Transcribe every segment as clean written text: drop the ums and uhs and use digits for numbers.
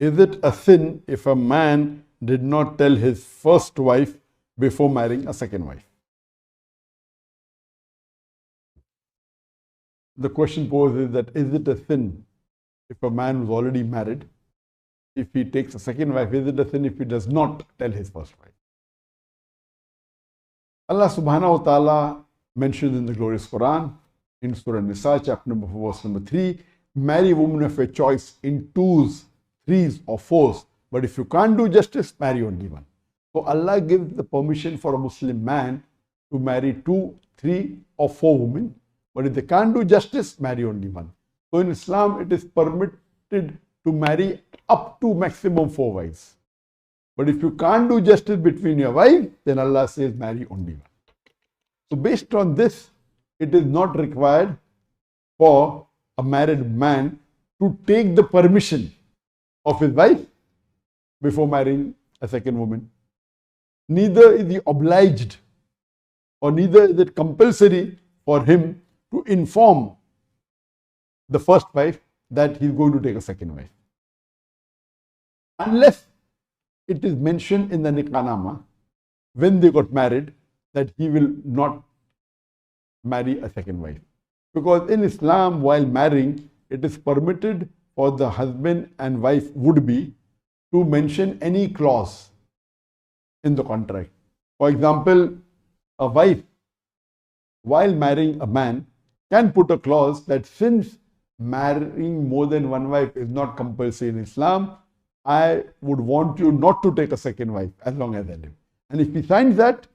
Is it a sin if a man did not tell his first wife before marrying a second wife? The question posed is that is it a sin if a man who's already married, if he takes a second wife, is it a sin if he does not tell his first wife? Allah subhanahu wa ta'ala mentioned in the glorious Quran, in Surah Nisa, chapter number 4, verse number 3, marry women of your choice in twos, threes or fours. But if you can't do justice, marry only one. So Allah gives the permission for a Muslim man to marry 2, 3 or 4 women. But if they can't do justice, marry only one. So in Islam, it is permitted to marry up to maximum 4 wives. But if you can't do justice between your wives, then Allah says marry only one. So based on this, it is not required for a married man to take the permission of his wife before marrying a second woman. Neither is he obliged or neither is it compulsory for him to inform the first wife that he's going to take a second wife. Unless it is mentioned in the Nikah when they got married that he will not marry a second wife. Because in Islam, while marrying, it is permitted for the husband and wife would-be to mention any clause in the contract. For example, a wife, while marrying a man, can put a clause that since marrying more than one wife is not compulsory in Islam, I would want you not to take a second wife as long as I live. And if he signs that,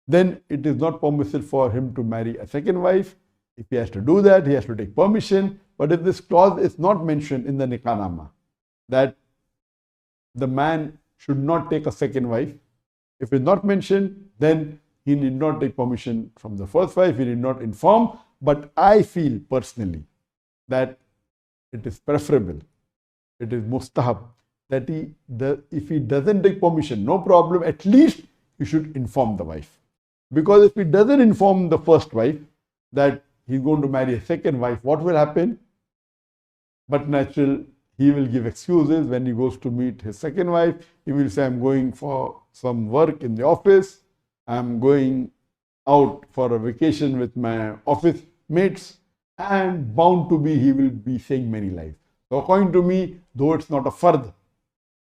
then it is not permissible for him to marry a second wife. If he has to do that, he has to take permission. But if this clause is not mentioned in the Nikah that the man should not take a second wife, if it's not mentioned, then he need not take permission from the first wife, he need not inform. But I feel personally that it is preferable, it is mustahab, that if he doesn't take permission, no problem, at least he should inform the wife. Because if he doesn't inform the first wife that he's going to marry a second wife, what will happen? But natural, he will give excuses when he goes to meet his second wife. He will say, I'm going for some work in the office, I'm going out for a vacation with my office mates, and bound to be, he will be saying many lies. So according to me, though it's not a fard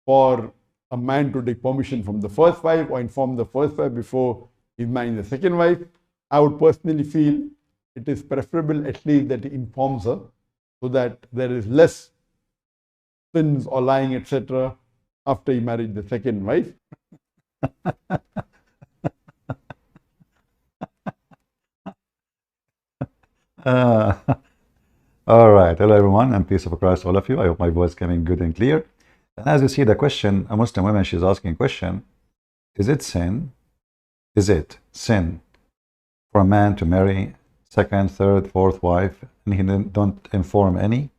for a man to take permission from the first wife or inform the first wife before he's marrying the second wife, I would personally feel it is preferable at least that he informs her so that there is less sins or lying, etc. after he married the second wife. All right. Hello, everyone, and peace of Christ, all of you. I hope my voice is coming good and clear. And as you see the question, a Muslim woman, she's asking a question: is it sin? Is it sin for a man to marry second, third, fourth wife, and he don't inform any?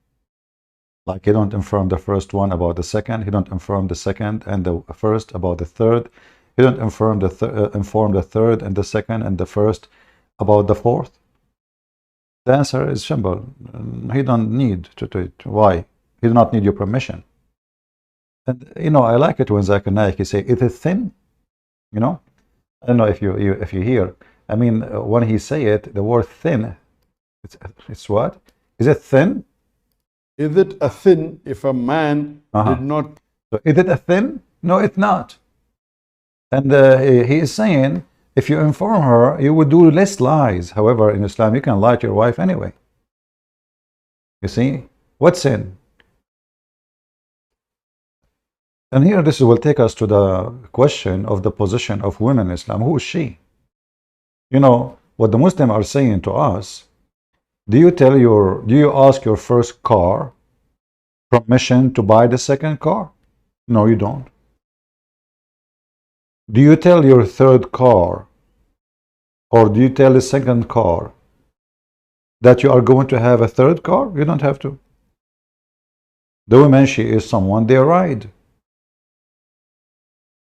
Like he don't inform the first one about the second, he don't inform the second and the first about the third, he don't inform the third and the second and the first about the fourth. The answer is simple. He don't need to do it. Why? He do not need your permission. And I like it when Zakir Naik, he say, it is thin. I don't know if you hear. I mean, when he say it, the word thin, it's what? Is it thin? Is it a sin if a man did not? So is it a sin? No, it's not. And he is saying, if you inform her, you would do less lies. However, in Islam, you can lie to your wife anyway. You see? What sin? And here, this will take us to the question of the position of women in Islam. Who is she? What the Muslims are saying to us, do you ask your first car permission to buy the second car? No, you don't. Do you tell your third car, or do you tell the second car that you are going to have a third car? You don't have to. The woman, she is someone they ride.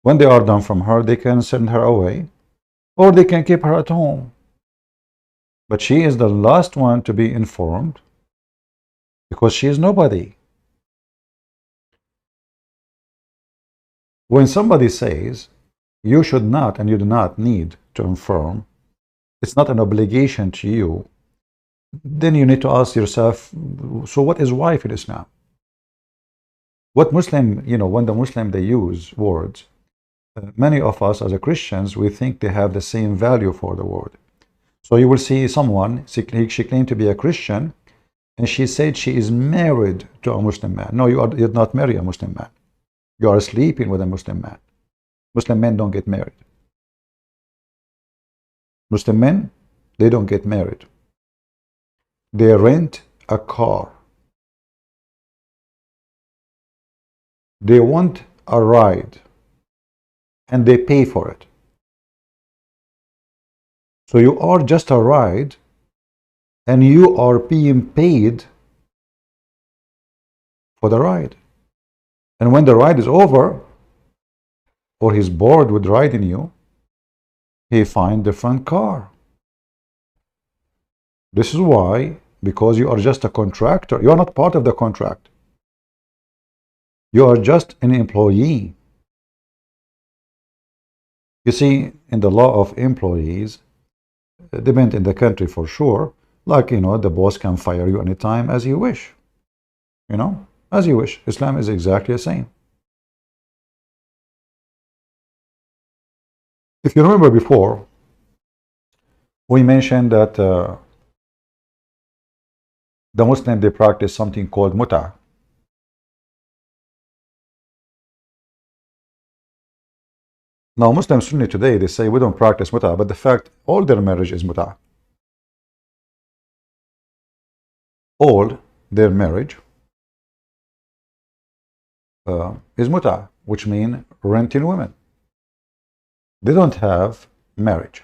When they are done from her, they can send her away, or they can keep her at home. But she is the last one to be informed because she is nobody. When somebody says you should not and you do not need to inform, it's not an obligation to you, then you need to ask yourself, so what is wife in Islam? What Muslim, when the Muslim, they use words, many of us as a Christians, we think they have the same value for the word. So you will see someone, she claimed to be a Christian, and she said she is married to a Muslim man. No, you're not married a Muslim man. You are sleeping with a Muslim man. Muslim men don't get married. Muslim men, they don't get married. They rent a car. They want a ride, and they pay for it. So you are just a ride, and you are being paid for the ride. And when the ride is over, or he's bored with riding you, he finds a different car. This is why, because you are just a contractor, you are not part of the contract. You are just an employee. You see, in the law of employees, depend in the country for sure, like, the boss can fire you anytime as you wish. As you wish. Islam is exactly the same. If you remember before, we mentioned that the Muslims, they practice something called muta. Now, Muslim Sunni today, they say we don't practice muta, but the fact, all their marriage is muta. All their marriage is muta, which means renting women. They don't have marriage.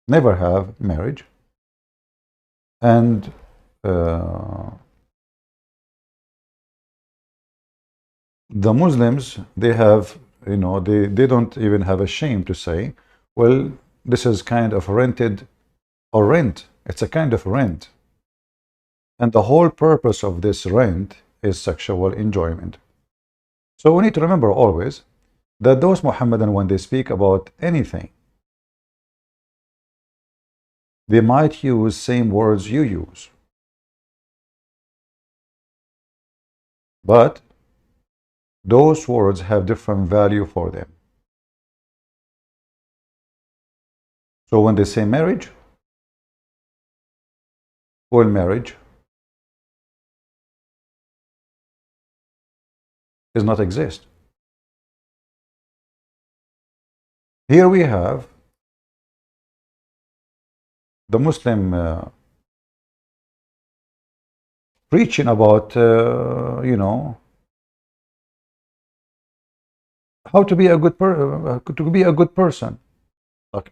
Never have marriage. And the Muslims, they have, they don't even have a shame to say, well, this is kind of rented or rent. It's a kind of rent. And the whole purpose of this rent is sexual enjoyment. So we need to remember always that those Muhammadan, when they speak about anything, they might use same words you use. But those words have different value for them. So when they say marriage, well, marriage does not exist. Here we have the Muslim preaching about, how to be a good person. Like,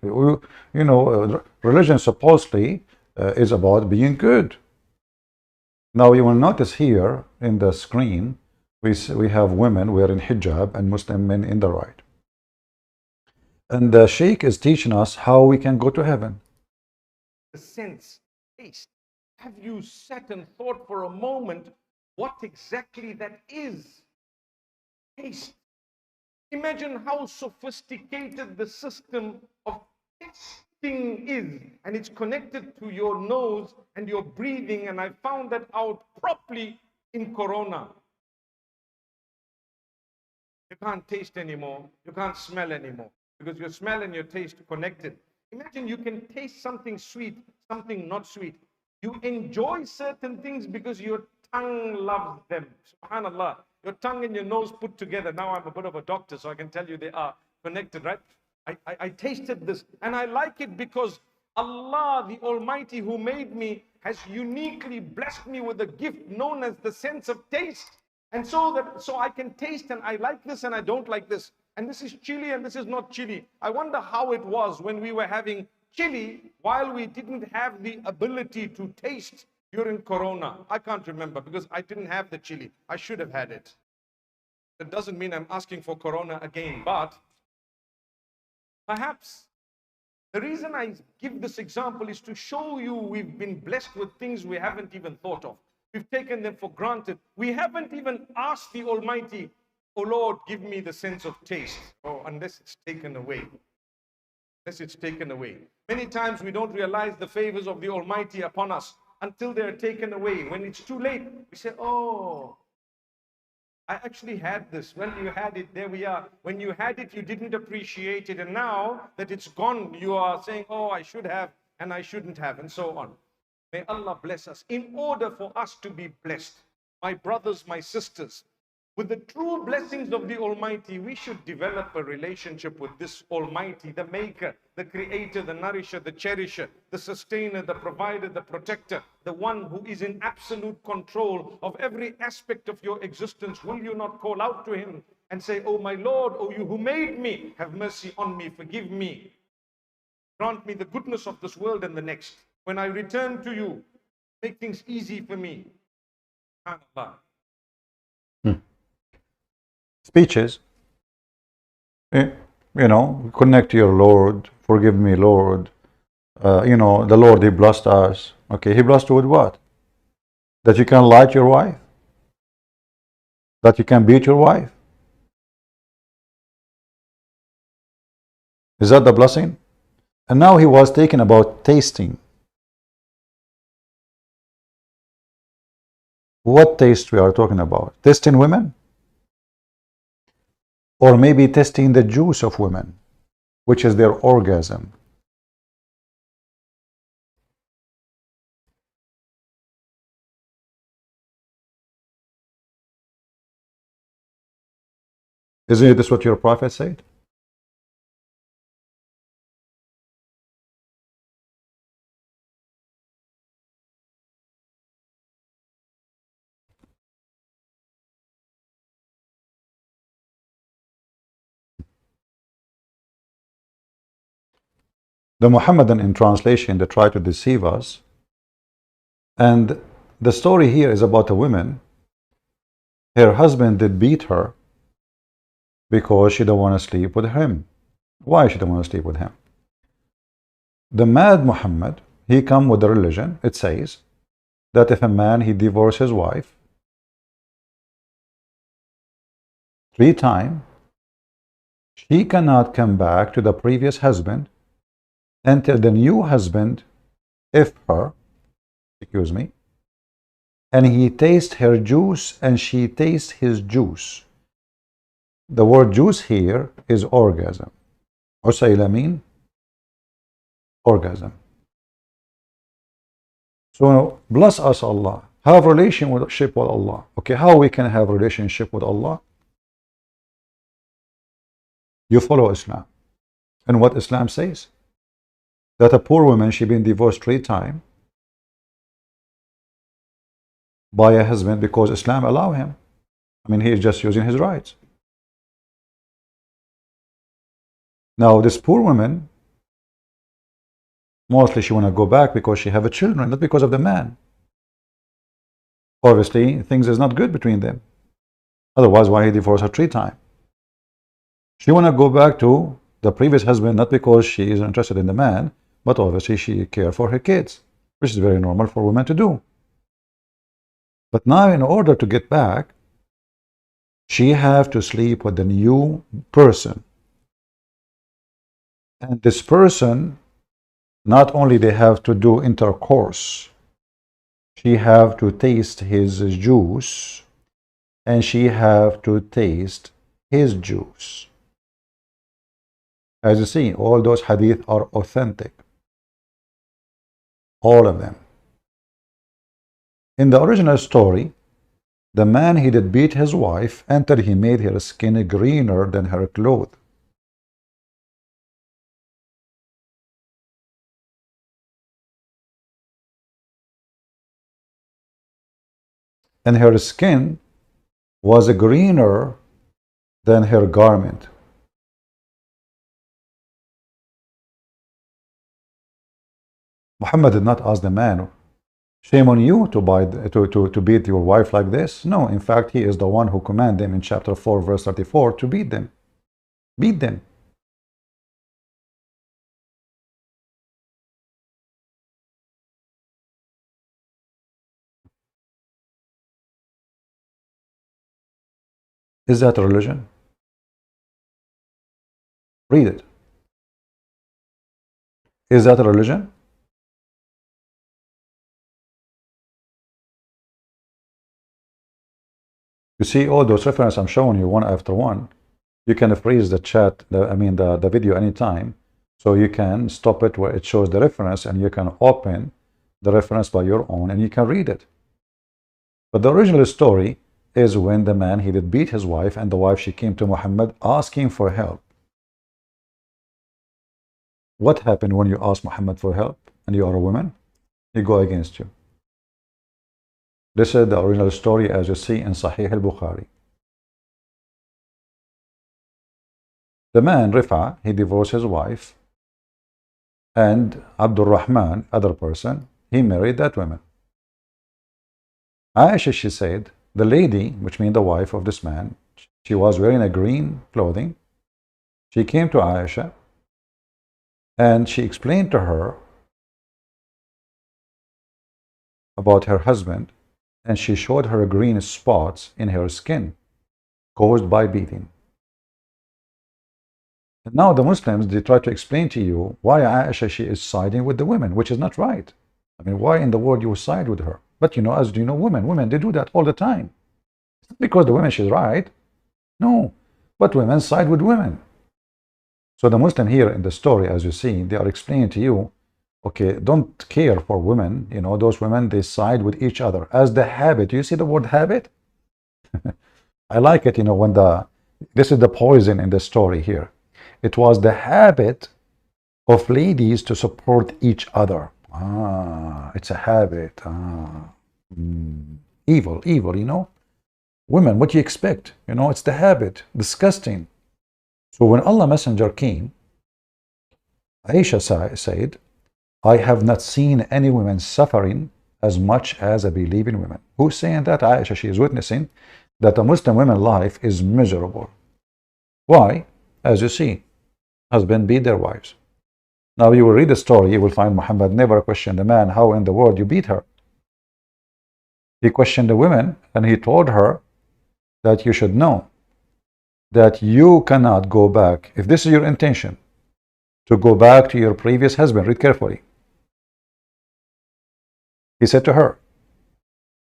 religion supposedly is about being good. Now you will notice here in the screen, we have women wearing hijab and Muslim men in the right. And the Sheikh is teaching us how we can go to heaven. The sense, taste. Have you sat and thought for a moment what exactly that is? Taste. Imagine how sophisticated the system of tasting is, and it's connected to your nose and your breathing, and I found that out properly in Corona. You can't taste anymore, you can't smell anymore, because your smell and your taste are connected. Imagine you can taste something sweet, something not sweet. You enjoy certain things because your tongue loves them. SubhanAllah. Your tongue and your nose put together. Now I'm a bit of a doctor, so I can tell you they are connected, right? I tasted this, and I like it because Allah, the Almighty who made me, has uniquely blessed me with a gift known as the sense of taste. And so I can taste, and I like this and I don't like this. And this is chili and this is not chili. I wonder how it was when we were having chili while we didn't have the ability to taste during Corona. I can't remember because I didn't have the chili. I should have had it. That doesn't mean I'm asking for Corona again, but perhaps the reason I give this example is to show you we've been blessed with things we haven't even thought of. We've taken them for granted. We haven't even asked the Almighty, oh Lord, give me the sense of taste. Oh, unless it's taken away. Unless it's taken away. Many times we don't realize the favors of the Almighty upon us until they're taken away. When it's too late, we say, oh, I actually had this. When you had it, there we are. When you had it, you didn't appreciate it. And now that it's gone, you are saying, oh, I should have and I shouldn't have, and so on. May Allah bless us. In order for us to be blessed, my brothers, my sisters, with the true blessings of the Almighty, we should develop a relationship with this Almighty, the Maker, the Creator, the Nourisher, the Cherisher, the Sustainer, the Provider, the Protector, the one who is in absolute control of every aspect of your existence. Will you not call out to Him and say, oh my Lord, oh you who made me, have mercy on me, forgive me. Grant me the goodness of this world and the next. When I return to you, make things easy for me. SubhanAllah. Speeches, connect to your Lord, forgive me, Lord. The Lord, He blessed us. Okay, He blessed you with what? That you can light your wife? That you can beat your wife? Is that the blessing? And now he was taking about tasting. What taste we are talking about? Tasting women? Or maybe testing the juice of women, which is their orgasm. Isn't this what your prophet said? The Muhammadan in translation, they try to deceive us. And the story here is about a woman. Her husband did beat her because she don't want to sleep with him. Why she don't want to sleep with him? The mad Muhammad, he come with the religion. It says that if a man, he divorces his wife 3 times, she cannot come back to the previous husband until the new husband, excuse me, and he tastes her juice and she tastes his juice. The word juice here is orgasm. Usayla mean orgasm. So bless us Allah. Have relationship with Allah. Okay, how we can have relationship with Allah? You follow Islam. And what Islam says? That a poor woman, she been divorced 3 times by a husband because Islam allow him. I mean, he is just using his rights. Now, this poor woman, mostly she want to go back because she have a children, not because of the man. Obviously, things is not good between them. Otherwise, why he divorced her 3 times? She want to go back to the previous husband, not because she is interested in the man, but obviously she care for her kids, which is very normal for women to do. But now, in order to get back, she have to sleep with the new person. And this person, not only they have to do intercourse, she have to taste his juice, and she have to taste his juice. As you see, all those hadith are authentic. All of them. In the original story, the man, he did beat his wife until he made her skin greener than her clothes. And her skin was greener than her garment. Muhammad did not ask the man, shame on you to beat your wife like this. No, in fact, he is the one who commanded them in chapter 4, verse 34 to beat them. Beat them. Is that a religion? Read it. Is that a religion? You see all those references I'm showing you one after one. You can freeze the chat, the video anytime. So you can stop it where it shows the reference and you can open the reference by your own and you can read it. But the original story is when the man, he did beat his wife, and the wife, she came to Muhammad asking for help. What happened when you ask Muhammad for help and you are a woman? He go against you. This is the original story as you see in Sahih al-Bukhari. The man, Rifa, he divorced his wife, and Abdul Rahman, other person, he married that woman. Aisha, she said, the lady, which means the wife of this man, she was wearing a green clothing. She came to Aisha and she explained to her about her husband, and she showed her green spots in her skin caused by beating. And now the Muslims, they try to explain to you why Aisha, she is siding with the women, which is not right. I mean, why in the world you side with her? But you know, as you know, women, they do that all the time. It's not because the woman, she's right. No, but women side with women. So the Muslim here in the story, as you see, they are explaining to you, okay, don't care for women. You know, those women, they side with each other as the habit. You see the word habit? I like it, you know, when this is the poison in the story here. It was the habit of ladies to support each other. It's a habit. Evil, you know. Women, what do you expect? You know, it's the habit. Disgusting. So when Allah Messenger came, Aisha said, I have not seen any women suffering as much as a believing woman. Who's saying that? Aisha, she is witnessing that a Muslim woman's life is miserable. Why? As you see, husband beat their wives. Now you will read the story, you will find Muhammad never questioned the man, how in the world you beat her. He questioned the women and he told her that you should know that you cannot go back, if this is your intention, to go back to your previous husband. Read carefully. He said to her,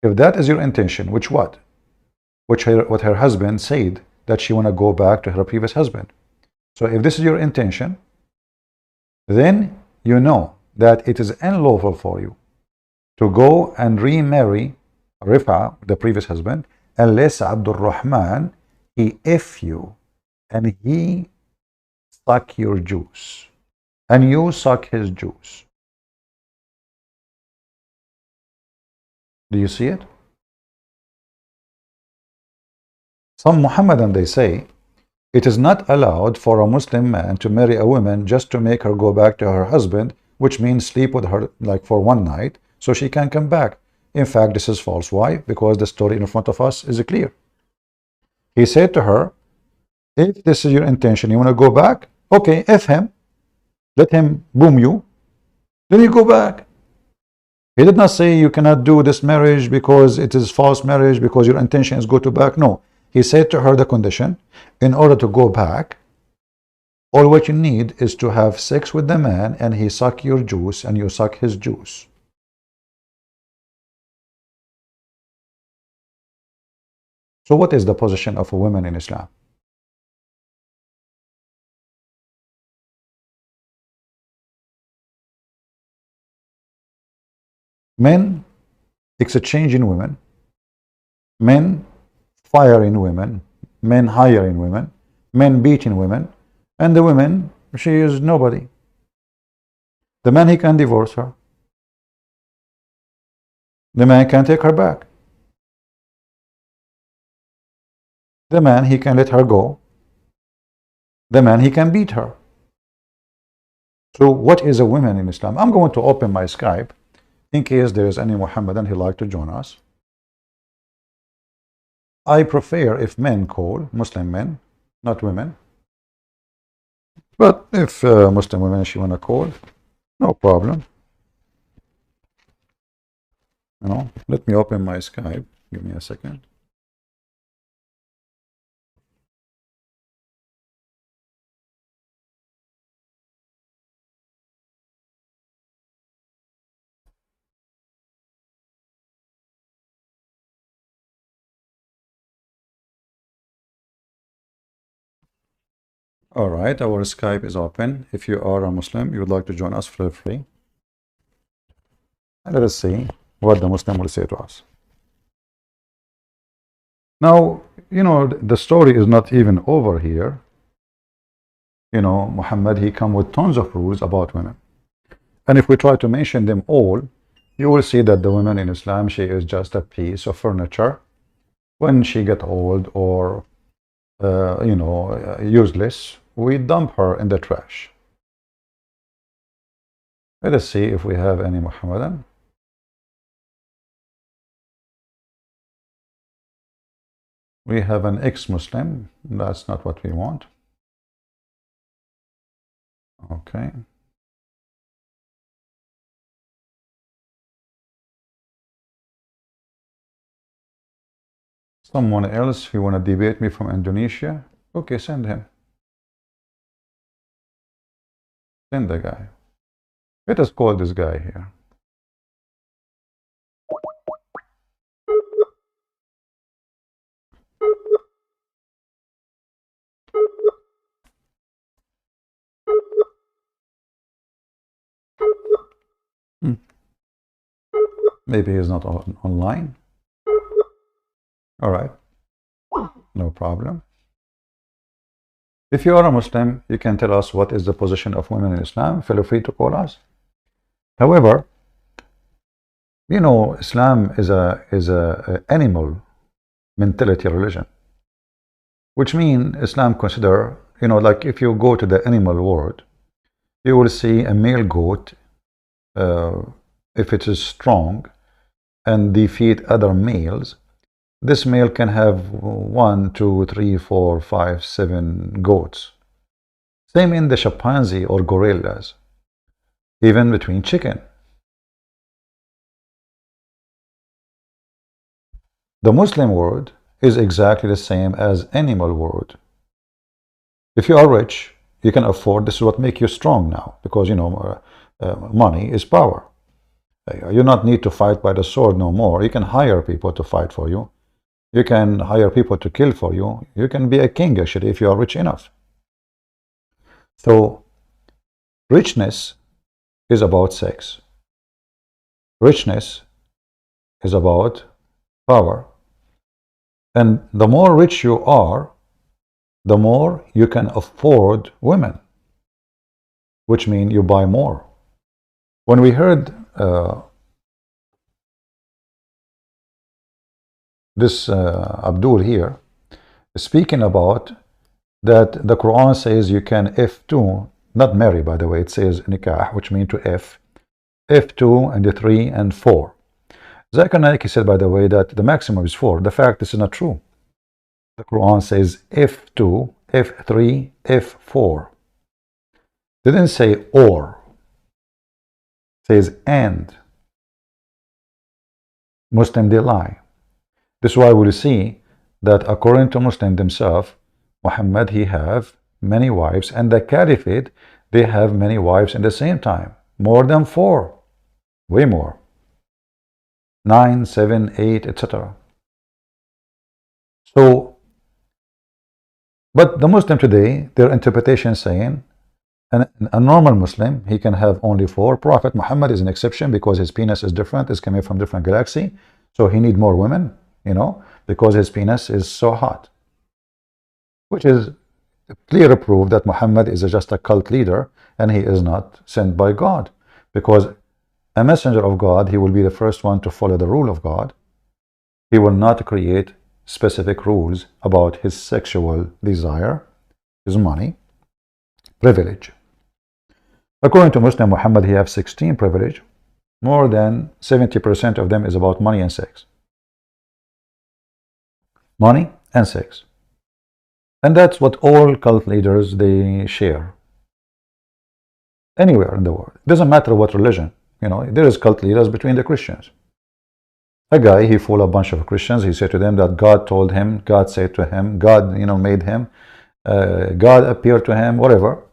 if that is your intention, what her husband said, that she want to go back to her previous husband. So if this is your intention, then you know that it is unlawful for you to go and remarry Rifa, the previous husband, unless Abdul Rahman, he F you and he suck your juice and you suck his juice. Do you see it? Some Muhammadan, they say, it is not allowed for a Muslim man to marry a woman just to make her go back to her husband, which means sleep with her like for one night so she can come back. In fact, this is false. Why? Because the story in front of us is clear. He said to her, if this is your intention, you want to go back, okay, F him, let him boom you, then you go back. He did not say you cannot do this marriage because it is false marriage, because your intention is go to back. No. He said to her the condition, in order to go back, all what you need is to have sex with the man and he suck your juice and you suck his juice. So what is the position of a woman in Islam? Men exchanging women, men firing women, men hiring women, men beating women, and the women, she is nobody. The man, he can divorce her. The man can take her back. The man, he can let her go. The man, he can beat her. So what is a woman in Islam? I'm going to open my Skype in case there is any Muhammadan who like to join us. I prefer if men call, Muslim men, not women. But if Muslim women, she want to call, no problem. You know, let me open my Skype. Give me a second. All right, our Skype is open. If you are a Muslim, you would like to join us, feel free. And let us see what the Muslim will say to us. Now, the story is not even over here. Muhammad, he come with tons of rules about women. And if we try to mention them all, you will see that the woman in Islam, she is just a piece of furniture. When she get old or, useless, we dump her in the trash. Let us see if we have any Muhammadan. We have an ex-Muslim. That's not what we want. Okay. Someone else who want to debate me from Indonesia? Okay, send him. Send the guy. Let us call this guy here. Maybe he's not online. All right, no problem. If you are a Muslim, you can tell us what is the position of women in Islam. Feel free to call us. However, Islam is a animal mentality religion, which means Islam consider, like if you go to the animal world, you will see a male goat, if it is strong and defeat other males, this male can have 1, 2, 3, 4, 5, 7 goats. Same in the chimpanzee or gorillas, even between chicken. The Muslim world is exactly the same as animal world. If you are rich, you can afford, this is what makes you strong now, because money is power. You not need to fight by the sword no more. You can hire people to fight for you. You can hire people to kill for you. You can be a king actually if you are rich enough. So richness is about sex. Richness is about power. And the more rich you are, the more you can afford women, which means you buy more. When we heard this Abdul here speaking about that the Quran says you can F2, not marry by the way, it says nikah, which means to F2 and the 3 and 4. Zakir Naik said by the way that the maximum is 4. The fact this is not true. The Quran says F2, F3, F4. Didn't say or. It says and. Muslim, they lie. This is why we'll see that according to Muslim themselves, Muhammad, he have many wives, and the Caliphate, they have many wives at the same time. More than 4. Way more. 9, 7, 8, etc. So, but the Muslim today, their interpretation is saying, a normal Muslim, he can have only 4. Prophet Muhammad is an exception because his penis is different, is coming from different galaxy, so he need more women, because his penis is so hot. Which is clear proof that Muhammad is just a cult leader and he is not sent by God. Because a messenger of God, he will be the first one to follow the rule of God. He will not create specific rules about his sexual desire, his money, privilege. According to Muslim, Muhammad, he has 16 privilege. More than 70% of them is about money and sex. Money and sex. And that's what all cult leaders, they share. Anywhere in the world. It doesn't matter what religion. There is cult leaders between the Christians. A guy, he fooled a bunch of Christians. He said to them that God told him, God said to him, God, made him, God appeared to him, whatever.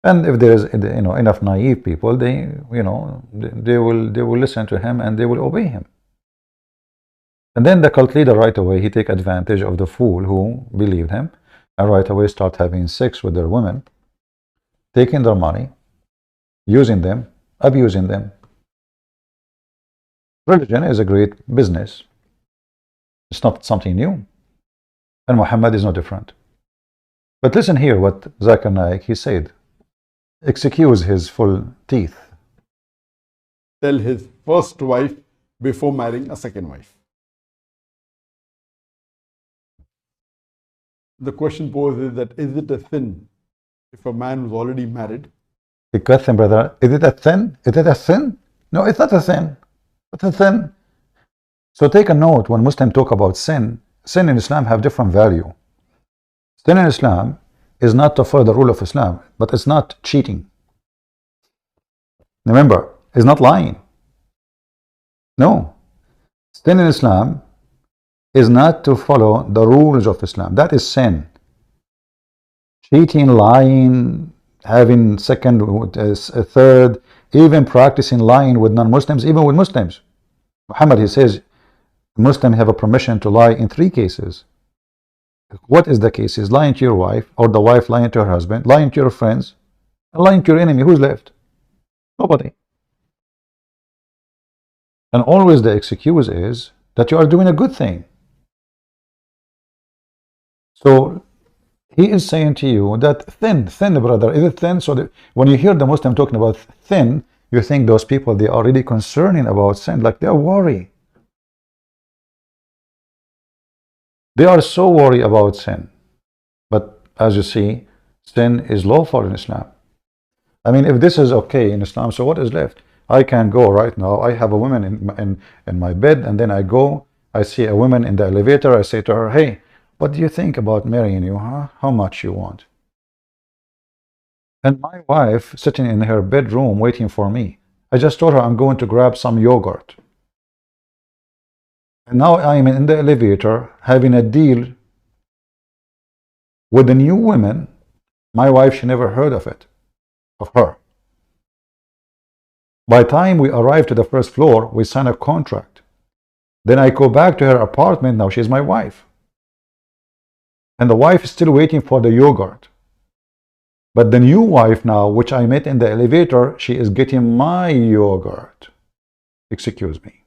And if there is, enough naive people, they will listen to him and they will obey him. And then the cult leader right away, he take advantage of the fool who believed him. and right away start having sex with their women, taking their money, using them, abusing them. Religion is a great business. It's not something new. And Muhammad is no different. But listen here what Zakir Naik, he said. Excuse his full teeth. Tell his first wife before marrying a second wife. The question posed is that is it a sin if a man who's already married? The question, brother, is it a sin? Is it a sin? No, it's not a sin. It's a sin. So take a note when Muslims talk about sin. Sin in Islam have different value. Sin in Islam is not to follow the rule of Islam, but it's not cheating. Remember, it's not lying. No. Sin in Islam is not to follow the rules of Islam. That is sin. Cheating, lying, having second, third, even practicing lying with non-Muslims, even with Muslims. Muhammad, he says, Muslims have a permission to lie in 3 cases. What is the cases? Lying to your wife, or the wife lying to her husband, lying to your friends, and lying to your enemy. Who's left? Nobody. And always the excuse is that you are doing a good thing. So he is saying to you that thin brother, is it thin? So when you hear the Muslim talking about thin, you think those people, they are really concerning about sin, like they are worried. They are so worried about sin. But as you see, sin is lawful in Islam. I mean, if this is okay in Islam, so what is left? I can go right now. I have a woman in my bed, and then I go, I see a woman in the elevator. I say to her, hey, what do you think about marrying you, huh? How much you want? And my wife sitting in her bedroom waiting for me. I just told her I'm going to grab some yogurt. And now I'm in the elevator having a deal with a new woman. My wife, she never heard of it, of her. By the time we arrive to the first floor, we sign a contract. Then I go back to her apartment. Now she's my wife. And the wife is still waiting for the yogurt. But the new wife now, which I met in the elevator, she is getting my yogurt. Excuse me.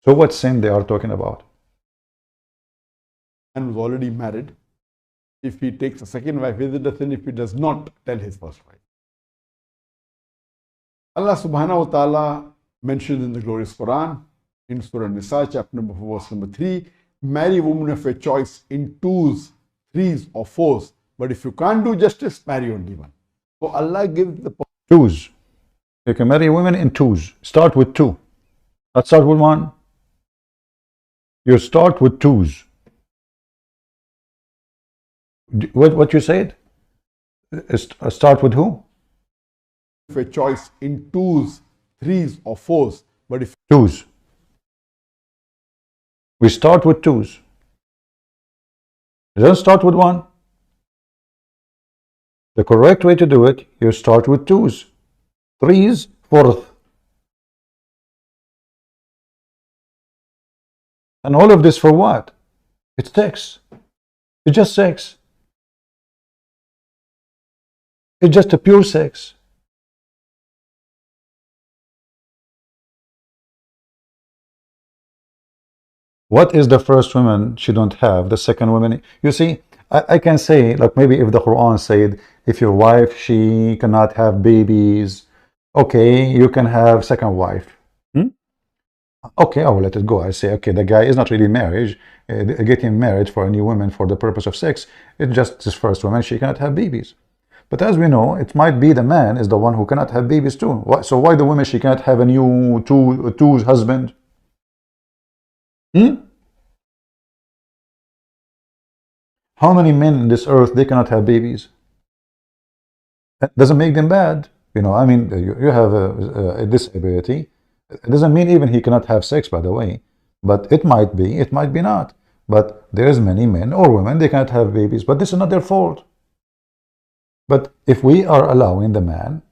So what sin they are talking about? And who's already married, if he takes a second wife, is it a sin if he does not tell his first wife? Allah subhanahu wa ta'ala mentioned in the glorious Quran, in Surah Nisa, chapter number 4, verse number 3, marry a woman of your choice in 2s, 3s or 4s. But if you can't do justice, marry only one. So Allah gives the 2s. You can marry women in 2s. Start with 2. Not start with 1. You start with 2s. What you said? Start with who? of your choice in 2s, 3s or 4s. But if 2s. We start with 2s. You don't start with 1. The correct way to do it, you start with 2s. 3s, 4th. And all of this for what? It's sex. It's just sex. It's just a pure sex. What is the first woman she don't have? The second woman, you see, I can say, like maybe if the Quran said, if your wife, she cannot have babies, okay, you can have second wife. Okay, I will let it go. I say, okay, the guy is not really married, getting married for a new woman for the purpose of sex. It's just his first woman, she cannot have babies. But as we know, it might be the man is the one who cannot have babies too. So why the woman, she cannot have a new two husband? How many men in this earth, they cannot have babies? That doesn't make them bad. You know, I mean, you have a disability. It doesn't mean even he cannot have sex, by the way. But it might be not. But there's many men or women, they cannot have babies. But this is not their fault. But if we are allowing the man,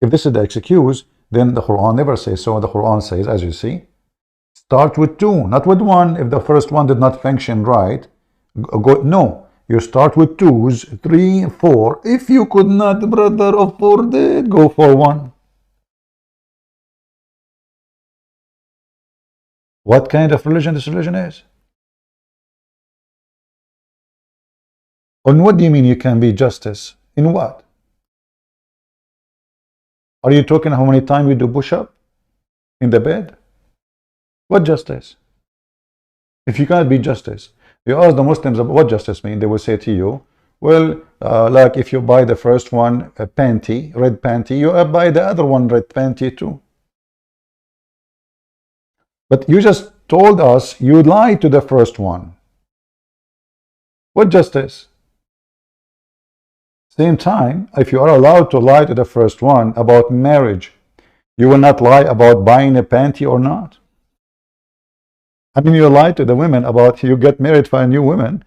if this is the excuse, then the Quran never says so. The Quran says, as you see, start with 2, not with 1. If the first one did not function right, no, You start with 2s, 3, 4. If you could not, brother, afford it, go for 1. What kind of religion this religion is? And what do you mean you can be justice? In what? Are you talking how many times you do push-up in the bed? What justice? If you can't be justice, you ask the Muslims about what justice means, they will say to you, well, like if you buy the first one a panty, red panty, you buy the other one red panty too. But you just told us you lied to the first one. What justice? Same time, if you are allowed to lie to the first one about marriage, you will not lie about buying a panty or not. I mean, you lied to the women about you get married for a new woman,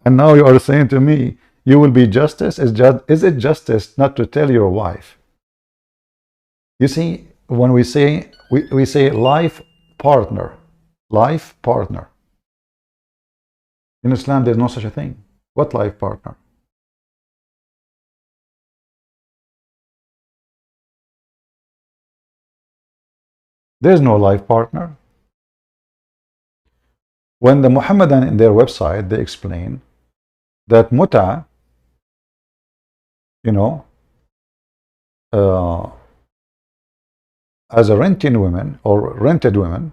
and now you are saying to me you will be justice. Is it justice not to tell your wife? You see, when we say life partner, in Islam there's no such a thing. What life partner? There's no life partner. When the Muhammadan in their website, they explain that muta, you know, as a renting woman or rented women,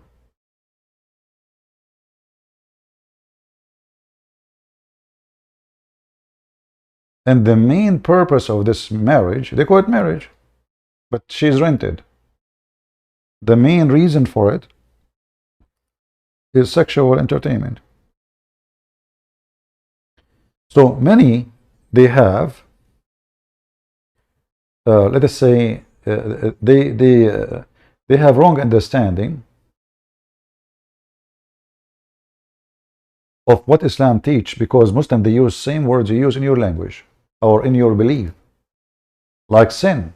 and the main purpose of this marriage, they call it marriage, but she's rented. The main reason for it is sexual entertainment. So many, they have, let us say, they have wrong understanding of what Islam teach, because Muslim, they use same words you use in your language or in your belief, like sin.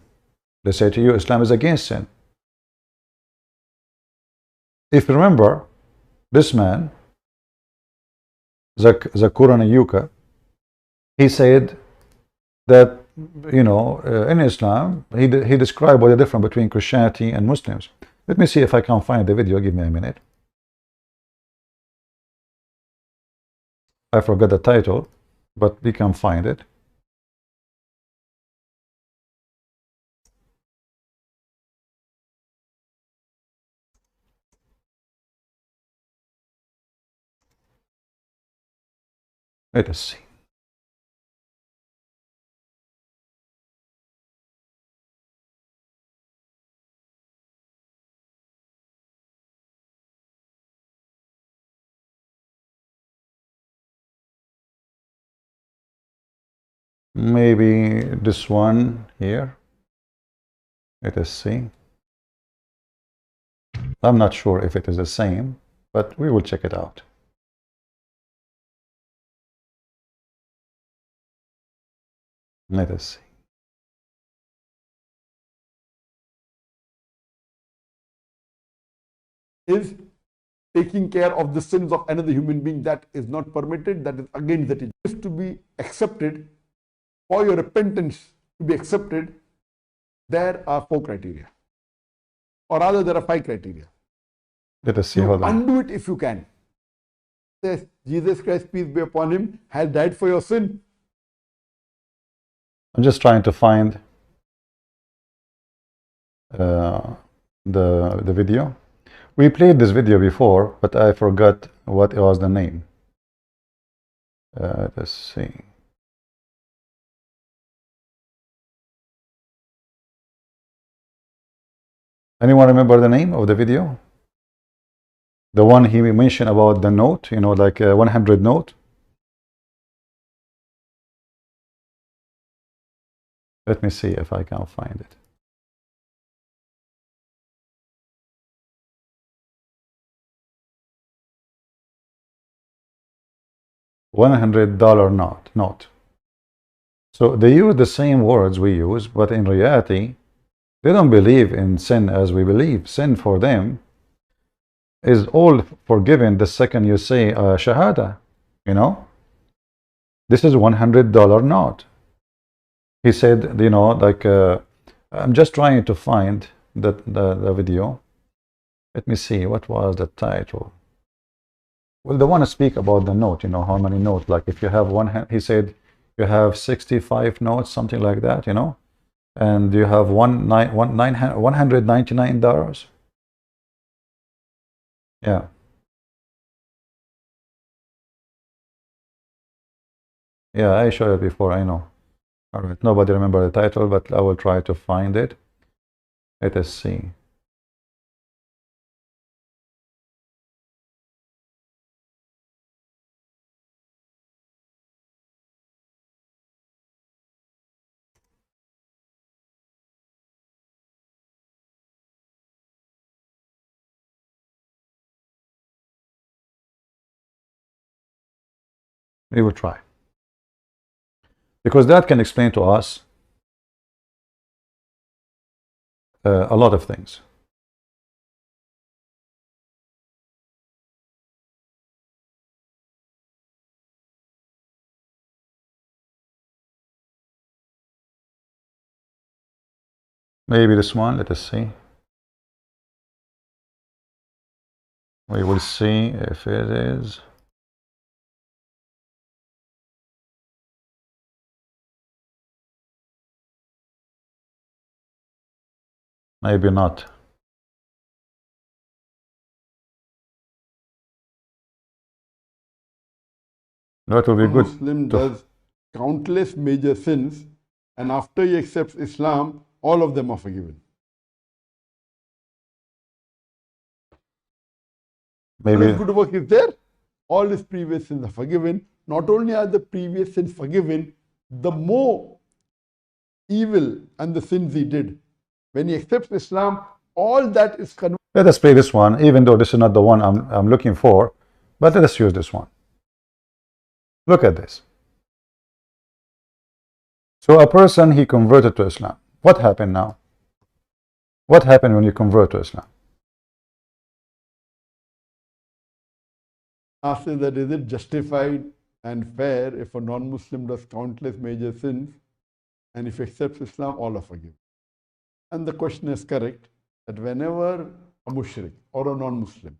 They say to you, Islam is against sin. If you remember, this man, Zakura Nayuka, he said that, you know, in Islam, he described what the difference between Christianity and Muslims. Let me see if I can find the video. Give me a minute. I forgot the title, but we can find it. Let us see. Maybe this one here. Let us see. I'm not sure if it is the same, but we will check it out. Let us see. Is taking care of the sins of another human being, that is not permitted, that is against the teaching. Is to be accepted, for your repentance to be accepted, there are 4 criteria. Or rather, there are 5 criteria. Let us see. You Hold on. undo it if you can. Says Jesus Christ, peace be upon him, has died for your sin. I'm just trying to find the video. We played this video before, but I forgot what was the name. Let's see. Anyone remember the name of the video? The one he mentioned about the note, you know, like a 100 note. Let me see if I can find it. $100 note. So they use the same words we use, but in reality, they don't believe in sin as we believe. Sin for them is all forgiven the second you say Shahada, you know. This is $100 note. He said, you know, like, I'm just trying to find the video. Let me see, what was the title? Well, they want to speak about the note, you know, how many notes. Like if you have one, he said you have 65 notes, something like that, you know, and you have $199. Yeah. Yeah, I showed it before, I know. All right, nobody remember the title, but I will try to find it. Let us see. We will try. Because that can explain to us a lot of things. Maybe this one, let us see. We will see if it is. Maybe not. That will be A good. Muslim does countless major sins, and after he accepts Islam, all of them are forgiven. All Maybe his good work is there, all his previous sins are forgiven. Not only are the previous sins forgiven, the more evil and the sins he did. When he accepts Islam, all that is converted. let us play this one, even though this is not the one I'm looking for, but let us use this one. Look at this. So a person, he converted to Islam. What happened now? What happened when you convert to Islam? After that, is it justified and fair if a non-Muslim does countless major sins, and if he accepts Islam, all are forgiven? And the question is correct, that whenever a mushrik or a non-Muslim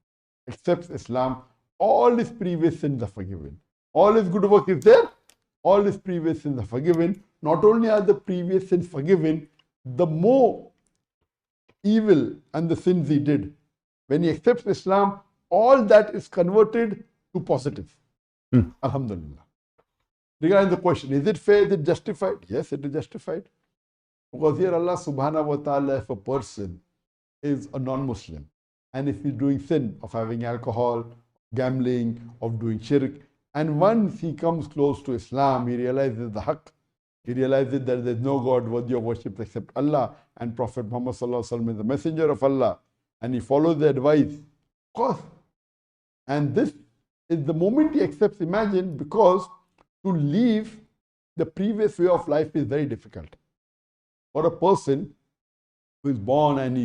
accepts Islam, all his previous sins are forgiven. All his good work is there, all his previous sins are forgiven. Not only are the previous sins forgiven, the more evil and the sins he did, when he accepts Islam, all that is converted to positive. Alhamdulillah. Regarding the question, is it fair, is it justified? Yes, it is justified. Because here Allah subhanahu wa ta'ala, if a person is a non-Muslim, and if he's doing sin of having alcohol, gambling, of doing shirk, and once he comes close to Islam, he realizes the haqq, he realizes that there is no God worthy of worship except Allah, and Prophet Muhammad sallallahu alaihi wasallam is the messenger of Allah, and he follows the advice, of course. And this is the moment he accepts, imagine, because to leave the previous way of life is very difficult. For a person who is born and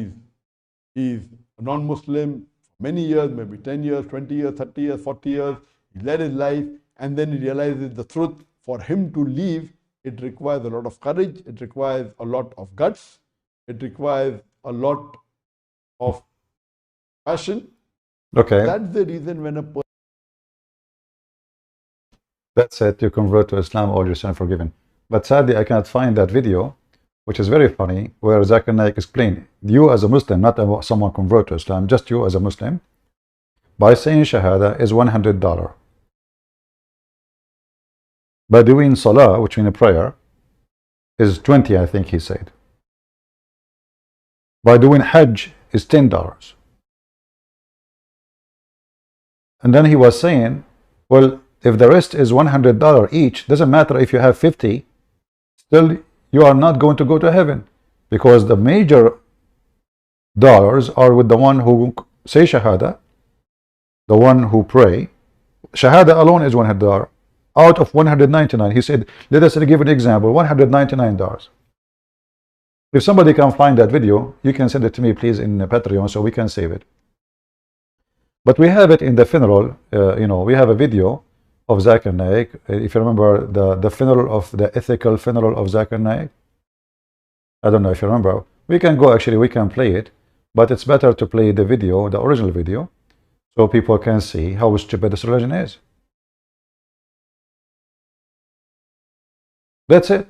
he's a non-Muslim for many years, maybe 10 years, 20 years, 30 years, 40 years, he led his life, and then he realizes the truth. For him to leave, it requires a lot of courage, it requires a lot of guts, it requires a lot of passion. Okay. That's the reason when a person... That's it, you convert to Islam, all your sins are forgiven. But sadly, I cannot find that video, which is very funny, where Zakir Naik explained, you as a Muslim, not someone convert to Islam, just you as a Muslim, by saying Shahada is $100. By doing Salah, which means a prayer, is 20, I think he said. By doing Hajj is $10. And then he was saying, well, if the rest is $100 each, doesn't matter if you have 50, still you are not going to go to heaven, because the major dollars are with the one who say Shahada, the one who pray. Shahada alone is $100 out of 199. He said, let us give an example, $199. If somebody can find that video, you can send it to me, please, in Patreon, so we can save it. But we have it in the funeral, you know, we have a video of Zakir Naik. If you remember the funeral of the ethical funeral of Zakir Naik. I don't know if you remember. We can go, actually, we can play it, but it's better to play the video, the original video, so people can see how stupid this religion is. That's it.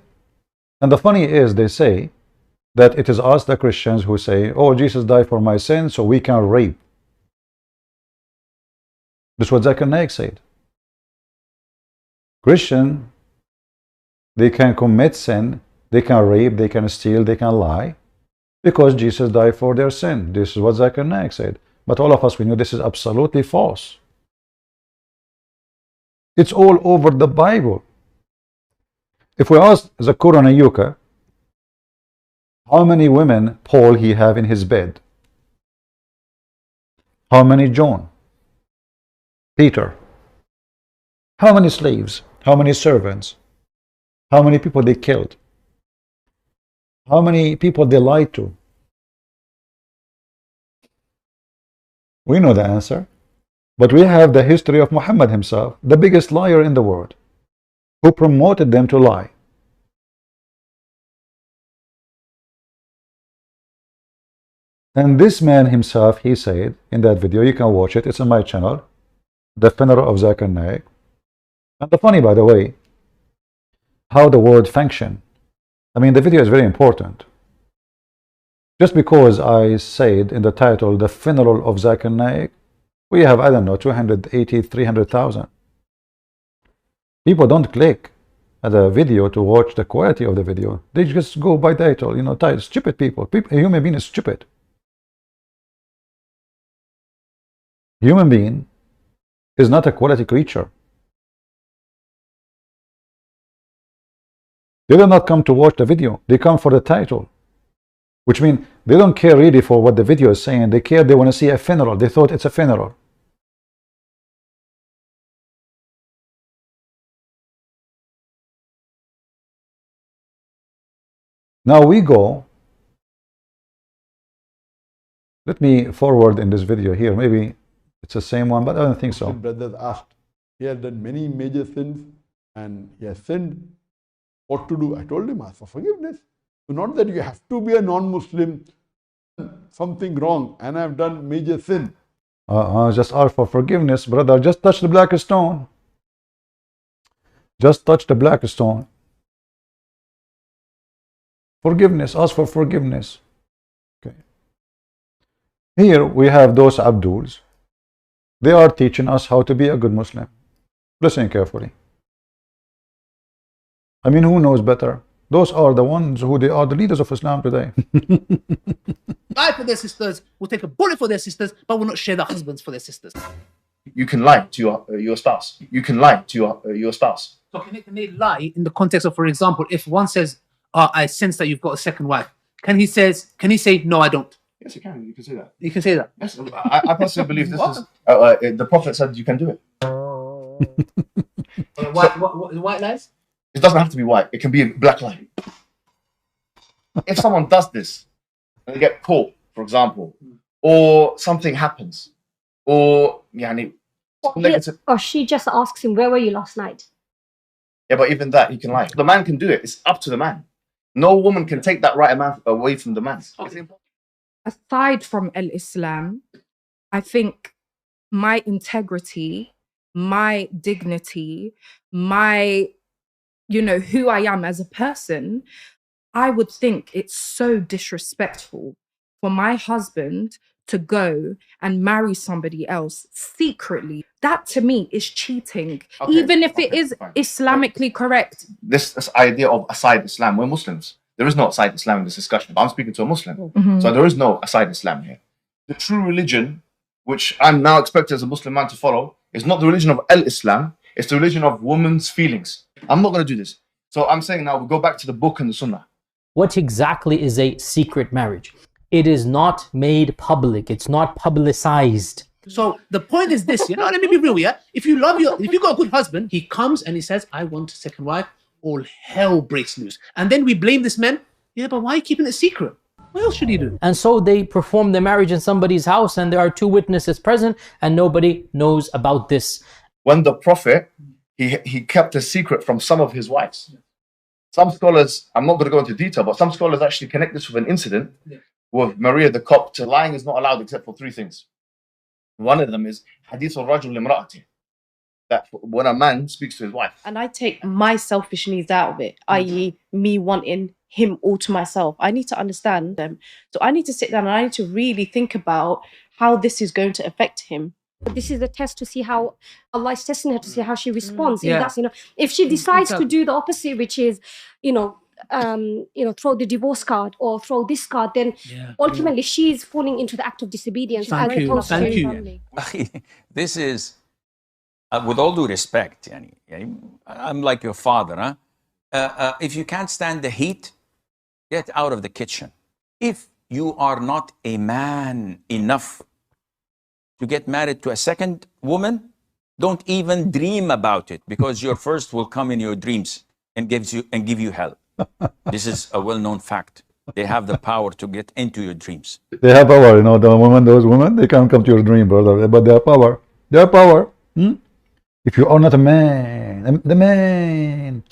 And the funny is, they say that it is us, the Christians, who say, oh, Jesus died for my sins, so we can rape. That's what Zakir Naik said. Christian, they can commit sin, they can rape, they can steal, they can lie, because Jesus died for their sin. This is what Zakir Naik said. But all of us, we know this is absolutely false. It's all over the Bible. If we ask Zakur Nayuka, how many women Paul he have in his bed? How many John? Peter? How many slaves? How many servants? How many people they killed? How many people they lied to? We know the answer. But we have the history of Muhammad himself, the biggest liar in the world, who promoted them to lie. And this man himself, he said in that video, you can watch it, it's on my channel, the funeral of Zakir Naik. And the funny, by the way, how the word function. I mean, the video is very important. Just because I said in the title, the funeral of Zakir Naik, we have, I don't know, 280, 300,000. People don't click at the video to watch the quality of the video. They just go by title, you know, title. Stupid people. A human being is stupid. Human being is not a quality creature. They do not come to watch the video. They come for the title. Which means they don't care really for what the video is saying. They care, they want to see a funeral. They thought it's a funeral. Now we go. Let me forward in this video here. Maybe it's the same one, but I don't think so. Brothers asked, he had done many major sins and he has sinned. What to do? I told him, ask for forgiveness. So not that you have to be a non-Muslim, something wrong, and I've done major sin. Just ask for forgiveness, brother. Just touch the black stone. Just touch the black stone. Forgiveness. Ask for forgiveness. Okay. Here we have those Abduls. They are teaching us how to be a good Muslim. Listen carefully. I mean, who knows better? Those are the ones who they are the leaders of Islam today. Die for their sisters, will take a bullet for their sisters, but will not share their husbands for their sisters. You can lie to your spouse. You can lie to your spouse. So can they lie in the context of, for example, if one says, I sense that you've got a second wife, can he say, no, I don't? Yes, you can. You can say that. You can say that. Yes, I personally believe this is. The Prophet said you can do it. White lies? It doesn't have to be white. It can be a black lie. If someone does this and they get caught, for example, or something happens, or negative. Or she just asks him, where were you last night? Yeah, but even that, he can lie. The man can do it. It's up to the man. No woman can take that right away from the man. Aside from Islam, I think my integrity, my dignity, my, who I am as a person, I would think it's so disrespectful for my husband to go and marry somebody else secretly. That to me is cheating, even if it is fine. Islamically correct. This idea of aside Islam, we're Muslims. There is no aside Islam in this discussion, but I'm speaking to a Muslim. Mm-hmm. So there is no aside Islam here. The true religion, which I'm now expected as a Muslim man to follow, is not the religion of Islam, it's the religion of woman's feelings. I'm not going to do this. So I'm saying now we go back to the book and the Sunnah. What exactly is a secret marriage? It is not made public. It's not publicized. So the point is this, let me be real, yeah? If you got a good husband, he comes and he says, I want a second wife, all hell breaks loose. And then we blame this man. Yeah, but why are you keeping it secret? What else should he do? And so they perform the marriage in somebody's house and there are two witnesses present and nobody knows about this. When the Prophet he kept a secret from some of his wives. Some scholars, I'm not going to go into detail, but some scholars actually connect this with an incident with Maria the Copt. Lying is not allowed except for three things. One of them is hadith al-rajul limra'ati, that when a man speaks to his wife. And I take my selfish needs out of it, i.e. me wanting him all to myself. I need to understand them. So I need to sit down and I need to really think about how this is going to affect him. This is a test to see how Allah is testing her to see how she responds. Yeah. If that's, if she decides to do the opposite, which is, throw the divorce card or throw this card, then ultimately she's falling into the act of disobedience. Thank you. Thank you. This is, with all due respect, yani, I'm like your father, huh? If you can't stand the heat, get out of the kitchen. If you are not a man enough to get married to a second woman, don't even dream about it, because your first will come in your dreams and give you hell. This is a well-known fact. They have the power to get into your dreams. They have power, those women, they can't come to your dream, brother, but they have power. They have power. If you are not a man, the man,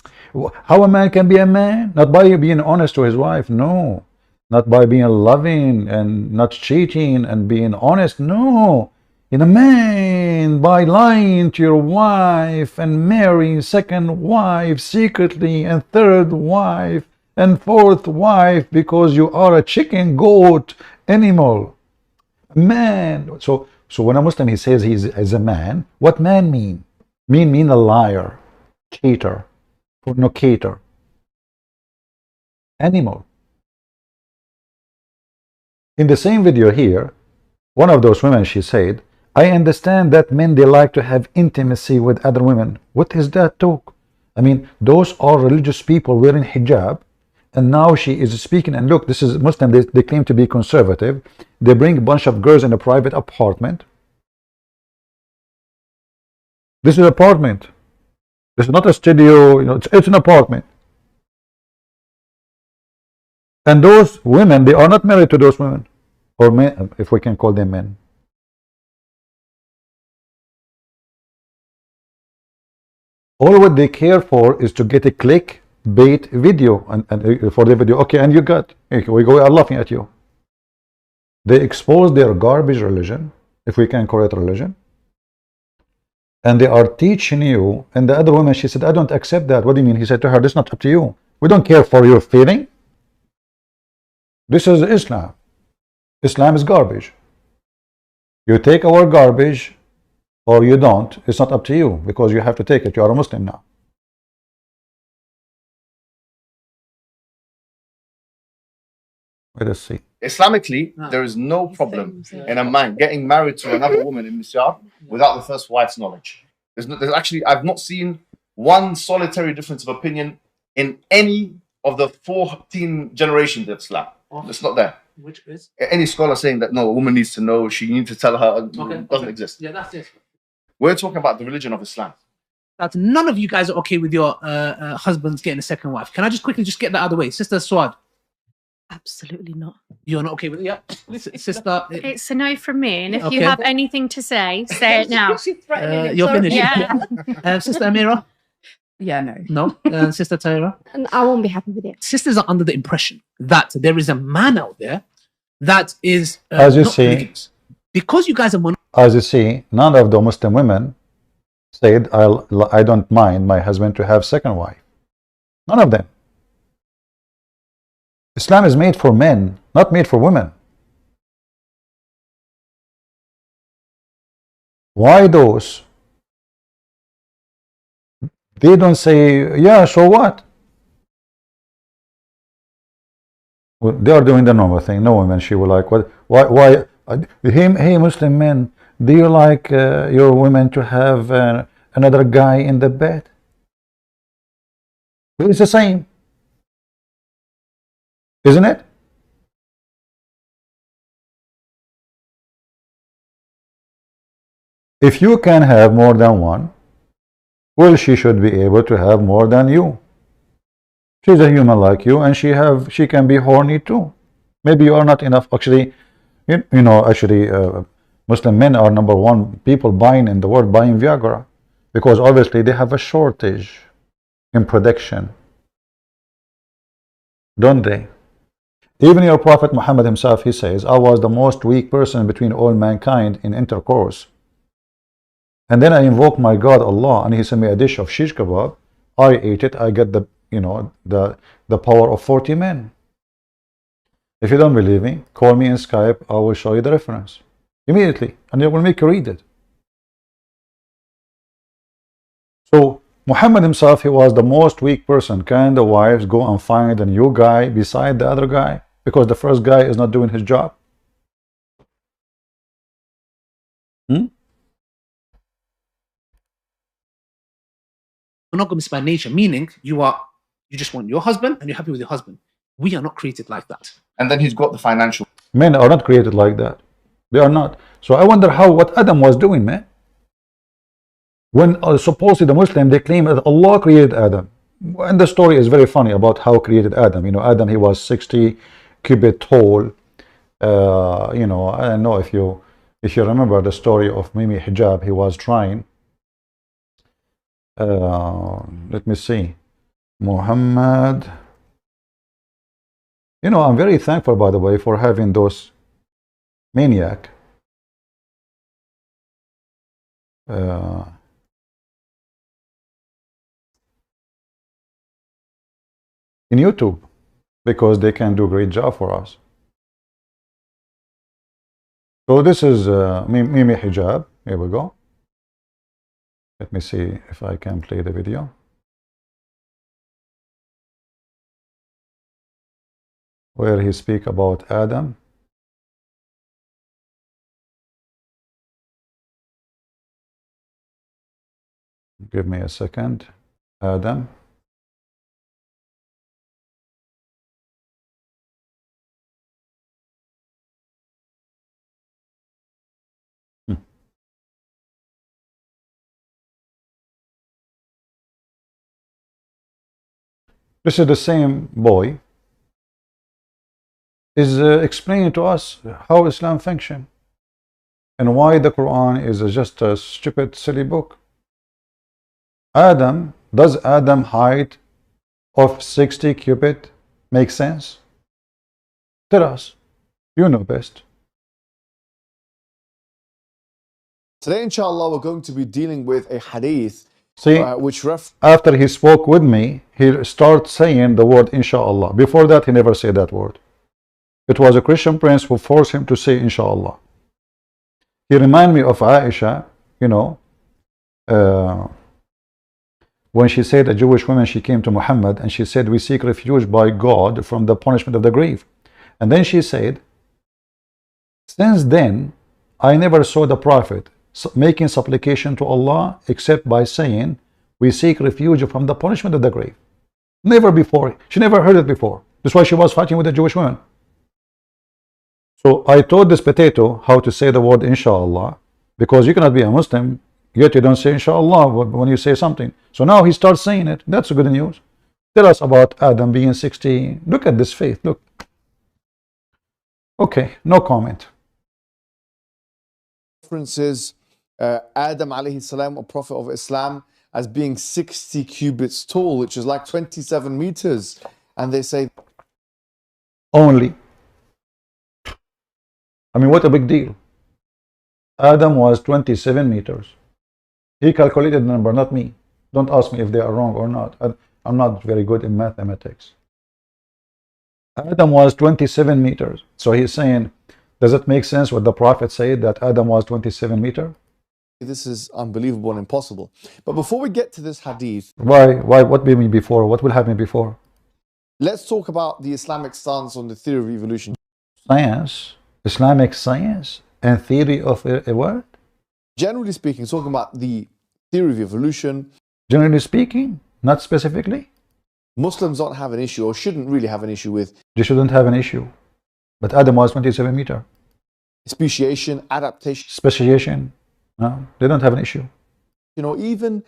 how a man can be a man? Not by being honest to his wife, no. Not by being loving and not cheating and being honest, no. In a man, by lying to your wife and marrying second wife secretly and third wife and fourth wife because you are a chicken, goat, animal. Man. So when a Muslim, he says he's a man, what man mean? Mean a liar, cheater, fornicator, animal. In the same video here, one of those women, she said, I understand that men, they like to have intimacy with other women. What is that talk? I mean, those are religious people wearing hijab, and now she is speaking, and look, this is Muslim, they claim to be conservative. They bring a bunch of girls in a private apartment. This is an apartment. This is not a studio, it's an apartment. And those women, they are not married to those women, or men, if we can call them men. All what they care for is to get a clickbait video, and for the video, okay, and you got, okay, we are laughing at you. They expose their garbage religion, if we can call it religion, and they are teaching you. And the other woman, she said, I don't accept that. What do you mean? He said to her, this is not up to you. We don't care for your feeling. This is Islam. Islam is garbage. You take our garbage or you don't. It's not up to you, because you have to take it. You are a Muslim now. Let us see. Islamically, there is no problem in a man getting married to another woman in Misyar without the first wife's knowledge. There's actually, I've not seen one solitary difference of opinion in any of the 14 generations of Islam. It's not there. Which is? Any scholar saying that no, a woman needs to know, she needs to tell her, doesn't exist. Yeah, that's it. We're talking about the religion of Islam. That none of you guys are okay with your husbands getting a second wife. Can I just quickly get that out of the way? Sister Swad. Absolutely not. You're not okay with it? Yeah. Listen, sister. It's a no from me. And if you have anything to say it now. You're finished. Yeah. Sister Amira? Yeah, no. No? Sister Tyra? And I won't be happy with it. Sisters are under the impression that there is a man out there that is as you see, because you guys are as you see, none of the Muslim women said, I don't mind my husband to have second wife. None of them. Islam is made for men, not made for women. Why those? They don't say, yeah, so what? Well, they are doing the normal thing. No woman, she will like, what? Why? Hey, Muslim men, do you like your women to have another guy in the bed? Well, it's the same. Isn't it? If you can have more than one, well, she should be able to have more than you. She's a human like you, and she can be horny too. Maybe you are not enough. Actually, Muslim men are #1 people buying in the world, buying Viagra. because obviously they have a shortage in production, don't they? Even your Prophet Muhammad himself, he says, I was the most weak person between all mankind in intercourse. And then I invoke my God Allah, and he sent me a dish of shish kebab. I ate it. I get the, you know, the power of 40 men. If you don't believe me, call me in Skype. I will show you the reference immediately, and I will make you read it. So Muhammad himself, he was the most weak person. Can the wives go and find a new guy beside the other guy because the first guy is not doing his job? Monogamous by nature, meaning you just want your husband and you're happy with your husband. We are not created like that. And then he's got the financial. Men are not created like that. They are not. So I wonder what Adam was doing, man. When supposedly the Muslim, they claim that Allah created Adam. And the story is very funny about how created Adam. You know, Adam, he was 60 cubit tall. You know, I don't know if you remember the story of Mimi Hijab. He was trying. Let me see. Muhammad. You know, I'm very thankful, by the way, for having those maniac. In YouTube, because they can do a great job for us. So this is Mimi Hijab. Here we go. Let me see if I can play the video. Where he speak about Adam. Give me a second. Adam. This is the same boy is explaining to us how Islam functions and why the Quran is just a stupid, silly book. Adam, does Adam height of 60 cubit make sense? Tell us. You know best. Today, inshallah, we're going to be dealing with a hadith. See, after he spoke with me, he started saying the word inshallah. Before that, he never said that word. It was a Christian prince who forced him to say inshallah. He reminded me of Aisha, you know, when she said, a Jewish woman, she came to Muhammad and she said, we seek refuge by God from the punishment of the grave. And then she said, since then, I never saw the Prophet making supplication to Allah except by saying, we seek refuge from the punishment of the grave. Never before. She never heard it before. That's why she was fighting with the Jewish women. So I taught this potato how to say the word inshallah, because you cannot be a Muslim yet you don't say inshallah when you say something. So now he starts saying it. That's good news. Tell us about Adam being 60. Look at this faith. Look. Okay, no comment. References Adam alayhi salam, a prophet of Islam, as being 60 cubits tall, which is like 27 meters. And they say only. I mean, what a big deal. Adam was 27 meters. He calculated the number, not me. Don't ask me if they are wrong or not. I'm not very good in mathematics. Adam was 27 meters. So he's saying, does it make sense what the Prophet said that Adam was 27 meters? This is unbelievable and impossible. But before we get to this hadith, why? What will be before? What will happen before? Let's talk about the Islamic stance on the theory of evolution. Science, Islamic science, and theory of a what? Generally speaking, talking about the theory of evolution. Generally speaking, not specifically. Muslims don't have an issue, or shouldn't really have an issue with. They shouldn't have an issue. But Adam was 27 meters. Speciation, adaptation. Speciation. No, they don't have an issue. You know, even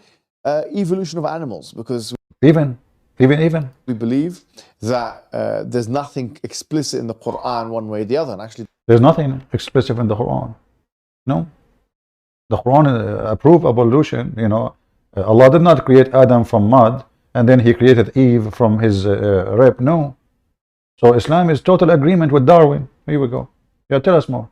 evolution of animals, because even we believe that there's nothing explicit in the Quran one way or the other. And actually, there's nothing explicit in the Quran. No, the Quran approve evolution. You know, Allah did not create Adam from mud and then he created Eve from his rib. No. So Islam is total agreement with Darwin. Here we go. Yeah, tell us more.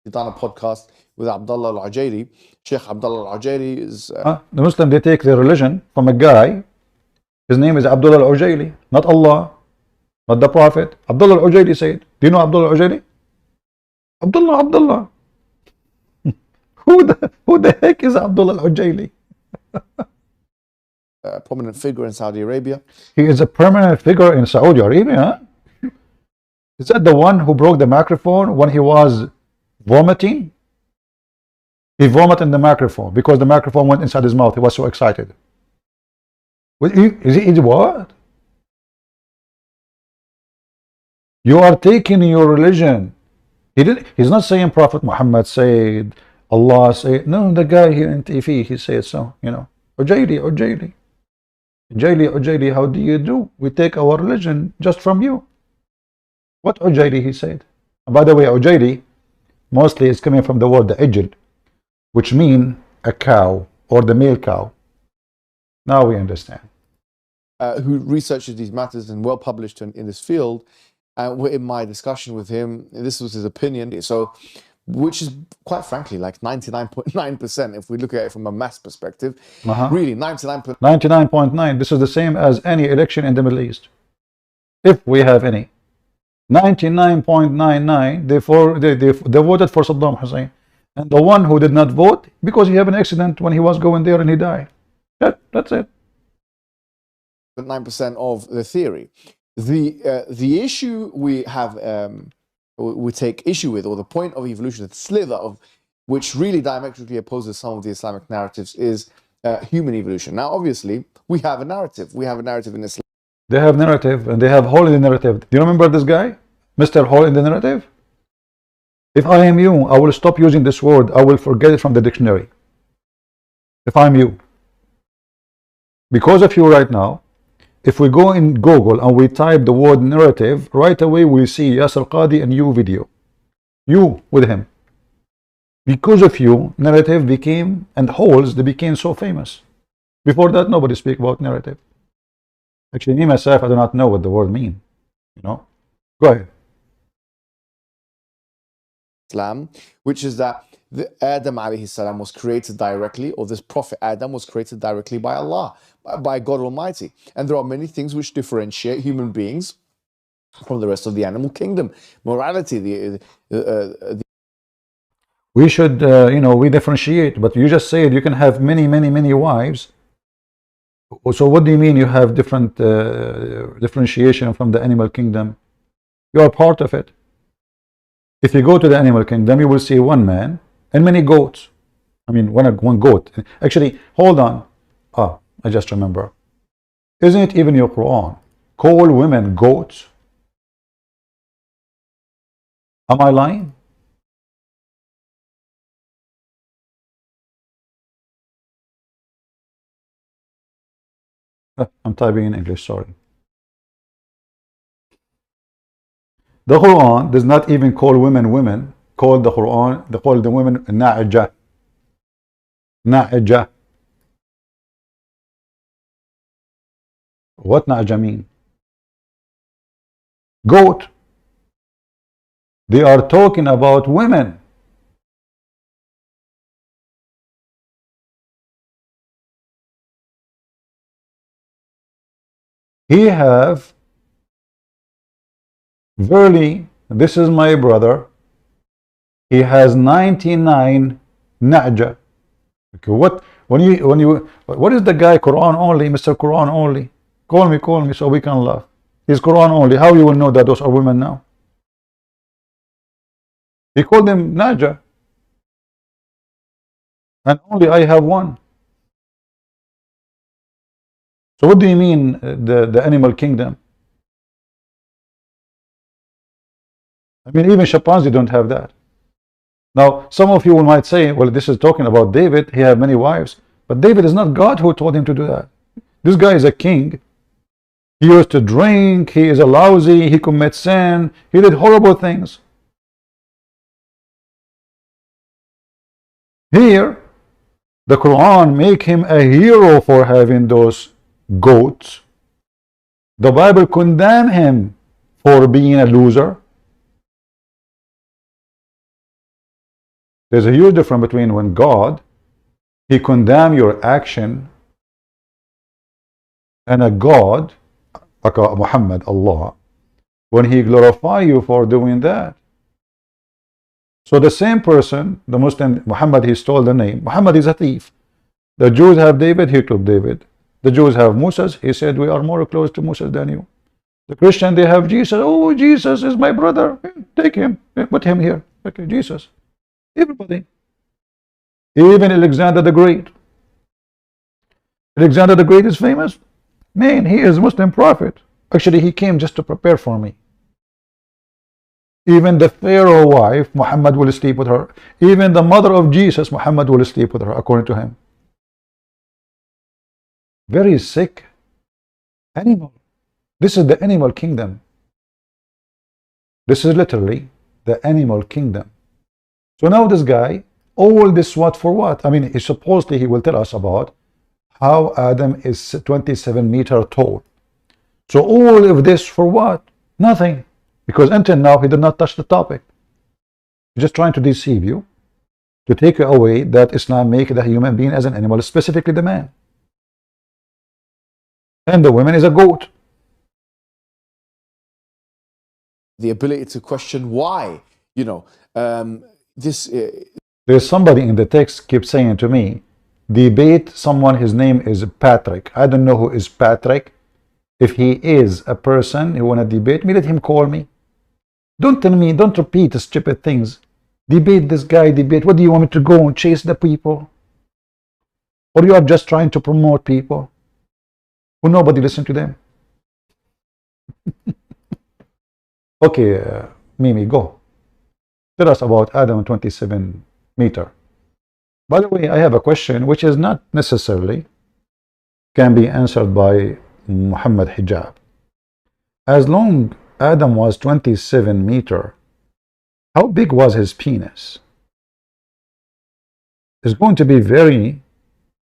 We've done a podcast with Abdullah Al-Ujairi. Sheikh Abdullah Al-Ujairi is... The Muslim, they take their religion from a guy. His name is Abdullah Al-Ujaili, not Allah, not the Prophet. Abdullah Al-Ujaili said. Do you know Abdullah Al-Ujaili? Abdullah. Who the heck is Abdullah Al-Ujaili? A prominent figure in Saudi Arabia. He is a permanent figure in Saudi Arabia, huh? Is that the one who broke the microphone when he was vomiting? He vomited in the microphone because the microphone went inside his mouth. He was so excited. Is he what? You are taking your religion. He's not saying Prophet Muhammad said, Allah said. No, the guy here in TV, he said so. You know, Ujaili, how do you do? We take our religion just from you. What Ujaili he said? And by the way, Ujaili mostly is coming from the word the ijl, which mean a cow or the male cow. Now we understand. Who researches these matters and well published in this field. In my discussion with him, this was his opinion. So, which is quite frankly like 99.9% if we look at it from a mass perspective. Really, 99.9. This is the same as any election in the Middle East, if we have any. 99.99 they voted for Saddam Hussein, and the one who did not vote because he had an accident when he was going there and he died. That's it. 9% of the theory. The issue we have we take issue with, or the point of evolution, the slither of which really diametrically opposes some of the Islamic narratives, is human evolution. Now, obviously, we have a narrative. We have a narrative in Islam. They have narrative, and they have hole in the narrative. Do you remember this guy, Mr. Hole in the narrative? If I am you, I will stop using this word. I will forget it from the dictionary. If I'm you, because of you right now, if we go in Google and we type the word narrative, right away we see Yasir Qadhi and you video. You with him. Because of you, narrative became, and holes, they became so famous. Before that, nobody speak about narrative. Actually, me myself, I do not know what the word mean. You know? Go ahead. Islam, which is that Adam alayhi salam was created directly, or this prophet Adam was created directly by Allah, by God Almighty. And there are many things which differentiate human beings from the rest of the animal kingdom. Morality, we should, you know, we differentiate, but you just said you can have many wives. So what do you mean you have different differentiation from the animal kingdom? You are part of it. If you go to the animal kingdom, you will see one man and many goats. I mean, one goat. Actually, hold on. I just remember. Isn't it even your Quran call women goats? Am I lying? I'm typing in English, sorry. The Quran does not even call women women. Call the Quran, they call the women na'ja. Na'ja. What na'ja mean? Goat. They are talking about women. He have, verily, this is my brother. He has 99 na'ja. Okay, what is the guy Quran only, Mr. Quran only? Call me so we can laugh. He's Quran only. How you will know that those are women now? He called them na'ja. And only I have one. So what do you mean the animal kingdom? I mean, even chimpanzees don't have that. Now, some of you might say, well, this is talking about David. He had many wives. But David is not God who told him to do that. This guy is a king. He used to drink. He is a lousy. He commits sin. He did horrible things. Here, The Quran make him a hero for having those goats. The Bible condemn him for being a loser. There's a huge difference between when God, he condemn your action, and a God, like Muhammad, Allah, when he glorify you for doing that. So the same person, the Muslim, Muhammad, he stole the name. Muhammad is a thief. The Jews have David, he took David. The Jews have Moses, he said, we are more close to Moses than you. The Christian, they have Jesus. Oh, Jesus is my brother. Take him, put him here. Okay, Jesus. Everybody. Even Alexander the Great. Alexander the Great is famous. Man, he is a Muslim prophet. Actually, he came just to prepare for me. Even the Pharaoh wife, Muhammad will sleep with her. Even the mother of Jesus, Muhammad will sleep with her, according to him. Very sick animal. This is the animal kingdom. This is literally the animal kingdom. So now this guy, all this what for what? I mean, he supposedly he will tell us about how Adam is 27 meters tall. So all of this for what? Nothing. Because until now he did not touch the topic. He's just trying to deceive you, to take away that Islam make the human being as an animal, specifically the man. And the woman is a goat. The ability to question why, you know, this. There's somebody in the text keeps saying to me, debate someone, his name is Patrick. I don't know who is Patrick. If he is a person who want to debate me, let him call me. Don't tell me, don't repeat stupid things. Debate this guy, debate. What do you want me to go and chase the people? Or you are just trying to promote people who nobody listen to them? Okay, Mimi, go. Tell us about Adam 27 meter. By the way, I have a question which is not necessarily can be answered by Muhammad Hijab. As long Adam was 27 meter, how big was his penis? It's going to be very,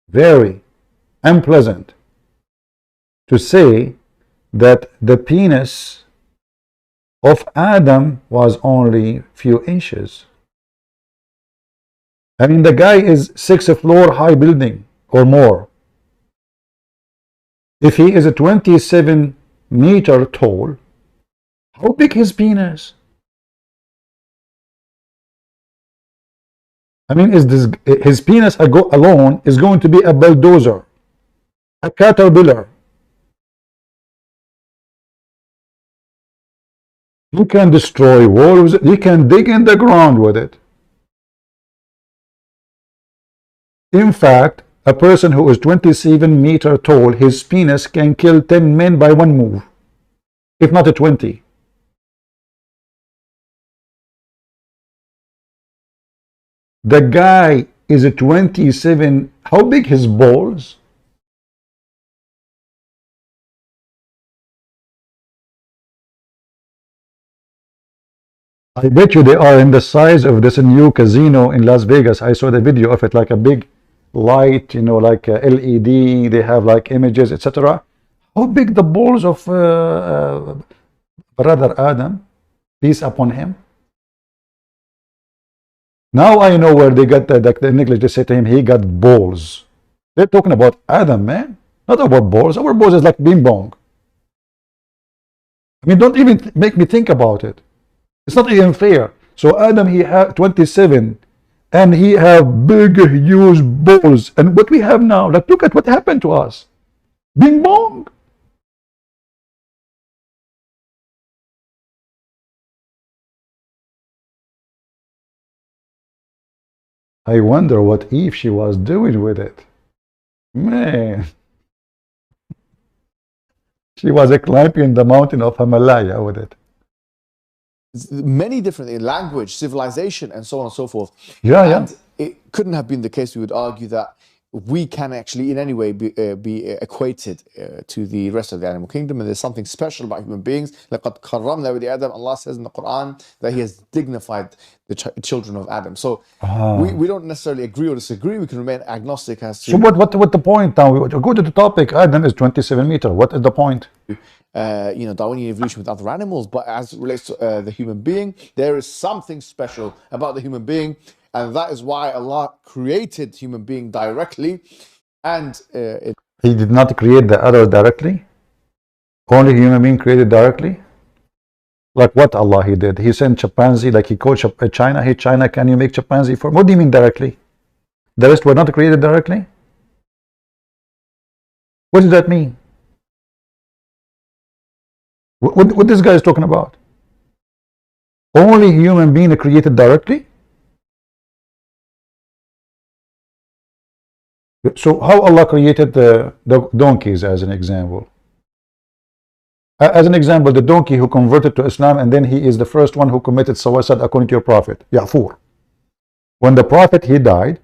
very unpleasant to say that the penis of Adam was only few inches. I mean, the guy is 6th floor high building or more. If he is a 27 meter tall, how big his penis? I mean, is this his penis alone is going to be a bulldozer, a caterpillar? He can destroy walls. He can dig in the ground with it. In fact, a person who is 27 meter tall, his penis can kill 10 men by one move, if not a 20. The guy is a 27. How big his balls? I bet you they are in the size of this new casino in Las Vegas. I saw the video of it, like a big light, you know, like a LED. They have like images, etc. How big the balls of brother Adam, peace upon him? Now I know where they got the English. They say to him, he got balls. They're talking about Adam, man, not about balls. Our balls is like bing bong. I mean, don't even make me think about it. It's not even fair. So Adam, he had 27, and he have big, huge balls. And what we have now, like, look at what happened to us. Bing bong. I wonder what Eve she was doing with it. Man. She was climbing the mountain of Himalaya with it. Many different in language, civilization, and so on and so forth. Yeah, and it couldn't have been the case, we would argue, that we can actually in any way be equated to the rest of the animal kingdom, and there's something special about human beings. لَقَدْ كَرَّمْنَا بَنِي آدَمَ. Allah says in the Quran that He has dignified the children of Adam. So we don't necessarily agree or disagree. We can remain agnostic as to. So what the point now? We go to the topic. Adam is 27 meters. What is the point? Darwinian evolution with other animals, but as it relates to the human being, there is something special about the human being, and that is why Allah created human being directly, and He did not create the others directly. Only human being created directly. Like what Allah He did? He sent chimpanzee, like He called China. Hey China, can you make chimpanzee for? What do you mean directly? The rest were not created directly. What does that mean? What this guy is talking about? Only human being created directly? So how Allah created the donkeys as an example? As an example, the donkey who converted to Islam, and then he is the first one who committed suicide according to your prophet, Ya'fur. When the prophet he died,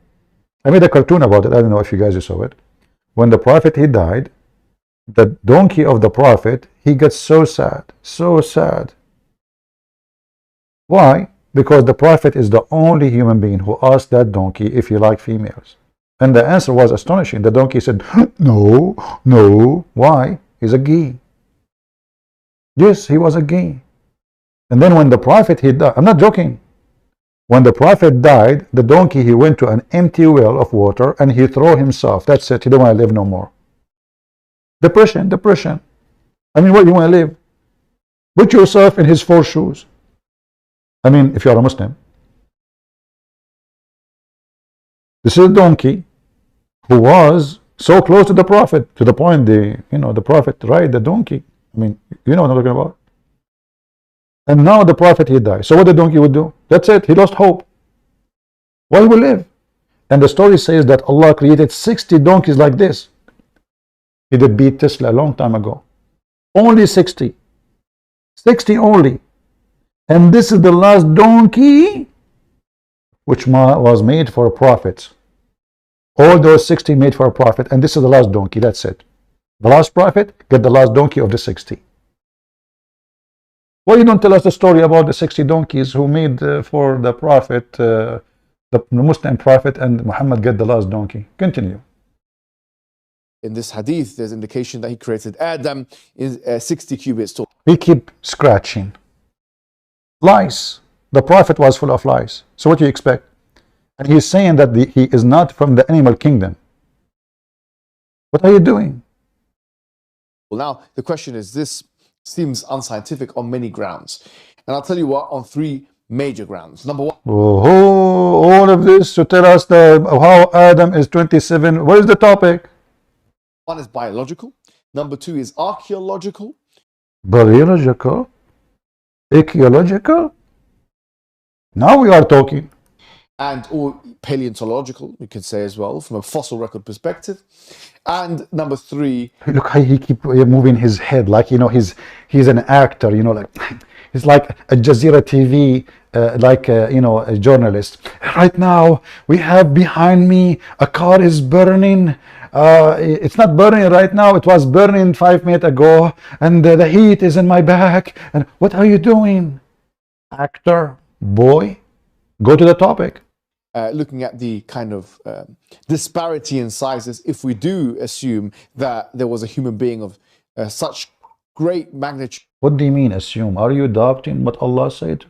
I made a cartoon about it. I don't know if you guys saw it. When the prophet he died, the donkey of the prophet, he gets so sad, so sad. Why? Because the prophet is the only human being who asked that donkey if he liked females. And the answer was astonishing. The donkey said, no, no. Why? He's a gay. Yes, he was a gay. And then when the prophet he died, I'm not joking. When the prophet died, the donkey he went to an empty well of water and he threw himself. That's it. He don't want to live no more. Depression. I mean, what do you want to live? Put yourself in his 4 shoes. I mean, if you are a Muslim. This is a donkey who was so close to the prophet, to the point the prophet ride the donkey. I mean, you know what I'm talking about. And now the prophet he died. So what the donkey would do? That's it. He lost hope. Why will live? And the story says that Allah created 60 donkeys like this. He did beat Tesla a long time ago. Only 60. 60 only. And this is the last donkey which was made for prophets. All those 60 made for a prophet, and this is the last donkey. That's it. The last prophet get the last donkey of the 60. Why you don't tell us the story about the 60 donkeys who made for the prophet, the Muslim prophet, and Muhammad get the last donkey? Continue. In this hadith, there's indication that he created Adam is 60 cubits tall. He keep scratching. Lies. The prophet was full of lies. So what do you expect? And he's saying that he is not from the animal kingdom. What are you doing? Well, now the question is, this seems unscientific on many grounds. And I'll tell you what, on 3 major grounds. Number 1. Oh, all of this to tell us how Adam is 27. What is the topic? 1 is biological. Number 2 is archaeological. Biological? Archaeological? Now we are talking. And or paleontological, we could say as well, from a fossil record perspective. And number 3. Look how he keep moving his head like, he's an actor, like he's like a Jazeera TV, a journalist. Right now, we have behind me, a car is burning. It's not burning right now, it was burning 5 minutes ago, and the heat is in my back. And what are you doing? Actor, boy, go to the topic. Looking at the kind of disparity in sizes, if we do assume that there was a human being of such great magnitude. What do you mean assume? Are you adopting what Allah said?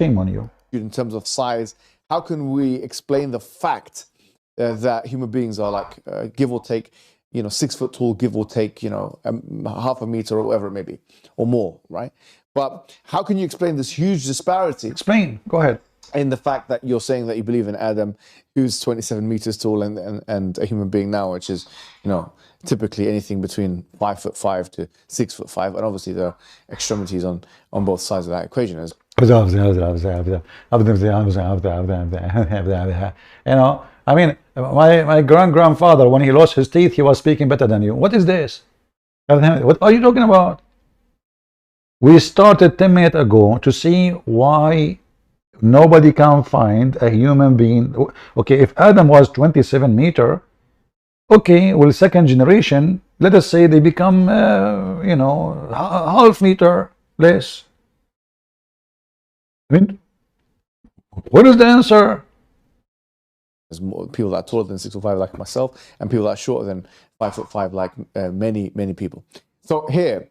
Shame on you. In terms of size, how can we explain the fact that human beings are like, give or take, 6 foot tall, give or take, half a meter or whatever it may be, or more, right? But how can you explain this huge disparity? Explain. Go ahead. In the fact that you're saying that you believe in Adam, who's 27 meters tall, and a human being now, which is, typically anything between 5'5" to 6'5", and obviously there are extremities on both sides of that equation. I mean, my grandfather, when he lost his teeth, he was speaking better than you. What is this? What are you talking about? We started 10 minutes ago to see why nobody can find a human being. Okay, if Adam was 27 meters, Okay, well, second generation, let us say they become, you know, half meter less. I mean, what is the answer? There's more people that are taller than 6'5" like myself, and people that are shorter than 5'5" like many people. So here,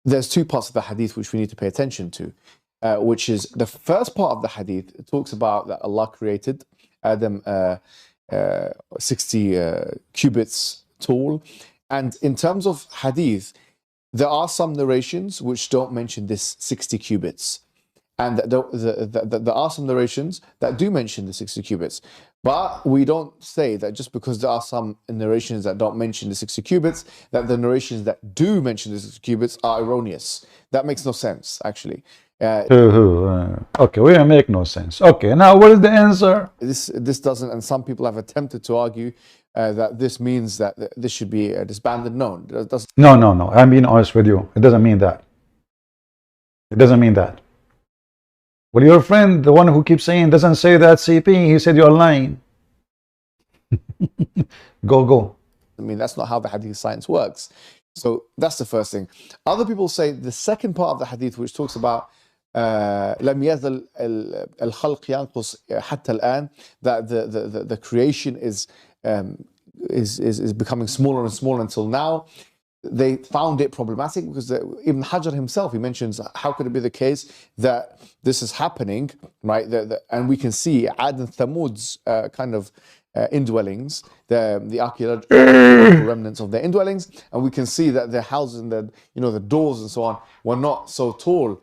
there's two parts of the hadith which we need to pay attention to, which is the first part of the hadith. It talks about that Allah created Adam 60 cubits tall, and in terms of hadith, there are some narrations which don't mention this 60 cubits. And there are some narrations that do mention the 60 cubits. But we don't say that just because there are some narrations that don't mention the 60 cubits, that the narrations that do mention the 60 cubits are erroneous. That makes no sense, actually. Okay, we make no sense. Okay, now what is the answer? This doesn't, and some people have attempted to argue that this means that this should be disbanded. No, it doesn't. No. I'm being honest with you. It doesn't mean that. It doesn't mean that. Well, your friend, the one who keeps saying doesn't say that CP, he said you're lying. Go. I mean, that's not how the hadith science works. So that's the first thing. Other people say the second part of the hadith, which talks about لم يزل الخلق ينقص حتى الآن, that the creation is becoming smaller and smaller until now. They found it problematic because Ibn Hajar himself, he mentions, how could it be the case that this is happening, right? And we can see Ad and Thamud's kind of indwellings, the archaeological remnants of their indwellings, and we can see that their houses and the doors and so on were not so tall.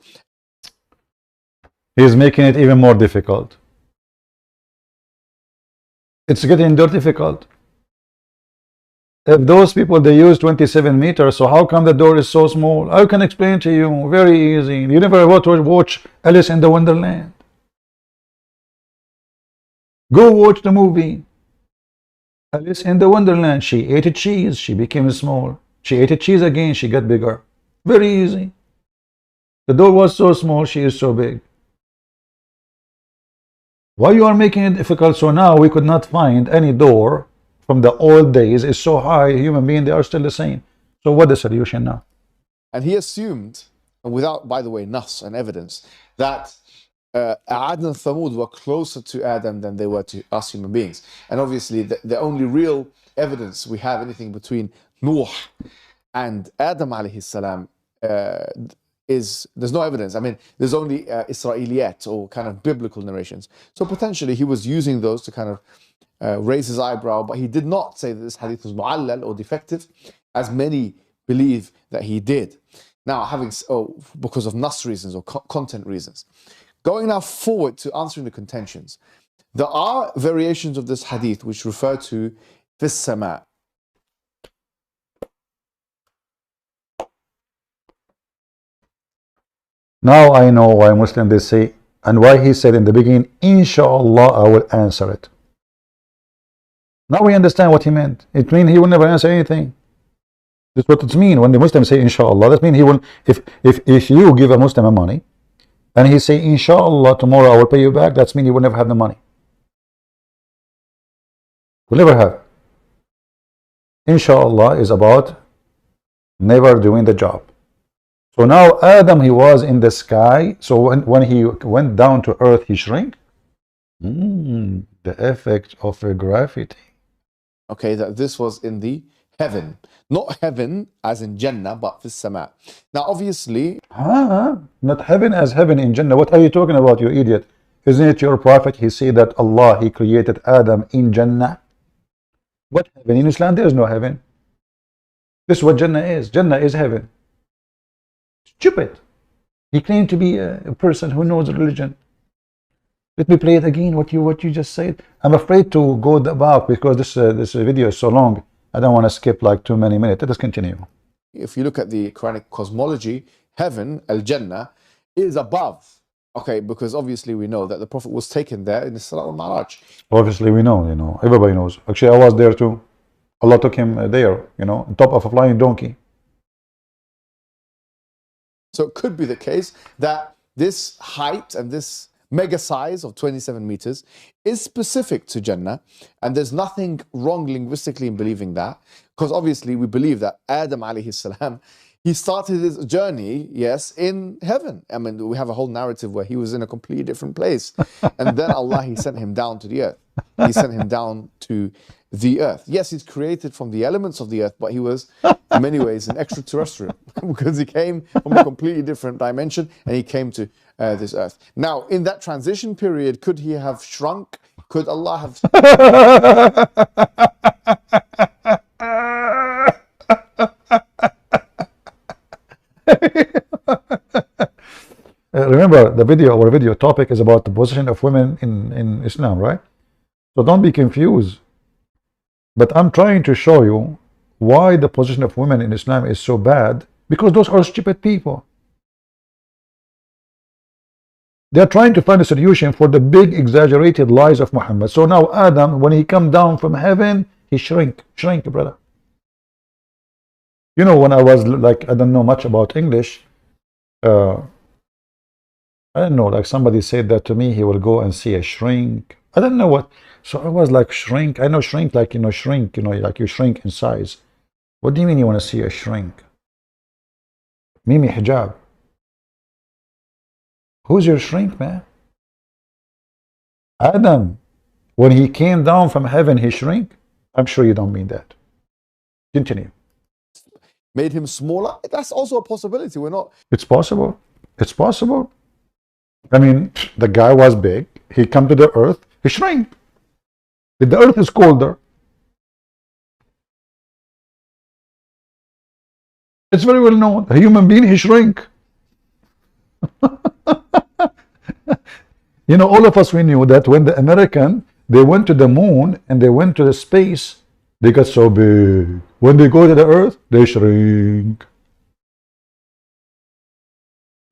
He's making it even more difficult. It's getting more difficult. If those people, they use 27 meters, so how come the door is so small? I can explain to you, very easy. You never watch Alice in the Wonderland. Go watch the movie. Alice in the Wonderland, she ate a cheese, she became small. She ate a cheese again, she got bigger. Very easy. The door was so small, she is so big. Why you are making it difficult? So now we could not find any door from the old days. Is so high, human beings, they are still the same. So what the solution now? And he assumed, and without, by the way, nas and evidence, that Ad and Thamud were closer to Adam than they were to us human beings. And obviously the only real evidence we have anything between Nuh and Adam alayhi salam is, there's no evidence. I mean, there's only Israeliyat or kind of biblical narrations. So potentially he was using those to kind of raise his eyebrow, but he did not say that this hadith was mu'allal or defective, as many believe that he did. Now, because of nas reasons or content reasons. Going now forward to answering the contentions. There are variations of this hadith which refer to fis sama. Now I know why Muslims they say, and why he said in the beginning, inshallah I will answer it. Now we understand what he meant. It means he will never answer anything. That's what it means when the Muslims say inshallah. That means he will, if you give a Muslim money and he say inshallah tomorrow I will pay you back, that means you will never have the money. Will never have. Inshallah is about never doing the job. So now Adam, he was in the sky. So when he went down to earth, he shrank. The effect of gravity. Okay, that this was in the heaven. Not heaven as in Jannah, but fis sama. Now obviously... Not heaven as heaven in Jannah. What are you talking about, you idiot? Isn't it your prophet? He said that Allah, he created Adam in Jannah. What heaven? In Islam, there is no heaven. This is what Jannah is. Jannah is heaven. Stupid. He claimed to be a person who knows religion. Let me play it again, what you just said. I'm afraid to go back because this video is so long. I don't want to skip like too many minutes. Let us continue. If you look at the Quranic cosmology, heaven, al-Jannah, is above. Okay, because obviously we know that the Prophet was taken there in the Isra al-Mi'raj. Obviously we know, everybody knows. Actually, I was there too. Allah took him there, on top of a flying donkey. So it could be the case that this height and this mega size of 27 meters is specific to Jannah, and there's nothing wrong linguistically in believing that, because obviously we believe that Adam alayhi salam, he started his journey, yes, in heaven. I mean, we have a whole narrative where he was in a completely different place, and then Allah, he sent him down to the earth. He sent him down to the earth. Yes, he's created from the elements of the earth, but he was in many ways an extraterrestrial because he came from a completely different dimension and he came to this earth. Now, in that transition period, could he have shrunk? Could Allah have... Remember, our video topic is about the position of women in Islam, right? So don't be confused. But I'm trying to show you why the position of women in Islam is so bad, because those are stupid people. They're trying to find a solution for the big exaggerated lies of Muhammad. So now Adam, when he come down from heaven, he shrink, brother. You know, when I was like, I don't know much about English, I don't know, like somebody said that to me, he will go and see a shrink. I don't know what. So I was like, shrink. I know shrink, like, shrink, like you shrink in size. What do you mean you want to see a shrink? Mimi hijab. Who's your shrink, man? Adam, when he came down from heaven, he shrink? I'm sure you don't mean that. Continue. Made him smaller? That's also a possibility. We're not... It's possible. It's possible. I mean, the guy was big. He come to the earth. He shrank. If the earth is colder, it's very well known. A human being, he shrink. You know, all of us, we knew that when the American, they went to the moon and they went to the space, they got so big. When they go to the earth, they shrink.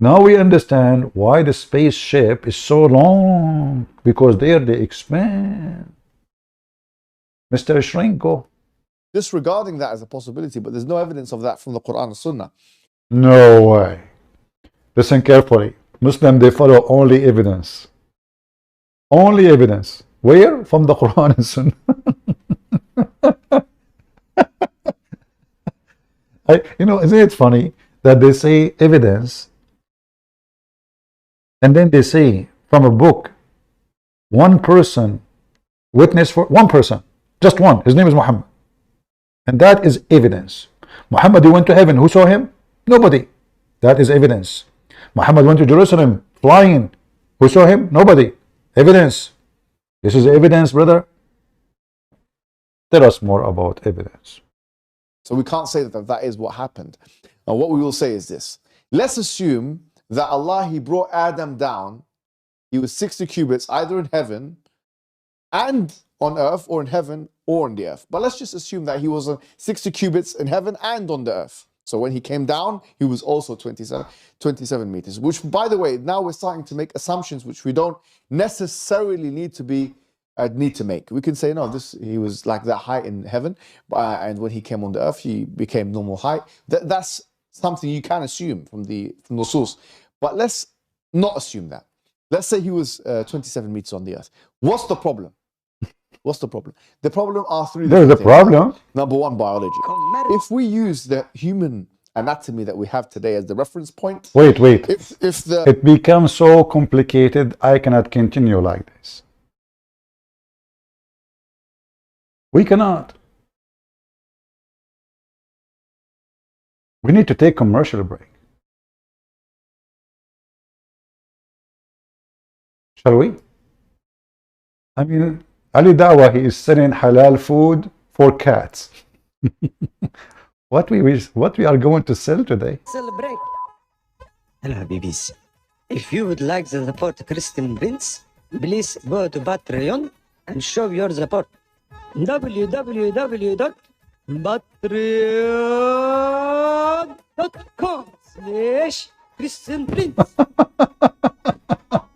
Now we understand why the spaceship is so long, because there they expand. Mr. Shrinko. Disregarding that as a possibility, but there's no evidence of that from the Quran and Sunnah. No way. Listen carefully. Muslims, they follow only evidence. Only evidence. Where? From the Quran and Sunnah. You know, isn't it funny that they say evidence, and then they say from a book, one person, witness for one person, just one, his name is Muhammad, and that is evidence. Muhammad, he went to heaven, who saw him? Nobody. That is evidence. Muhammad went to Jerusalem flying, who saw him? Nobody. Evidence. This is evidence, brother. Tell us more about evidence. So we can't say that that is what happened. Now what we will say is this. Let's assume that Allah, he brought Adam down. He was 60 cubits either in heaven and on earth, or in heaven or on the earth. But let's just assume that he was 60 cubits in heaven and on the earth. So when he came down, he was also 27 meters, which, by the way, now we're starting to make assumptions which we don't necessarily need to make. We can say, no, he was like that height in heaven, and when he came on the earth, he became normal height. That's something you can assume from the source. But let's not assume that. Let's say he was 27 meters on the earth. What's the problem? What's the problem? The problem are three. There's a problem. Number one, biology. If we use the human anatomy that we have today as the reference point. Wait. It becomes so complicated, I cannot continue like this. We cannot. We need to take a commercial break. Shall we? I mean, Ali Dawah, he is selling halal food for cats. What we are going to sell today? Celebrate. Hello, Habibis. If you would like to support Christian Prince, please go to Patreon and show your support. www.patreon.com/Christian Prince.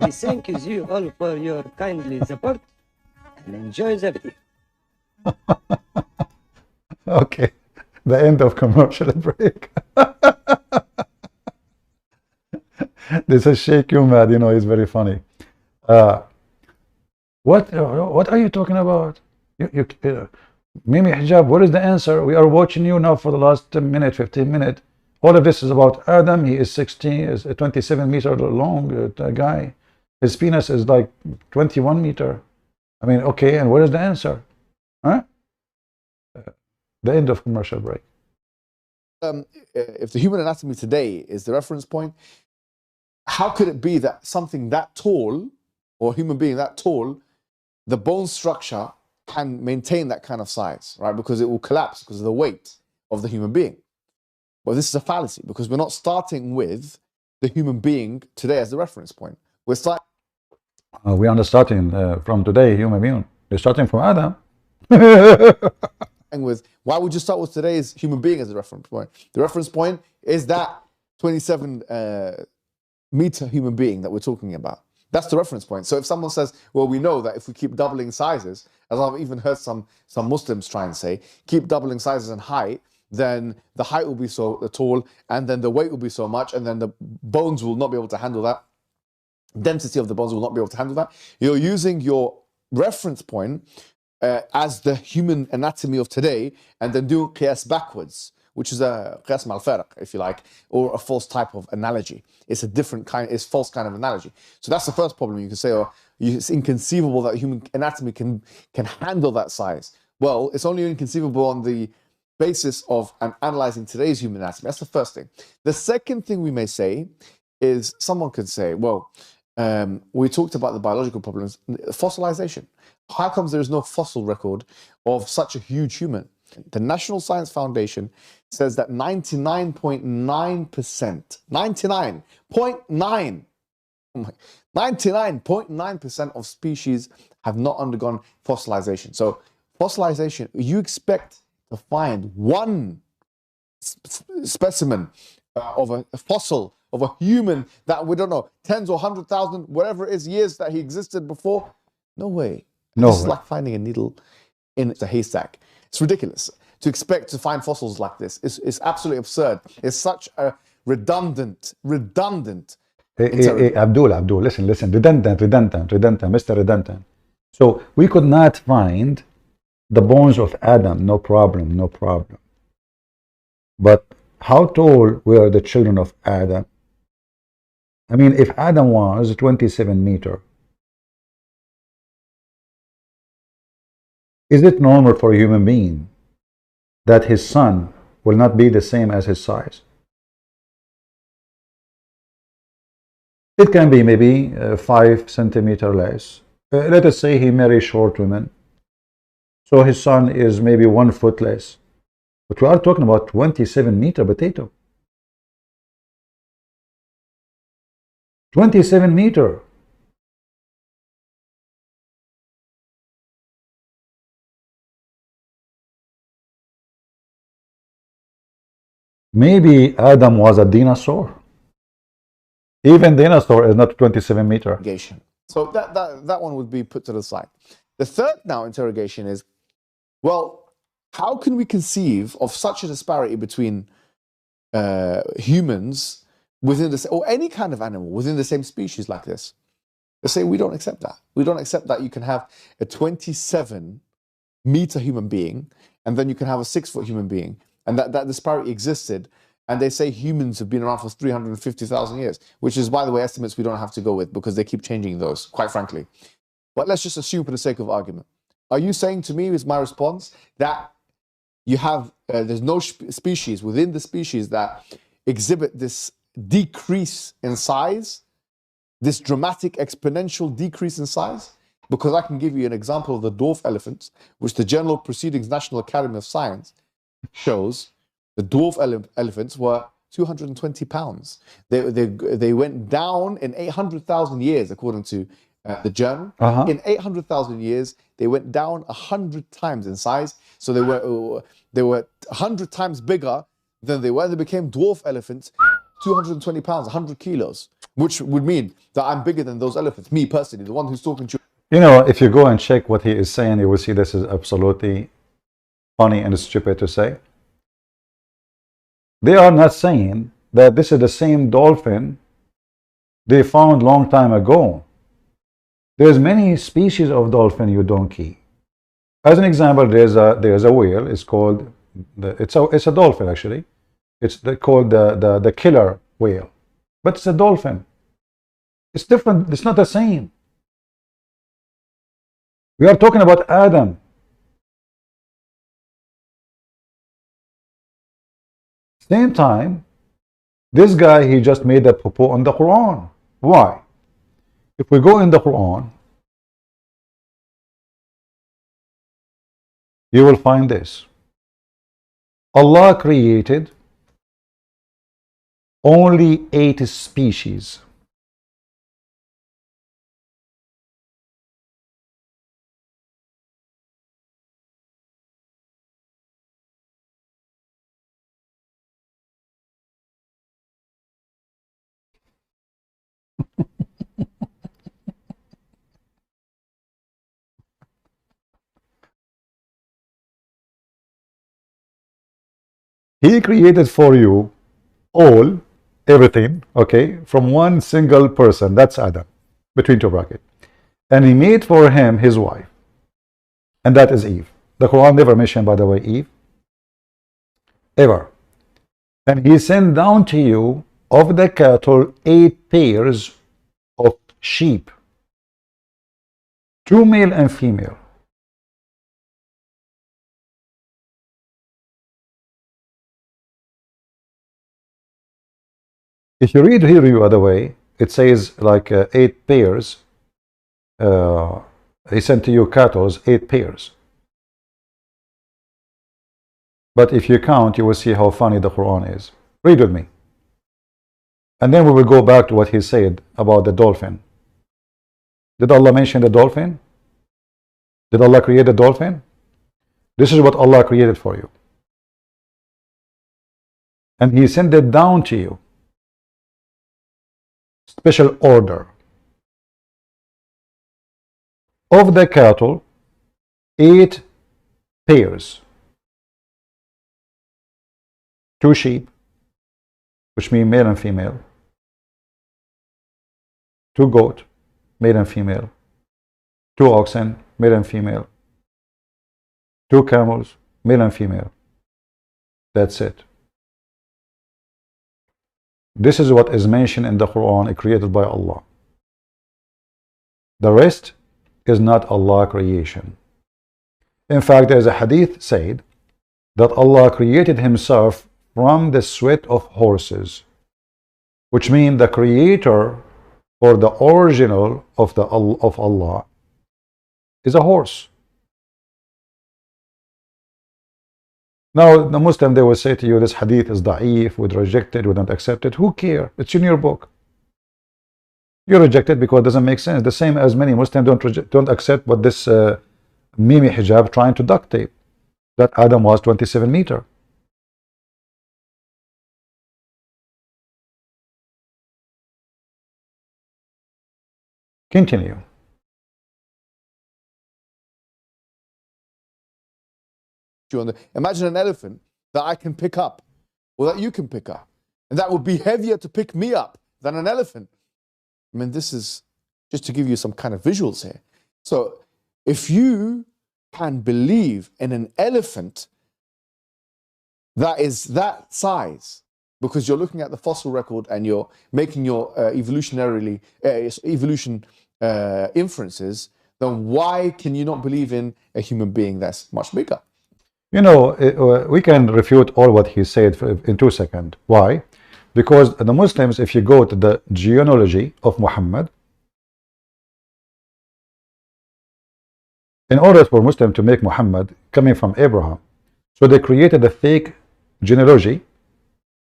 We thank you all for your kindly support and enjoy the video. Okay, the end of commercial break. This is Sheikh Umad, you know, he's very funny. What are you talking about? Mimi Hijab, what is the answer? We are watching you now for the last 10 minutes, 15 minutes. All of this is about Adam. He is 16, is a 27 meter long guy. His penis is like 21 meter. I mean, okay, and what is the answer? Huh? The end of commercial break. If the human anatomy today is the reference point, how could it be that something that tall, or a human being that tall, the bone structure can maintain that kind of size, right? Because it will collapse because of the weight of the human being. Well, this is a fallacy because we're not starting with the human being today as the reference point. We're starting. We are not starting from today, human being. We're starting from Adam. With why would you start with today's human being as a reference point? The reference point is that 27 meter human being that we're talking about. That's the reference point. So if someone says, well, we know that if we keep doubling sizes, as I've even heard some Muslims try and say, keep doubling sizes and height, then the height will be so tall, and then the weight will be so much, and then the bones will not be able to handle that. Density of the bones will not be able to handle that. You're using your reference point as the human anatomy of today, and then do qiyas backwards, which is a qiyas mal-farq, if you like, or a false type of analogy. It's a different kind, it's false kind of analogy. So that's the first problem. You can say, oh, it's inconceivable that human anatomy can handle that size. Well, it's only inconceivable on the basis of analyzing today's human anatomy. That's the first thing. The second thing we may say is, someone could say, well, we talked about the biological problems, fossilization. How comes there is no fossil record of such a huge human? The National Science Foundation says that 99.9%, 99.9% of species have not undergone fossilization. So fossilization, you expect to find one specimen of a fossil of a human that we don't know, tens or 100,000, whatever it is, years that he existed before? No way. No This way. is like finding a needle in a haystack. It's ridiculous to expect to find fossils like this. It's absolutely absurd. It's such a redundant. Hey, Abdul, listen, redundant, Mr. Redundant. So we could not find the bones of Adam, no problem. But how tall were the children of Adam? I mean, if Adam was 27 meter, is it normal for a human being that his son will not be the same as his size? It can be maybe 5 centimeter less. Let us say he marries short women, so his son is maybe 1 foot less. But we are talking about 27 meter potato. 27 meter. Maybe Adam was a dinosaur. Even dinosaur is not 27 meter. So that one would be put to the side. The third now interrogation is, well, how can we conceive of such a disparity between humans within the, or any kind of animal within the same species like this? They say we don't accept that. We don't accept that you can have a 27 meter human being and then you can have a 6 foot human being, and that disparity existed. And they say humans have been around for 350,000 years, which is, by the way, estimates we don't have to go with because they keep changing those, quite frankly. But let's just assume for the sake of argument. Are you saying to me, is my response, that you have, there's no species within the species that exhibit this decrease in size, this dramatic exponential decrease in size? Because I can give you an example of the dwarf elephants, which the Journal of Proceedings National Academy of Science shows. The dwarf elephants were 220 pounds. They went down in 800,000 years, according to the journal. In 800,000 years, they went down 100 times in size. So they were 100 times bigger than they were. They became dwarf elephants, 220 pounds, 100 kilos, which would mean that I'm bigger than those elephants, me personally, the one who's talking to you. You know, if you go and check what he is saying, you will see this is absolutely funny and stupid to say. They are not saying that this is the same dolphin they found long time ago. There's many species of dolphin, you donkey. As an example, there's a whale. It's called it's a dolphin actually. Called the killer whale, but it's a dolphin. It's different. It's not the same. We are talking about Adam. Same time, this guy, he just made a poo on the Quran. Why? If we go in the Quran, you will find this. Allah created only 8 species. He created for you everything, okay, from one single person. That's Adam, between two brackets. And he made for him his wife. And that is Eve. The Quran never mentioned, by the way, Eve. Ever. And he sent down to you of the cattle 8 pairs of sheep. 2 male and female. If you read here, by the way, it says like 8 pairs. He sent to you cattle 8 pairs. But if you count, you will see how funny the Quran is. Read with me. And then we will go back to what he said about the dolphin. Did Allah mention the dolphin? Did Allah create the dolphin? This is what Allah created for you. And he sent it down to you. Special order. Of the cattle, 8 pairs. 2 sheep, which mean male and female. 2 goat, male and female. 2 oxen, male and female. 2 camels, male and female. That's it. This is what is mentioned in the Quran, created by Allah. The rest is not Allah creation. In fact, there is a hadith said that Allah created himself from the sweat of horses, which means the creator or the original of Allah is a horse. Now, the Muslim, they will say to you, this hadith is da'if, we reject it, we don't accept it. Who cares? It's in your book. You reject it because it doesn't make sense. The same as many Muslims don't accept what this Mimi hijab trying to duct tape, that Adam was 27 meters. Continue. Imagine an elephant that I can pick up, or that you can pick up, and that would be heavier to pick me up than an elephant. I mean, this is just to give you some kind of visuals here. So, if you can believe in an elephant that is that size, because you're looking at the fossil record and you're making your evolution inferences, then why can you not believe in a human being that's much bigger? You know, we can refute all what he said in 2 seconds. Why? Because the Muslims, if you go to the genealogy of Muhammad, in order for Muslim to make Muhammad coming from Abraham, so they created a fake genealogy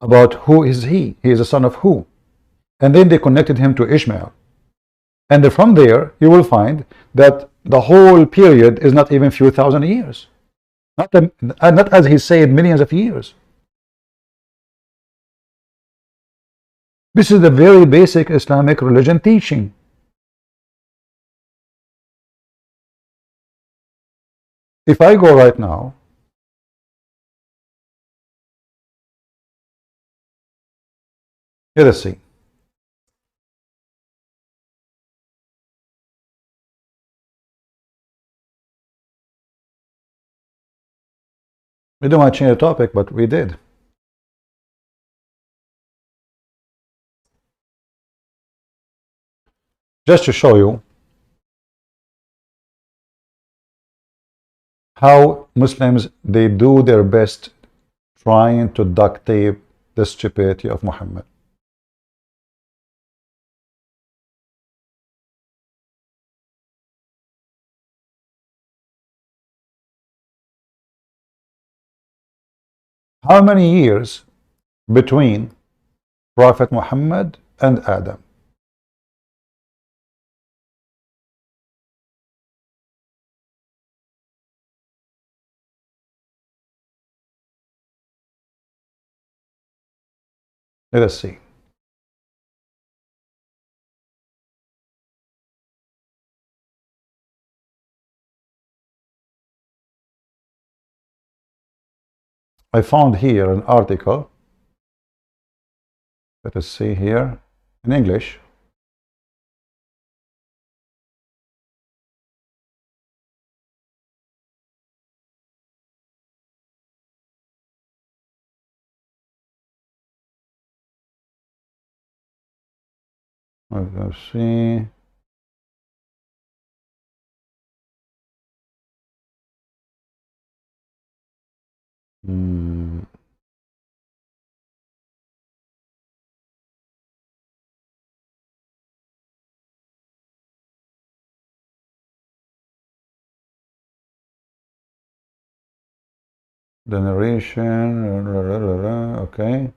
about who is he. He is a son of who? And then they connected him to Ishmael. And from there, you will find that the whole period is not even few thousand years. Not as he said, millions of years. This is the very basic Islamic religion teaching. If I go right now, let us see. We don't want to change the topic, but we did. Just to show you how Muslims, they do their best trying to duct tape the stupidity of Muhammad. How many years between Prophet Muhammad and Adam? Let us see. I found here an article. Let us see here in English. Let's see. The narration, okay.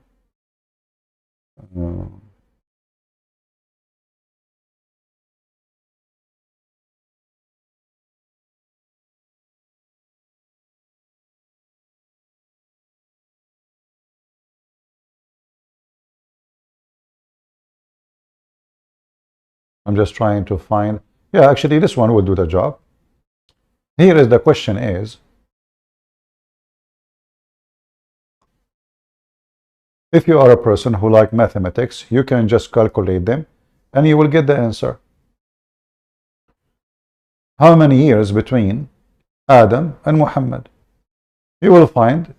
I'm just trying to find, yeah, actually this one will do the job. Here is the question is, if you are a person who like mathematics, you can just calculate them and you will get the answer. How many years between Adam and Muhammad? You will find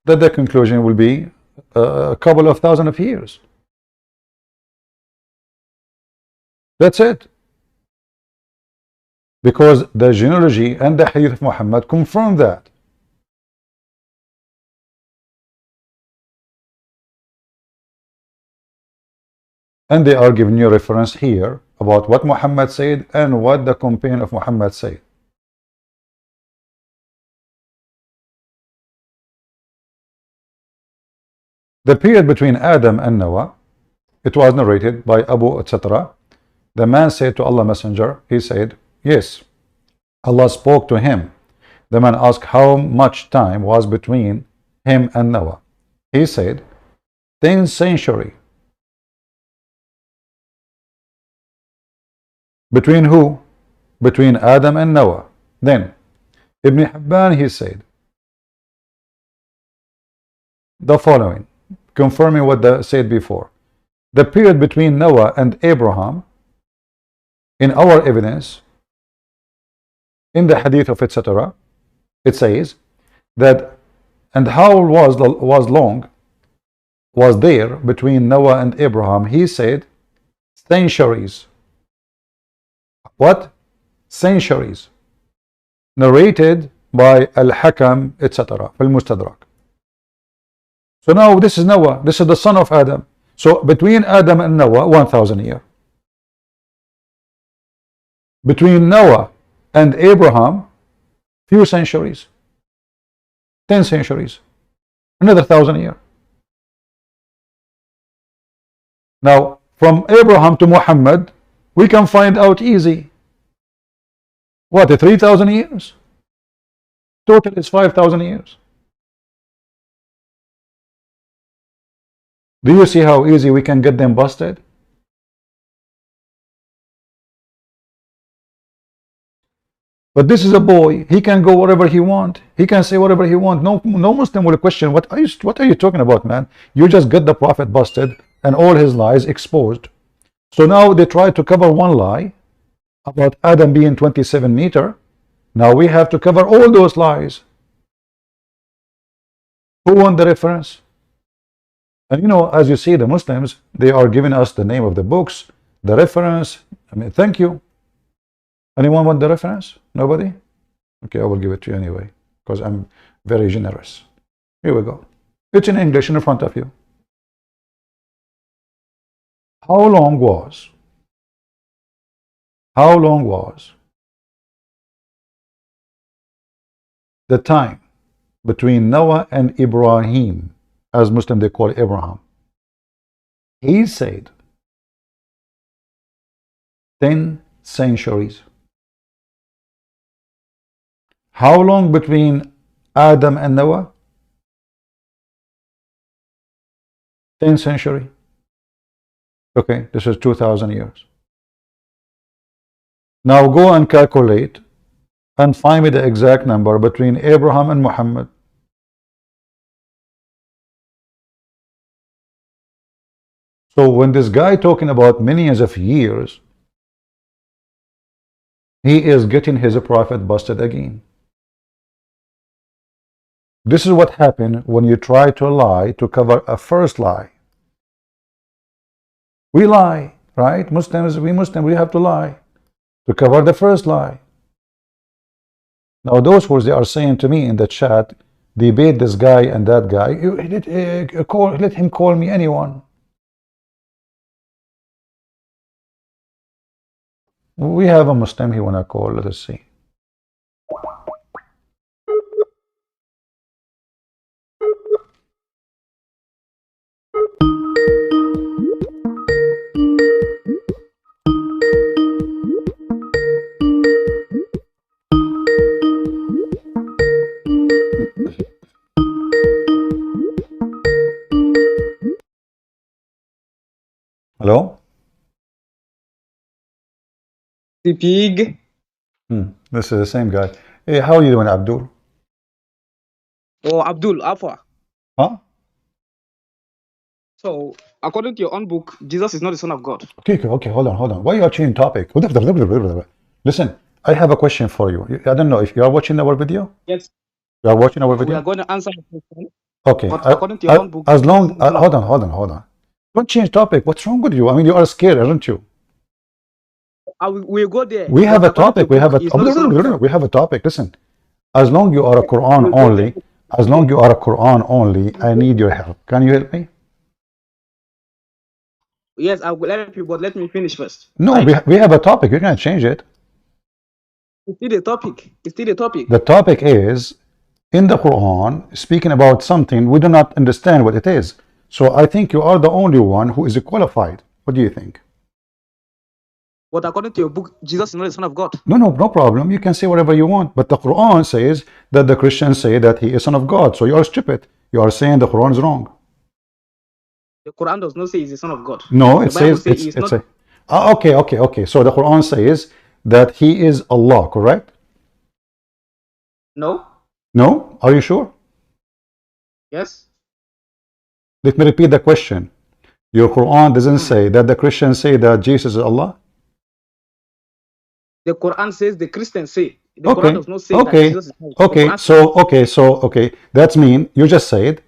that the conclusion will be a couple of thousand of years. That's it. Because the genealogy and the hadith of Muhammad confirm that. And they are giving you a reference here about what Muhammad said and what the companion of Muhammad said. The period between Adam and Noah, it was narrated by Abu etc. The man said to Allah Messenger, he said, yes, Allah spoke to him. The man asked how much time was between him and Noah. He said, 10th century. Between who? Between Adam and Noah. Then Ibn Hibban, he said the following, confirming what they said before. The period between Noah and Abraham, in our evidence, in the hadith of etc., it says that, and how was long was there between Noah and Abraham? He said centuries. What? Centuries. Narrated by Al-Hakam etc. Al-Mustadrak. So now this is Noah, this is the son of Adam. So between Adam and Noah, 1,000 years. Between Noah and Abraham, few centuries, 10 centuries, another 1,000 years. Now from Abraham to Muhammad, we can find out easy. What, 3,000 years? Total is 5,000 years. Do you see how easy we can get them busted? But this is a boy. He can go wherever he wants. He can say whatever he wants. No Muslim will question, what are you talking about, man? You just get the Prophet busted and all his lies exposed. So now they try to cover one lie about Adam being 27 meters. Now we have to cover all those lies. Who want the reference? And you know, as you see, the Muslims, they are giving us the name of the books, the reference. I mean, thank you. Anyone want the reference? Nobody? Okay, I will give it to you anyway, because I'm very generous. Here we go. It's in English in front of you. How long was the time between Noah and Ibrahim, as Muslim they call Abraham? He said 10 centuries. How long between Adam and Noah? 10th century. Okay, this is 2000 years. Now go and calculate and find me the exact number between Abraham and Muhammad. So when this guy talking about millions of years, he is getting his prophet busted again. This is what happened when you try to lie to cover a first lie. We lie, right? Muslims, we have to lie to cover the first lie. Now those who they are saying to me in the chat, debate this guy and that guy, let him call me anyone. We have a Muslim he wanna call, let us see. Hello? The pig. This is the same guy. Hey, how are you doing, Abdul? Oh, Abdul, Afwa. Huh? So, according to your own book, Jesus is not the Son of God. Okay, hold on. Why are you changing topic? Listen, I have a question for you. I don't know if you are watching our video. Yes. You are watching our video? We are going to answer your question. Okay. But according to your own book, as long, hold on. Don't change topic. What's wrong with you? I mean, you are scared, aren't you? We'll go there. We have a topic. We have a topic. Listen, as long you are a Quran only, I need your help. Can you help me? Yes, I will help you, but let me finish first. No, we have a topic. You can't change it. It's still a topic. The topic is in the Quran speaking about something we do not understand what it is. So I think you are the only one who is qualified. What do you think? But according to your book, Jesus is not the Son of God. No problem. You can say whatever you want. But the Quran says that the Christians say that he is Son of God. So you are stupid. You are saying the Quran is wrong. The Quran does not say he's the Son of God. No, it says it's a. Okay. So the Quran says that he is Allah, correct? No. No? Are you sure? Yes. Let me repeat the question. Your Quran doesn't say that the Christians say that Jesus is Allah? The Quran says the Christians say. The Okay. Quran does not say that Jesus is Allah. Okay. That means you just said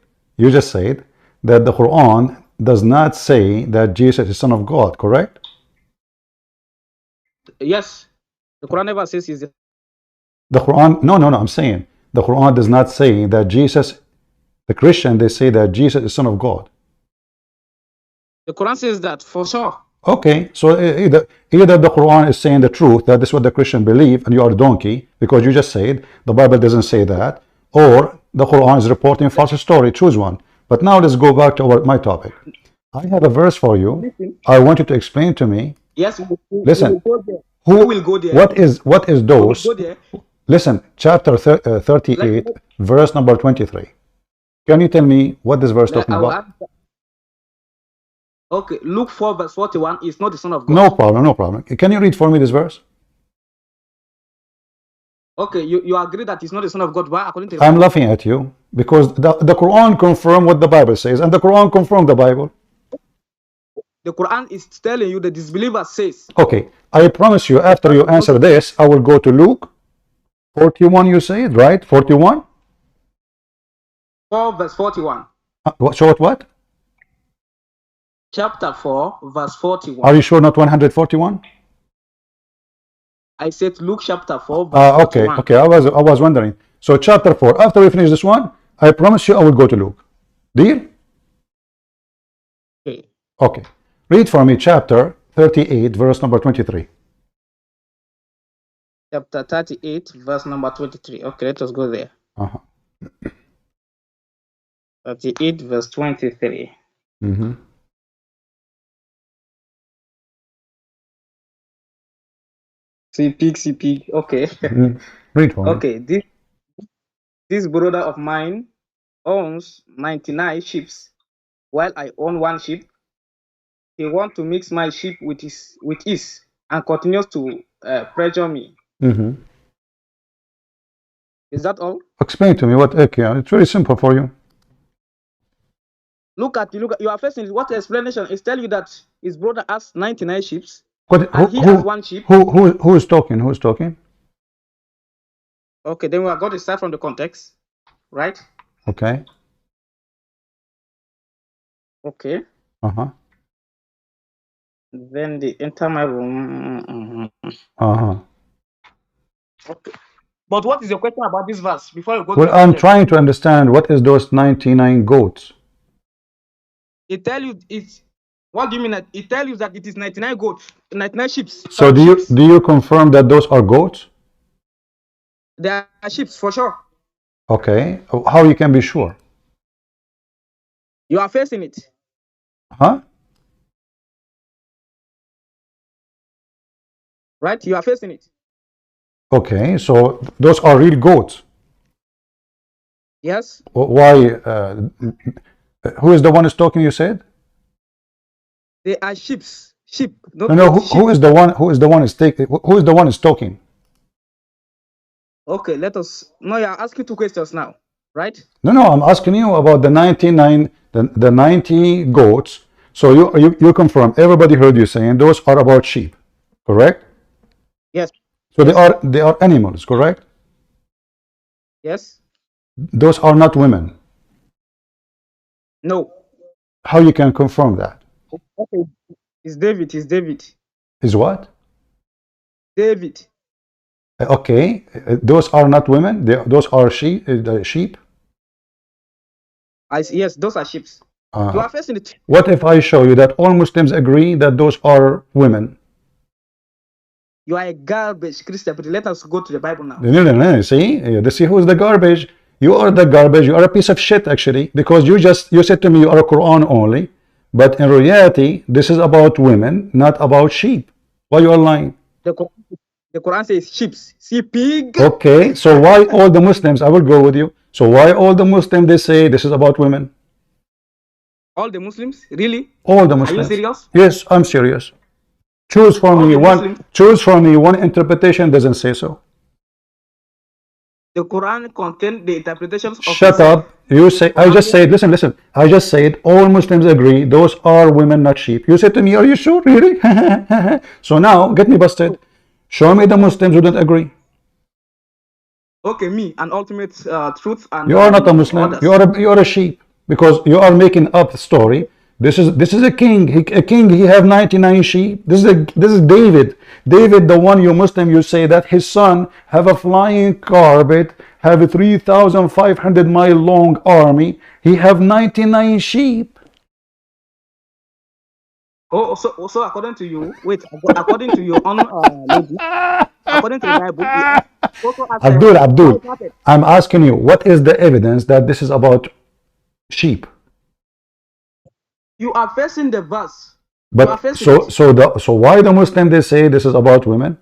that the Quran does not say that Jesus is Son of God, correct? Yes. The Quran never says he's the Quran, no, I'm saying the Quran does not say that Jesus, the Christian, they say that Jesus is Son of God. The Quran says that for sure. Okay, so either the Quran is saying the truth, that is what the Christian believe, and you are a donkey, because you just said the Bible doesn't say that, or the Quran is reporting false story. Choose one. But now let's go back to my topic. I have a verse for you. I want you to explain to me. Yes, Listen. We'll go there. Who will go there? What is those? Go there. Listen, chapter 38, verse number 23. Can you tell me what this verse talking about? Okay, Luke 4 verse 41 is not the Son of God. No problem. Can you read for me this verse? Okay, you agree that he's not the Son of God. Why? According to I'm laughing at you because the Quran confirms what the Bible says, and the Quran confirms the Bible. The Quran is telling you the disbeliever says. Okay, I promise you after you answer this, I will go to Luke 41, you say it, right? 41? 4 verse 41. What? Chapter 4 verse 41. Are you sure not 141? I said Luke chapter 4 verse Okay, 41. okay. I was wondering. So chapter 4. After we finish this one, I promise you I will go to Luke. Deal? Okay. Okay. Read for me chapter 38, verse number 23. Chapter 38 verse number 23. Okay, let us go there. 38 verse 23. Mm-hmm. See pig. Okay. Read for me. Okay, this brother of mine owns 99 sheep, while I own 1 sheep. He wants to mix my sheep with his and continues to pressure me. Mm-hmm. Is that all? Explain to me what. Okay, it's very simple for you. Look at you are facing what explanation is tell you that his brother has 99 sheep What? and he has 1 sheep. Who is talking? Who is talking? Okay, then we are going to start from the context, right? Okay. Okay. Uh-huh. Then they enter my room. Uh-huh. Okay. But what is your question about this verse before you go to Well, the I'm context? trying to understand what is those 99 goats. It tell you it's what do you mean that it tell you that it is 99 goats, 99 sheep. So do you confirm that those are goats? They are sheep for sure. Okay. How you can be sure? You are facing it. Huh? Right? You are facing it. Okay. So those are real goats. Yes. Why? Who is the one who's talking? You said. They are sheep. Sheep. No. Who is the one? Who is the one is taking? Who is the one is talking? Okay. Let us. No, you are asking 2 questions now, right? No. I'm asking you about the 99, the 90 goats. So you confirm. Everybody heard you saying those are about sheep, correct? Yes. So they are animals, correct? Yes. Those are not women. No. How you can confirm that? Okay. It's David. It's David. Is what? David. Okay. Those are not women. Those are sheep. Sheep. Yes, those are sheep. You are facing it. What if I show you that all Muslims agree that those are women? You are a garbage Christian, but let us go to the Bible now. No. See who is the garbage? You are the garbage. You are a piece of shit, actually, because you said to me you are a Quran only, but in reality, this is about women, not about sheep. Why you are lying? The Quran says sheep. See pig. Okay, so why all the Muslims? I will go with you. So why all the Muslims they say this is about women? All the Muslims, really? All the Muslims. Are you serious? Yes, I'm serious. Choose for me one. Choose for me one interpretation doesn't say so. The Quran contains the interpretations of. Shut up. You say. I just said. Listen. I just said all Muslims agree those are women, not sheep. You said to me, "Are you sure, really?" So now get me busted. Show me the Muslims who don't agree. Okay, me, an ultimate truth. And you are not a Muslim. Others. You are a sheep because you are making up the story. This is a king. A king. He have 99 sheep. This is David. David, the one you Muslim, you say that his son have a flying carpet, have a 3,500 mile long army. He have 99 sheep. Oh, so according to you, according to your own lady, according to the Bible, Abdul, I'm asking you, what is the evidence that this is about sheep? You are facing the verse. But so why the Muslim they say this is about women?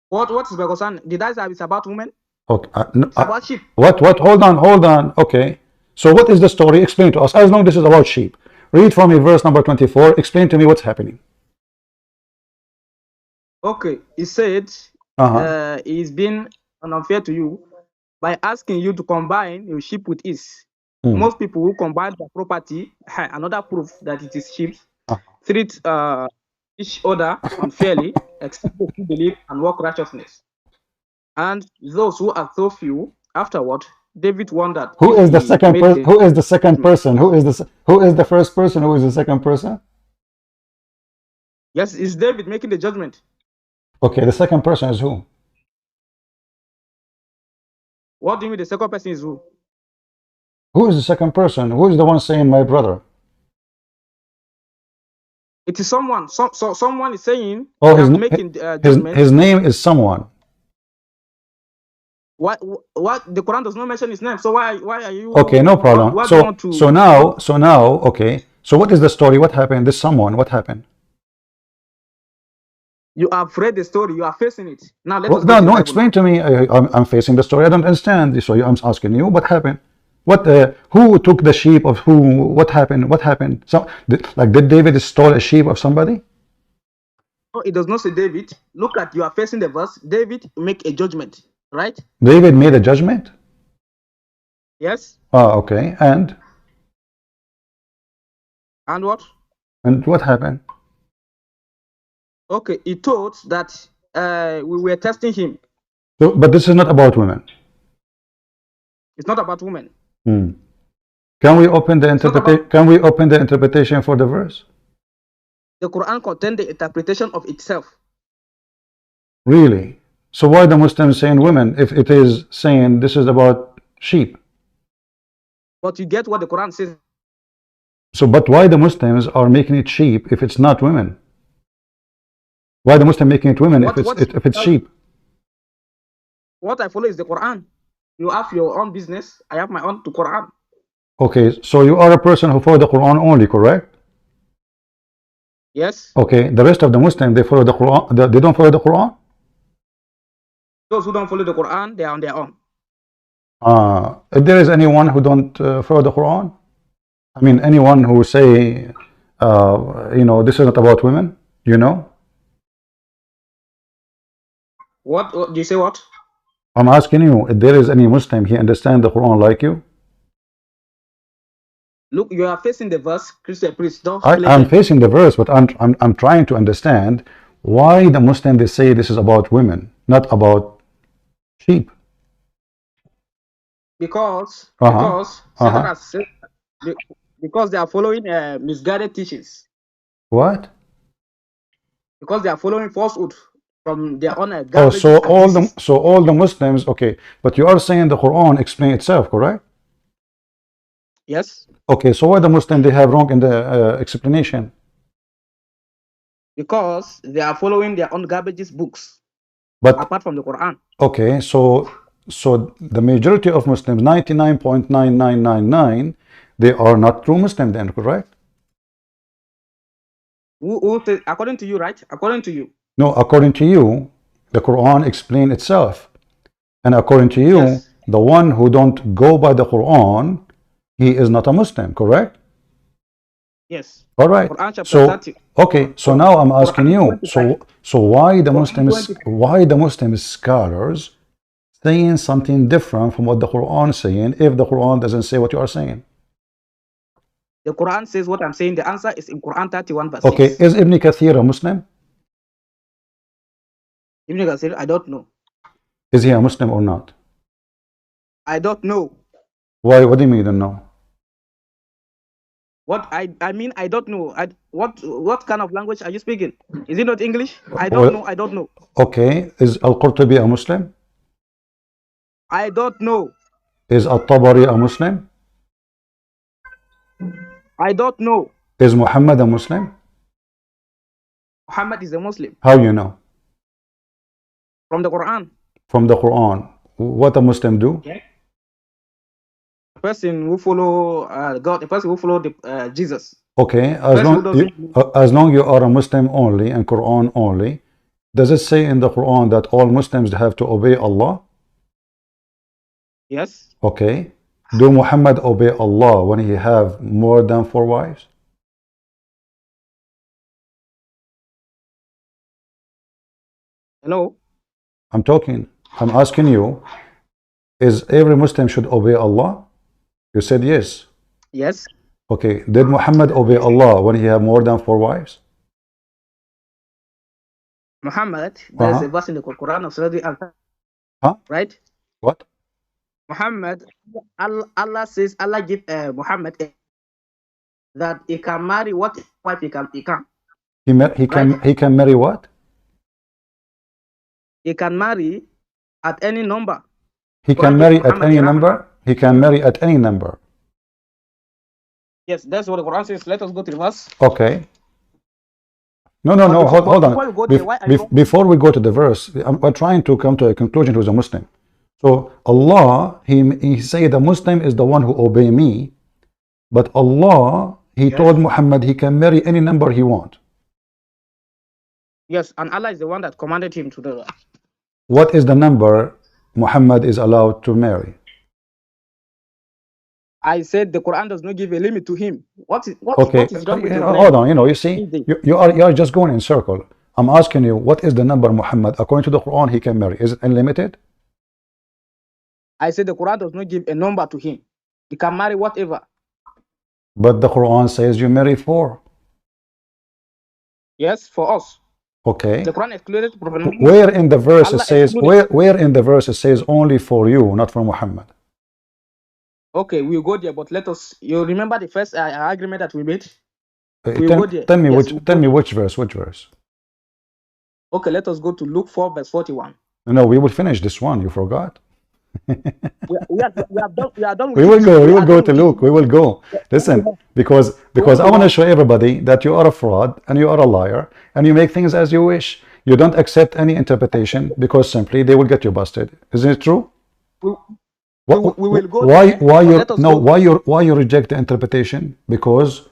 What is Begosan? Did I say it's about women? Okay. It's about sheep. What? Hold on. Okay. So what is the story? Explain to us. As long as this is about sheep. Read for me verse number 24. Explain to me what's happening. Okay. He said he's been unfair to you by asking you to combine your sheep with his. Most people who combine their property, another proof that it is sheep, treat each other unfairly, except to believe and work righteousness. And those who are so few, afterward, David wondered. Who is the he second made person? the Who is the second person? Who is the first person? Who is the second person? Yes, it's David making the judgment. Okay, the second person is who? What do you mean the second person is who? Who is the second person? Who is the one saying my brother? It is someone. Someone is saying. Oh, making judgment. his name is someone. What the Quran does not mention his name. So why are you? Okay, no problem. What do you want to... so now, okay. So what is the story? What happened? This someone. What happened? You have read the story. You are facing it. Now let us no. Explain to me. I'm facing the story. I don't understand. So I'm asking you. What happened? What? Who took the sheep of who? What happened? What happened? So, did David stole a sheep of somebody? No, it does not say David. Look at, you are facing the verse. David make a judgment, right? David made a judgment. Yes. Oh, okay. And what? And what happened? Okay, he thought that we were testing him. So, but this is not about women. It's not about women. Can we open the interpretation? Can we open the interpretation for the verse? The Quran contains the interpretation of itself. Really? So why the Muslims saying women if it is saying this is about sheep? But you get what the Quran says. So, but why the Muslims are making it sheep if it's not women? Why the Muslim making it women if it's sheep? What I follow is the Quran. You have your own business. I have my own to Quran. Okay, so you are a person who follow the Quran only, correct? Yes. Okay, the rest of the Muslims, they follow the Quran. They don't follow the Quran? Those who don't follow the Quran, they are on their own. If there is anyone who don't follow the Quran, I mean anyone who say, this is not about women, What do you say? What? I'm asking you if there is any Muslim he understand the Quran like you. Look, you are facing the verse, Christian priest. Don't. I'm facing the verse, but I'm trying to understand why the Muslim they say this is about women, not about sheep. Because they are following misguided teachings. What? Because they are following falsehood from their own. So all the Muslims, okay, but you are saying the Quran explain itself, correct? Yes. Okay, so why the Muslim they have wrong in the explanation? Because they are following their own garbage books. But apart from the Quran. Okay, so the majority of Muslims, 99.9999, they are not true Muslim then, correct? According to you, right? According to you. No, according to you, the Quran explains itself. And according to you, yes, the one who don't go by the Quran, he is not a Muslim, correct? Yes. All right. So, okay, so now I'm asking you, so why the Muslim scholars saying something different from what the Quran is saying if the Quran doesn't say what you are saying? The Quran says what I'm saying. The answer is in Quran 31 verse 6. Okay, is Ibn Kathir a Muslim? Ibn Kathir, I don't know. Is he a Muslim or not? I don't know. Why? What do you mean you don't know? What I mean, I don't know. What kind of language are you speaking? Is it not English? I don't know. I don't know. Okay, is Al-Qurtubi a Muslim? I don't know. Is Al-Tabari a Muslim? I don't know. Is Muhammad a Muslim? Muhammad is a Muslim. How you know? From the Quran. From the Quran. What a Muslim do? Okay. A person who follow God, a person who follow Jesus. Okay, as long you are a Muslim only and Quran only, does it say in the Quran that all Muslims have to obey Allah? Yes. Okay. Do Muhammad obey Allah when he have more than 4 wives? Hello? I'm asking you, is every Muslim should obey Allah? You said yes. Yes. Okay, did Muhammad obey Allah when he had more than 4 wives? Muhammad, there is a verse in the Quran of Surah Al-Fatiha. Huh? Right? What? Muhammad, Allah says, Allah give Muhammad that he can marry what wife he can. He can marry what? He can marry at any number. He can marry at any number. He can marry at any number. Yes, that's what the Quran says. Let us go to the verse. Okay. No. Hold on. Before we go to the verse, we're trying to come to a conclusion who's a Muslim. So Allah, he said the Muslim is the one who obey me, but Allah, he told Muhammad he can marry any number he wants. Yes, and Allah is the one that commanded him to do that. What is the number Muhammad is allowed to marry? I said the Quran does not give a limit to him. What is wrong with you? Hold on, you see, you are just going in circle. I'm asking you, what is the number Muhammad, according to the Quran, he can marry? Is it unlimited? I said the Quran does not give a number to him. He can marry whatever. But the Quran says you marry 4. Yes, for us. Okay. The Quran excluded Prophet Muhammad. Where in the verse it says where in the verse it says only for you, not for Muhammad? Okay, we'll go there, but let us. You remember the first agreement that we made? Tell me which verse. Okay, let us go to Luke 4 verse 41. No, we will finish this one. You forgot. we are done. We will go to Luke. We will go. Listen, because I want to show everybody that you are a fraud and you are a liar and you make things as you wish. You don't accept any interpretation because simply they will get you busted. Isn't it true? We will go. Why you reject the interpretation? Because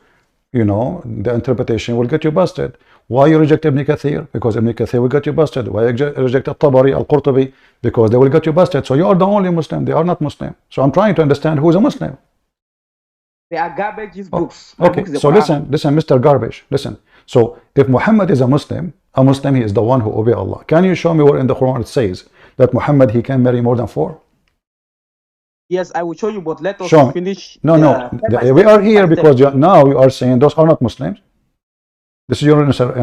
you know the interpretation will get you busted. Why you reject Ibn Kathir? Because Ibn Kathir will get you busted. Why you reject Al-Tabari, Al-Qurtubi? Because they will get you busted. So you are the only Muslim. They are not Muslim. So I'm trying to understand who is a Muslim. They are garbage books. Okay, so listen, Mr. Garbage, listen. So if Muhammad is a Muslim, he is the one who obeys Allah. Can you show me where in the Quran it says that Muhammad, he can marry more than 4? Yes, I will show you, but let us finish. No. We are here because now you are saying those are not Muslims. This is your answer.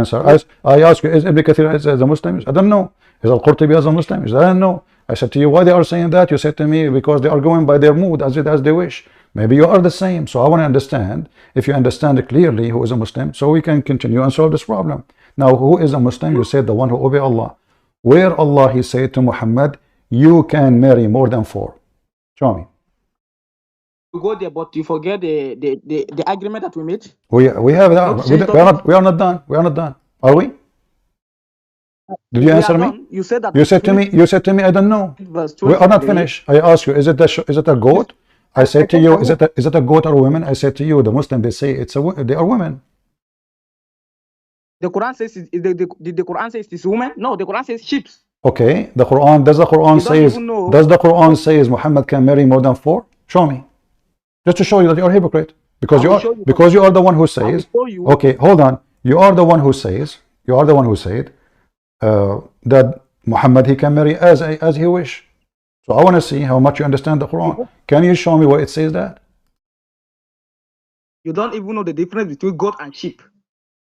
I ask you, is Ibn Kathir as a Muslim? I don't know. Is Al-Qurtubi as a Muslim? I don't know. I said to you, why they are saying that? You said to me, because they are going by their mood as they wish. Maybe you are the same. So I want to understand, if you understand clearly who is a Muslim, so we can continue and solve this problem. Now, who is a Muslim? You said the one who obeys Allah. Where Allah, he said to Muhammad, you can marry more than 4. Show me. We go there, but you forget the agreement that we made. We have that. We are not done. We are not done. Are we? Did you answer me? You said that. You said to me. I don't know. We are not finished. I asked you, is it a goat? I said to you, is it a goat or a woman? I said to you, the Muslim, they say they are women. The Quran says did the Quran says it's woman? No, the Quran says sheep. Okay, does the Quran says Muhammad can marry more than 4? Show me. Just to show you that you are a hypocrite. Because you are the one who says, okay, hold on. You are the one who says, that Muhammad, he can marry as he wish. So I want to see how much you understand the Quran. Can you show me where it says that? You don't even know the difference between goat and sheep.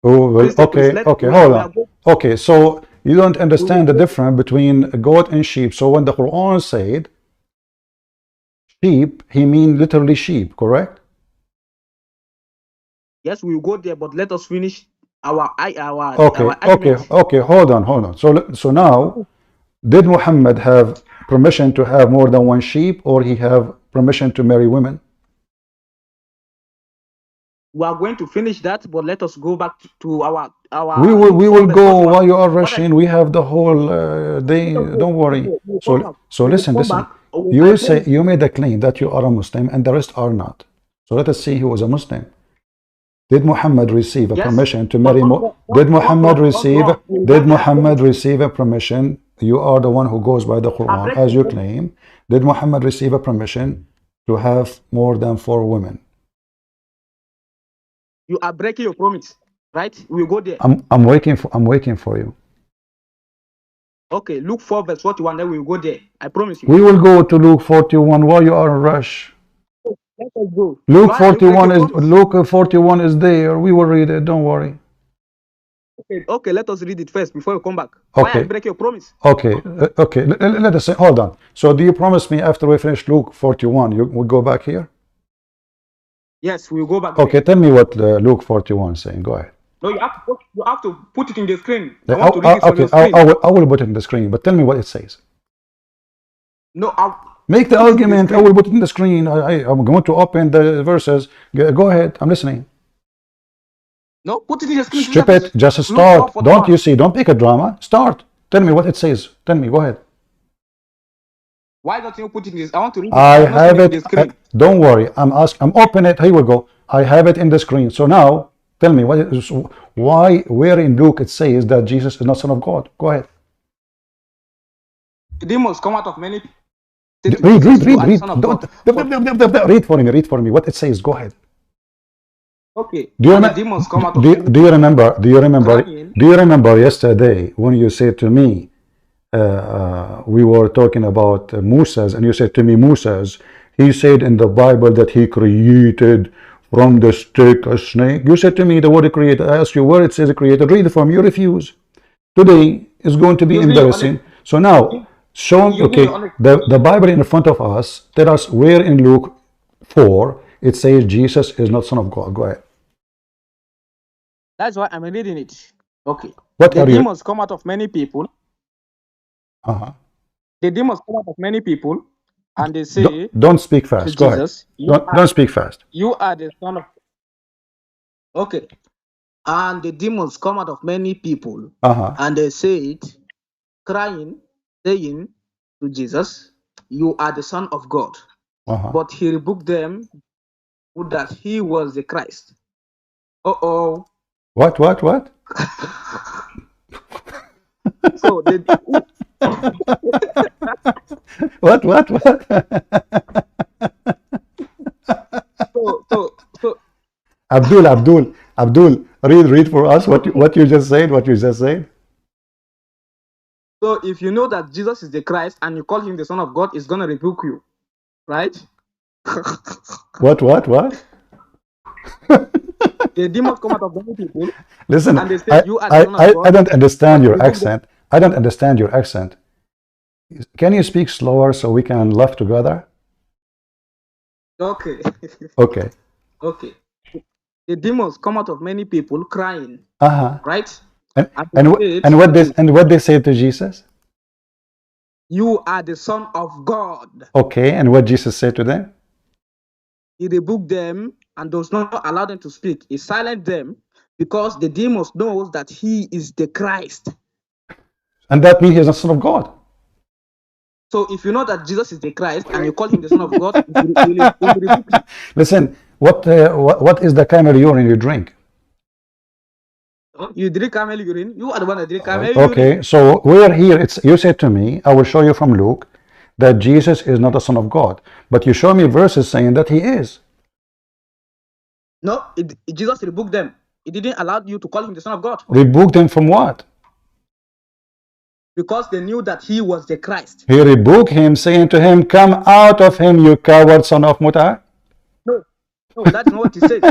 Oh, well, okay, hold on. Okay, so you don't understand the difference between a goat and sheep. So when the Quran said sheep, he means literally sheep, correct? Yes, we will go there, but let us finish our okay, hold on. So now, did Muhammad have permission to have more than 1 sheep, or he have permission to marry women? We are going to finish that, but let us go back to our. We will go while you are rushing. We have the whole day. Don't worry. So listen. You made a claim that you are a Muslim and the rest are not. So let us see who was a Muslim. Did Muhammad receive a permission to marry more? Did Muhammad receive a permission? You are the one who goes by the Quran as you claim. Did Muhammad receive a permission to have more than 4 women? You are breaking your promise, right? We'll go there. I'm waiting for you. Okay, Luke 4 verse 41, then we'll go there. I promise you. We will go to Luke 41 while you are in rush. Let us go. Luke 41 is there. We will read it. Don't worry. Okay, let us read it first before you come back. Why I break your promise? Okay, okay. Let us say, hold on. So, do you promise me after we finish Luke 41, we go back here? Yes, we'll go back. Okay, tell me what Luke 41 is saying. Go ahead. No, you have to put it in the screen. I want to read it from the screen. I will put it in the screen, but tell me what it says. No, make the argument. I will put it in the screen. I'm going to open the verses. Go ahead. I'm listening. No, put it in the screen. Strip it. Just start. Don't you see? Don't make a drama. Start. Tell me what it says. Tell me. Go ahead. Why don't you put it in this? I want to read it. I have it. Don't worry. I'm open it. Here we go. I have it in the screen. So now, tell me where in Luke it says that Jesus is not Son of God. Go ahead. Demons come out of many. Read. Read for me. What it says. Go ahead. Okay. Do you remember yesterday when you said to me, we were talking about Moses, and you said to me, Moses, he said in the Bible that he created from the stick a snake. You said to me the word created. I asked you where it says created. Read it for me. You refuse. Today is going to be embarrassing. So now, show me, okay, the Bible in front of us, tell us where in Luke 4 it says Jesus is not Son of God. Go ahead. That's why I'm reading it. Okay. The demons come out of many people. The demons come out of many people, and they say, don't speak fast. Go ahead. Don't speak fast. You are the Son of. Okay. And the demons come out of many people, and they said, crying, saying to Jesus, you are the Son of God. But he rebuked them that he was the Christ. Uh-oh. What? So what? So Abdul, read for us what you just said. So if you know that Jesus is the Christ and you call him the Son of God, he's gonna rebuke you, right? What? The demons come out of many people. Listen, and they say, you are the Son of God. I don't understand your accent. I don't understand your accent. Can you speak slower so we can laugh together? Okay. Okay. Okay. The demons come out of many people crying. Right? And what they say to Jesus? You are the Son of God. Okay, and what Jesus said to them? He rebuked them and does not allow them to speak. He silenced them because the demons knows that he is the Christ. And that means he's the Son of God. So if you know that Jesus is the Christ and you call him the Son of God, he will rebuke you. Listen, what is the camel urine you drink? You drink camel urine? You are the one that drink camel urine. Okay, so we're here. You said to me, I will show you from Luke that Jesus is not the Son of God. But you show me verses saying that he is. No, Jesus rebuked them. He didn't allow you to call him the Son of God. Rebuked them from what? Because they knew that he was the Christ. He rebuked him, saying to him, come out of him, you coward son of Muta. No, that's not what he says.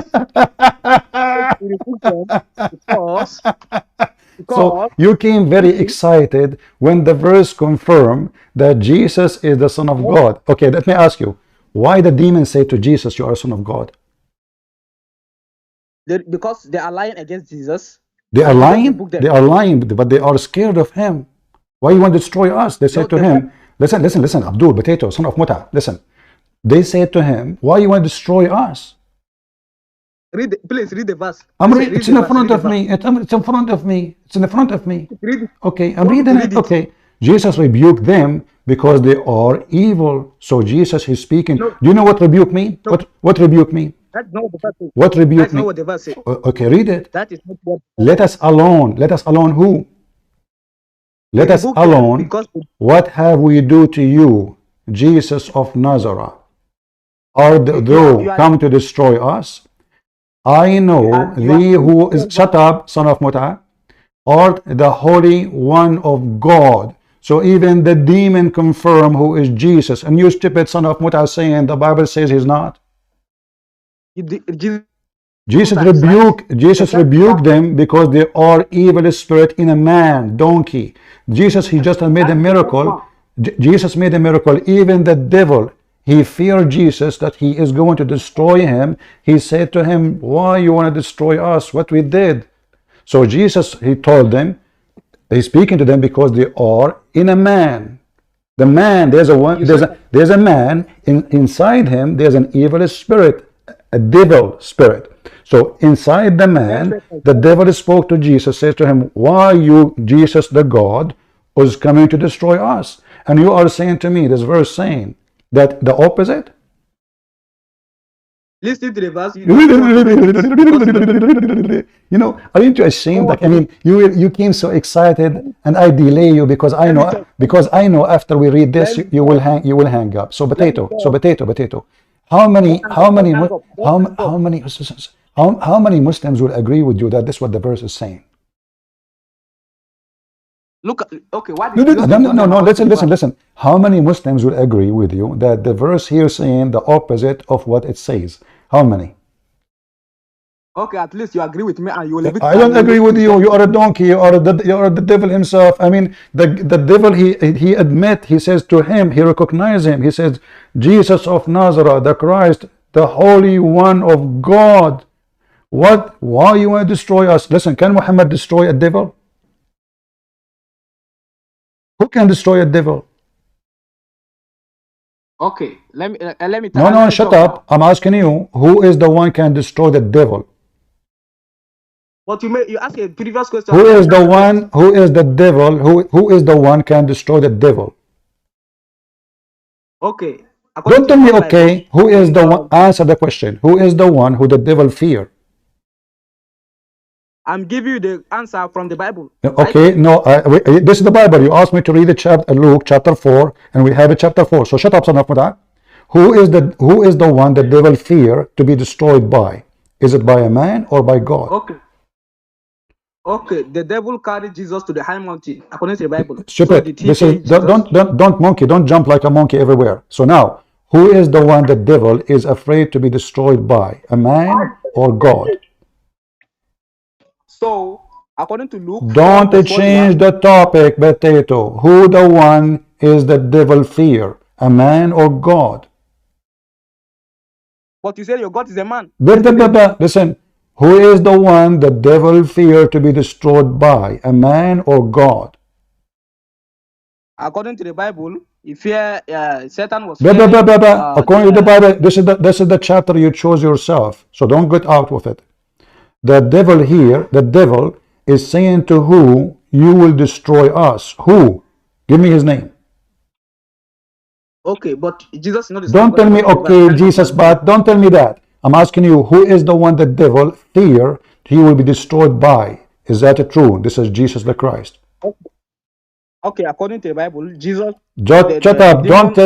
He rebuked them because so you came very excited when the verse confirmed that Jesus is the Son of God. Okay, let me ask you, why the demons say to Jesus, you are a Son of God? Because they are lying against Jesus. They are lying? They are lying, but they are scared of him. Why you want to destroy us? They said to him, listen, Abdul, potato, son of Muta, listen. They said to him, why you want to destroy us? Please read the verse. It's in front of me. It's in front of me. It's in front of me. Okay, I'm reading it. Okay. Jesus rebuked them because they are evil. So Jesus is speaking. Do you know what rebuke mean? What rebuke mean? That's not what the verse says. What rebuke That's mean? not what the verse says. Okay, read it. That is not what. Let us alone. Let us alone who? Let us alone. What have we do to you, Jesus of Nazareth? Art thou come to destroy us? I know thee who is, shut up, son of Muta, art the Holy One of God. So even the demon confirm who is Jesus. And you stupid son of Muta saying the Bible says he's not. Jesus Jesus rebuked them because they are evil spirit in a man, donkey. Jesus, he just made a miracle. Jesus made a miracle. Even the devil, he feared Jesus that he is going to destroy him. He said to him, why you want to destroy us? What we did? So Jesus, he told them, he's speaking to them because they are in a man. The man, there's a man inside him. There's an evil spirit, a devil spirit. So inside the man, the devil spoke to Jesus, said to him, why you, Jesus the God, was coming to destroy us? And you are saying to me, this verse saying that the opposite? Listen to the verse. You know, aren't you ashamed? Like, I mean, you came so excited, and I delay you because I know after we read this you will hang up. So potato. How many Muslims will agree with you that this is what the verse is saying? Look, okay, what? No. Listen. How many Muslims will agree with you that the verse here is saying the opposite of what it says? How many? Okay, at least you agree with me, and you will. I don't agree with you. You are a donkey. You are the devil himself. I mean, the devil. He admit. He says to him. He recognize him. He says, Jesus of Nazareth, the Christ, the Holy One of God. What? Why you want to destroy us? Listen, can Muhammad destroy a devil? Who can destroy a devil? Okay, let me. No, shut up. I'm asking you, who is the one can destroy the devil? But you asked a previous question. Who is the one? Who is the devil? Who is the one can destroy the devil? Okay. Don't tell me. Okay, who is the one? Answer the question. Who is the one who the devil fear? I'm giving you the answer from the Bible. Okay, right? No, this is the Bible. You asked me to read the chapter, Luke chapter 4, and we have a chapter 4. So shut up, son of that. Who is the one the devil fear to be destroyed by? Is it by a man or by God? Okay, the devil carried Jesus to the high mountain according to the Bible. Stupid. Don't monkey. Don't jump like a monkey everywhere. So now, who is the one the devil is afraid to be destroyed by? A man or God? So, according to Luke, don't change the topic, potato. Who the one is the devil fear? A man or God? But you said your God is a man. Listen, who is the one the devil fear to be destroyed by? A man or God? According to the Bible, if Satan was according to the Bible, this is the chapter you chose yourself. So don't get out with it. The devil here, the devil is saying to who you will destroy us. Who? Give me his name. Okay, but Jesus is not. Don't tell me, okay, Jesus, but don't tell me that. I'm asking you, who is the one the devil fear he will be destroyed by? Is that true? This is Jesus the Christ. Okay, according to the Bible, Jesus. Shut up! Don't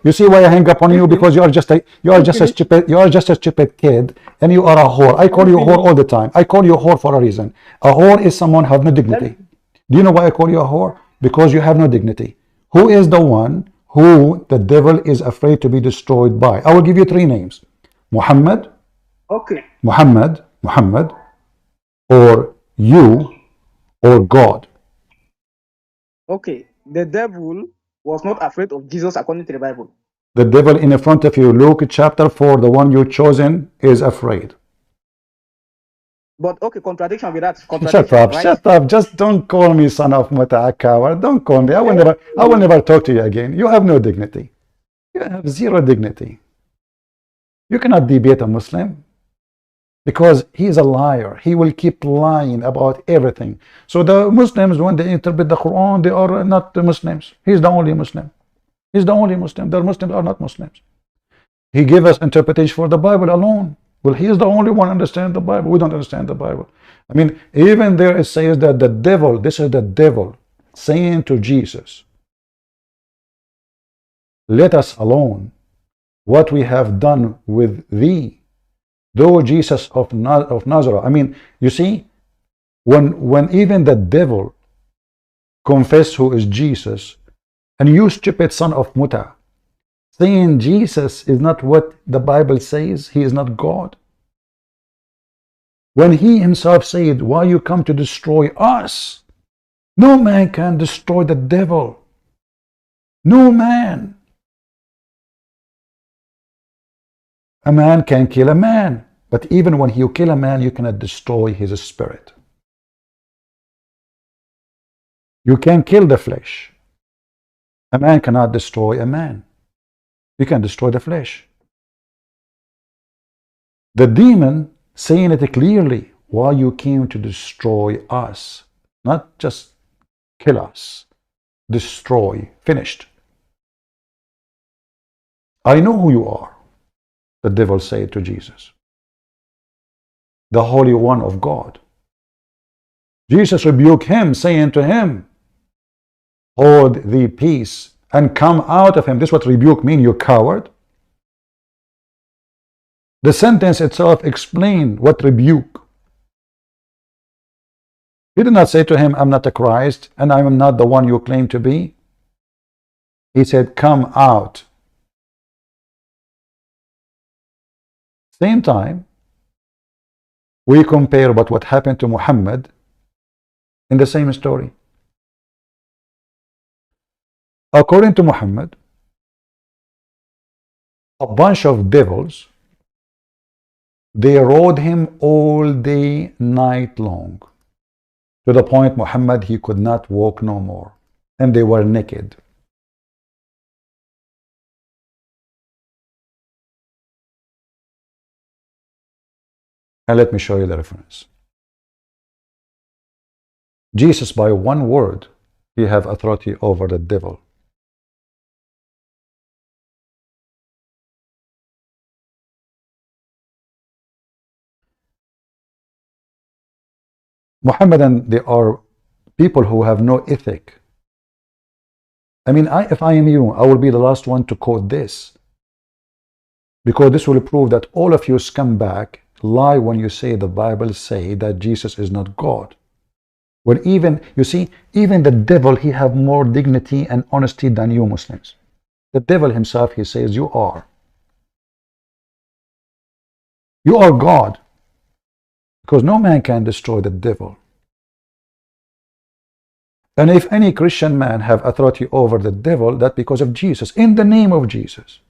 you see why I hang up on you? Because you are just a stupid kid, and you are a whore. I call you a whore all the time. I call you a whore for a reason. A whore is someone who have no dignity. Do you know why I call you a whore? Because you have no dignity. Who is the one who the devil is afraid to be destroyed by? I will give you 3 names: Muhammad. Okay. Muhammad, or you, or God. Okay, the devil was not afraid of Jesus according to the Bible. The devil in front of you, Luke chapter 4, the one you chosen, is afraid. But okay, contradiction with that. Shut up, right? Shut up. Just don't call me son of Muta, coward. Don't call me. I will never talk to you again. You have no dignity. You have 0 dignity. You cannot debate a Muslim. Because he is a liar. He will keep lying about everything. So the Muslims, when they interpret the Quran, they are not the Muslims. He's the only Muslim. He's the only Muslim. The Muslims are not Muslims. He gave us interpretation for the Bible alone. Well, he is the only one understand the Bible. We don't understand the Bible. I mean, even there it says that the devil, this is the devil saying to Jesus, let us alone what we have done with thee. Though Jesus of Nazareth, I mean, you see, when even the devil confess who is Jesus, and you stupid son of Muta, saying Jesus is not what the Bible says, he is not God. When he himself said, why you come to destroy us? No man can destroy the devil. No man. A man can kill a man, but even when you kill a man, you cannot destroy his spirit. You can kill the flesh. A man cannot destroy a man. You can destroy the flesh. The demon saying it clearly, why you came to destroy us, not just kill us, destroy, finished. I know who you are, the devil said to Jesus, the Holy One of God. Jesus rebuked him, saying to him, hold thee peace and come out of him. This is what rebuke means, you coward. The sentence itself explained what rebuke. He did not say to him, I'm not a Christ and I am not the one you claim to be. He said, come out. Same time, we compare what happened to Muhammad in the same story. According to Muhammad, a bunch of devils, they rode him all day, night long, to the point Muhammad, he could not walk no more, and they were naked. And let me show you the reference. Jesus, by one word, he have authority over the devil. Muhammadan, they are people who have no ethic. I mean, if I am you, I will be the last one to quote this, because this will prove that all of you scumbag lie when you say the Bible say that Jesus is not God. When even, you see, even the devil, he have more dignity and honesty than you Muslims. The devil himself, he says, you are. You are God. Because no man can destroy the devil. And if any Christian man have authority over the devil, that because of Jesus, in the name of Jesus,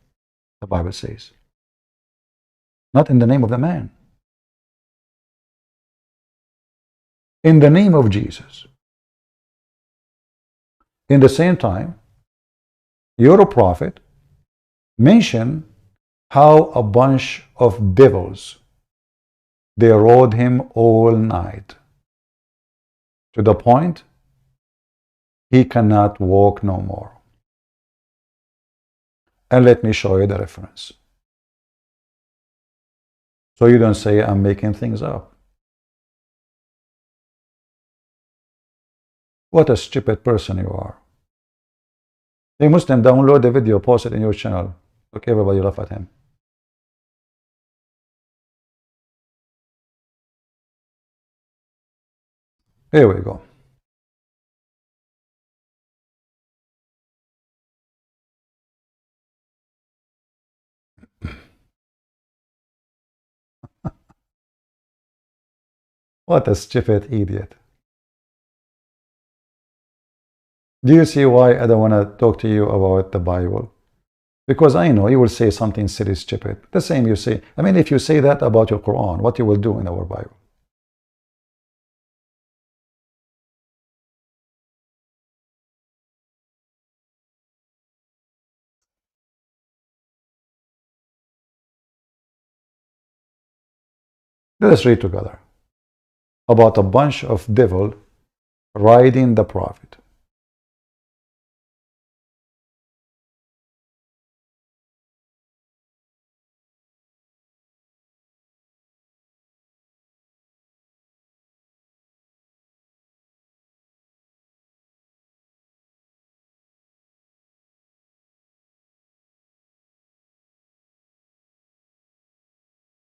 the Bible says. Not in the name of the man. In the name of Jesus. In the same time, your prophet mentioned how a bunch of devils, they rode him all night, to the point he cannot walk no more. And let me show you the reference, so you don't say I'm making things up. What a stupid person you are. Hey Muslim, download the video, post it in your channel. Okay, everybody laugh at him. Here we go. What a stupid idiot. Do you see why I don't want to talk to you about the Bible? Because I know you will say something silly, stupid. The same you say. I mean, if you say that about your Quran, what you will do in our Bible? Let us read together about a bunch of devil riding the prophet.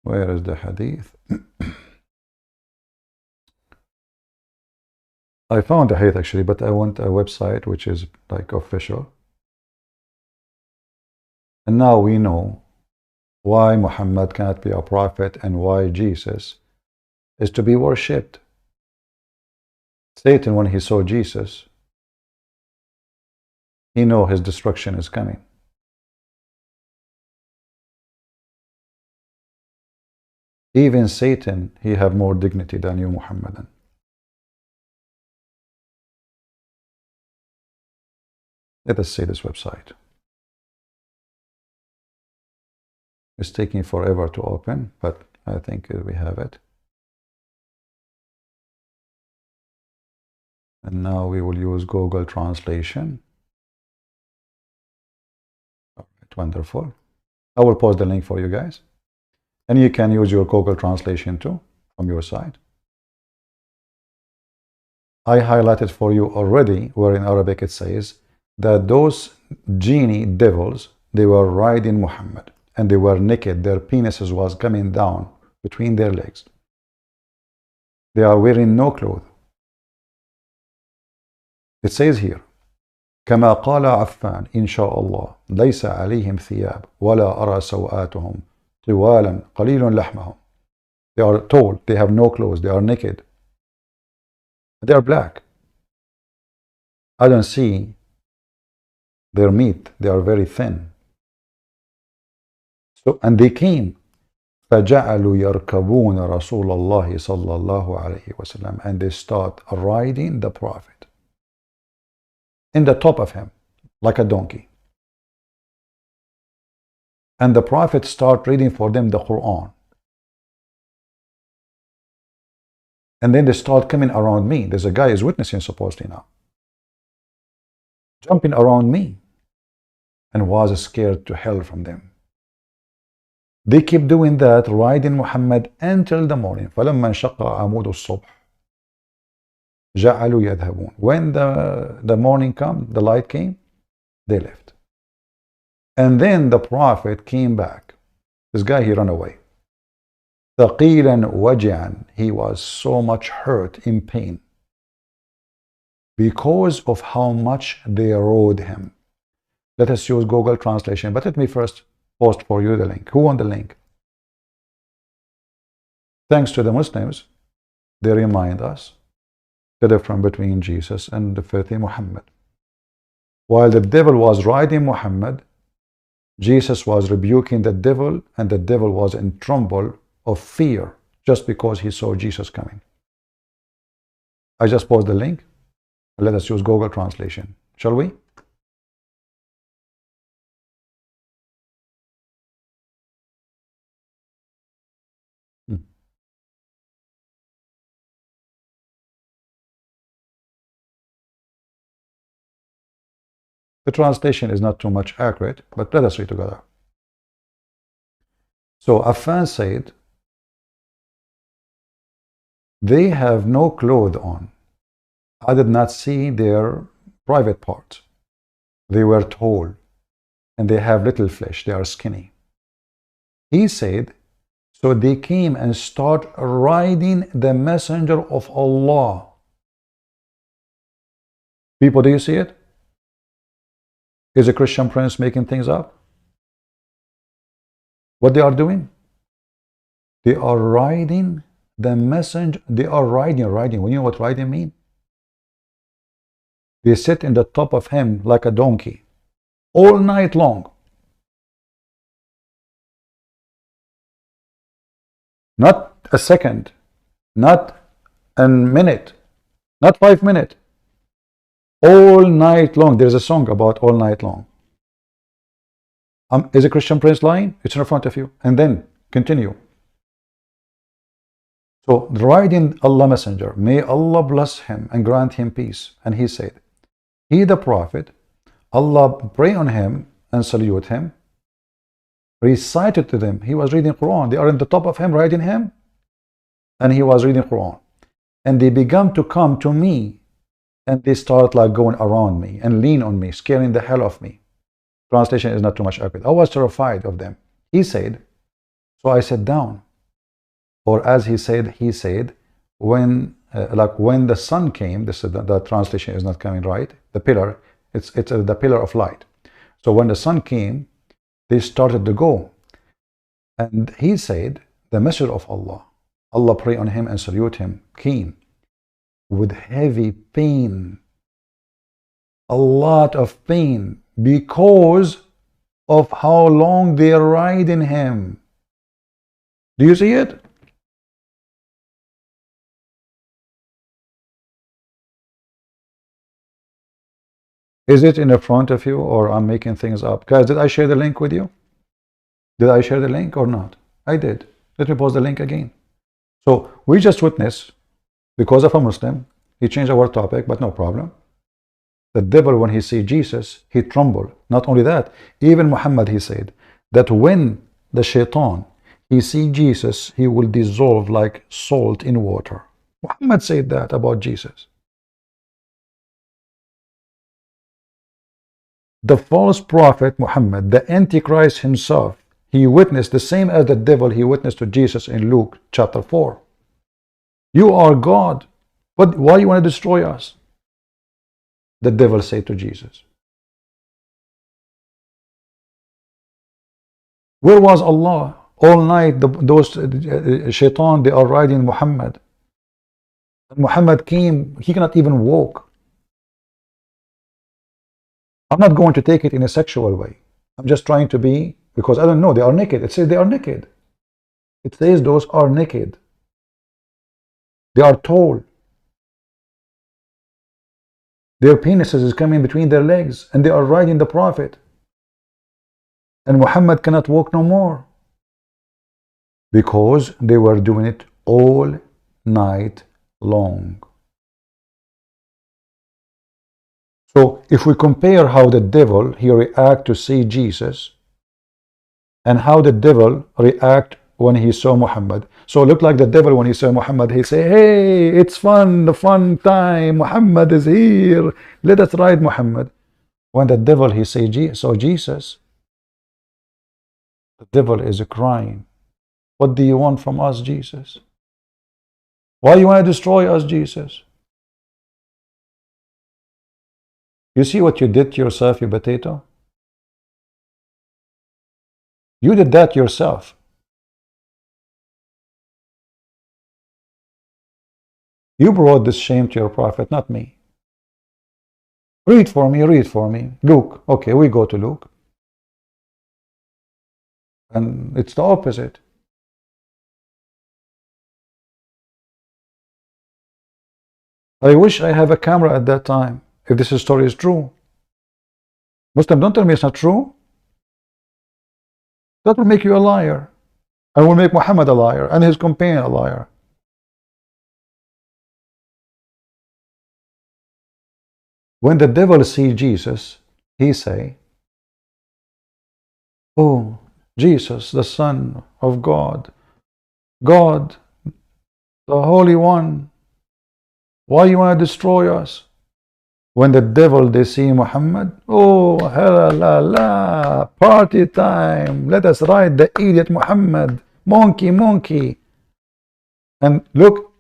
Where is the hadith? I found a hadith actually, but I want a website which is like official. And now we know why Muhammad cannot be a prophet and why Jesus is to be worshipped. Satan, when he saw Jesus, he knew his destruction is coming. Even Satan, he have more dignity than you, Muhammadan. Let us see this website. It's taking forever to open, but I think we have it. And now we will use Google Translation. All right, wonderful. I will post the link for you guys. And you can use your Google Translation too, from your side. I highlighted for you already, where in Arabic it says that those genie devils, they were riding Muhammad. And they were naked. Their penises was coming down between their legs. They are wearing no clothes. It says here, كما قال عفان إن شاء الله ليس عليهم ثياب ولا أرى سوآتهم طوالا قليل لحمهم. They are told they have no clothes. They are naked. They are black. I don't see their meat. They are very thin. So, and they came فجعلوا يركبون رسول الله صلى الله عليه وسلم, and they start riding the Prophet in the top of him like a donkey, and the Prophet start reading for them the Quran, and then they start coming around me. There's a guy is witnessing supposedly now, jumping around me, and was scared to hell from them. They keep doing that, riding Muhammad until the morning. فَلَمَّا انشَقَّ عَمُودُ الصُّبْحِ جَعَلُوا يَذْهَبُونَ. When the morning came, the light came, they left. And then the Prophet came back. This guy, he ran away. ثَقِيلًا وَجِعًا. He was so much hurt, in pain, because of how much they rode him. Let us use Google Translation, but let me first post for you the link. Who wants the link? Thanks to the Muslims, they remind us the difference between Jesus and the filthy Muhammad. While the devil was riding Muhammad, Jesus was rebuking the devil, and the devil was in tremble of fear just because he saw Jesus coming. I just post the link. Let us use Google Translation. Shall we? The translation is not too much accurate, but let us read together. So Affan said, they have no clothes on. I did not see their private parts. They were tall, and they have little flesh. They are skinny. He said, so they came and start riding the messenger of Allah. People, do you see it? Is a Christian prince making things up? What they are doing? They are riding the messenger. They are riding. You know what riding means? They sit in the top of him like a donkey all night long. Not a second, not a minute, not 5 minutes. All night long. There's a song about all night long. Is a Christian prince lying? It's in front of you. And then continue. So riding Allah Messenger, may Allah bless him and grant him peace. And he said, he the Prophet, Allah pray on him and salute him, recited to them. He was reading Quran. They are in the top of him, riding him, and he was reading Quran. And they began to come to me, and they start like going around me and lean on me, scaring the hell of me. Translation is not too much accurate. I was terrified of them. He said, so I sat down. Or as he said, when when the sun came, this is the translation is not coming right. The pillar, it's the pillar of light. So when the sun came, they started to go. And he said, the messenger of Allah, Allah pray on him and salute him, keen, with heavy pain, a lot of pain, because of how long they ride in him. Do you see it? Is it in the front of you, or I'm making things up? Guys, did I share the link with you? Did I share the link or not? I did. Let me post the link again. So we just witnessed, because of a Muslim, he changed our topic, but no problem. The devil, when he see Jesus, he trembled. Not only that, even Muhammad, he said that when the shaitan, he see Jesus, he will dissolve like salt in water. Muhammad said that about Jesus. The false prophet Muhammad, the Antichrist himself, he witnessed the same as the devil he witnessed to Jesus in Luke chapter 4. You are God. Why you want to destroy us? The devil said to Jesus. Where was Allah? All night those shaitan, they are riding Muhammad. Muhammad came, he cannot even walk. I'm not going to take it in a sexual way. I'm just trying to be, because I don't know, they are naked. It says they are naked. It says those are naked. They are tall. Their penises is coming between their legs, and they are riding the Prophet. And Muhammad cannot walk no more, because they were doing it all night long. So if we compare how the devil he react to see Jesus, and how the devil react when he saw Muhammad. So look like the devil when he saw Muhammad, he say, hey, it's fun, the fun time, Muhammad is here, let us ride Muhammad. When the devil he saw Jesus, the devil is crying, what do you want from us, Jesus? Why you want to destroy us, Jesus? You see what you did to yourself, you potato? You did that yourself. You brought this shame to your prophet, not me. Read for me, read for me. Luke. Okay, we go to Luke. And it's the opposite. I wish I have a camera at that time, if this story is true. Muslim, don't tell me it's not true. That will make you a liar. I will make Muhammad a liar, and his companion a liar. When the devil see Jesus, he say, oh, Jesus, the Son of God, God, the Holy One, why you want to destroy us? When the devil they see Muhammad, oh, la la, party time, let us ride the idiot Muhammad, monkey, monkey. And look,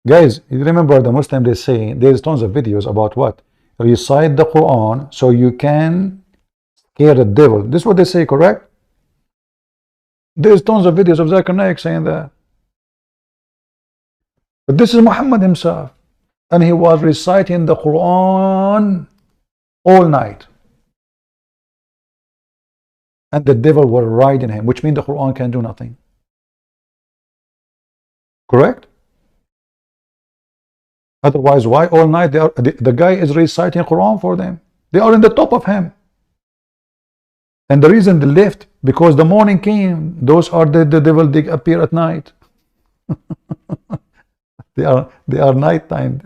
guys, you remember the Muslim, they say, there's tons of videos about what? Recite the Quran so you can scare the devil. This is what they say, correct? There's tons of videos of Zakir Naik saying that. But this is Muhammad himself. And he was reciting the Quran all night. And the devil were riding him, which means the Quran can do nothing. Correct? Otherwise, why all night the guy is reciting Quran for them? They are in the top of him. And the reason they left, because the morning came. Those are the devil, they appear at night. They are nighttime.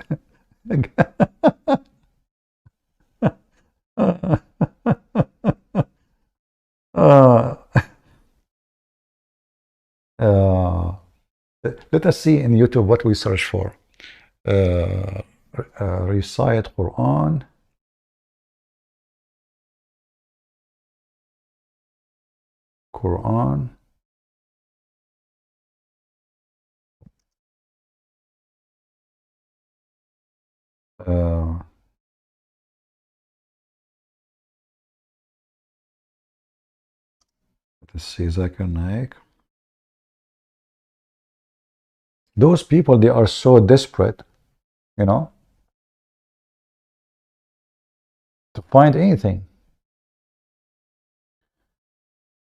Let us see in YouTube what we search for. Recite Quran. Quran. Let's see, Zakir Naik. Those people, they are so desperate, you know, to find anything.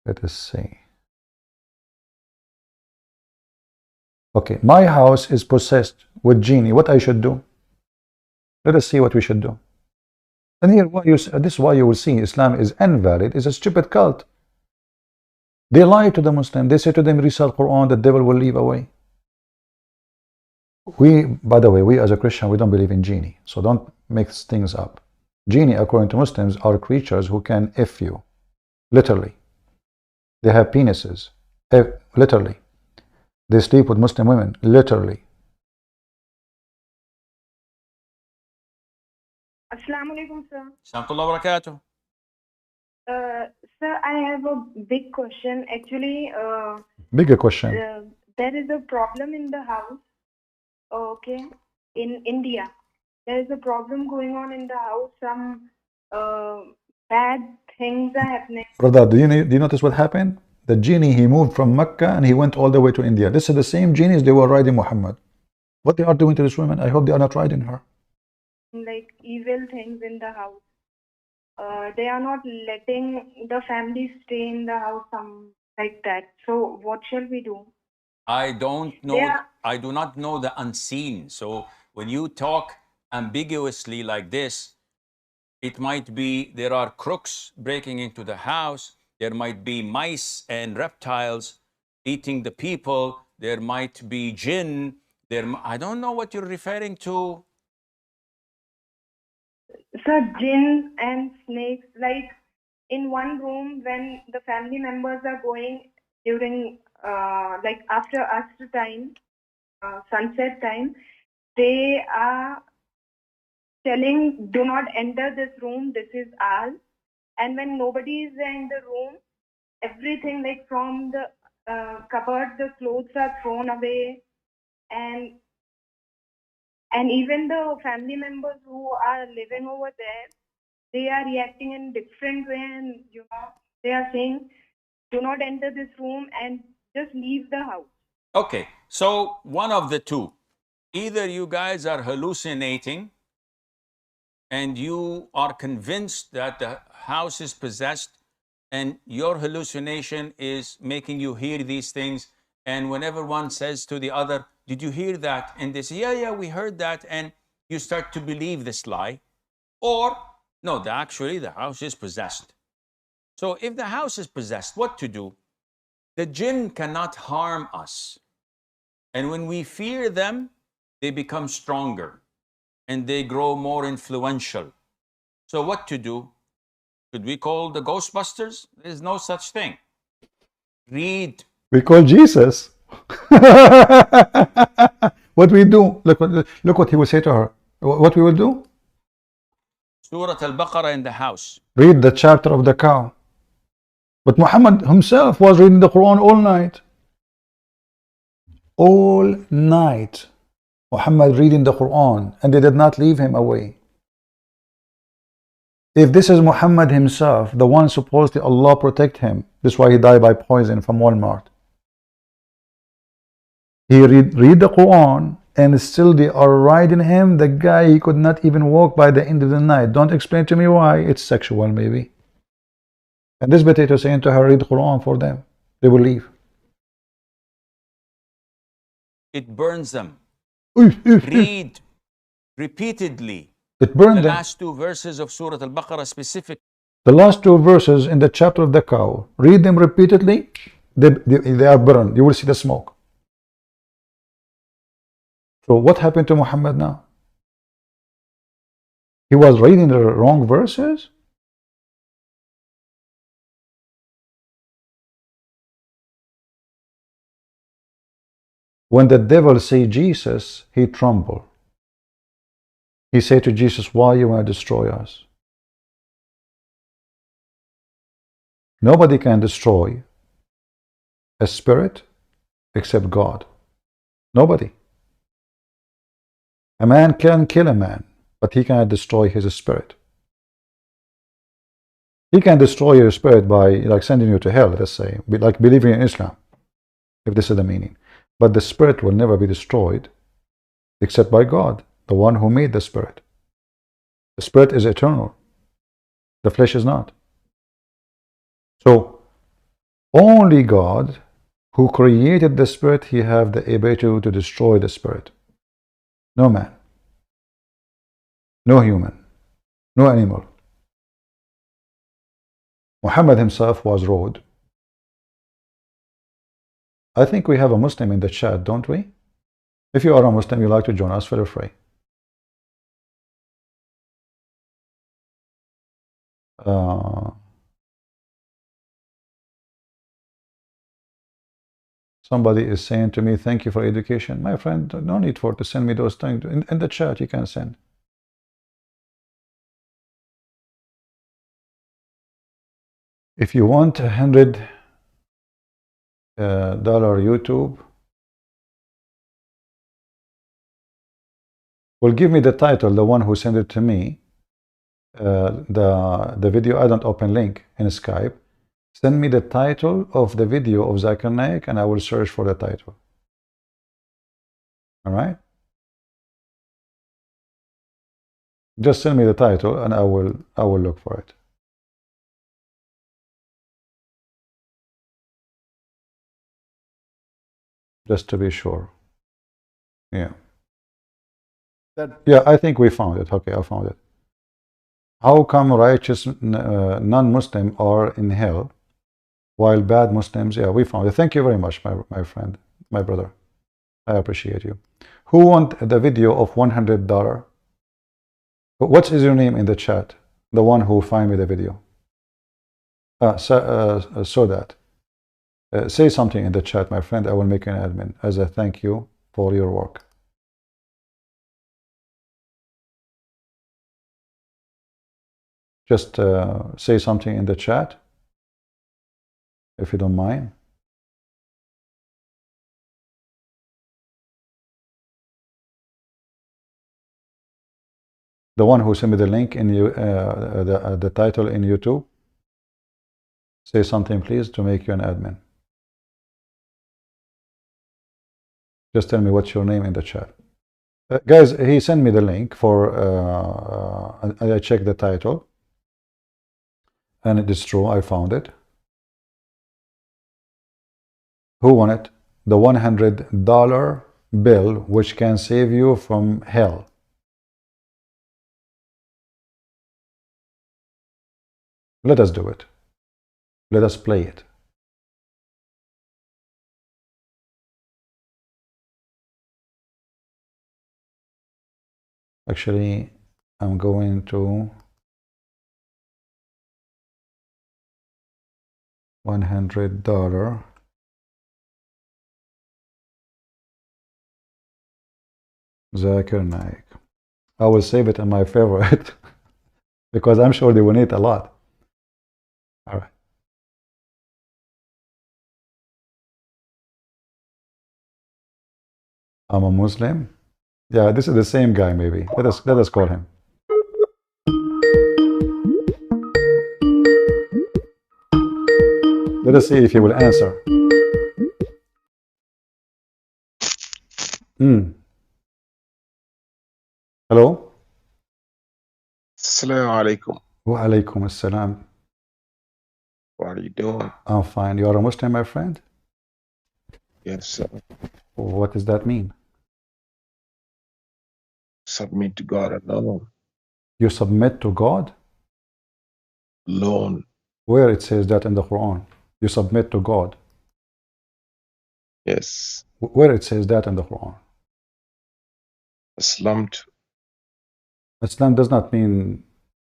Let us see. Okay, my house is possessed with genie. What I should do? Let us see what we should do. And here, this is why you will see Islam is invalid. It's a stupid cult. They lie to the Muslim. They say to them, recite Quran, the devil will leave away. By the way, we as a Christian, we don't believe in genie. So don't mix things up. Genie, according to Muslims, are creatures who can F you. Literally. They have penises. Literally. They sleep with Muslim women. Literally. Assalamu alaikum, sir. Assalamu wa barakatuh. Sir, I have a big question. Actually, bigger question. There is a problem in the house. Okay, in India, there is a problem going on in the house. Some bad things are happening. Brother, do you notice what happened? The genie, he moved from Mecca and he went all the way to India. This is the same genies they were riding Muhammad. What they are doing to this woman, I hope they are not riding her. Like evil things in the house. They are not letting the family stay in the house, like that. So what shall we do? I don't know. I do not know the unseen. So when you talk ambiguously like this, it might be there are crooks breaking into the house. There might be mice and reptiles eating the people. There might be jinn. I don't know what you're referring to. Sir, jinns and snakes, like in one room when the family members are going during, like after Asr time, sunset time, they are telling, do not enter this room, this is ours. And when nobody is there in the room, everything like from the cupboard, the clothes are thrown away, and even the family members who are living over there, they are reacting in different way, and they are saying, do not enter this room and just leave the house. Okay, so one of the two. Either you guys are hallucinating and you are convinced that the house is possessed, and your hallucination is making you hear these things, and whenever one says to the other, did you hear that? And they say, yeah, we heard that, and you start to believe this lie. Or, no, actually the house is possessed. So if the house is possessed, what to do? The jinn cannot harm us. And when we fear them, they become stronger and they grow more influential. So what to do? Should we call the Ghostbusters? There's no such thing. Read. We call Jesus. What we do? Look what he will say to her. What we will do? Surah Al-Baqarah in the house. Read the chapter of the cow. But Muhammad himself was reading the Quran all night. All night. Muhammad reading the Quran, and they did not leave him away. If this is Muhammad himself, the one supposedly Allah protect him, this is why he died by poison from Walmart. He read the Quran, and still they are riding him. The guy, he could not even walk by the end of the night. Don't explain to me why. It's sexual maybe. And this potato saying to her, read the Quran for them. They will leave. It burns them. Read repeatedly. It burned the them. last two verses of Surah Al-Baqarah specific. The last two verses in the chapter of the cow. Read them repeatedly. They are burned. You will see the smoke. So what happened to Muhammad now? He was reading the wrong verses? When the devil say Jesus, he trembled. He said to Jesus, why you want to destroy us? Nobody can destroy a spirit except God. Nobody. A man can kill a man, but he cannot destroy his spirit. He can destroy your spirit by like sending you to hell, let's say, like believing in Islam, if this is the meaning. But the spirit will never be destroyed except by God, the one who made the spirit. The spirit is eternal. The flesh is not. So only God who created the spirit, he have the ability to destroy the spirit. No man, no human, no animal. Muhammad himself was rude. I think we have a Muslim in the chat, don't we? If you are a Muslim, you like to join us, feel free. Somebody is saying to me, thank you for education. My friend, no need for to send me those things. In the chat, you can send. If you want $100 YouTube, well, give me the title, the one who sent it to me. The video, I don't open link in Skype. Send me the title of the video of Zakir Naik and I will search for the title. All right? Just send me the title and I will look for it. Just to be sure. Yeah. Yeah, I think we found it. Okay, I found it. How come righteous non-Muslim are in hell while bad Muslims? Yeah, we found it. Thank you very much, my friend, my brother. I appreciate you. Who want the video of $100? What is your name in the chat? The one who find me the video. So that. Say something in the chat, my friend. I will make you an admin as a thank you for your work. Just say something in the chat, if you don't mind. The one who sent me the link in the title in YouTube. Say something, please, to make you an admin. Just tell me what's your name in the chat. Guys, he sent me the link for, I checked the title. And it is true, I found it. Who won it? The $100 bill, which can save you from hell. Let us do it. Let us play it. Actually, I'm going to $100 Zakir Naik. I will save it in my favorite because I'm sure they will need a lot. All right. I'm a Muslim. Yeah, this is the same guy maybe. Let us call him. Let us see if he will answer. Hello? Assalamu alaikum. Wa alaikum assalam. What are you doing? I'm fine. You are a Muslim, my friend? Yes, sir. What does that mean? Submit to God alone. You submit to God? Alone. Where it says that in the Quran? You submit to God. Yes. Where it says that in the Quran? Islam. Islam does not mean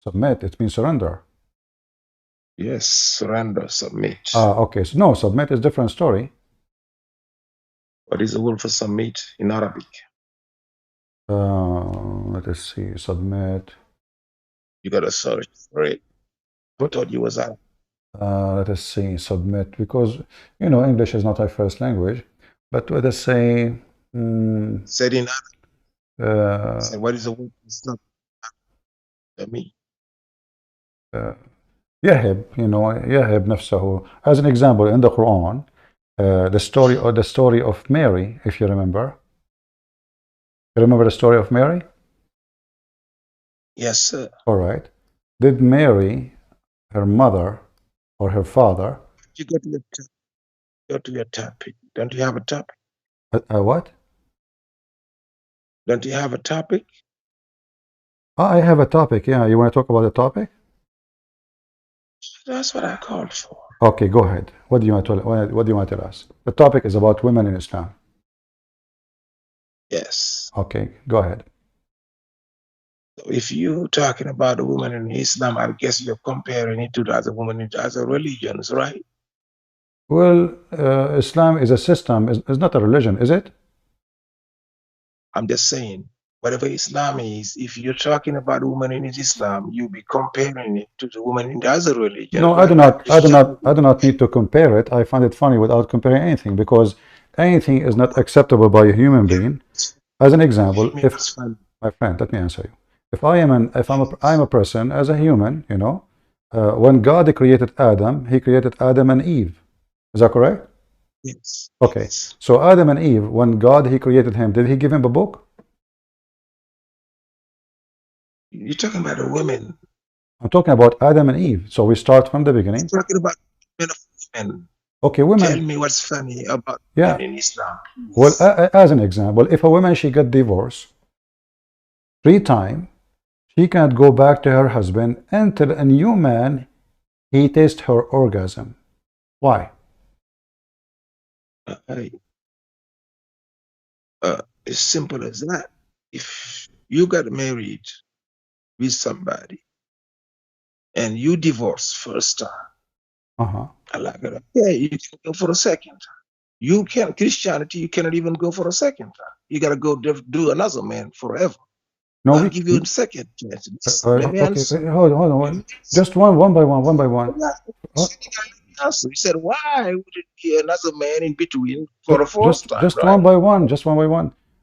submit, it means surrender. Yes, surrender, submit. Okay. So no, submit is a different story. What is the word for submit in Arabic? Let us see. Submit. You gotta search for it. I thought you was Arab. Let us see. Submit, because you know English is not our first language. But let us say. Said in Arabic. Say, what is the word? Islam. Me. يهب, you know, يهب نفسه. As an example, in the Quran, the story of Mary, if you remember. You remember the story of Mary? Yes, sir. All right. Did Mary, her mother or her father? You go to your topic. Don't you have a topic? What? Don't you have a topic? Oh, I have a topic. Yeah, you want to talk about the topic? That's what I called for. Okay, go ahead. What do you want to what do you want to tell us? The topic is about women in Islam. Yes. Okay, go ahead. If you're talking about a woman in Islam, I guess you're comparing it to the other women in other religions, right? Well, Islam is a system, is not a religion, is it? I'm just saying, whatever Islam is, if you're talking about a woman in Islam, you be comparing it to the woman in the other religion. No, I do not need to compare it. I find it funny without comparing anything, because anything is not acceptable by a human being. As an example, if my friend, let me answer you. If I'm a person as a human, you know, when God created Adam, He created Adam and Eve. Is that correct? Yes. Okay. So Adam and Eve, when God He created him, did He give him a book? You're talking about the women. I'm talking about Adam and Eve. So we start from the beginning. You're talking about women. Okay, women. Tell me what's funny about Yeah. women in Islam. Well, as an example, if a woman she got divorced 3 times, she can't go back to her husband until a new man he tastes her orgasm. Why? It's simple as that. If you got married with somebody and you divorced first time, yeah, you can go for a second time. You can't, Christianity, you cannot even go for a second time. You got to go do another man forever. No, I'll give you a second chance. Let me okay, answer. hold on. Just one by one. Answer. You said, why would it be another man in between for the first time? Just right? one by one.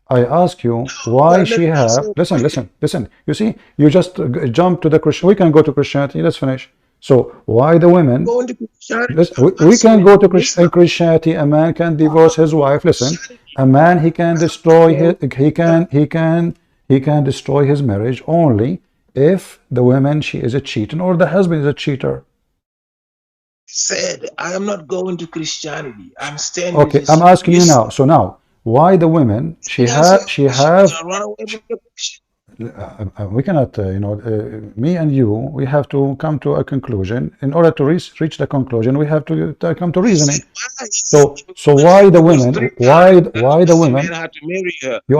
I ask you why she have. Listen. You see, you just jump to the Christian. We can go to Christianity. Let's finish. So why the women? We can go to Christianity. A man can divorce his wife. Listen, a man he can destroy his. He can destroy his marriage only if the woman she is a cheater or the husband is a cheater. Said, I am not going to Christianity. I'm standing. Okay, I'm asking you now. So now, why the women she have? We cannot, me and you, we have to come to a conclusion. In order to reach the conclusion, we have to come to reasoning. So why the women? Why the women? You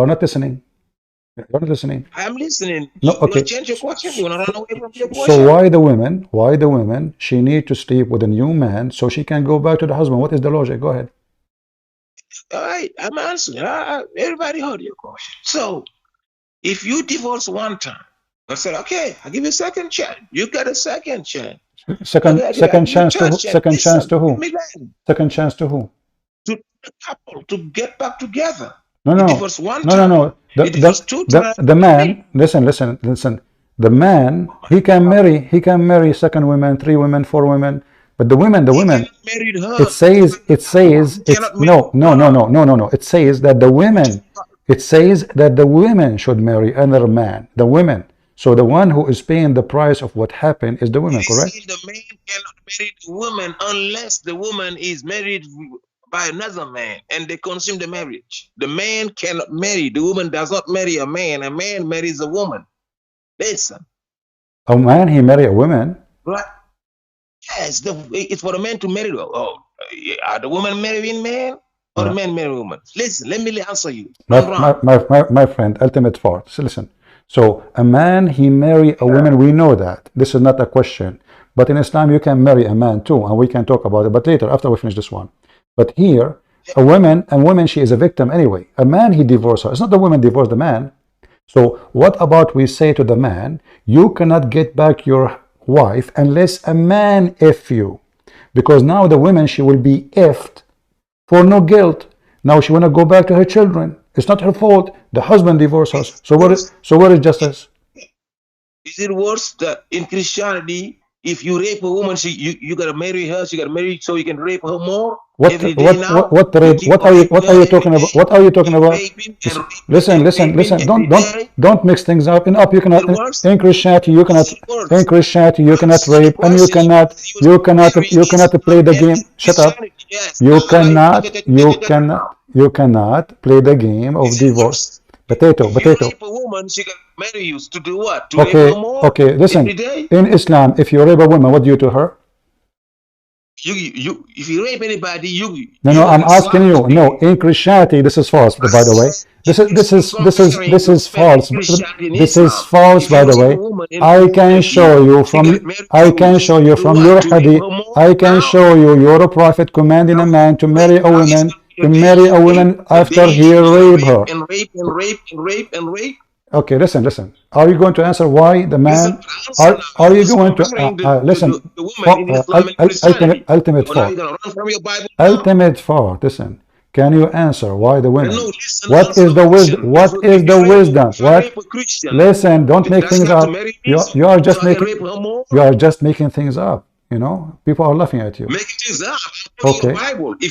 are not listening. You're not listening. I'm listening. No, okay. You change your question. You want to run away from your question. So why the women? She need to sleep with a new man so she can go back to the husband. What is the logic? Go ahead. All right, I'm answering. Everybody heard your question. So, if you divorce one time, I said, okay, I'll give you a second chance. You got a second chance. Second chance to who? Second chance to who? Second chance to who? To the couple to get back together. No. The man, listen. The man, he can marry second women, 3 women, 4 women. But the women, it says It says that the women should marry another man. The women. So the one who is paying the price of what happened is the woman, correct? The man cannot marry the woman unless the woman is married by another man and they consume the marriage. The man cannot marry. The woman does not marry a man. A man marries a woman. Listen. A man, he marry a woman? Right. Yes, it's for the man to marry. Are the woman marrying man or the man marrying woman? Listen, let me answer you. My friend, ultimate fault. So listen. So a man, he marry a woman. We know that. This is not a question. But in Islam, you can marry a man too, and we can talk about it. But later, after we finish this one. But here, a woman, she is a victim anyway. A man, he divorced her. It's not the woman divorced the man. So what about we say to the man, you cannot get back your wife unless a man if you. Because now the woman, she will be effed for no guilt. Now she want to go back to her children. It's not her fault. The husband divorced us. So where is justice? Is it worse that in Christianity, if you rape a woman, you gotta marry her. She gotta marry so you can rape her more. What every day what now. what rape? What are you talking about? What are you talking about? Listen. Don't mix things up. You cannot in Christianity you cannot rape, and you cannot play the game. Shut up. You cannot play the game of divorce. Potato. Rape a woman, she can marry you to do what? To rape her more? Okay. Listen. Every day? In Islam, if you rape a woman, what do you do to her? If you rape anybody, No, I'm asking you. No, in Christianity, this is false. By the way, this is false. This is false. By the way, I can show you from your hadith. I can show you your prophet commanding a man to marry a woman. After he raped her. And rape. Okay, listen. Are you going to answer why the man? Are you going to listen? Ultimate fault. Listen. Can you answer why the women? What is the wisdom? What is the wisdom? What? Listen. Don't make things up. You are just making things up. You know, people are laughing at you. Making things up. Okay.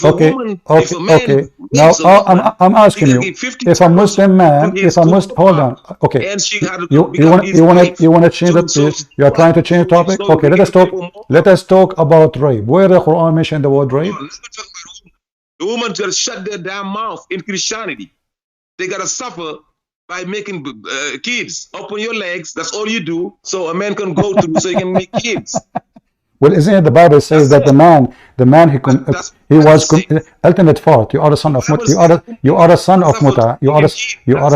Okay. Now I'm asking you, if a Muslim man, hold on. Okay. You want to change the? You are trying to change the topic. Okay. Let us talk about rape. Where the Quran mentioned the word rape? The woman gotta shut their damn mouth in Christianity. They gotta suffer by making kids. Open your legs. That's all you do. So a man can go through so he can make kids. Well, isn't it the Bible says that the man he was ultimate fault. You are a son of muta. You are a son of muta. You are a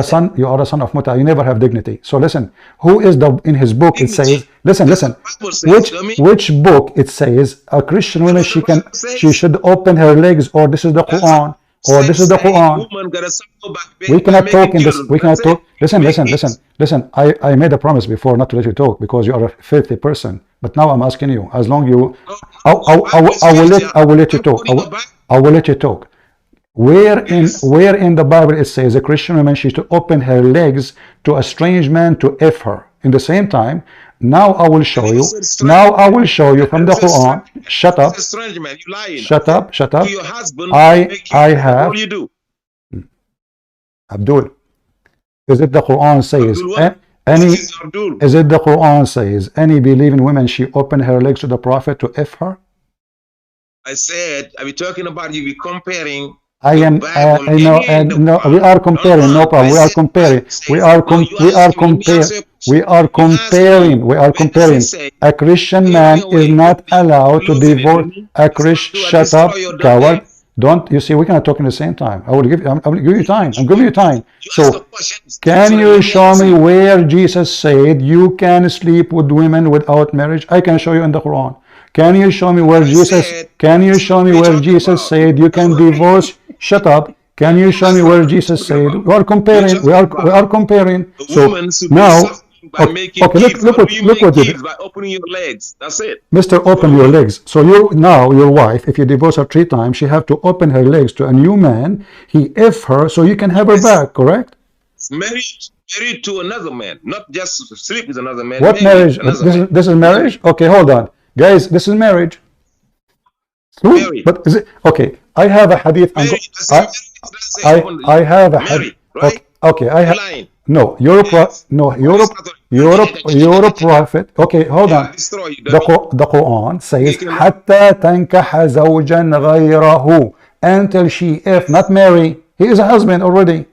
son of muta. You never have dignity. So listen, who is in his book it says, listen, which book it says a Christian woman she should open her legs, or this is the Quran, or this is the Quran. We cannot talk in this. We cannot talk. Listen. I made a promise before not to let you talk because you are a filthy person. But now I'm asking you. As long you, I will let you talk. I will let you talk. Where in the Bible it says a Christian woman she should open her legs to a strange man to f her? In the same time, now I will show you. Now I will show you from the Quran. Shut up. Shut up. I have. Abdul. Is it the Quran says? Is it the Quran says any believing woman she opened her legs to the Prophet to f her? I said, are we talking about you? We comparing. I am. No, we are comparing. No problem. We are comparing. We are comparing. A Christian man is not allowed to divorce a Christian. Shut up, coward. Don't you see? We cannot talk in the same time. I will give you time. I'm giving you time. So, can you show me where Jesus said you can sleep with women without marriage? I can show you in the Quran. Can you show me where Jesus? Can you show me where Jesus said you can divorce? Shut up. Can you show me where Jesus said we are comparing? We are comparing. So now. Okay, look what you did. By opening your legs. That's it. Mr. Open your legs. So your wife, if you divorce her 3 times, she have to open her legs to a new man. He F her so you can have her back, correct? Married to another man, not just sleep with another man. What marriage? This is marriage? Okay, hold on. Guys, this is marriage. But is it okay? I have a hadith. I have a hadith. Okay, I have. No, your prophet. Okay, hold on. The Quran says, "Hatta tankaha zawjan ghayrahu," until she not marry. He is a husband already.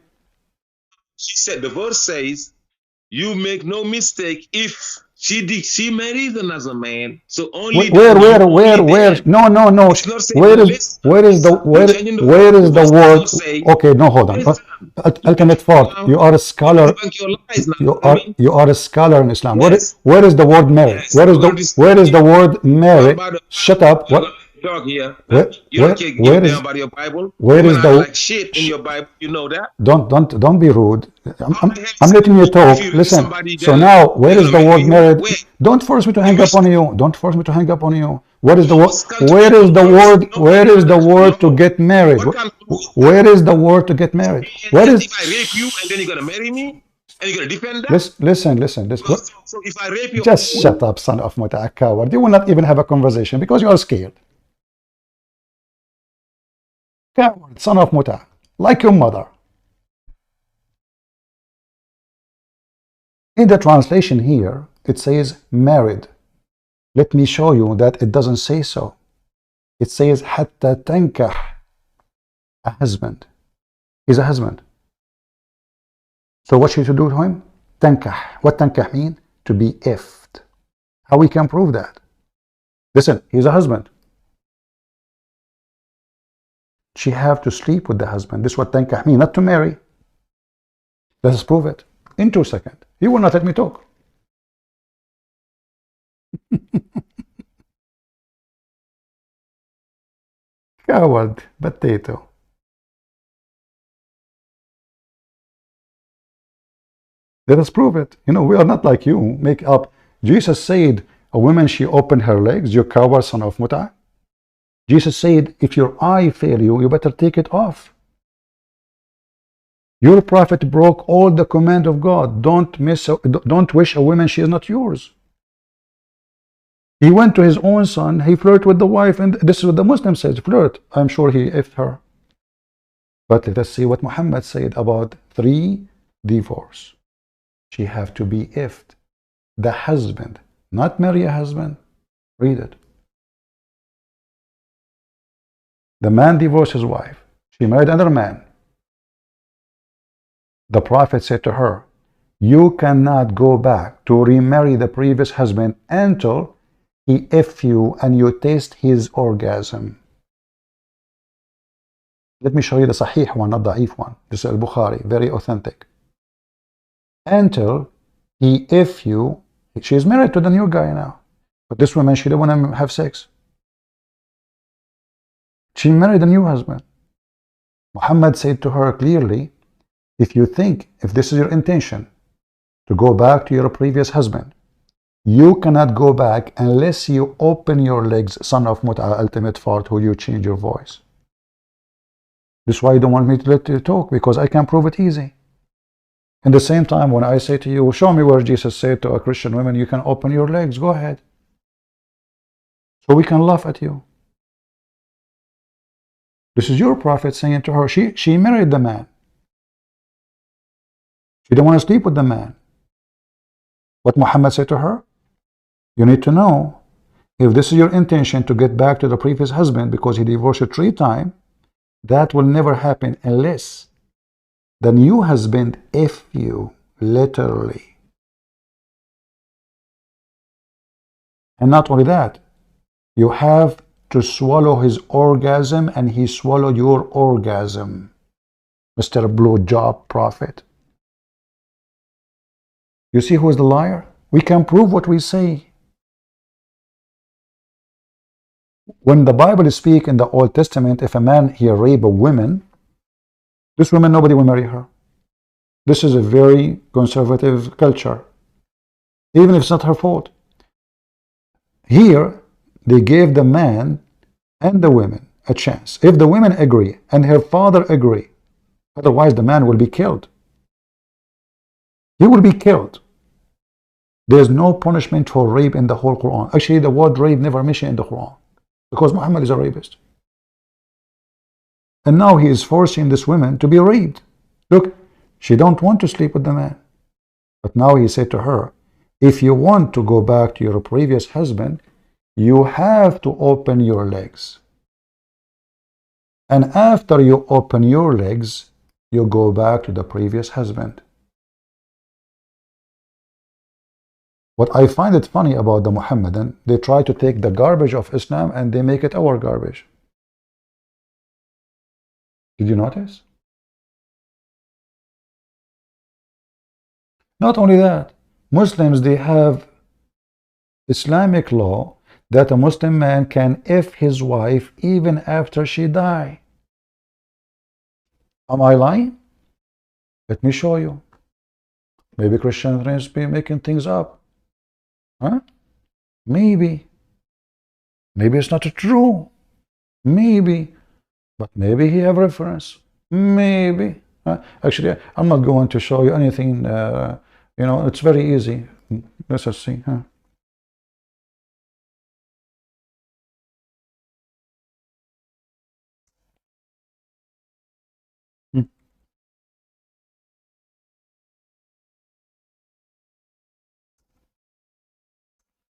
She said the verse says, "You make no mistake if." She marries another man, so only where no. Where is the word? Okay, no, hold on. Ultimate fault. You are a scholar. You are a scholar in Islam. Where is the word marry? Where is the word marry? Shut up. What? Talk here. Where is about your Bible? Where is the like shit in your Bible? You know that. Don't be rude. I'm letting you talk. Listen. So now, where is the word married? Don't force me to hang up on you. Don't force me to hang up on you. What is the word? Where is the word? Where is the word to get married? Where is the word to get married? Where is? If I rape you and then you're gonna marry me? And you're going to defend that? Listen. So if I rape you... Just shut up, son of Muta, coward. You will not even have a conversation because you are scared. Coward, son of Muta, like your mother. In the translation here, it says married. Let me show you that it doesn't say so. It says حتى تنكح, a husband. He's a husband. So what should you do to him? Tankah. What tankah mean? To be effed. How we can prove that? Listen, he's a husband. She have to sleep with the husband. This is what tankah mean, not to marry. Let us prove it in 2 seconds. You will not let me talk. Coward, potato. Let us prove it. You know, we are not like you. Make up. Jesus said, a woman, she opened her legs. You coward, son of Muta. Jesus said, if your eye fail you, you better take it off. Your prophet broke all the command of God. Don't wish a woman she is not yours. He went to his own son. He flirted with the wife. And this is what the Muslim says, flirt. I'm sure he effed her. But let us see what Muhammad said about 3 divorce. She have to be effed. The husband, not marry a husband. Read it. The man divorced his wife. She married another man. The Prophet said to her, you cannot go back to remarry the previous husband until he F you and you taste his orgasm. Let me show you the Sahih one, not the Da'if one. This is Al-Bukhari, very authentic. Until he F you, she is married to the new guy now. But this woman, she don't want to have sex. She married a new husband. Muhammad said to her clearly, if you think, if this is your intention, to go back to your previous husband, you cannot go back unless you open your legs, son of Mut'a, ultimate fart, who you change your voice. This is why you don't want me to let you talk, because I can prove it easy. In the same time, when I say to you, show me where Jesus said to a Christian woman, you can open your legs, go ahead. So we can laugh at you. This is your prophet saying to her, she married the man. She didn't want to sleep with the man. What Muhammad said to her? You need to know, if this is your intention to get back to the previous husband because he divorced you 3 times, that will never happen unless the new husband F you, literally. And not only that, you have to swallow his orgasm and he swallowed your orgasm. Mr. Blowjob Prophet. You see who is the liar? We can prove what we say. When the Bible speaks in the Old Testament, if a man here rape a woman, this woman, nobody will marry her. This is a very conservative culture, even if it's not her fault. Here, they gave the man and the women a chance. If the women agree and her father agree, otherwise the man will be killed. He will be killed. There is no punishment for rape in the whole Quran. Actually, the word rape never mentioned in the Quran, because Muhammad is a rapist. And now he is forcing this woman to be raped. Look, she don't want to sleep with the man. But now he said to her, if you want to go back to your previous husband, you have to open your legs. And after you open your legs, you go back to the previous husband. What I find it funny about the Muhammadan, they try to take the garbage of Islam and they make it our garbage. Did you notice? Not only that, Muslims, they have Islamic law that a Muslim man can F his wife even after she die. Am I lying? Let me show you. Maybe Christians be making things up. Huh? Maybe. Maybe it's not true. Maybe. But maybe he have reference. Maybe. Actually, I'm not going to show you anything. You know, it's very easy. Let's just see.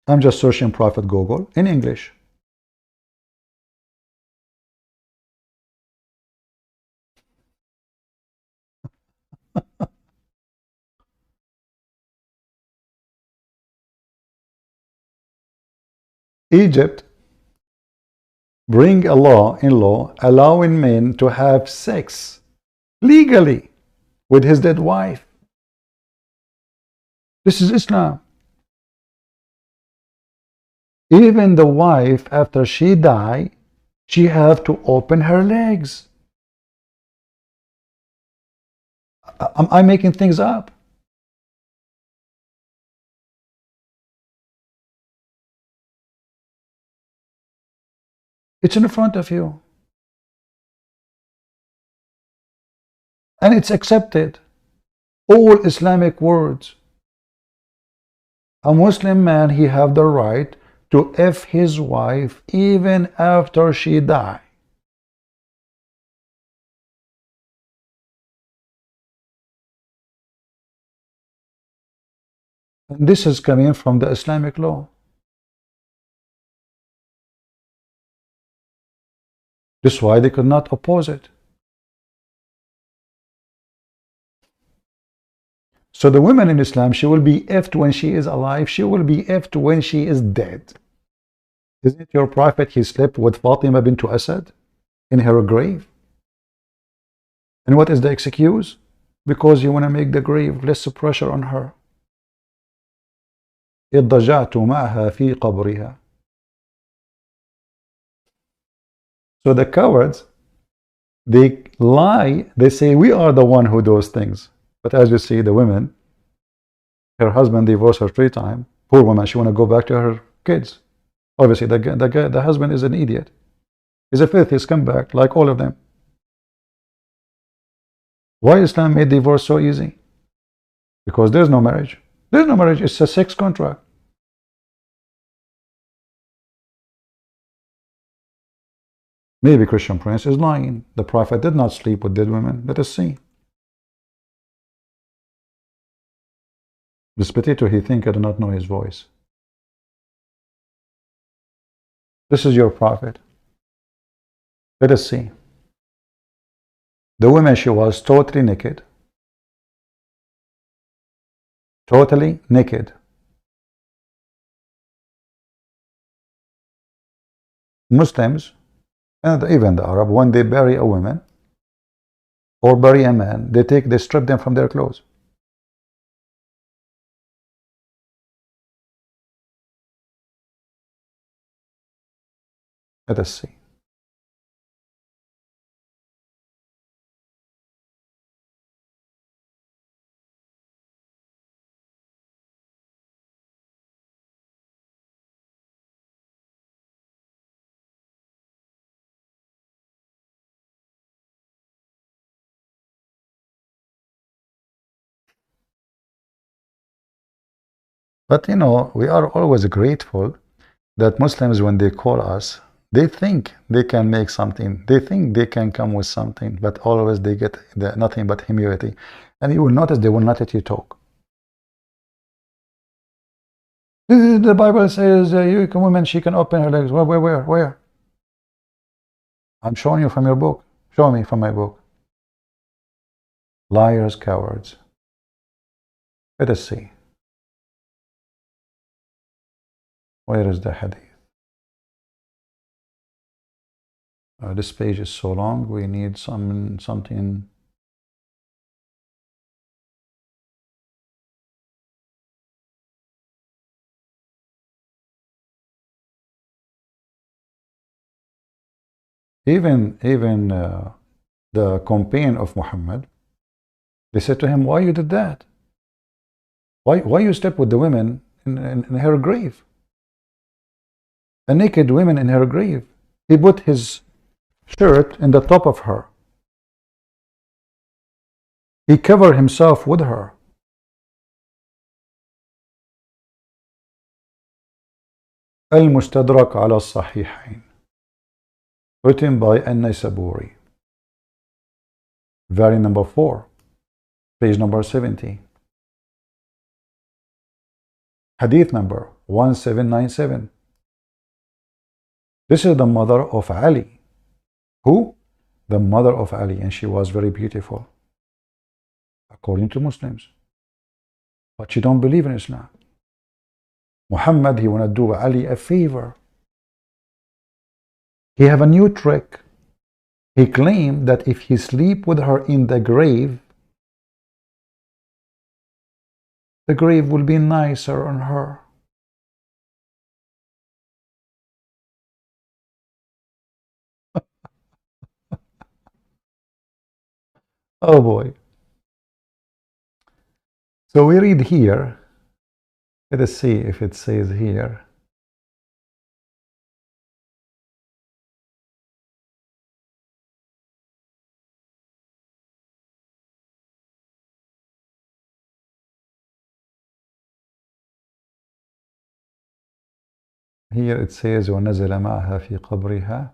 I'm just searching Prophet Google in English. Egypt bring a law in law allowing men to have sex legally with his dead wife. This is Islam. Even the wife, after she die, she have to open her legs. I'm making things up. It's in front of you. And it's accepted. All Islamic words. A Muslim man, he have the right to F his wife even after she die. And this is coming from the Islamic law. This is why they could not oppose it. So the woman in Islam, she will be effed when she is alive. She will be effed when she is dead. Isn't it your prophet, he slept with Fatima bint Asad in her grave? And what is the excuse? Because you want to make the grave less pressure on her. اضطجعت معها في قبرها. So the cowards, they lie, they say we are the one who does things. But as you see, the women, her husband divorced her 3 times. Poor woman, she want to go back to her kids. Obviously, the husband is an idiot. He's a filthy scumbag, like all of them. Why Islam made divorce so easy? Because there's no marriage. There's no marriage, it's a sex contract. Maybe Christian Prince is lying. The Prophet did not sleep with dead women. Let us see. This potato, he think I do not know his voice. This is your Prophet. Let us see. The woman, she was totally naked. Totally naked. Muslims, and even the Arab, when they bury a woman or bury a man, they strip them from their clothes. Let us see. But you know, we are always grateful that Muslims, when they call us, they think they can make something. They think they can come with something, but always they get nothing but humility. And you will notice they will not let you talk. The Bible says you can, woman, she can open her legs. Where? I'm showing you from your book. Show me from my book. Liars, cowards. Let us see. Where is the hadith? This page is so long, we need something. Even the companion of Muhammad, they said to him, why you did that? Why you slept with the women in her grave? A naked woman in her grave. He put his shirt in the top of her. He covered himself with her. المستدرك على الصحيحين, written by An-Naysaburi, volume number 4, page number 70, hadith number 1797. This is the mother of Ali. Who? The mother of Ali, and she was very beautiful according to Muslims, but she don't believe in Islam. Muhammad, he want to do Ali a favor. He have a new trick. He claimed that if he sleep with her in the grave will be nicer on her. Oh boy. So we read here. Let us see if it says here. Here it says وَنَزَلَ مَعَهَا فِي قَبْرِهَا.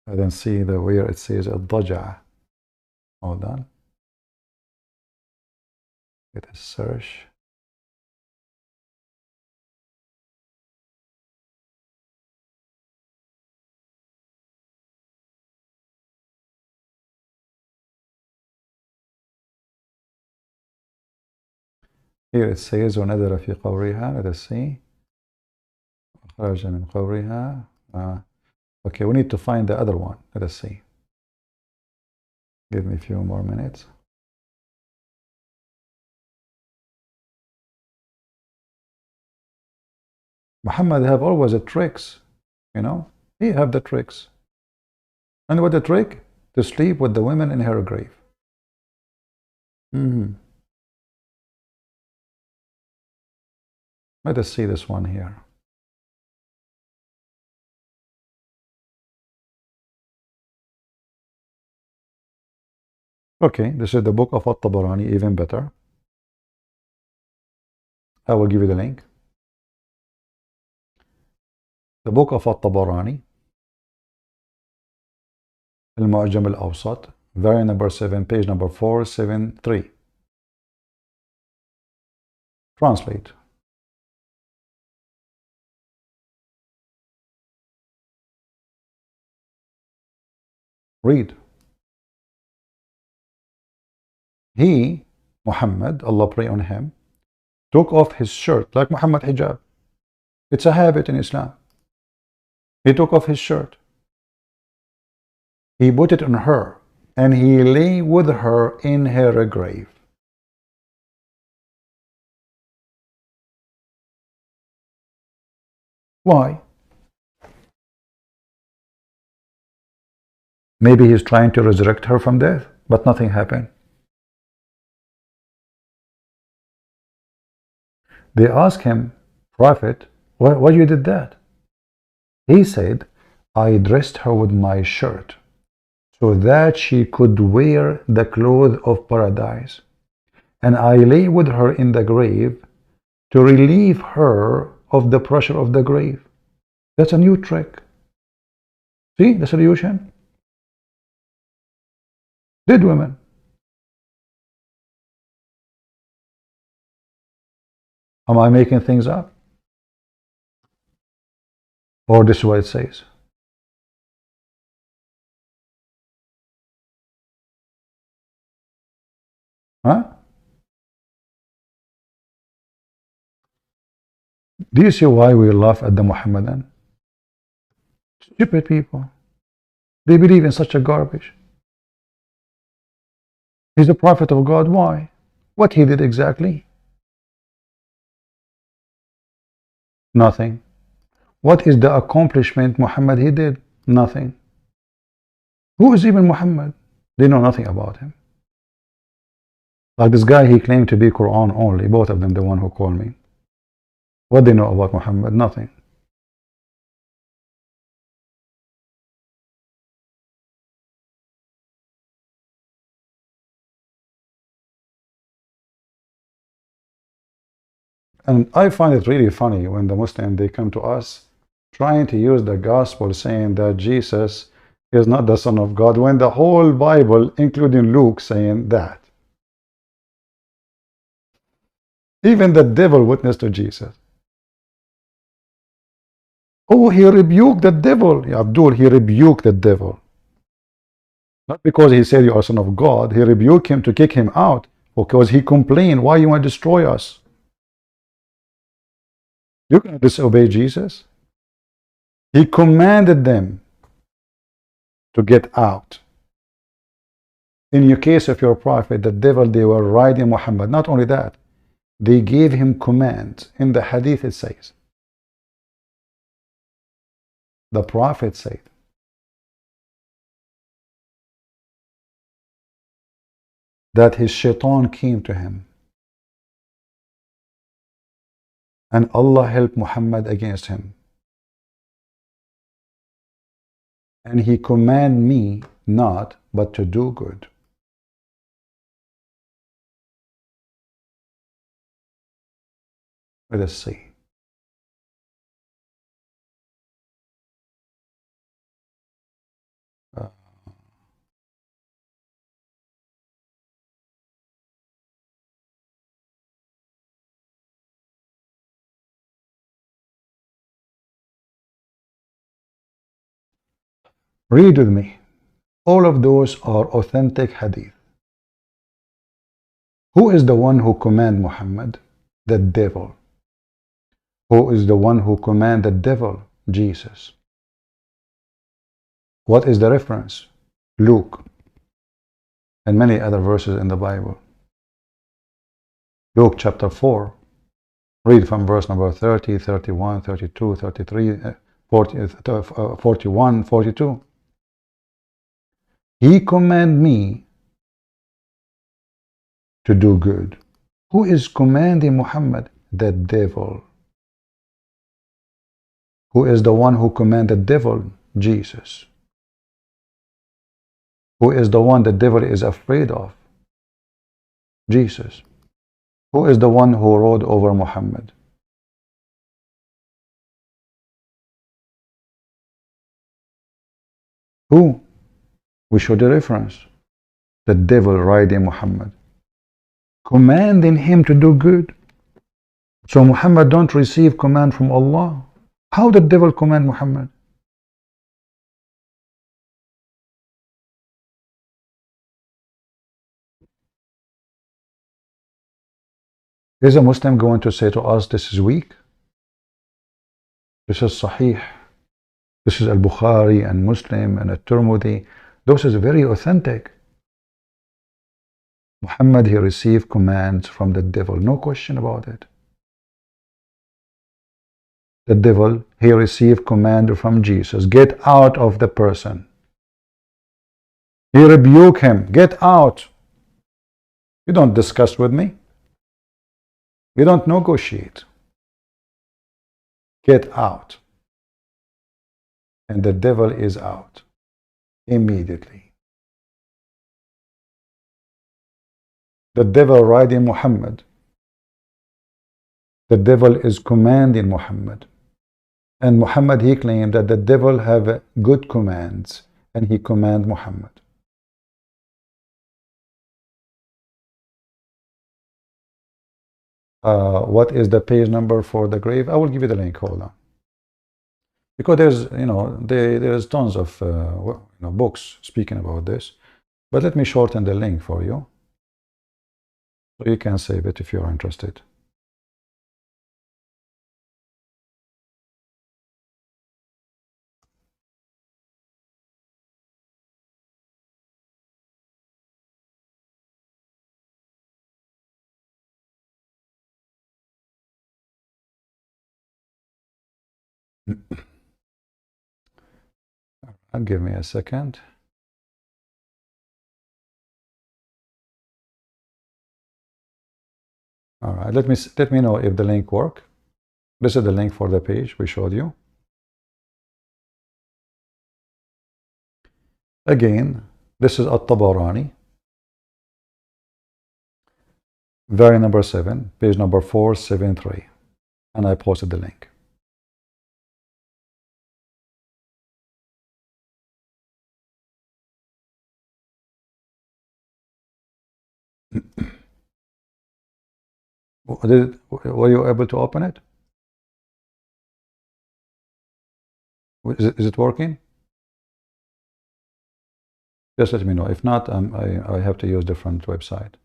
I don't see the where it says الضجع. Hold on. Let us search. Here it says وَنَزَلَ فِي قَبْرِهَا. Let us see. خرج من قبرها. Okay, we need to find the other one. Let us see. Give me a few more minutes. Muhammad have always the tricks, you know. He have the tricks. And what the trick? To sleep with the women in her grave. Let us see this one here. Okay, this is the book of At-Tabarani, even better. I will give you the link. The book of At-Tabarani, Al-Mu'jam Al-Awsat, volume number 7, page number 473. Translate. Read. He, Muhammad, Allah pray on him, took off his shirt, like Muhammad hijab. It's a habit in Islam. He took off his shirt. He put it on her, and he lay with her in her grave. Why? Maybe he's trying to resurrect her from death, but nothing happened. They asked him, Prophet, why you did that? He said, I dressed her with my shirt so that she could wear the clothes of paradise, and I lay with her in the grave to relieve her of the pressure of the grave. That's a new trick. See the solution? Dead women. Am I making things up? Or this is what it says? Huh? Do you see why we laugh at the Muhammadan? Stupid people. They believe in such a garbage. He's a prophet of God. Why? What he did exactly? Nothing. What is the accomplishment Muhammad he did? Nothing. Who is even Muhammad? They know nothing about him. Like this guy, he claimed to be Quran only. Both of them, the one who called me. What they know about Muhammad? Nothing. And I find it really funny when the Muslims, they come to us trying to use the gospel saying that Jesus is not the Son of God, when the whole Bible, including Luke, saying that. Even the devil witnessed to Jesus. Oh, he rebuked the devil. Yeah, Abdul, he rebuked the devil. Not because he said you are Son of God. He rebuked him to kick him out because he complained, why you want to destroy us? You cannot disobey Jesus. He commanded them to get out. In your case of your prophet, the devil, they were riding Muhammad. Not only that, they gave him commands. In the hadith it says, the prophet said, that his shaitan came to him and Allah helped Muhammad against him. And he commanded me not but to do good. Let us see. Read with me. All of those are authentic hadith. Who is the one who commanded Muhammad? The devil. Who is the one who commanded the devil? Jesus. What is the reference? Luke. And many other verses in the Bible. Luke chapter 4. Read from verse number 30, 31, 32, 33, 40, 41, 42. He commanded me to do good. Who is commanding Muhammad? The devil. Who is the one who commanded the devil? Jesus. Who is the one the devil is afraid of? Jesus. Who is the one who rode over Muhammad? Who? We show the reference. The devil riding Muhammad, commanding him to do good. So Muhammad don't receive command from Allah. How did the devil command Muhammad? Is a Muslim going to say to us, this is weak? This is Sahih. This is Al-Bukhari and Muslim and At-Tirmidhi. This is very authentic. Muhammad, he received commands from the devil. No question about it. The devil, he received command from Jesus. Get out of the person. He rebuked him. Get out. You don't discuss with me. You don't negotiate. Get out. And the devil is out. Immediately. The devil riding Muhammad. The devil is commanding Muhammad. And Muhammad, he claimed that the devil have good commands and he command Muhammad. What is the page number for the grave? I will give you the link. Hold on. Because there's, there's tons of books speaking about this. But let me shorten the link for you, so you can save it if you're interested. Give me a second. All right, let me know if the link works. This is the link for the page we showed you. Again, this is At-Tabarani, very number 7, page number 473. and I posted the link. Were you able to open it? Is it working? Just let me know. If not, I have to use different website.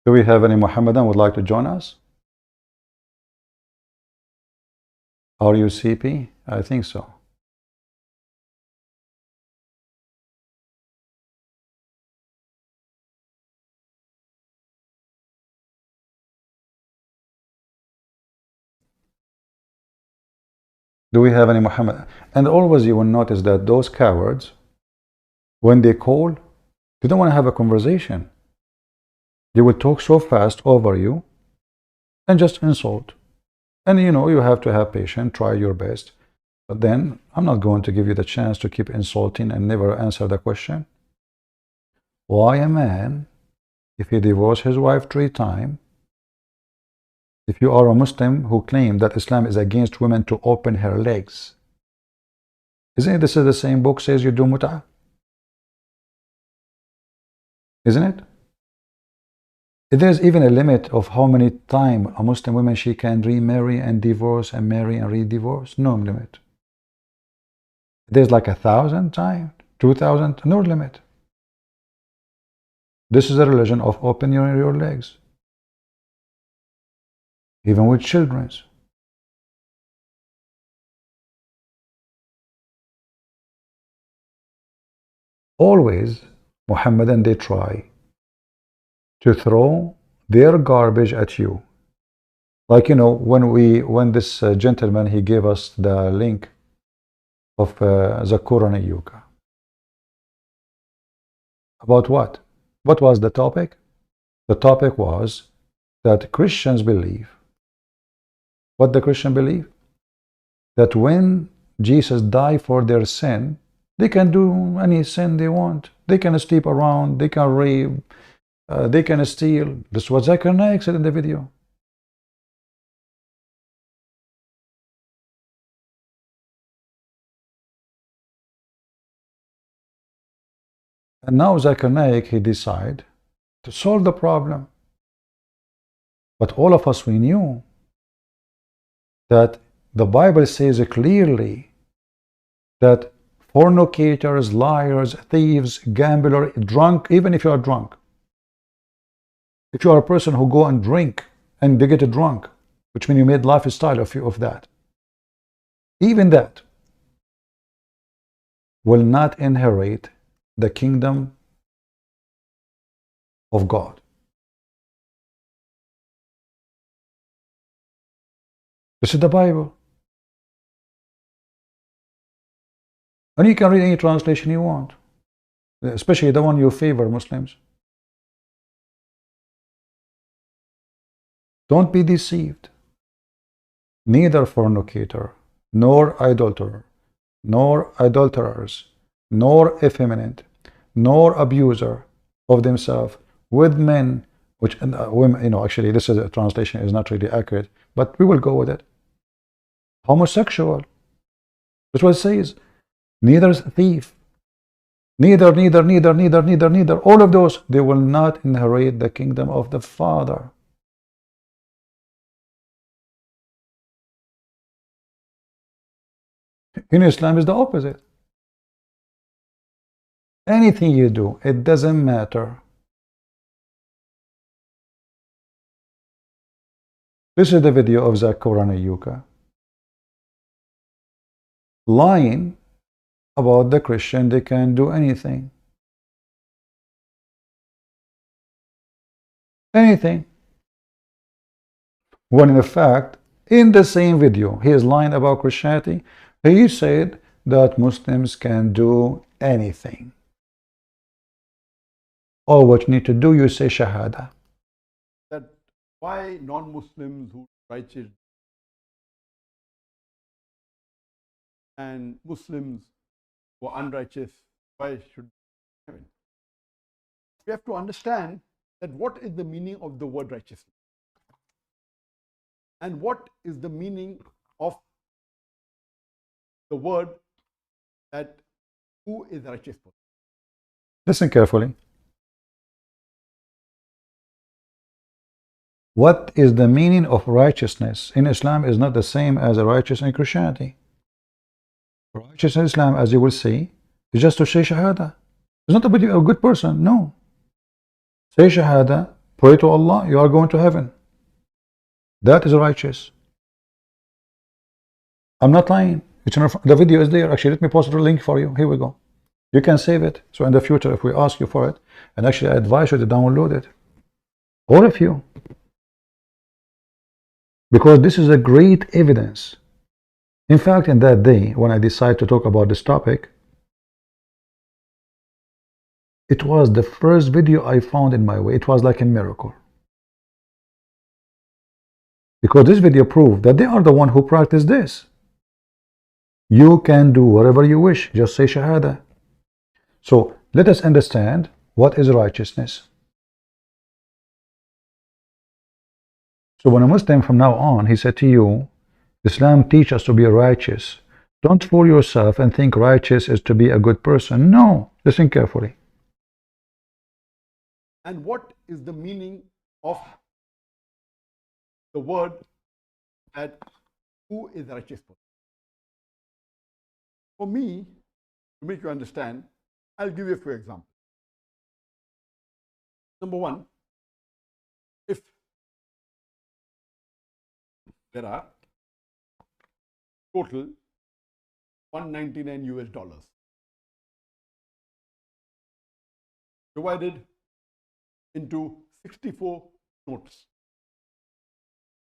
Do we have any Muhammadan who would like to join us? Are you CP? I think so. Do we have any Muhammad? And always you will notice that those cowards, when they call, they don't want to have a conversation. They will talk so fast over you and just insult. And you know, you have to have patience, try your best. But then I'm not going to give you the chance to keep insulting and never answer the question. Why a man, if he divorced his wife 3 times, if you are a Muslim who claim that Islam is against women to open her legs, isn't it this is the same book says you do mut'ah? Isn't it? There's even a limit of how many times a Muslim woman she can remarry and divorce and marry and re-divorce. No limit. There's like 1,000 times, 2,000, no limit. This is a religion of open your legs. Even with children. Always, Muhammadan, they try to throw their garbage at you. Like, you know, when this gentleman, he gave us the link of Zakura Nayuka. About what? What was the topic? The topic was that Christians believe. What the Christian believe? That when Jesus died for their sin, they can do any sin they want. They can sleep around, they can rape, they can steal. This is what Zakir Naik said in the video. And now Zakir Naik, he decided to solve the problem. But all of us, we knew that the Bible says clearly that fornicators, liars, thieves, gambler, drunk, even if you are drunk, if you are a person who go and drink and they get drunk, which means you made lifestyle of that, even that will not inherit the kingdom of God. This is the Bible. And you can read any translation you want, especially the one you favor, Muslims. Don't be deceived. Neither fornicator, nor idolater, nor adulterers, nor effeminate, nor abuser of themselves with men, which women, you know, actually this is a translation is not really accurate, but we will go with it. Homosexual. That's what it says. Neither thief, neither. All of those, they will not inherit the kingdom of the Father. In Islam is the opposite. Anything you do, it doesn't matter. This is the video of Zakura Nayuka lying about the Christian, they can do anything. Anything. when in fact, in the same video, he is lying about Christianity. He said that Muslims can do anything. All what you need to do, you say Shahada. That why non-Muslims who are righteous and Muslims who are unrighteous, why should heaven? We have to understand that what is the meaning of the word righteousness, and what is the meaning of the word that who is a righteous person. Listen carefully. What is the meaning of righteousness in Islam is not the same as a righteous in Christianity. Righteous in Islam, as you will see, is just to say Shahada. It's not to be a good person, no. Say Shahada, pray to Allah, you are going to heaven. That is righteous. I'm not lying. It's in the video is there. Actually, let me post the link for you. Here we go. You can save it. So in the future, if we ask you for it, and actually I advise you to download it. All of you. Because this is a great evidence. In fact, in that day, when I decided to talk about this topic, it was the first video I found in my way. It was like a miracle. Because this video proved that they are the one who practice this. You can do whatever you wish. Just say Shahada. So let us understand what is righteousness. So when a Muslim from now on, he said to you, Islam teaches us to be righteous. Don't fool yourself and think righteous is to be a good person. No. Listen carefully. And what is the meaning of the word that who is a righteous person? For me, to make you understand, I'll give you a few examples. Number one, if there are total $199 divided into 64 notes.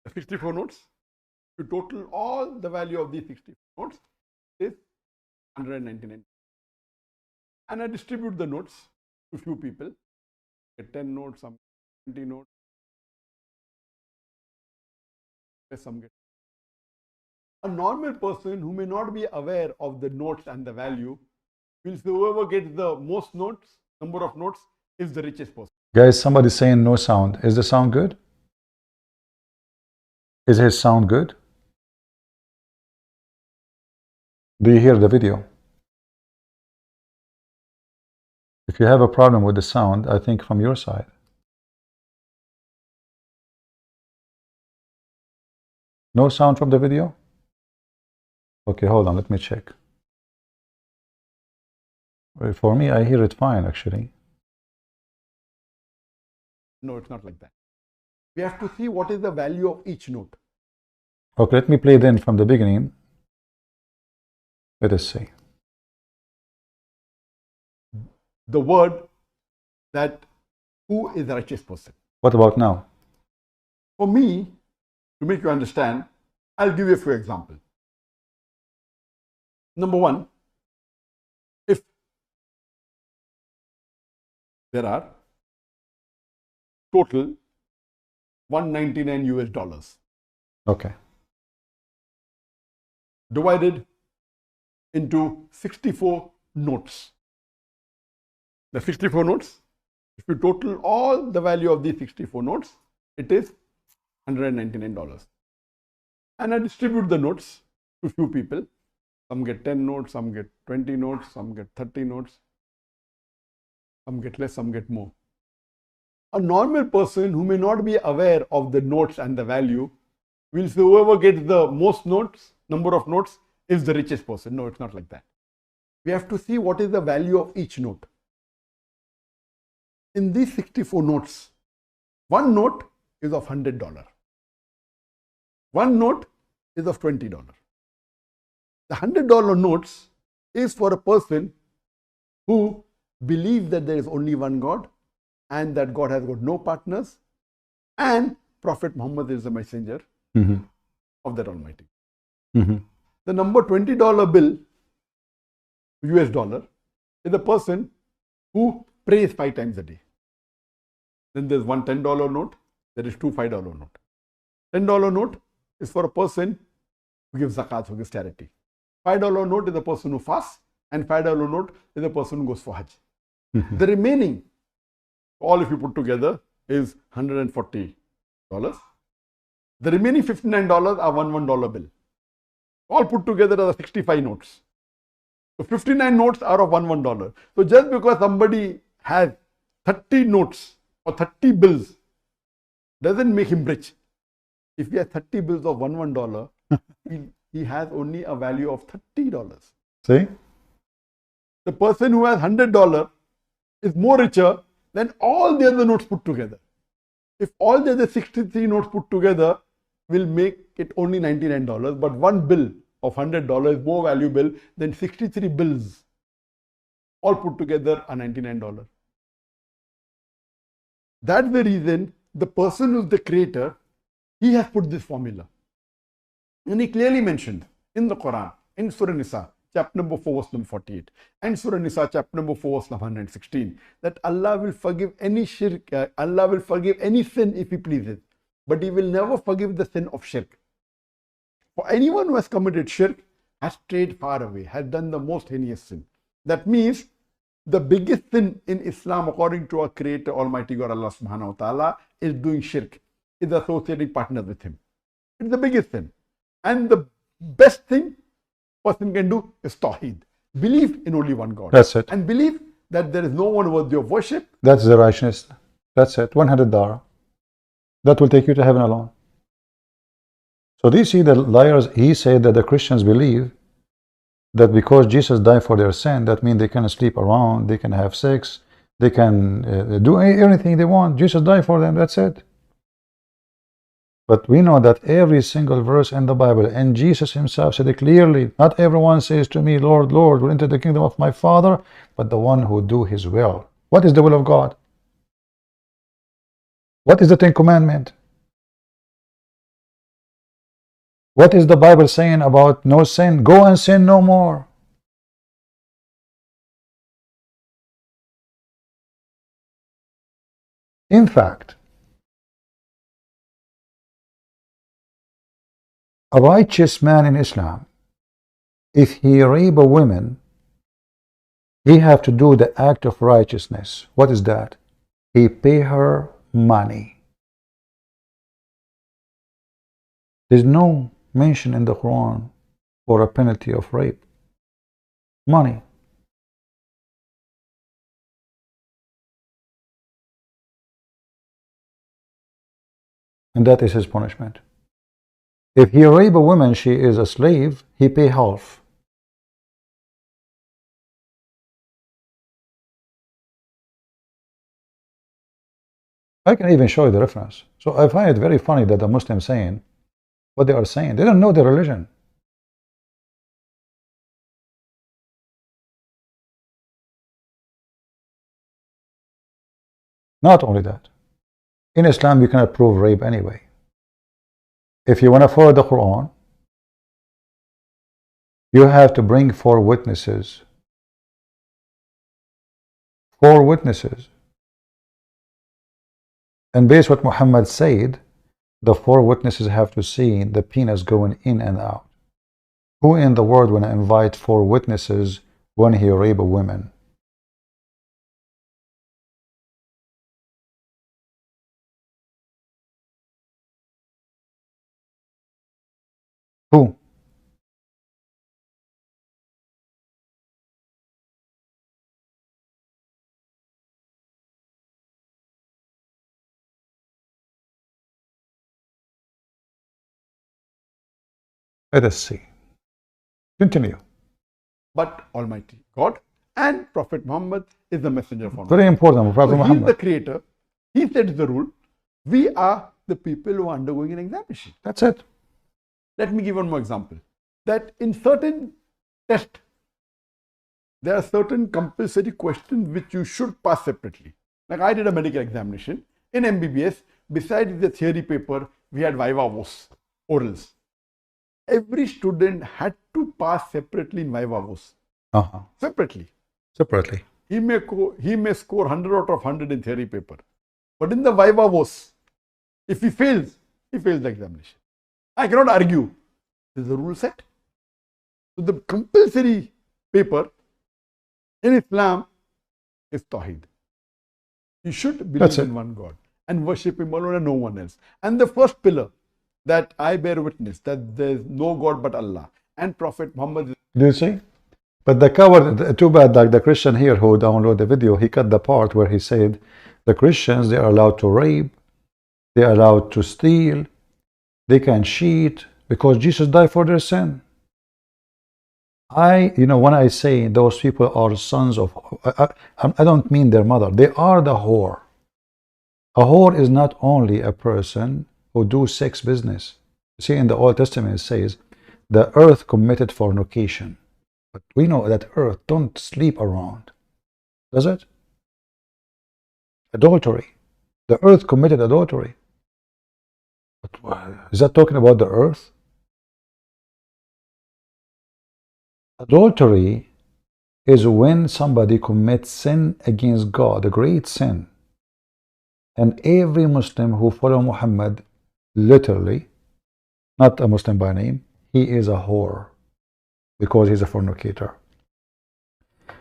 The 64 notes, to total all the value of these 64 notes is $199. And I distribute the notes to few people. Get 10 notes, some 20 notes. Some get. A normal person who may not be aware of the notes and the value will say whoever gets the most notes, number of notes, is the richest person. Guys, somebody saying no sound. Is the sound good? Is his sound good? Do you hear the video? If you have a problem with the sound, I think from your side. No sound from the video? Okay, hold on, let me check. For me, I hear it fine, actually. No, it's not like that. We have to see what is the value of each note. Okay, let me play then from the beginning. Let us see. The word that who is the righteous person. What about now? For me, to make you understand, I'll give you a few examples. Number one, if there are total $199 Okay. divided into 64 notes. The 64 notes, if you total all the value of these 64 notes, it is $199. And I distribute the notes to few people. Some get 10 notes, some get 20 notes, some get 30 notes, some get less, some get more. A normal person who may not be aware of the notes and the value will say whoever gets the most notes, number of notes, is the richest person. No, it's not like that. We have to see what is the value of each note. In these 64 notes, one note is of $100. One note is of $20. The $100 notes is for a person who believes that there is only one God and that God has got no partners and Prophet Muhammad is the messenger Mm-hmm. of that Almighty. Mm-hmm. The number $20 bill, US dollar, is a person who prays 5 times a day. Then there's one $10 note, there is two $5 note. $10 note is for a person who gives zakat, who gives charity. $5 note is a person who fasts, and $5 note is a person who goes for Hajj. Mm-hmm. The remaining, all if you put together, is $140. The remaining $59 are $1 bill. All put together are 65 notes. So 59 notes are of $1. So just because somebody has 30 notes or 30 bills doesn't make him rich. If he has 30 bills of $1, he has only a value of $30. See? The person who has $100 is more richer than all the other notes put together. If all the other 63 notes put together will make it only $99, but one bill of $100 is more valuable than 63 bills all put together are $99. That's the reason the person who's the creator, he has put this formula. And he clearly mentioned in the Quran, in Surah Nisa, chapter number 4, verse number 48, and Surah Nisa, chapter number 4, verse number 116, that Allah will forgive any shirk, Allah will forgive any sin if He pleases, but He will never forgive the sin of shirk. For anyone who has committed shirk has strayed far away, has done the most heinous sin. That means the biggest sin in Islam, according to our Creator, Almighty God, Allah subhanahu wa ta'ala, is doing shirk, is associating partners with Him. It's the biggest sin. And the best thing person can do is Tawheed. Believe in only one God. That's it. And believe that there is no one worthy of worship. That's the righteousness. That's it. $100. That will take you to heaven alone. So do you see the liars? He said that the Christians believe that because Jesus died for their sin, that means they can sleep around, they can have sex, they can do anything they want. Jesus died for them, that's it. But we know that every single verse in the Bible, and Jesus himself said it clearly, not everyone says to me, Lord, Lord, will enter the kingdom of my Father, but the one who do his will. What is the will of God? What is the Ten Commandments? What is the Bible saying about no sin? Go and sin no more. In fact, a righteous man in Islam, if he rape a woman, he have to do the act of righteousness. What is that? He pay her money. There's no mention in the Quran for a penalty of rape. Money. And that is his punishment. If he rape a woman, she is a slave, he pay half. I can even show you the reference. So I find it very funny that the Muslims saying what they are saying. They don't know their religion. Not only that, in Islam you cannot prove rape anyway. If you want to follow the Quran, you have to bring 4 witnesses. 4 witnesses. And based on what Muhammad said, the 4 witnesses have to see the penis going in and out. Who in the world will invite 4 witnesses when he rape a woman? Who? Let us see. Continue. But Almighty God and Prophet Muhammad is the messenger of Allah. Very important. Prophet so Muhammad. He is the creator. He sets the rule. We are the people who are undergoing an examination. That's it. Let me give one more example. That in certain tests, there are certain compulsory questions which you should pass separately. Like I did a medical examination. In MBBS, besides the theory paper, we had viva voce, orals. Every student had to pass separately in viva voce. Separately. Separately. He may score 100 out of 100 in theory paper. But in the viva voce, if he fails the examination. I cannot argue. This is the rule set. So the compulsory paper in Islam is Tawheed. You should believe in one God and worship Him alone and no one else. And the first pillar that I bear witness that there is no God but Allah and Prophet Muhammad. Do you see? But the coward, too bad, like the Christian here who downloaded the video, he cut the part where he said the Christians, they are allowed to rape, they are allowed to steal, they can cheat because Jesus died for their sin. When I say those people are sons of, I don't mean their mother. They are the whore. A whore is not only a person who do sex business. See, in the Old Testament it says, the earth committed fornication. But we know that earth don't sleep around. Does it? Adultery. The earth committed adultery. But is that talking about the earth? Adultery is when somebody commits sin against God, a great sin. And every Muslim who follows Muhammad, literally, not a Muslim by name, he is a whore because he's a fornicator.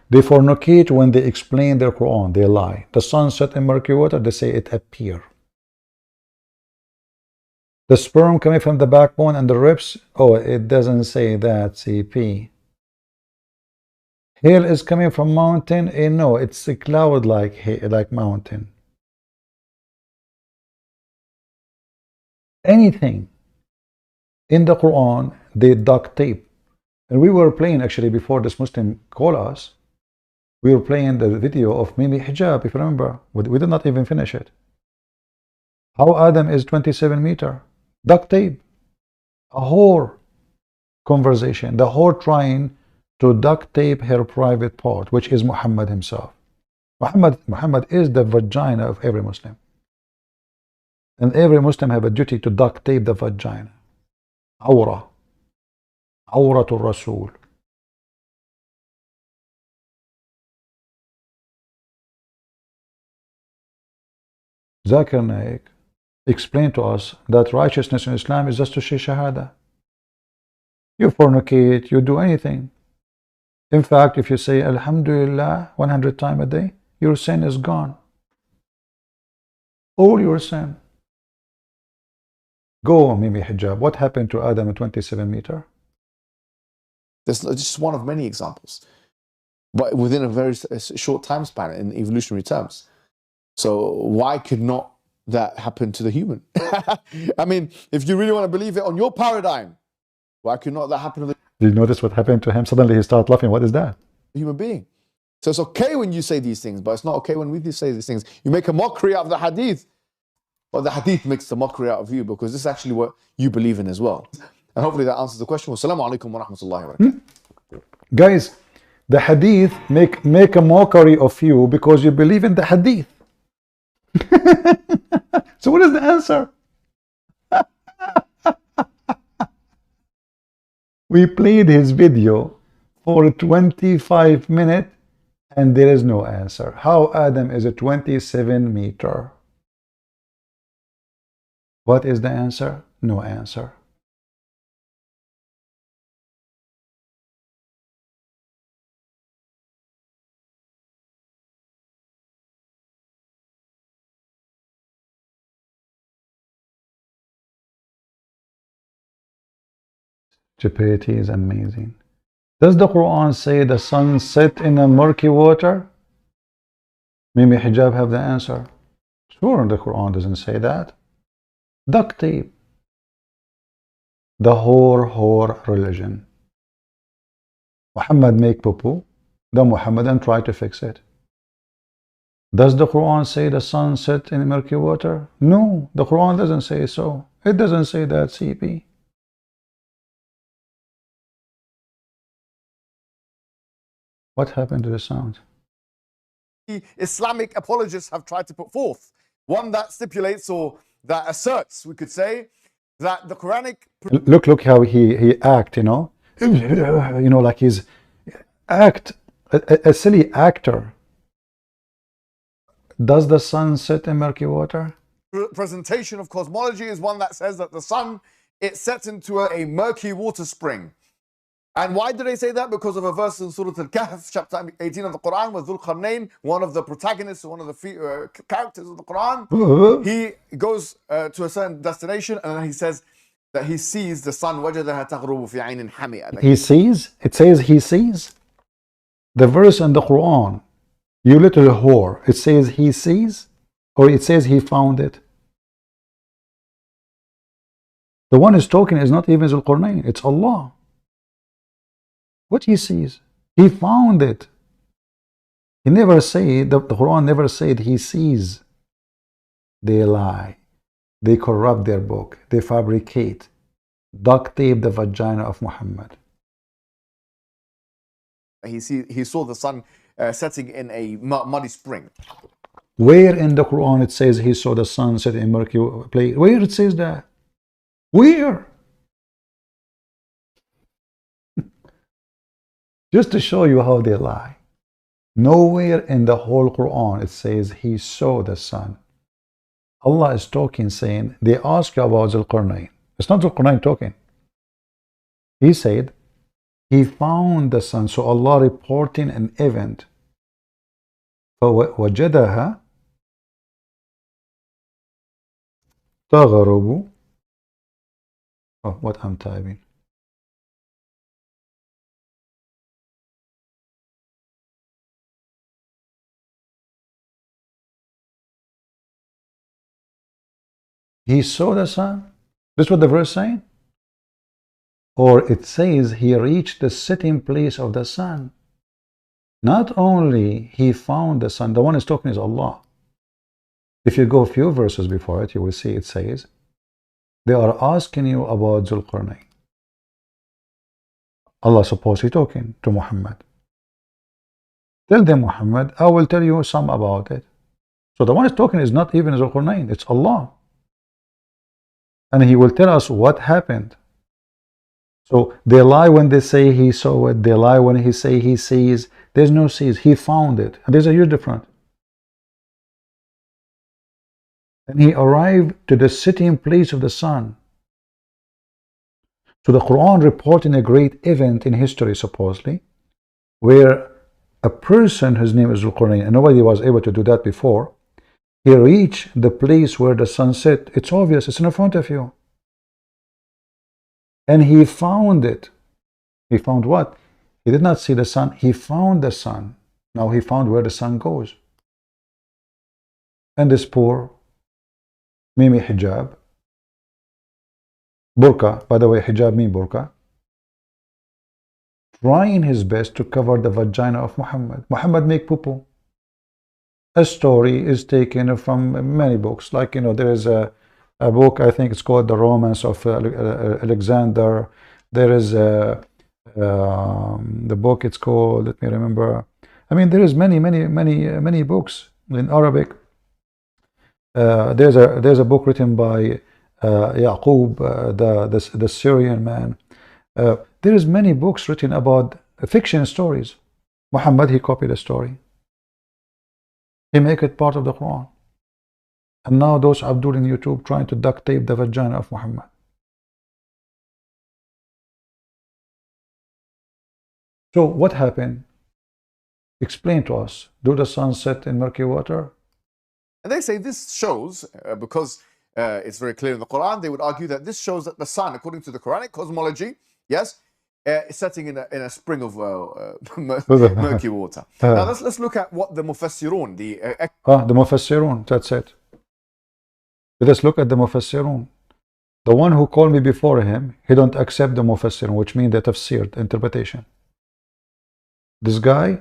They fornicate when they explain their Quran, they lie. The sun set in murky water, they say it appeared. The sperm coming from the backbone and the ribs, oh, it doesn't say that, CP. Hail is coming from mountain, no, it's a cloud like mountain. Anything in the Quran, they duct tape. And we were playing, actually, before this Muslim called us, we were playing the video of Mimi Hijab, if you remember. We did not even finish it. How Adam is 27 meters. Duct tape. A whore conversation. The whore trying to duct tape her private part, which is Muhammad himself. Muhammad is the vagina of every Muslim. And every Muslim have a duty to duct tape the vagina. Awra. Awratul Rasul. Zakir Naik explained to us that righteousness in Islam is just to say Shahada. You fornicate, you do anything. In fact, if you say Alhamdulillah 100 times a day, your sin is gone. All your sin. Go, Mimi Hijab. What happened to Adam at 27 meters? That's just one of many examples, but within a very short time span in evolutionary terms. So why could not that happen to the human? I mean, if you really want to believe it on your paradigm, why could not that happen to the Did you notice what happened to him? Suddenly he started laughing. What is that? human being? So it's okay when you say these things, but it's not okay when we say these things. You make a mockery out of the hadith, but the hadith makes the mockery out of you because this is actually what you believe in as well. And hopefully that answers the question. Wassalamu alaikum wa rahmatullahi wa barakatuh. Guys, the hadith make a mockery of you because you believe in the hadith. So what is the answer? We played his video for 25 minutes and there is no answer. How Adam is a 27 meter? What is the answer? No answer. Stupidity is amazing. Does the Quran say the sun set in a murky water? Mimi Hijab have the answer. Sure, the Quran doesn't say that. Duct tape. The whore religion. Muhammad make poo-poo. The Muhammadan try to fix it. Does the Quran say the sun set in murky water? No, the Quran doesn't say so. It doesn't say that, CP. What happened to the sound? Islamic apologists have tried to put forth. One that stipulates or that asserts, we could say, that the Quranic... Look how he act, you know, like he's a silly actor. Does the sun set in murky water? Presentation of cosmology is one that says that the sun, it sets into a murky water spring. And why do they say that? Because of a verse in Surah Al-Kahf, chapter 18 of the Quran, with Dhul Qarnayn, one of the protagonists, one of the characters of the Quran. He goes to a certain destination and then he says that he sees the sun. وَجَدَهَا تَغْرُبُ فِي عَيْنٍ حَمِئَةٍ. He sees? It says he sees? The verse in the Quran, you little whore, it says he sees? Or it says he found it? The one who's talking is not even Dhul Qarnayn, it's Allah. What he sees? He found it. He never said, the Quran never said he sees. They lie. They corrupt their book. They fabricate. Duct tape the vagina of Muhammad. He saw the sun setting in a muddy spring. Where in the Quran it says he saw the sun set in murky place? Where it says that? Where? Just to show you how they lie. Nowhere in the whole Quran it says he saw the sun. Allah is talking, saying, they ask you about Dhul Qarnayn. It's not Dhul Qarnayn talking. He said, he found the sun. So Allah reporting an event. فَوَجَدَهَا تَغْرُبُ. Oh, what I'm typing. He saw the sun. This is what the verse saying? Or it says he reached the sitting place of the sun. Not only he found the sun, the one who's talking is Allah. If you go a few verses before it, you will see it says, they are asking you about Dhul Qarnayn. Allah supposedly talking to Muhammad. Tell them, Muhammad, I will tell you some about it. So the one who's talking is not even Dhul Qarnayn, it's Allah. And he will tell us what happened. So they lie when they say he saw it. They lie when he say he sees. There's no sees. He found it. And there's a huge difference. And he arrived to the sitting place of the sun. So the Quran reporting a great event in history, supposedly, where a person whose name is Dhul Qarnayn, and nobody was able to do that before, he reached the place where the sun set. It's obvious. It's in front of you. And he found it. He found what? He did not see the sun. He found the sun. Now he found where the sun goes. And this poor Mimi hijab. Burqa. By the way, hijab means burqa. Trying his best to cover the vagina of Muhammad. Muhammad make poo-poo. A story is taken from many books. Like, you know, there is a book, I think it's called The Romance of Alexander. There is the book, it's called, let me remember. I mean, there is many books in Arabic. There's a book written by Yaqub, the Syrian man. There is many books written about fiction stories. Muhammad, he copied a story. He make it part of the Quran. And now those Abdul in YouTube trying to duct tape the vagina of Muhammad. So what happened? Explain to us. Do the sun set in murky water? And they say this shows, because it's very clear in the Quran, they would argue that this shows that the sun, according to the Quranic cosmology, yes, is setting in a spring of murky water. Now let's look at what the Mufassirun, the Mufassirun, that's it. Let us look at the Mufassirun. The one who called me before him, he don't accept the Mufassirun, which means the tafsir, the interpretation. This guy,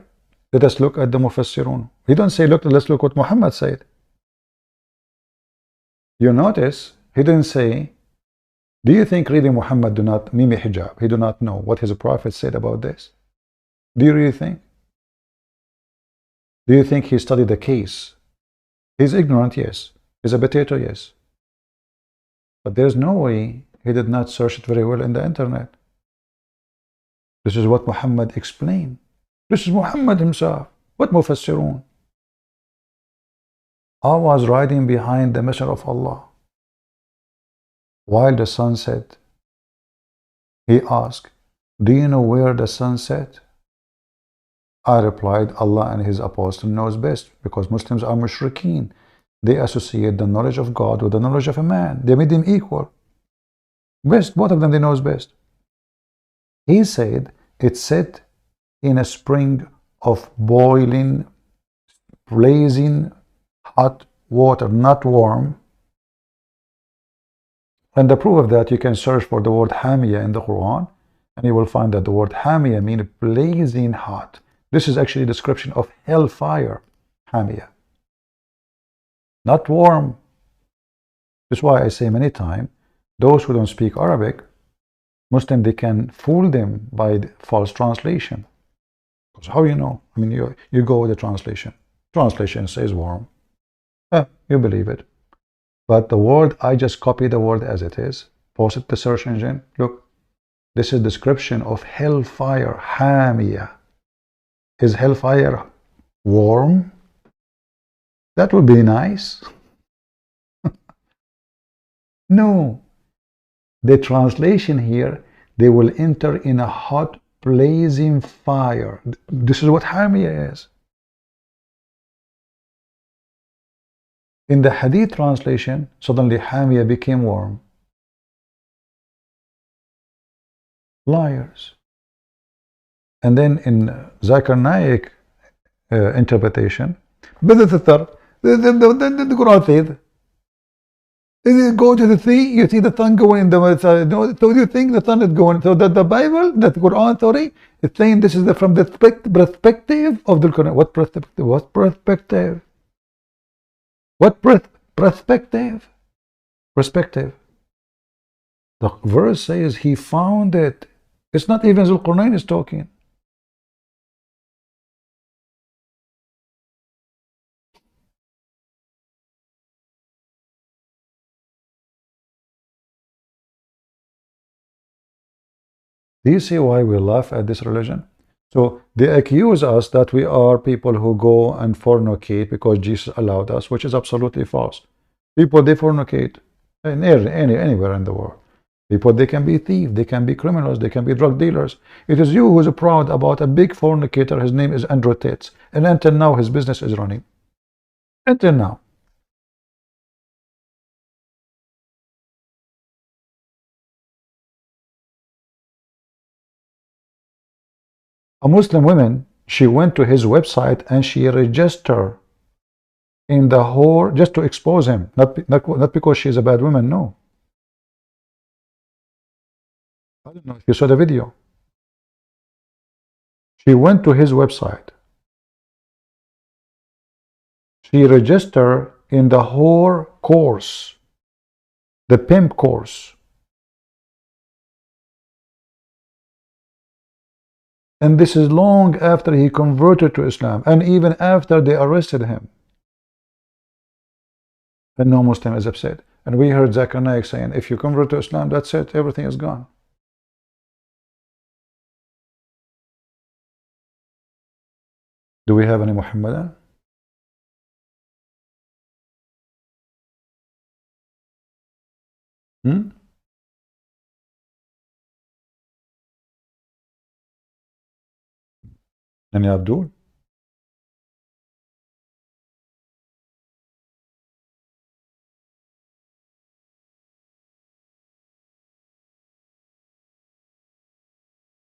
let us look at the Mufassirun. He don't say, look, let's look what Muhammad said. You notice, he didn't say, do you think really Muhammad do not, Mimi hijab, he do not know what his prophet said about this? Do you really think? Do you think he studied the case? He's ignorant, yes. He's a potato, yes. But there's no way he did not search it very well in the internet. This is what Muhammad explained. This is Muhammad himself. What Mufassirun? I was riding behind the Messenger of Allah. While the sun set, he asked, do you know where the sun set? I replied, Allah and His Apostle knows best, because Muslims are mushrikeen. They associate the knowledge of God with the knowledge of a man. They made him equal. Best, both of them, they knows best. He said, it set in a spring of boiling, blazing hot water, not warm. And the proof of that, you can search for the word Hamiyah in the Quran, and you will find that the word Hamiyah means blazing hot. This is actually a description of hellfire, Hamiyah. Not warm. That's why I say many times, those who don't speak Arabic, Muslim, they can fool them by the false translation. Because how you know? I mean, you go with the translation. Translation says warm. You believe it. But the word, I just copy the word as it is, post it to the search engine. Look, this is description of hellfire, Hamiyah. Is hellfire warm? That would be nice. No. The translation here, they will enter in a hot, blazing fire. This is what Hamiyah is. In the Hadith translation, suddenly Hamiyah became warm. Liars. And then in Zakir Naik interpretation, the Quran says, go to the sea, you see the sun going in the so you think the sun is going. So that the Bible, that Quran, sorry, is saying this is from the perspective of the Quran. What perspective? What perspective? What perspective? Perspective. The verse says he found it. It's not even Zulqarnain is talking. Do you see why we laugh at this religion? So they accuse us that we are people who go and fornicate because Jesus allowed us, which is absolutely false. People, they fornicate anywhere in the world. People, they can be thieves, they can be criminals, they can be drug dealers. It is you who is proud about a big fornicator. His name is Andrew Tate. And until now, his business is running. Until now. A Muslim woman, she went to his website and she registered in the whore just to expose him, not because she's a bad woman, no. I don't know if you saw the video. She went to his website. She registered in the whore course, the pimp course. And this is long after he converted to Islam, and even after they arrested him. And no Muslim is upset. And we heard Zakir Naik saying, if you convert to Islam, that's it, everything is gone. Do we have any Muhammadan? Any Abdul?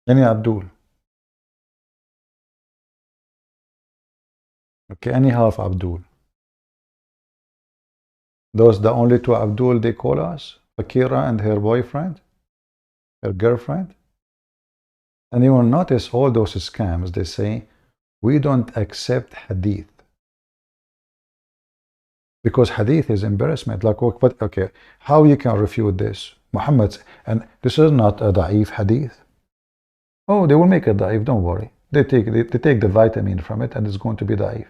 Any Abdul? Okay, any half Abdul. Those the only two Abdul they call us, Akira and her boyfriend, her girlfriend. And you will notice all those scams, they say, we don't accept hadith. Because hadith is embarrassment. Like, what, okay, how you can refute this? Muhammad, and this is not a da'if hadith. Oh, they will make it da'if, don't worry. They take the vitamin from it and it's going to be da'if.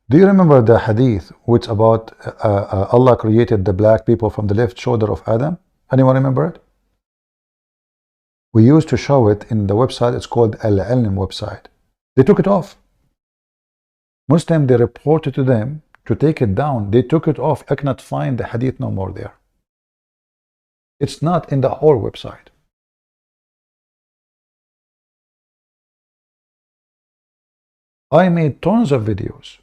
Do you remember the hadith which about Allah created the black people from the left shoulder of Adam? Anyone remember it? We used to show it in the website. It's called Al-Ilm website. They took it off. Muslim, they reported to them to take it down. They took it off. I cannot find the hadith no more there. It's not in the whole website. I made tons of videos,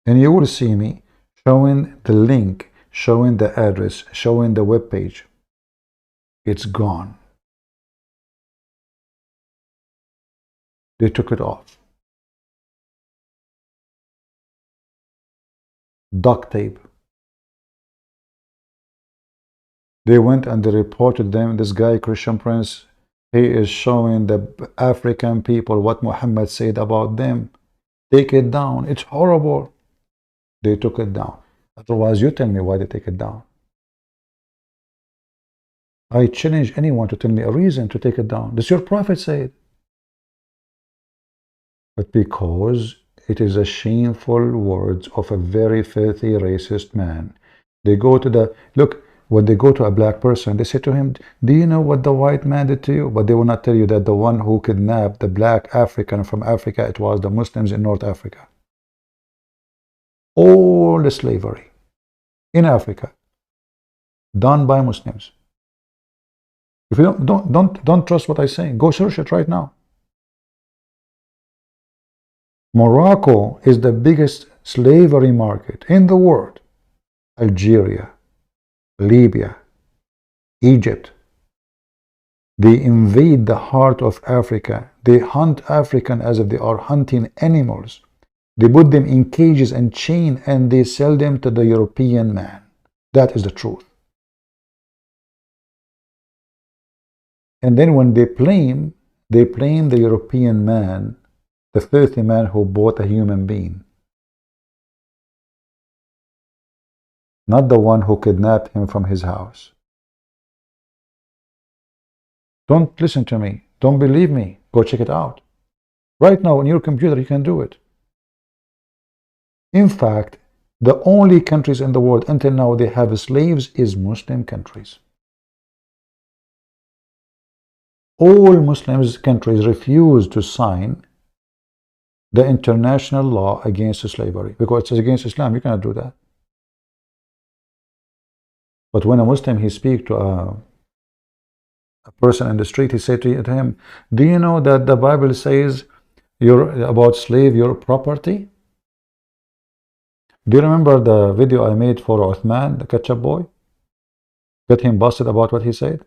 and you will see me showing the link, showing the address, showing the web page. It's gone. They took it off. Duct tape. They went and they reported them. This guy, Christian Prince, he is showing the African people what Muhammad said about them. Take it down. It's horrible. They took it down. Otherwise, you tell me why they take it down. I challenge anyone to tell me a reason to take it down. Does your prophet say it? But because it is a shameful words of a very filthy racist man. They go to the, look, when they go to a black person, they say to him, do you know what the white man did to you? But they will not tell you that the one who kidnapped the black African from Africa, it was the Muslims in North Africa. All the slavery in Africa done by Muslims. If you don't trust what I say, go search it right now. Morocco is the biggest slavery market in the world. Algeria, Libya, Egypt. They invade the heart of Africa. They hunt African as if they are hunting animals. They put them in cages and chain and they sell them to the European man. That is the truth. And then when they blame the European man, the filthy man who bought a human being. Not the one who kidnapped him from his house. Don't listen to me. Don't believe me. Go check it out. Right now on your computer you can do it. In fact, the only countries in the world until now they have slaves is Muslim countries. All Muslim countries refuse to sign the international law against slavery because it's against Islam. You cannot do that. But when a Muslim he speaks to a person in the street, he said to him, do you know that the Bible says about slave your property? Do you remember the video I made for Uthman, the ketchup boy? Get him busted about what he said?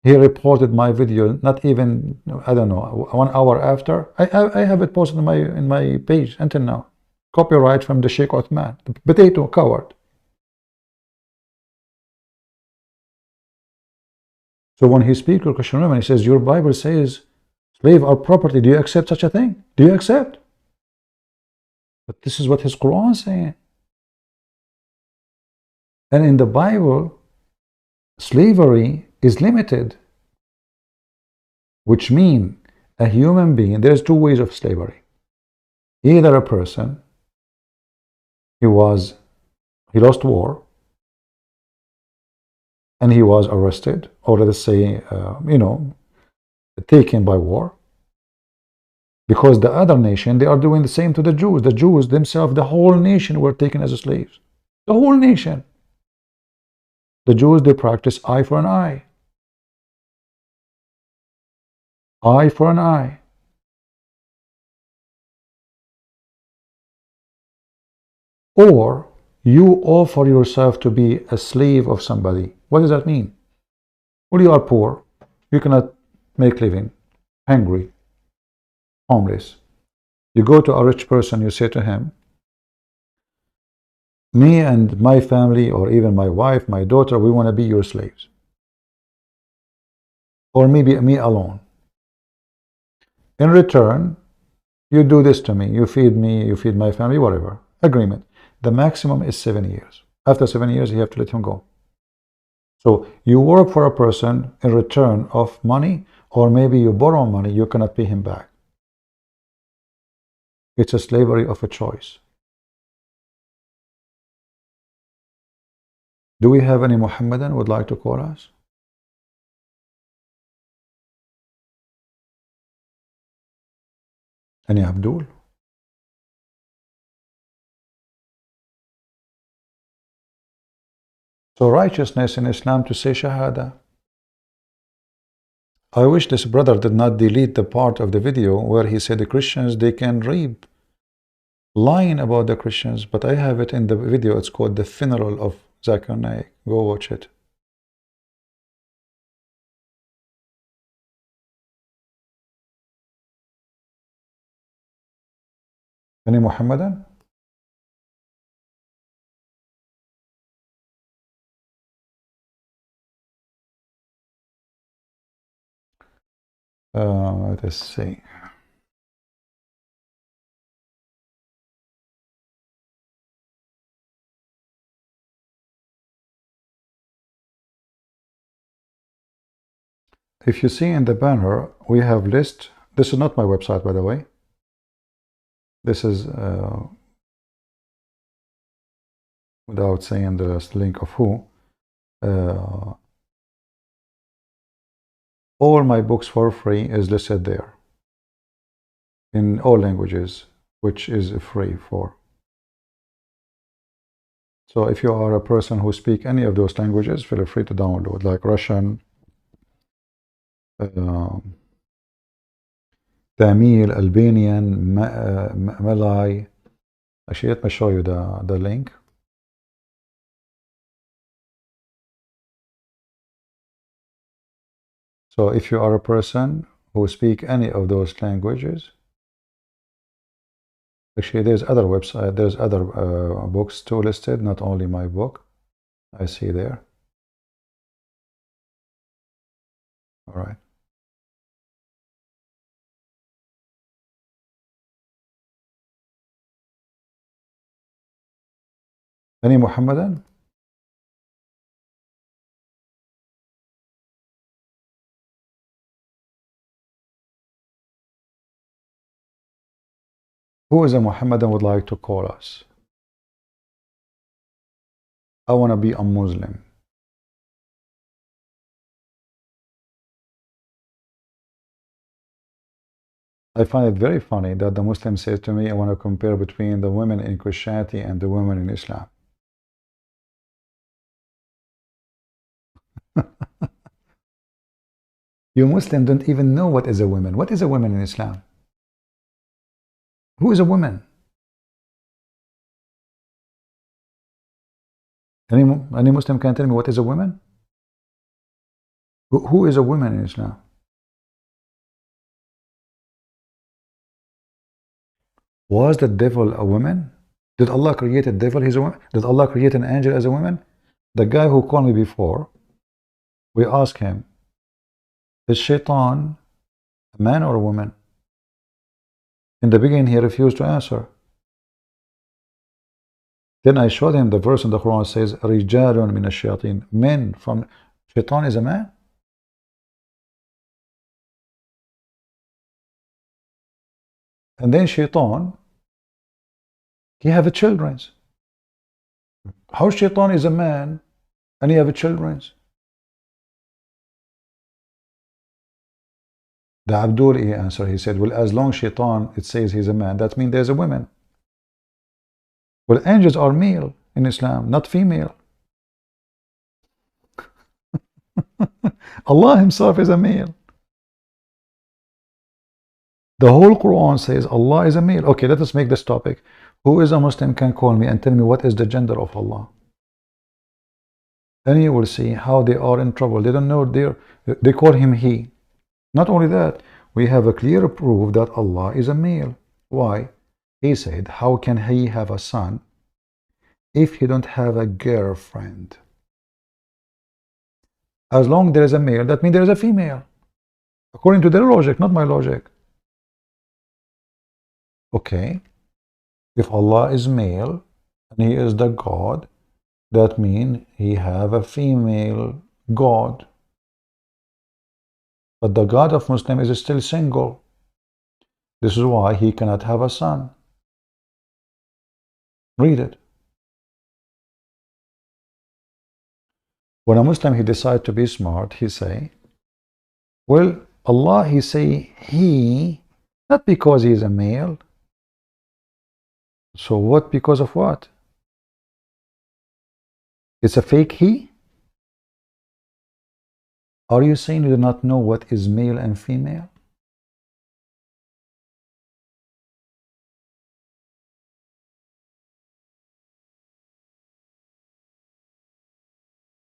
He reported my video not even, I don't know, 1 hour after. I have it posted in my page until now. Copyright from the Sheikh Uthman, the potato coward. So when he speaks to Christian women, he says, your Bible says slave are property. Do you accept such a thing? Do you accept? But this is what his Quran is saying. And in the Bible, slavery is limited, which means a human being, there's two ways of slavery. Either a person, he lost war, and he was arrested, or let us say, taken by war, because the other nation, they are doing the same to the Jews. The Jews themselves, the whole nation were taken as slaves. The whole nation. The Jews, they practice eye for an eye. Eye for an eye. Or you offer yourself to be a slave of somebody. What does that mean? Well, you are poor. You cannot make living. Hungry. Homeless. You go to a rich person, you say to him, me and my family, or even my wife, my daughter, we want to be your slaves. Or maybe me alone. In return, you do this to me. You feed me, you feed my family, whatever. Agreement. The maximum is 7 years. After 7 years, you have to let him go. So you work for a person in return of money, or maybe you borrow money, you cannot pay him back. It's a slavery of a choice. Do we have any Muhammadan who would like to call us? Any Abdul? So righteousness in Islam to say Shahada. I wish this brother did not delete the part of the video where he said the Christians, they can reap. Lying about the Christians, but I have it in the video. It's called The Funeral of Zakir Naik. Go watch it. Any Muhammadan? Let us see. If you see in the banner, we have list. This is not my website, by the way. This is without saying the link of who. All my books for free is listed there in all languages, which is free for. So if you are a person who speaks any of those languages, feel free to download, like Russian, Tamil, Albanian, Malay. Actually, let me show you the link. So if you are a person who speaks any of those languages, actually there's other website, there's other books too listed, not only my book. I see there. All right. Any Muhammadan? Who is a Muhammadan would like to call us? I want to be a Muslim. I find it very funny that the Muslim says to me, I want to compare between the women in Christianity and the women in Islam. You Muslims don't even know what is a woman. What is a woman in Islam? Who is a woman? Any Muslim can tell me what is a woman? Who is a woman in Islam? Was the devil a woman? Did Allah create a devil? He's a woman? Did Allah create an angel as a woman? The guy who called me before, we asked him, is Shaitan a man or a woman? In the beginning, he refused to answer. Then I showed him the verse in the Quran says, Rijalun min ash-shayatin. Men from Shaitan is a man? And then Shaitan, he have a children's. How Shaitan is a man and he have a children's? The Abdul he answered, he said, well, as long as Shaitan, it says he's a man, that means there's a woman. Well, angels are male in Islam, not female. Allah himself is a male. The whole Quran says Allah is a male. Okay, let us make this topic. Who is a Muslim can call me and tell me what is the gender of Allah. And you will see how they are in trouble. They don't know, they call him he. Not only that, we have a clear proof that Allah is a male. Why? He said, how can he have a son if he don't have a girlfriend? As long as there is a male, that means there is a female. According to their logic, not my logic. Okay. If Allah is male and he is the God, that means he have a female God. But the God of Muslim is still single. This is why he cannot have a son. Read it. When a Muslim, he decide to be smart, he say, well, Allah, he say he, not because he is a male. So what, because of what? It's a fake he? Are you saying you do not know what is male and female?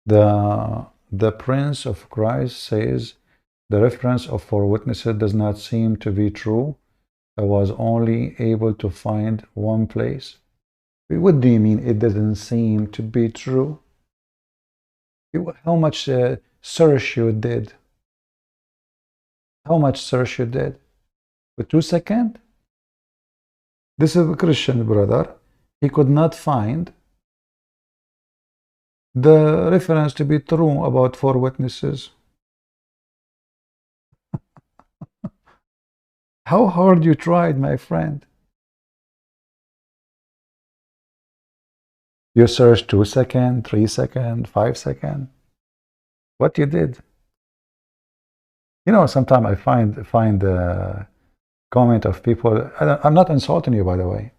The Prince of Christ says the reference of four witnesses does not seem to be true. I was only able to find one place. What do you mean it doesn't seem to be true? How much search you did? How much search you did? For 2 seconds? This is a Christian brother. He could not find the reference to be true about four witnesses. How hard you tried, my friend. You searched 2 seconds, 3 seconds, 5 seconds. What you did? You know, sometimes I find the comment of people. I'm not insulting you, by the way.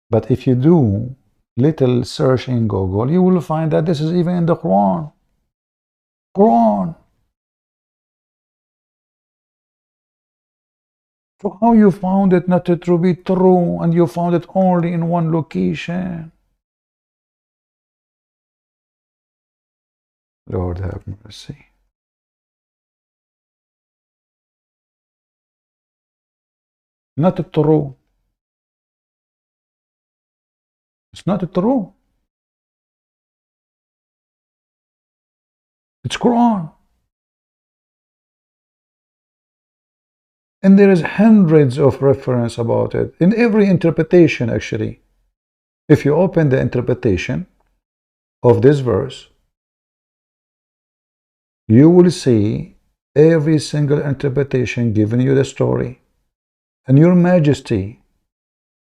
But if you do little search in Google, you will find that this is even in the Quran. Quran. So how you found it not to be true, and you found it only in one location? Lord have mercy. Not true. It's not true. It's Quran. And there is hundreds of reference about it in every interpretation, actually. If you open the interpretation of this verse, you will see every single interpretation giving you the story. And Your Majesty,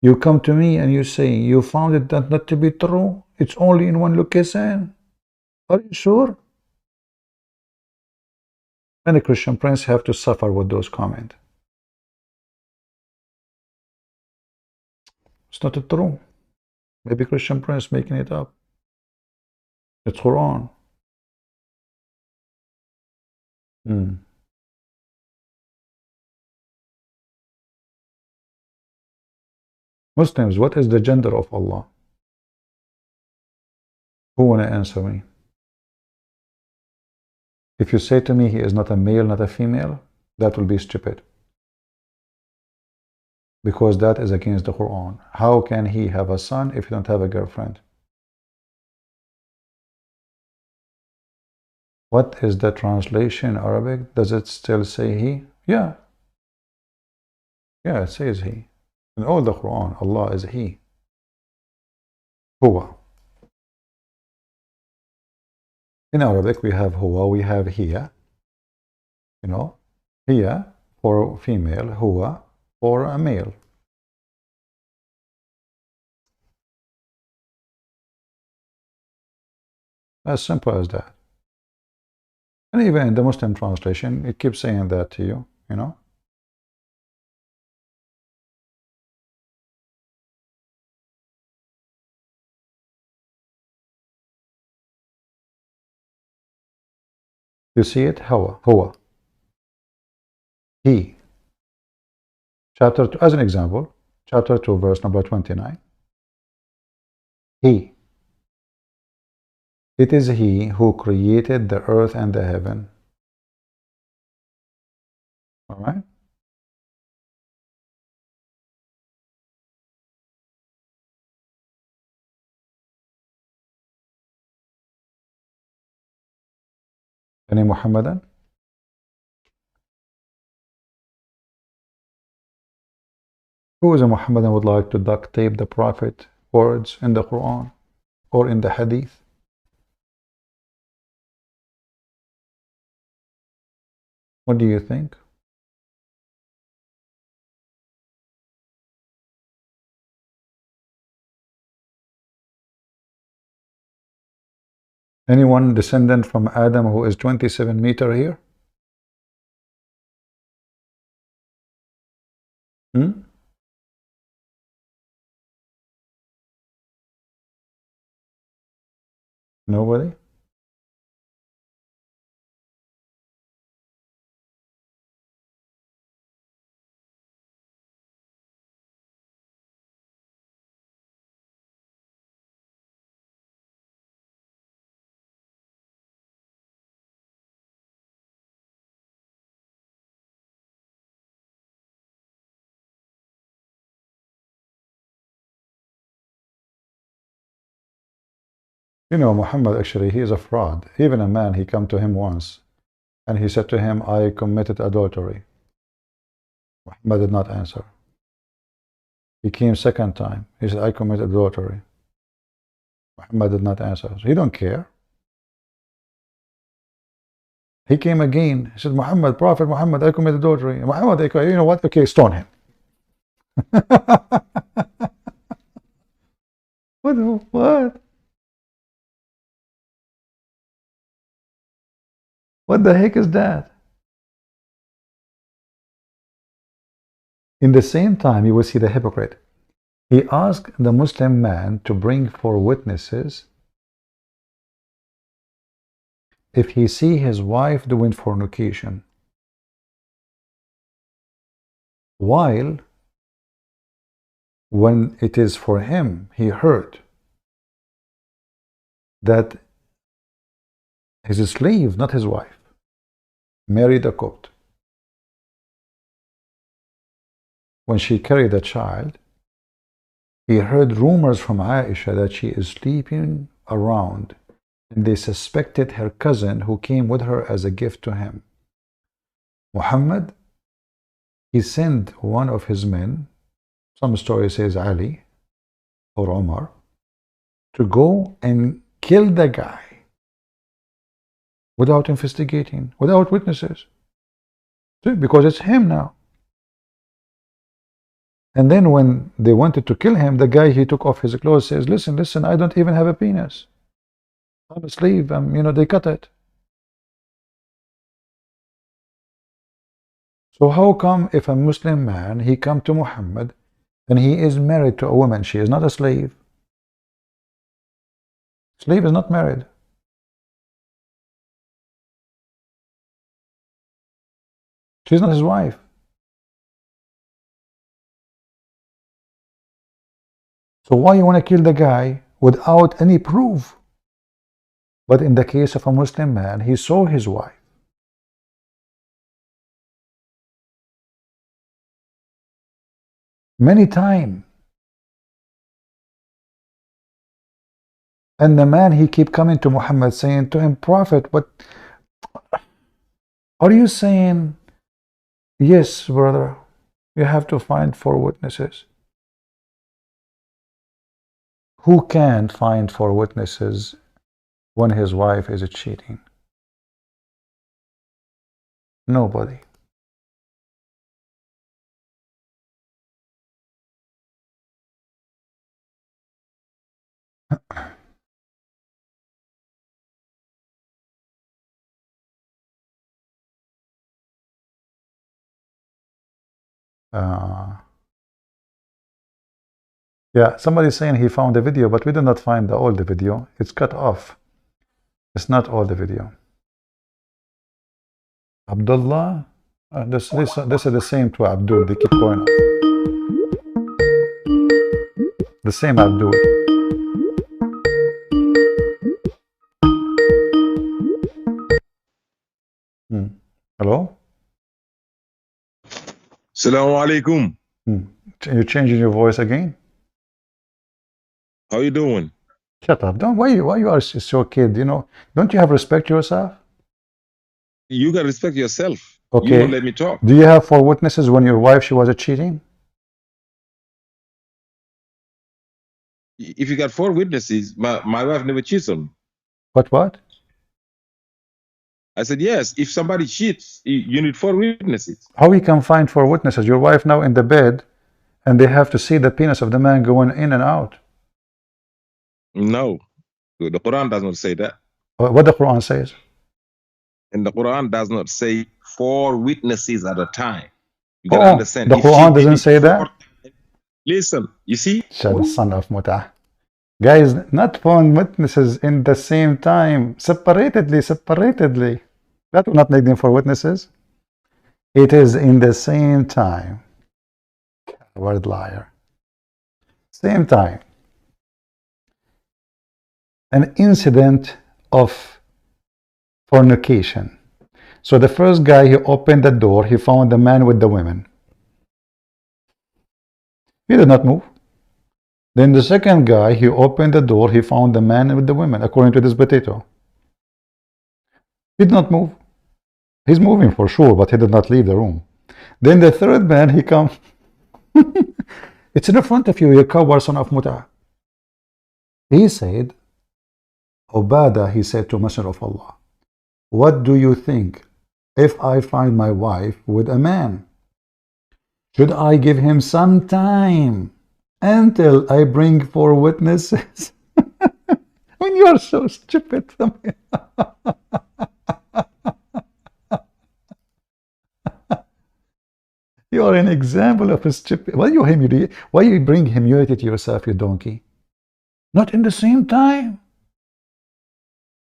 you come to me and you say, you found it not to be true. It's only in one location. Are you sure? And the Christian Prince have to suffer with those comments. It's not true. Maybe Christian Prince making it up. It's Quran. Muslims, what is the gender of Allah? Who want to answer me? If you say to me he is not a male, not a female, that will be stupid. Because that is against the Quran. How can he have a son if he don't have a girlfriend? What is the translation in Arabic? Does it still say he? Yeah. Yeah, it says he. In all the Quran, Allah is he. Huwa. In Arabic, we have huwa, we have hiya. You know, hiya for female, huwa for a male. As simple as that. And even in the Muslim translation, it keeps saying that to you, you know. You see it? Huwa. He. Chapter 2, as an example, chapter 2, verse number 29. He. It is he who created the earth and the heaven. All right? Any Muhammadan? Who is a Muhammadan would like to duct tape the Prophet words in the Quran or in the Hadith? What do you think? Anyone descendant from Adam who is 27 meter here? Nobody? You know, Muhammad actually, he is a fraud. Even a man, he come to him once and he said to him, I committed adultery. Muhammad did not answer. He came second time. He said, I committed adultery. Muhammad did not answer. So he don't care. He came again. He said, Muhammad, Prophet Muhammad, I committed adultery. Muhammad, you know what? Okay, stone him. What? What the heck is that? In the same time, you will see the hypocrite. He asked the Muslim man to bring 4 witnesses if he see his wife doing fornication, while when it is for him, he heard that his slave, not his wife, married a Copt. When she carried a child, he heard rumors from Aisha that she is sleeping around, and they suspected her cousin who came with her as a gift to him. Muhammad, he sent one of his men, some story says Ali or Omar, to go and kill the guy without investigating, without witnesses. See, because it's him now. And then when they wanted to kill him, the guy, he took off his clothes, says, listen, I don't even have a penis. I'm a slave. They cut it. So how come if a Muslim man, he come to Muhammad and he is married to a woman, she is not a slave. Slave is not married. She's not his wife. So why you want to kill the guy without any proof? But in the case of a Muslim man, he saw his wife. Many times. And the man, he keep coming to Muhammad saying to him, Prophet, what are you saying? Yes, brother, you have to find 4 witnesses. Who can find 4 witnesses when his wife is cheating? Nobody. Yeah, somebody's saying he found the video, but we did not find all the video. It's cut off. It's not all the video. Abdullah, this is the same to Abdul. They keep going on. The same Abdul. Hello? Assalamu alaikum. You're changing your voice again? How you doing? Shut up. Why you are so kid, don't you have respect yourself? You gotta respect yourself. Okay. You don't let me talk. Do you have 4 witnesses when your wife, she was cheating? If you got 4 witnesses, my wife never cheats on me. What? I said, yes, if somebody cheats, you need 4 witnesses. How we can find 4 witnesses? Your wife now in the bed, and they have to see the penis of the man going in and out. No, the Quran does not say that. What the Quran says? And the Quran does not say 4 witnesses at a time. You Oh, gotta understand. the If she Quran did doesn't it say 4 that. Listen, you see? The son of Mut'ah. Guys, not 4 witnesses in the same time, separatedly. That will not make them 4 witnesses. It is in the same time. Word liar. Same time. An incident of fornication. So the first guy, he opened the door, he found the man with the women. He did not move. Then the second guy, he opened the door, he found the man with the women, according to this potato. He did not move. He's moving for sure, but he did not leave the room. Then the third man, he comes. It's in front of you, you coward son of Mut'ah. He said, Ubadah, he said to Messenger of Allah, what do you think if I find my wife with a man? Should I give him some time until I bring 4 witnesses? When you are so stupid. You are an example of a stupid. Why you bring humility to yourself, you donkey? Not in the same time.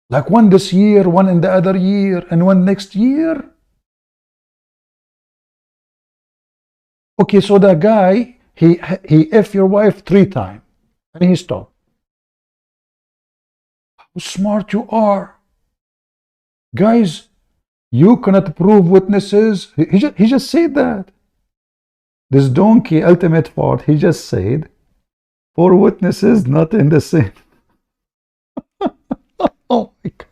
Like one this year, one in the other year, and one next year. Okay, so the guy, he F your wife 3 times, and he stopped. How smart you are. Guys, you cannot prove witnesses. He just said that. This donkey, ultimate fault, he just said, 4 witnesses not in the same. Oh my God.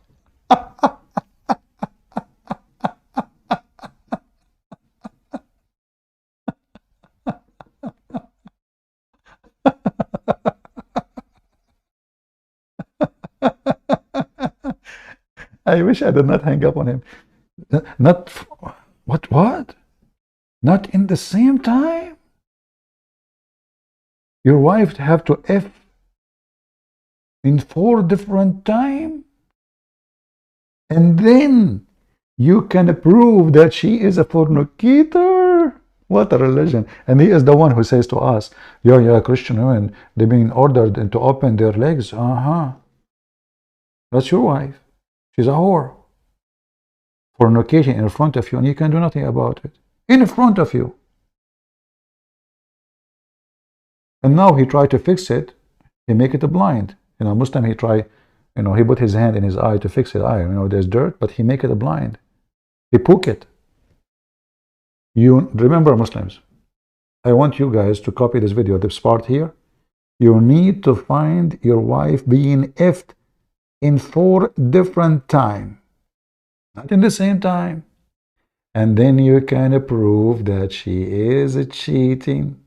I wish I did not hang up on him. Not what? Not in the same time? Your wife have to F in 4 different times? And then you can prove that she is a fornicator? What a religion. And he is the one who says to us, yeah, Christian women, they've been ordered to open their legs. That's your wife. She's a whore. Fornication in front of you, and you can do nothing about it. In front of you. And now he tried to fix it. He make it a blind. Muslim, he try, he put his hand in his eye to fix his eye. There's dirt, but he make it a blind. He poke it. You remember, Muslims, I want you guys to copy this video, this part here. You need to find your wife being effed in 4 different times. Not in the same time. And then you can prove that she is cheating.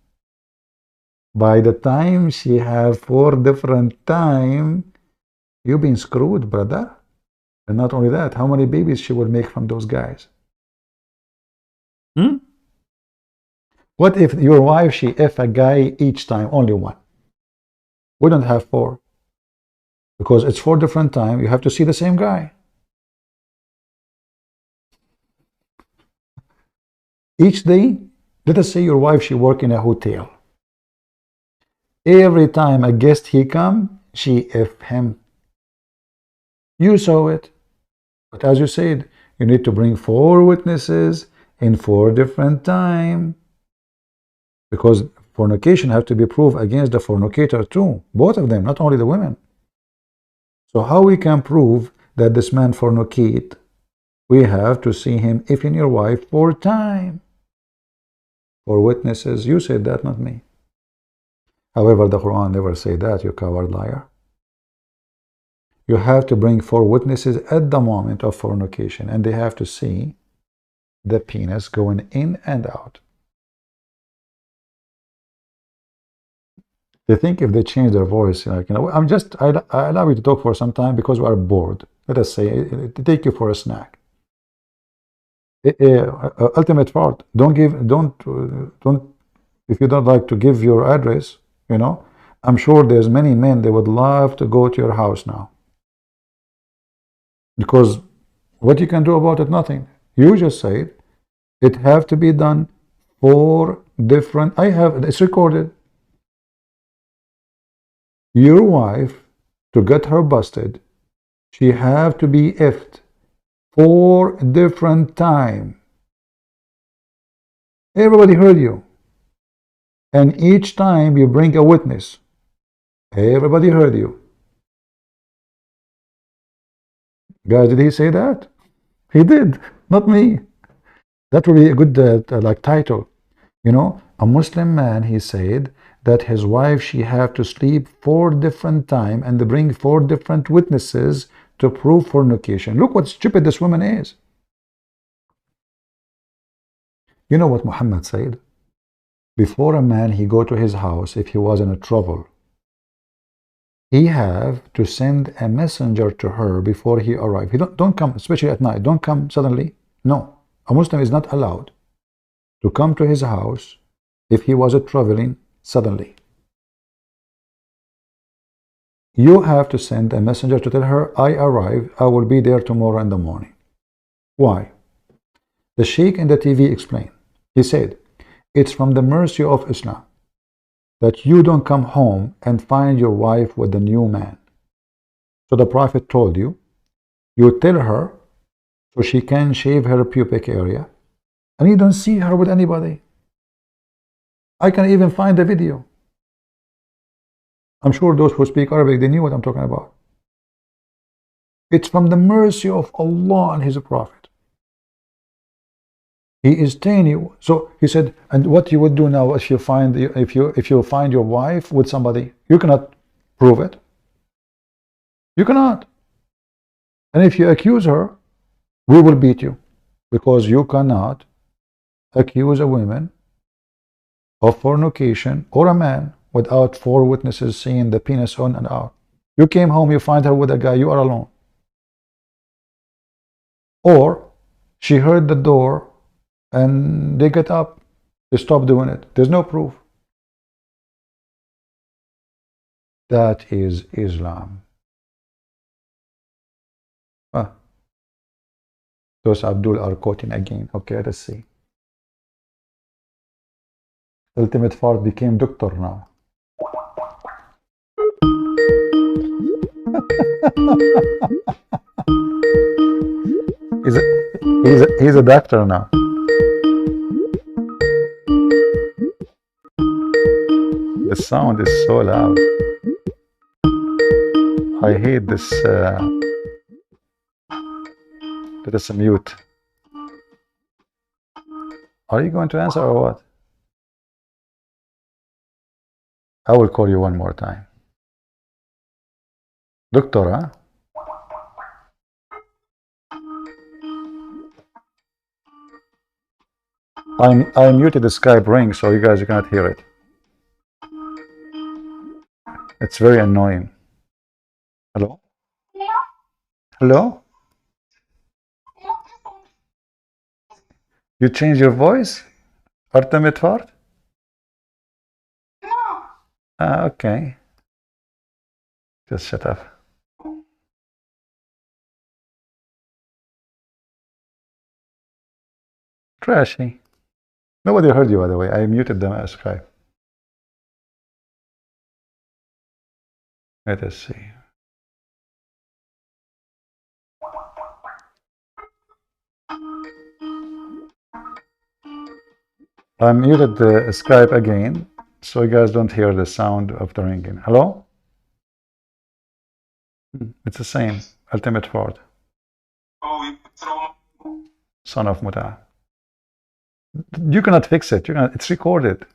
By the time she have 4 different times, you've been screwed, brother. And not only that, how many babies she will make from those guys? What if your wife, she F a guy each time, only 1? We don't have 4. Because it's 4 different times, you have to see the same guy. Each day, let us say your wife, she work in a hotel. Every time a guest he come, she F him. You saw it. But as you said, you need to bring 4 witnesses in 4 different times. Because fornication have to be proved against the fornicator too. Both of them, not only the women. So how we can prove that this man fornicate? We have to see him if in your wife 4 times. 4 witnesses. You said that, not me. However, the Quran never say that, you coward liar. You have to bring 4 witnesses at the moment of fornication, and they have to see the penis going in and out. They think if they change their voice, I allow you to talk for some time because we are bored. Let us say, take you for a snack. Ultimate part, don't, if you don't like to give your address, I'm sure there's many men, they would love to go to your house now. Because what you can do about it? Nothing. You just said it have to be done 4 different. It's recorded. Your wife, to get her busted, she have to be effed 4 different times. Everybody heard you. And each time you bring a witness. Everybody heard you. Guys, did he say that? He did, not me. That would be a good like title. You know, a Muslim man, he said that his wife, she have to sleep 4 different times and bring 4 different witnesses to prove fornication. Look what stupid this woman is. You know what Muhammad said? Before a man he go to his house, if he was in a trouble, he have to send a messenger to her before he arrive. He don't come, especially at night. Don't come suddenly. No, a Muslim is not allowed to come to his house if he was traveling suddenly. You have to send a messenger to tell her, I arrive, I will be there tomorrow in the morning. Why? The Sheikh in the TV explained. He said, it's from the mercy of Islam that you don't come home and find your wife with a new man. So the Prophet told you, you tell her so she can shave her pubic area, and you don't see her with anybody. I can even find the video. I'm sure those who speak Arabic, they knew what I'm talking about. It's from the mercy of Allah and His Prophet. He is telling you. So he said, and what you would do now if you find your wife with somebody, you cannot prove it. You cannot. And if you accuse her, we will beat you, because you cannot accuse a woman of fornication or a man without 4 witnesses seeing the penis on and out. You came home, you find her with a guy, you are alone. Or she heard the door and they get up, they stop doing it. There's no proof. That is Islam. Those Abdul are quoting again. Okay, let's see. Ultimate Fart became doctor now. he's a doctor now. The sound is so loud. I hate this. Let us mute. Are you going to answer or what? I will call you one more time. Doctor, huh? I muted the Skype ring so you guys cannot hear it. It's very annoying. Hello? Hello? You change your voice? Ultimate Fart? Okay. Just shut up. Trashy. Nobody heard you, by the way. I muted them as Skype. Let us see. I muted the Skype again, so you guys don't hear the sound of the ringing. Hello? It's the same. Ultimate Fart. Son of Muta. You cannot fix it. It's recorded.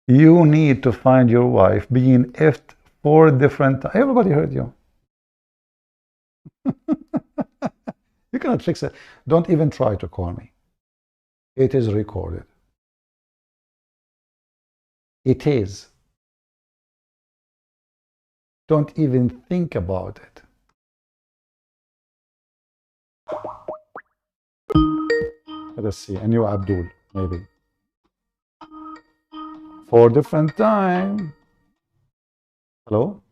You need to find your wife being effed 4 different times. Everybody heard you. You cannot fix it. Don't even try to call me. It is recorded. It is. Don't even think about it. Let us see. A new Abdul, maybe. 4 different times. Hello?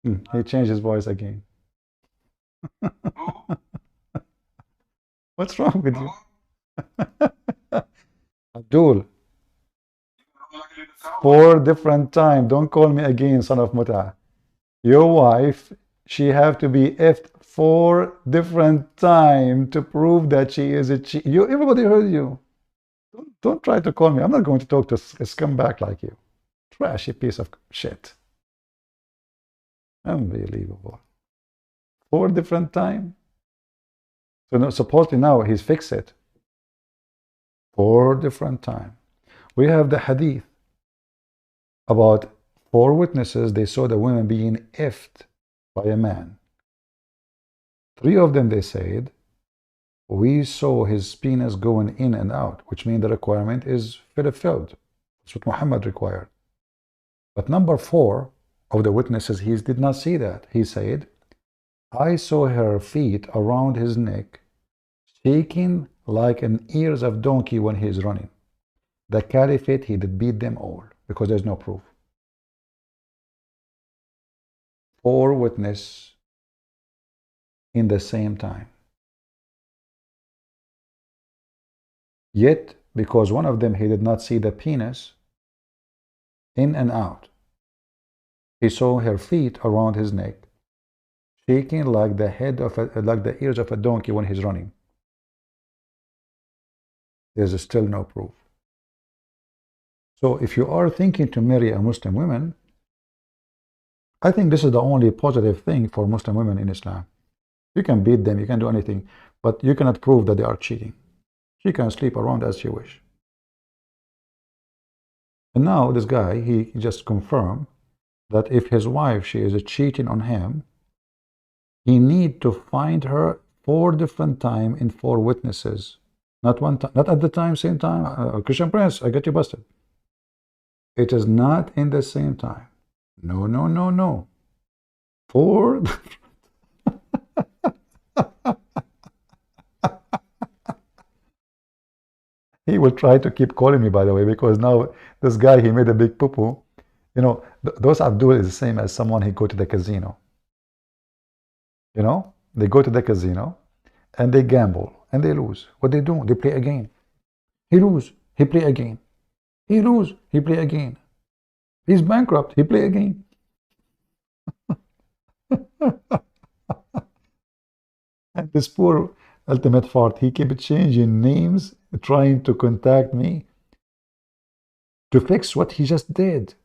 He changed his voice again. What's wrong with you? Abdul, 4 different times. Don't call me again, son of Muta. Your wife, she have to be effed 4 different times to prove that she is a cheat. Everybody heard you. Don't try to call me. I'm not going to talk to a scumbag like you. Trashy piece of shit. Unbelievable. 4 different times. So no, supposedly now he's fixed it. 4 different times. We have the hadith about 4 witnesses. They saw the woman being effed by a man. 3 of them, they said, we saw his penis going in and out, which means the requirement is fulfilled. That's what Muhammad required. But number 4 of the witnesses, he did not see that. He said, I saw her feet around his neck, shaking like an ears of donkey when he is running. The caliphate, he did beat them all, because there's no proof. 4 witnesses in the same time. Yet, because one of them, he did not see the penis in and out. He saw her feet around his neck, shaking like the ears of a donkey when he's running. There's still no proof. So if you are thinking to marry a Muslim woman, I think this is the only positive thing for Muslim women in Islam. You can beat them, you can do anything, but you cannot prove that they are cheating. She can sleep around as she wish. And now this guy, he just confirmed that if his wife, she is cheating on him, he need to find her 4 different times in 4 witnesses. Not one time, not at the time, same time. Christian Prince, I get you busted. It is not in the same time. No, no, no, no. 4. He will try to keep calling me, by the way, because now this guy, he made a big poo-poo. You know, those Abdul is the same as someone he go to the casino. You know, they go to the casino and they gamble and they lose. What they do? They play a game. He lose, he play again. He lose, he play again. He's bankrupt, he play again. And this poor ultimate fart, he kept changing names, trying to contact me to fix what he just did.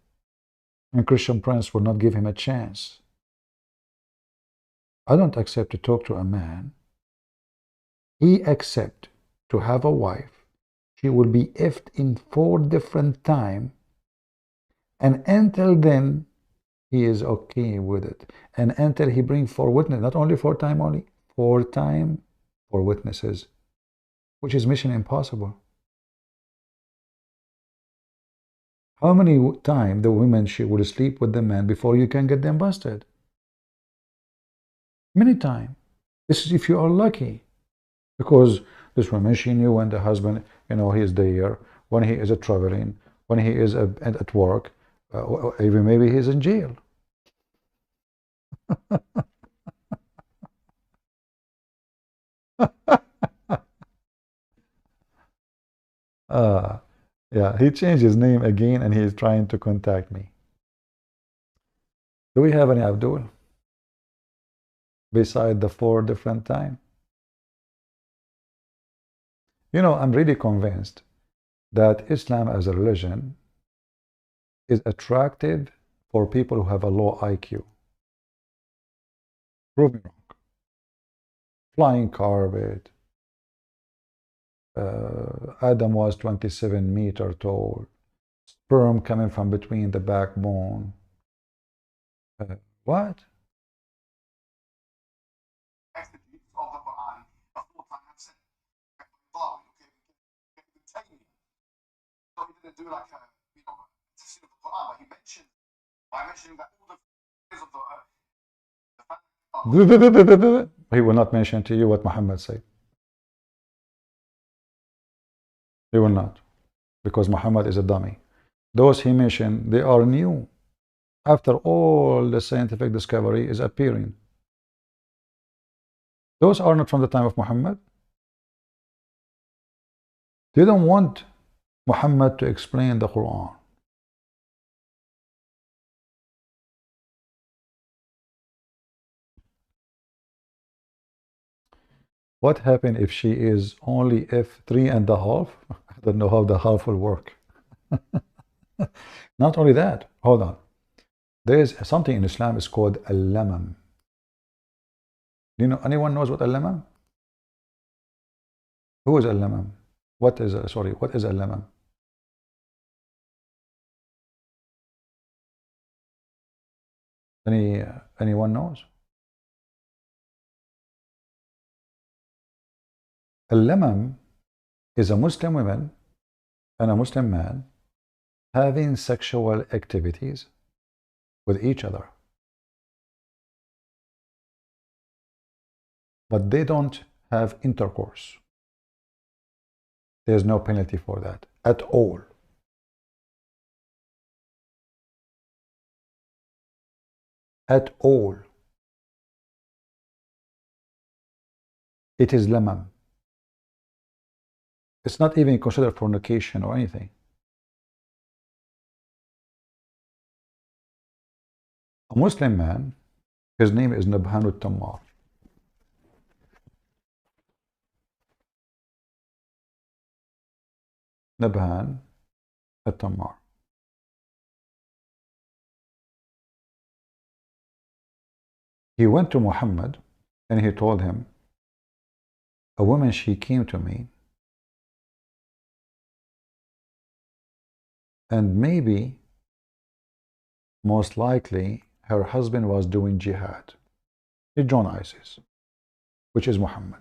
And Christian Prince will not give him a chance. I don't accept to talk to a man. He accept to have a wife. She will be effed in 4 different times. And until then, he is okay with it. And until he brings 4 witnesses, not only 4 times only, 4 times 4 witnesses, which is mission impossible. How many times the women, she would sleep with the man before you can get them busted? Many times. This is if you are lucky. Because this woman, she knew when the husband, you know, he is there, when he is traveling, when he is at work, even maybe he's in jail. Yeah, he changed his name again and he is trying to contact me. Do we have any Abdul? Beside the 4 different times? You know, I'm really convinced that Islam as a religion is attractive for people who have a low IQ. Prove me wrong. Flying carpet. Adam was 27 meters tall. Sperm coming from between the backbone. What? Do like a, you know, of the Quran, but he mentioned by mentioning that all the of the He will not mention to you what Muhammad said. He will not, because Muhammad is a dummy. Those he mentioned, they are new. after all the scientific discovery is appearing. Those are not from the time of Muhammad. They don't want Muhammad to explain the Quran. What happened if she is only F3.5? I don't know how the half will work. Not only that, hold on. There is something in Islam is called al-lamam. Do you know, anyone knows what al-lamam? Who is al-lamam? What is al-lamam? Anyone knows? Al-lamam is a Muslim woman and a Muslim man having sexual activities with each other. But they don't have intercourse. There's no penalty for that at all. At all. It is lamam. It's not even considered fornication or anything. A Muslim man, his name is Nabhan al-Tammar. Nabhan al-Tammar. He went to Muhammad and he told him, a woman, she came to me and maybe, most likely, her husband was doing jihad. He joined ISIS, which is Muhammad.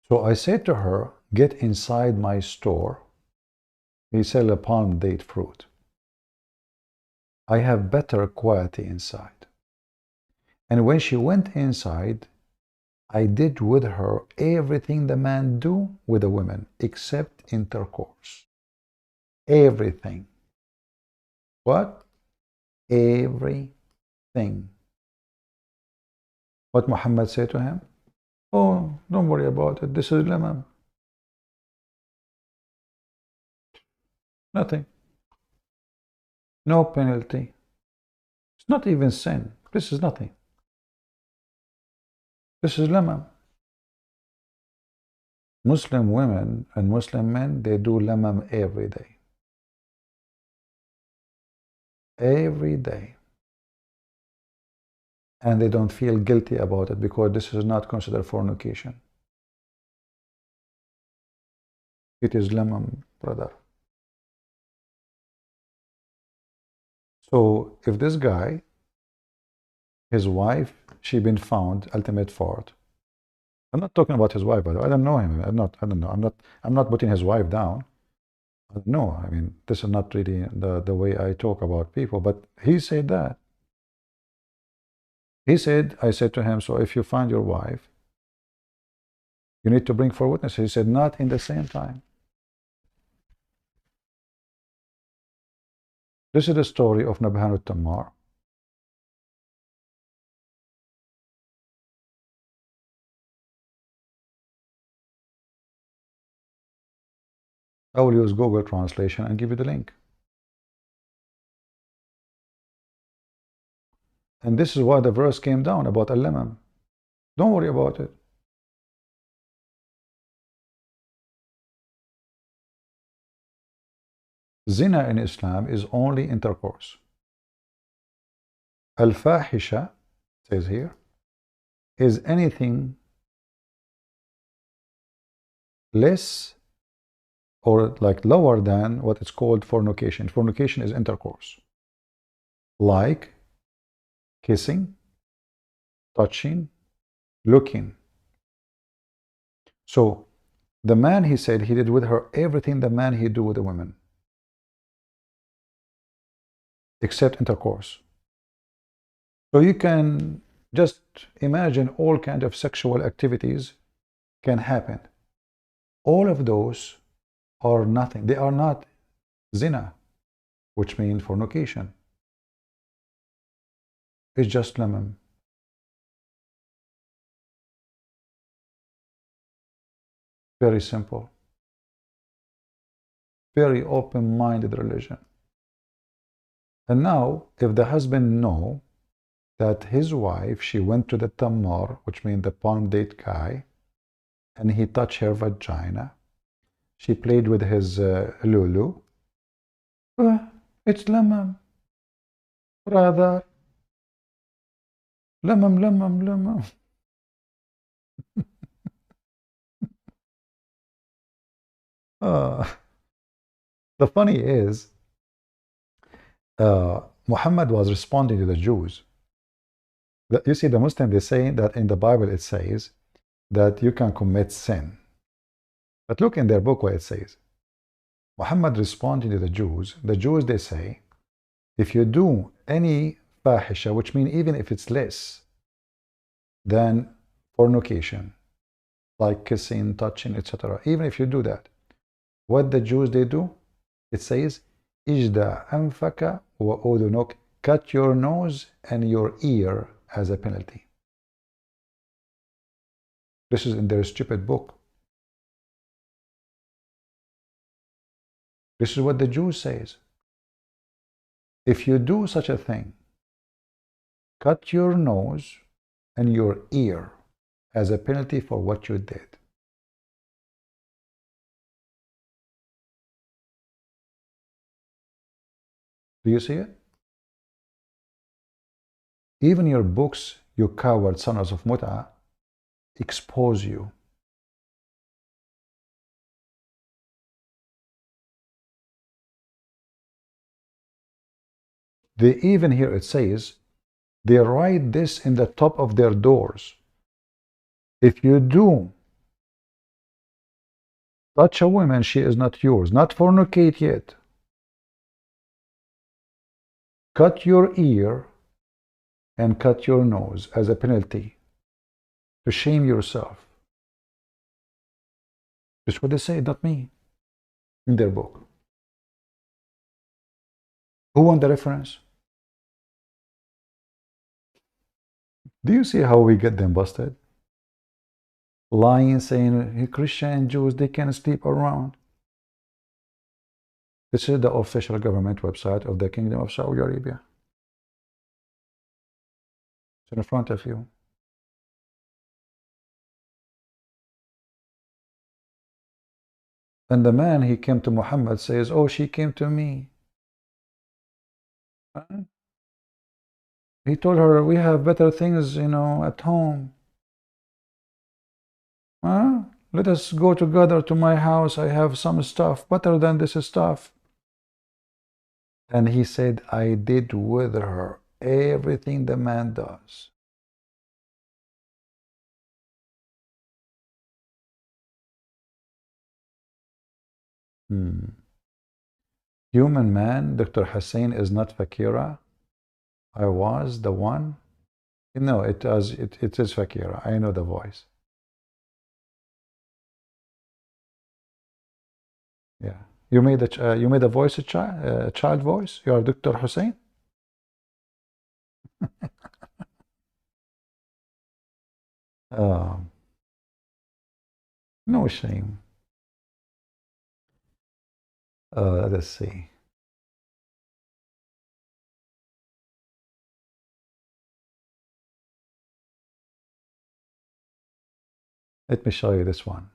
So I said to her, get inside my store. We sell a palm date fruit. I have better quality inside. And when she went inside, I did with her everything the man do with a woman, except intercourse. Everything. What? Everything. What Muhammad said to him? Oh, don't worry about it. This is lamam. Nothing. No penalty. It's not even sin. This is nothing. This is lamam. Muslim women and Muslim men, they do lamam every day. Every day. And they don't feel guilty about it because this is not considered fornication. It is lamam, brother. So if this guy, his wife, she been found ultimate fault. I'm not talking about his wife, by the way. I don't know him. I don't know. I'm not putting his wife down. No, I mean, this is not really the way I talk about people, but he said that. He said, I said to him, so if you find your wife, you need to bring four witnesses. He said, not in the same time. This is the story of Nabhan al-Tammar. I will use Google Translation and give you the link. And this is why the verse came down about al-lamam. Don't worry about it. Zina in Islam is only intercourse. Al-fahisha, says here, is anything less or like lower than what is called fornication. Fornication is intercourse. Like kissing, touching, looking. So the man, he said, he did with her everything the man he do with the women, except intercourse. So you can Just imagine all kinds of sexual activities can happen. All of those are nothing. They are not zina, which means fornication. It's just lemon. Very simple. Very open-minded religion. And now, if the husband know that his wife, she went to the tamar, which means the palm date guy, and he touched her vagina, she played with his lulu, it's lemon, brother. Lemon, lemon, lemon. The funny is, Muhammad was responding to the Jews. You see, the Muslims, they say that in the Bible it says that you can commit sin. But look in their book what it says. Muhammad responding to the Jews, they say, if you do any fahisha, which means even if it's less than fornication, like kissing, touching, etc., even if you do that, what the Jews they do? It says, Ijda anfaka wa udunuk, cut your nose and your ear as a penalty. This is in their stupid book. This is what the Jews says. If you do such a thing, cut your nose and your ear as a penalty for what you did. Do you see it? Even your books, you coward sons of Mut'a, expose you. They even here it says, they write this in the top of their doors. If you do touch a woman, she is not yours. Not fornicate yet. Cut your ear and cut your nose as a penalty to shame yourself. That's what they say, not me, in their book. Who want the reference? Do you see how we get them busted? Lying, saying hey, Christian and Jews, they can sleep around. This is the official government website of the Kingdom of Saudi Arabia. It's in front of you. And the man, he came to Muhammad, says, oh, she came to me. Huh? He told her, we have better things, you know, at home. Huh? Let us go together to my house. I have some stuff better than this stuff. And he said, I did with her everything the man does. Human man, Dr. Hussein is not Fakira. I was the one. No, it is Fakira. I know the voice. Yeah. You made a voice, a child voice? You are Dr. Hussein? No shame. Let's see. Let me show you this one.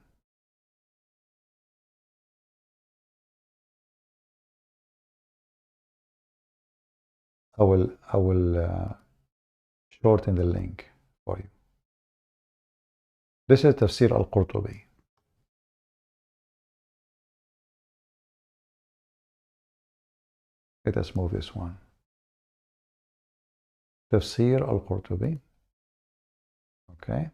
I will shorten the link for you. This is Tafsir al-Qurtubi. Let us move this one. Tafsir al-Qurtubi. Okay.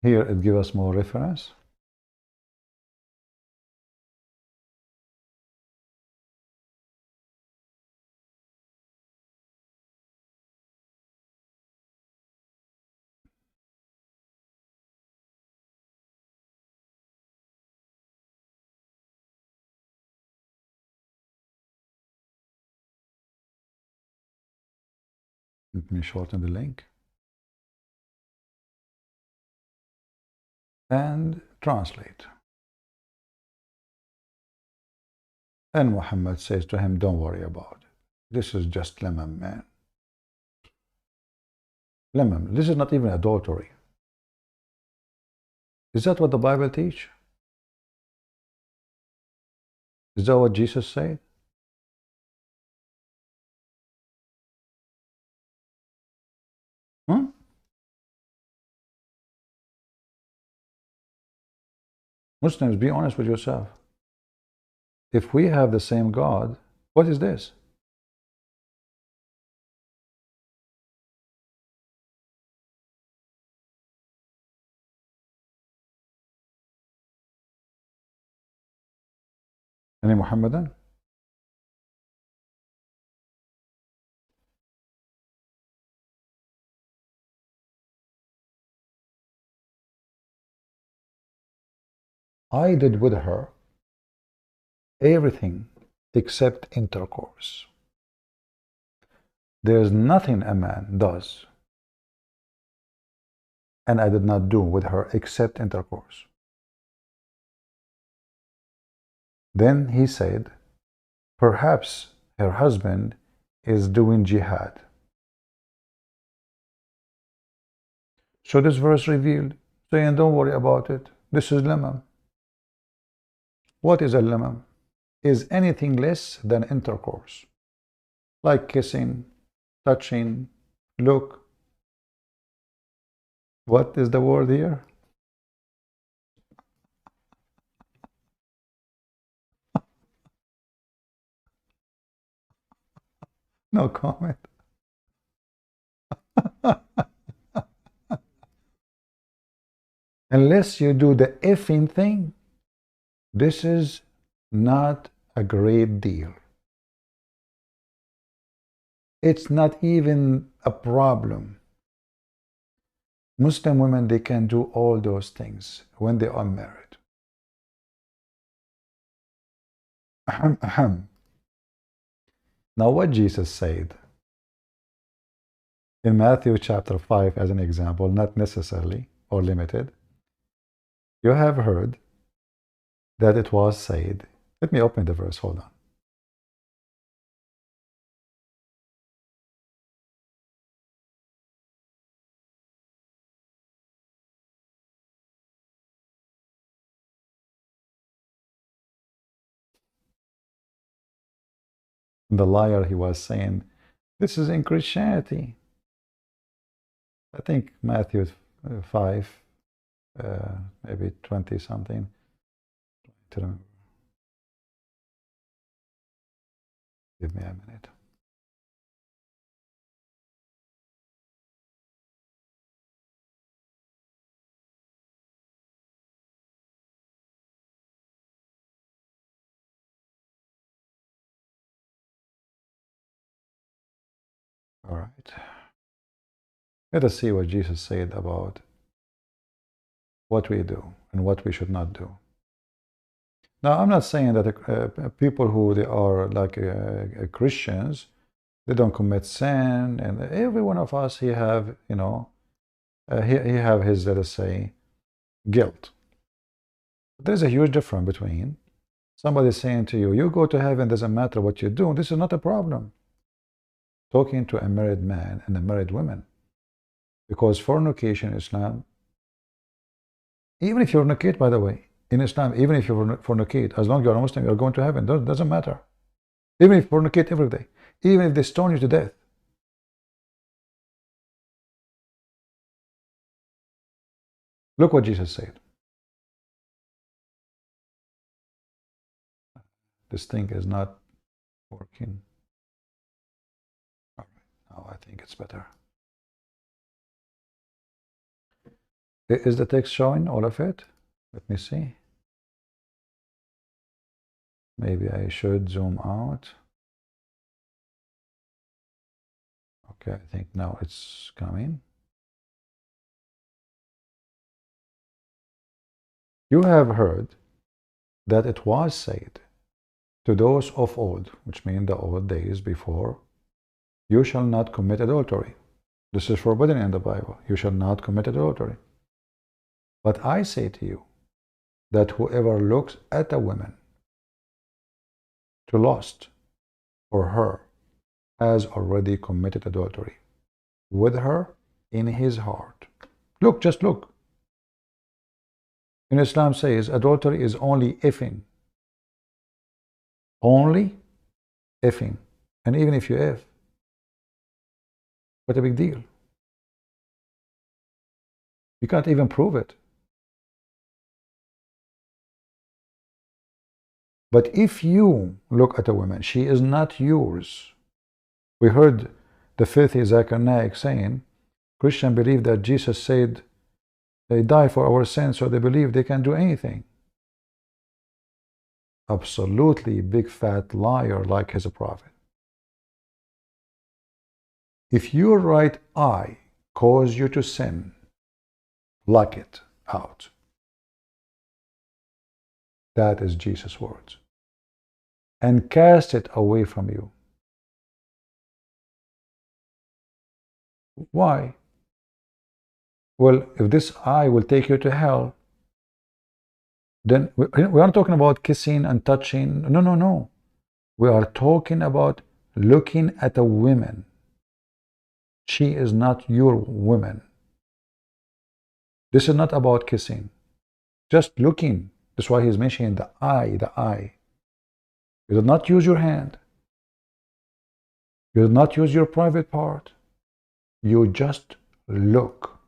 Here it gives us more reference. Let me shorten the link and translate. And Muhammad says to him, don't worry about it. This is just lemam, man. Lemam. This is not even adultery. Is that what the Bible teach? Is that what Jesus said? Muslims, be honest with yourself. If we have the same God, what is this? Any Muhammadan? I did with her everything except intercourse. There's nothing a man does, and I did not do with her except intercourse. Then he said, perhaps her husband is doing jihad. So this verse revealed, saying, don't worry about it. This is lemam. What is a lemam? Is anything less than intercourse, like kissing, touching, look. What is the word here? No comment. Unless you do the effing thing, this is not a great deal. It's not even a problem. Muslim women, they can do all those things when they are married. Now what Jesus said in Matthew chapter 5 as an example, not necessarily or limited, you have heard that it was said. Let me open the verse, hold on. The liar, he was saying, this is in Christianity. I think Matthew 5, maybe 20 something. To remember. Give me a minute. All right. Let us see what Jesus said about what we do and what we should not do. Now, I'm not saying that people who they are like Christians, they don't commit sin, and every one of us, he have, you know, he have his, let us say, guilt. But there's a huge difference between somebody saying to you, you go to heaven, doesn't matter what you do. This is not a problem. Talking to a married man and a married woman. Because fornication in Islam, even if you fornicate, by the way, in Islam, even if you fornicate, as long as you're a Muslim, you're going to heaven. Doesn't matter. Even if you fornicate every day. Even if they stone you to death. Look what Jesus said. This thing is not working. All right, now I think it's better. Is the text showing all of it? Let me see. Maybe I should zoom out. Okay, I think now it's coming. You have heard that it was said to those of old, which mean the old days before, you shall not commit adultery. This is forbidden in the Bible. You shall not commit adultery. But I say to you that whoever looks at a woman to lust for her has already committed adultery with her in his heart. Look, just look. In Islam says adultery is only effing. Only effing. And even if you F, what a big deal. You can't even prove it. But if you look at a woman, she is not yours. We heard the filthy Zakir Naik saying, Christians believe that Jesus said they die for our sins, so they believe they can do anything. Absolutely big fat liar like his prophet. If your right eye cause you to sin, pluck it out. That is Jesus' words. And cast it away from you. Why? Well, if this eye will take you to hell, then we aren't talking about kissing and touching. No, no, no. We are talking about looking at a woman. She is not your woman. This is not about kissing. Just looking. That's why he's mentioning the eye, the eye. You do not use your hand. You do not use your private part. You just look.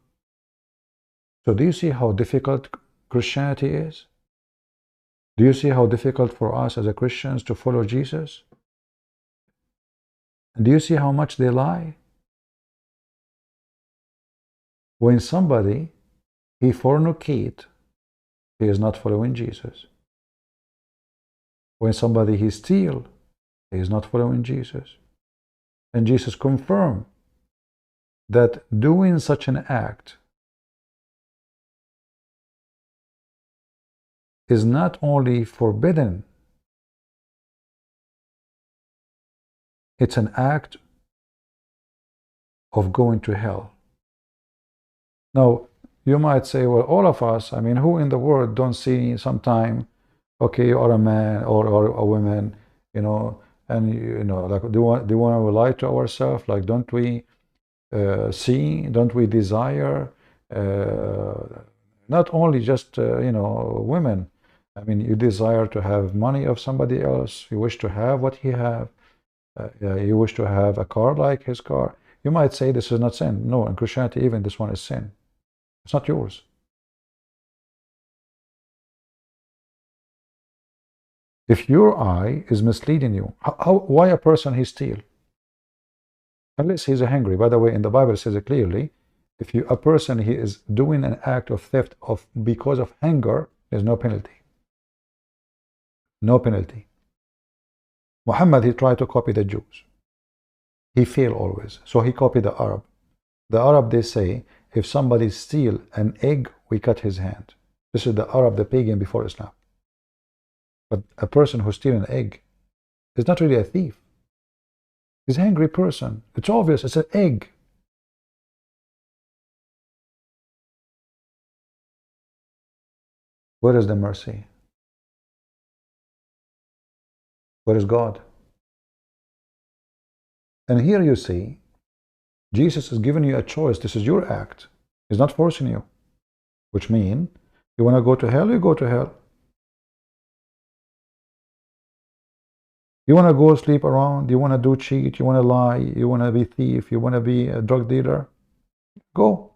So do you see how difficult Christianity is? Do you see how difficult for us as a Christians to follow Jesus? And do you see how much they lie? When somebody, he fornicate, he is not following Jesus. When somebody he steal, he is not following Jesus. And Jesus confirmed that doing such an act is not only forbidden, it's an act of going to hell. Now, you might say, well, all of us, I mean, who in the world don't see sometime, okay, you are a man or a woman, you know, and, you know, like, do we want to lie to ourselves? Like, don't we see, don't we desire, not only just, you know, women. I mean, you desire to have money of somebody else. You wish to have what he have. You wish to have a car like his car. You might say this is not sin. No, in Christianity, even this one is sin. It's not yours. If your eye is misleading you, why a person he steal? Unless he's hungry. By the way, in the Bible it says it clearly, if a person he is doing an act of theft because of hunger, there's no penalty. No penalty. Muhammad, he tried to copy the Jews. He failed always. So he copied the Arab. The Arab, they say, if somebody steal an egg, we cut his hand. This is the Arab, the pagan before Islam. But a person who steals an egg is not really a thief. He's an angry person. It's obvious. It's an egg. Where is the mercy? Where is God? And here you see, Jesus is giving you a choice. This is your act. He's not forcing you. Which means, you want to go to hell, you go to hell. You want to go sleep around, you want to do cheat, you want to lie, you want to be thief, you want to be a drug dealer, go.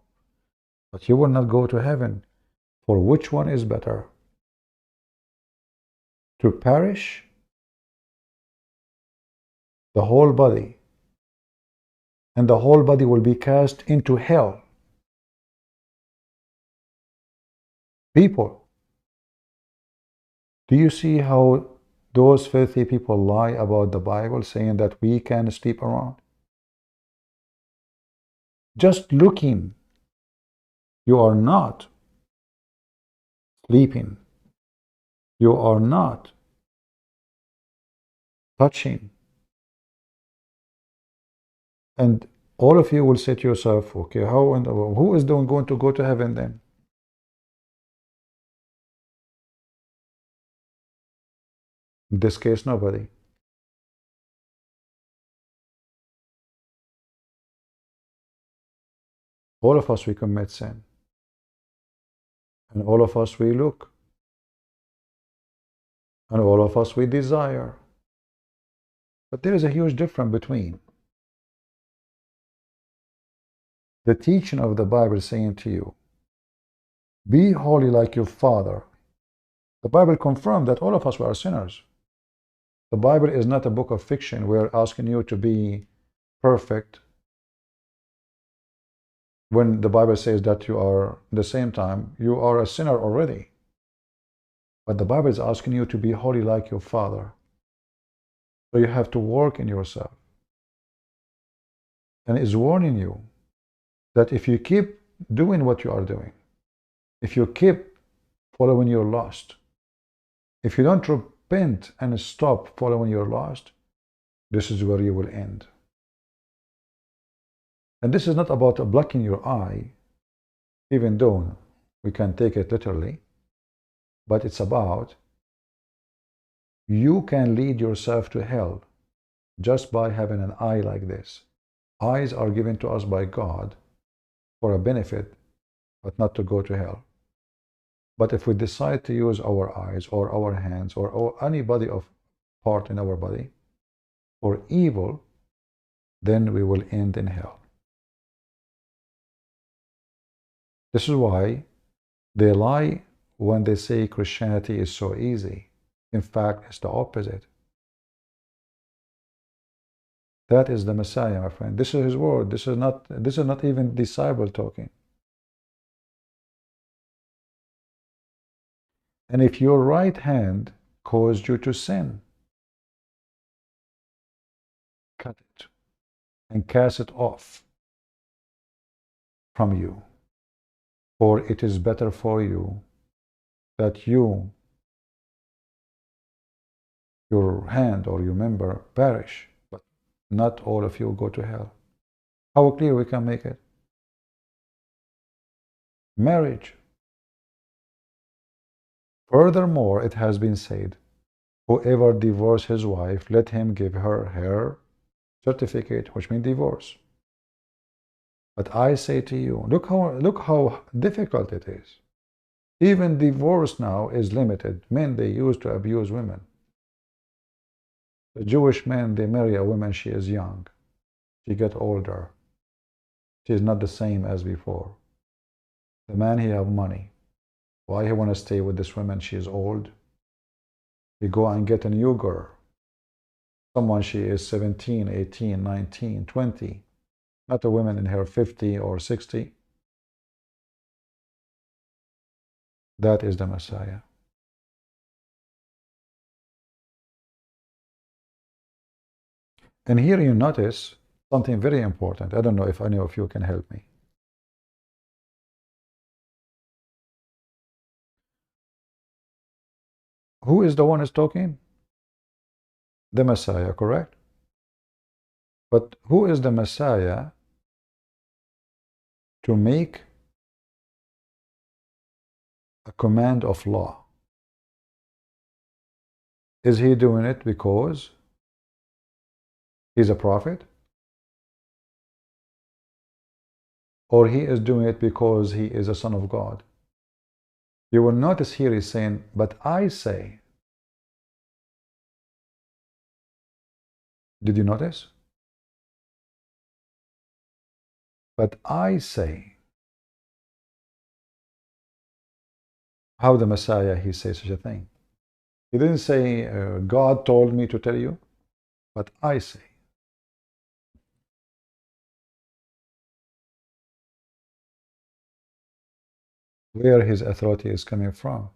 But you will not go to heaven. For which one is better? To perish the whole body, and the whole body will be cast into hell, People, do you see how those filthy people lie about the Bible, saying that we can sleep around? Just looking, you are not sleeping. You are not touching. And all of you will say to yourself, okay, who is going to go to heaven then? In this case, nobody. All of us, we commit sin. And all of us, we look. And all of us, we desire. But there is a huge difference between the teaching of the Bible saying to you, be holy like your Father. The Bible confirmed that all of us were sinners. The Bible is not a book of fiction. We are asking you to be perfect when the Bible says that you are, at the same time, you are a sinner already. But the Bible is asking you to be holy like your Father. So you have to work in yourself. And is warning you that if you keep doing what you are doing, if you keep following your lust, if you don't repent and stop following your lust, this is where you will end. And this is not about blocking your eye, even though we can take it literally, but it's about you can lead yourself to hell just by having an eye like this. Eyes are given to us by God for a benefit, but not to go to hell. But if we decide to use our eyes or our hands or any body of part in our body for evil, then we will end in hell. This is why they lie when they say Christianity is so easy. In fact, it's the opposite. That is the Messiah, my friend. This is his word. This is not even disciple talking. And if your right hand caused you to sin, cut it and cast it off from you. For it is better for you that your hand or your member perish, but not all of you go to hell. How clear we can make it? Marriage. Furthermore, it has been said, whoever divorces his wife, let him give her certificate, which means divorce. But I say to you, look how difficult it is. Even divorce now is limited. Men, they used to abuse women. The Jewish men, they marry a woman, she is young. She gets older. She is not the same as before. The man, he have money. Why he want to stay with this woman? She is old. He go and get a new girl. Someone, she is 17, 18, 19, 20. Not a woman in her 50 or 60. That is the Messiah. And here you notice something very important. I don't know if any of you can help me. Who is the one who's talking? The Messiah, correct? But who is the Messiah to make a command of law? Is he doing it because he's a prophet? Or he is doing it because he is a son of God? You will notice here he's saying, but I say. Did you notice? But I say. How the Messiah, he says such a thing? He didn't say, God told me to tell you, but I say. where his authority is coming from.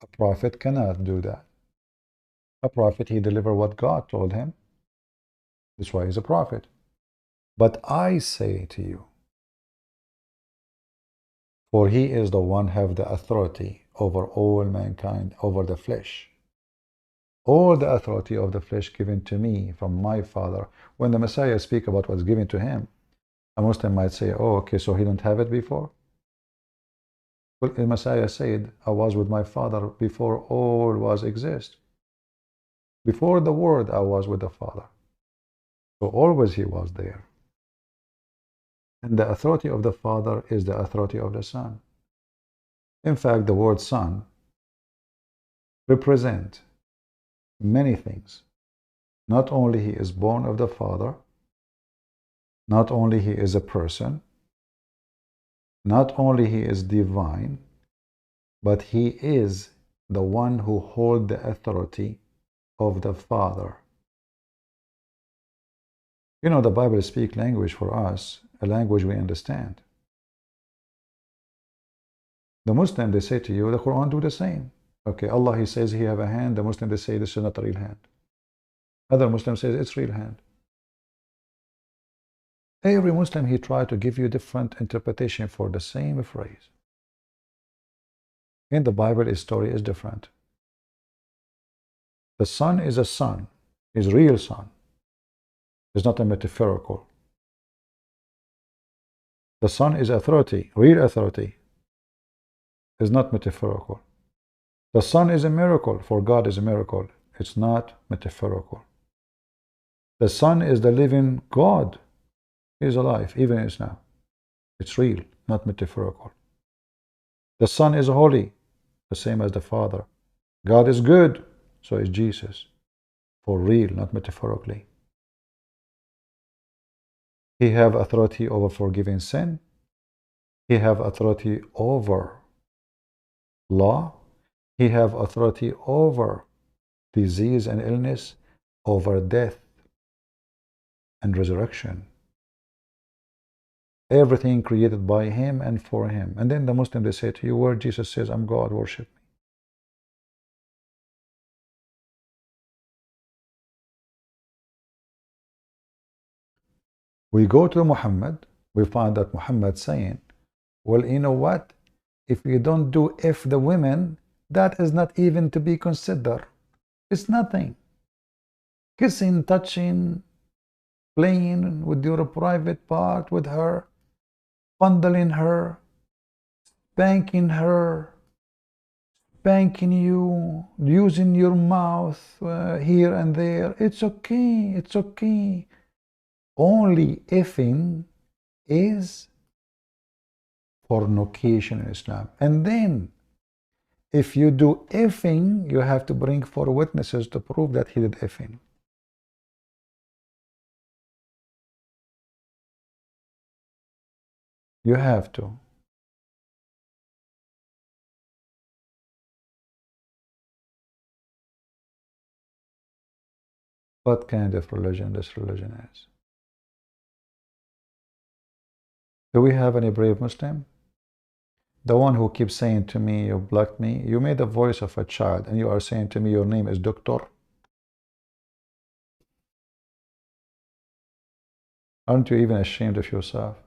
A prophet cannot do that. A prophet, he delivered what God told him. That's why he's a prophet. But I say to you, for he is the one have the authority over all mankind, over the flesh. All the authority of the flesh given to me from my Father. When the Messiah speak about what's given to him, a Muslim might say, oh, okay, so he didn't have it before? Well, the Messiah said, I was with my Father before all was exist. Before the Word, I was with the Father. So always he was there. And the authority of the Father is the authority of the Son. In fact, the word Son represents many things. Not only he is born of the Father, not only he is a person, not only he is divine, but he is the one who holds the authority of the Father. You know, the Bible speaks language for us, a language we understand. The Muslim, they say to you, the Quran do the same. Okay, Allah, he says he have a hand. The Muslim, they say this is not a real hand. Other Muslim says it's real hand. Every Muslim, he try to give you different interpretation for the same phrase. In the Bible, his story is different. The Son is a son, his real son. It's not a metaphorical. The Son is authority, real authority. Is not metaphorical. The Son is a miracle, for God is a miracle. It's not metaphorical. The Son is the living God. He is alive, even is now. It's real, not metaphorical. The Son is holy, the same as the Father. God is good, so is Jesus. For real, not metaphorically. He have authority over forgiving sin. He have authority over law. He have authority over disease and illness, over death and resurrection. Everything created by him and for him. And then the Muslim, they say to you, where Jesus says, I'm God, worship me. We go to Muhammad, we find that Muhammad saying, well, you know what? If you don't do if the women, that is not even to be considered. It's nothing. Kissing, touching, playing with your private part with her, fondling her, spanking her, spanking you, using your mouth here and there. It's okay. It's okay. Only effing is fornication in Islam. And then, if you do effing, you have to bring 4 witnesses to prove that he did effing. You have to. What kind of religion this religion is? Do we have any brave Muslim? The one who keeps saying to me, you blocked me. You made the voice of a child and you are saying to me your name is Doctor. Aren't you even ashamed of yourself?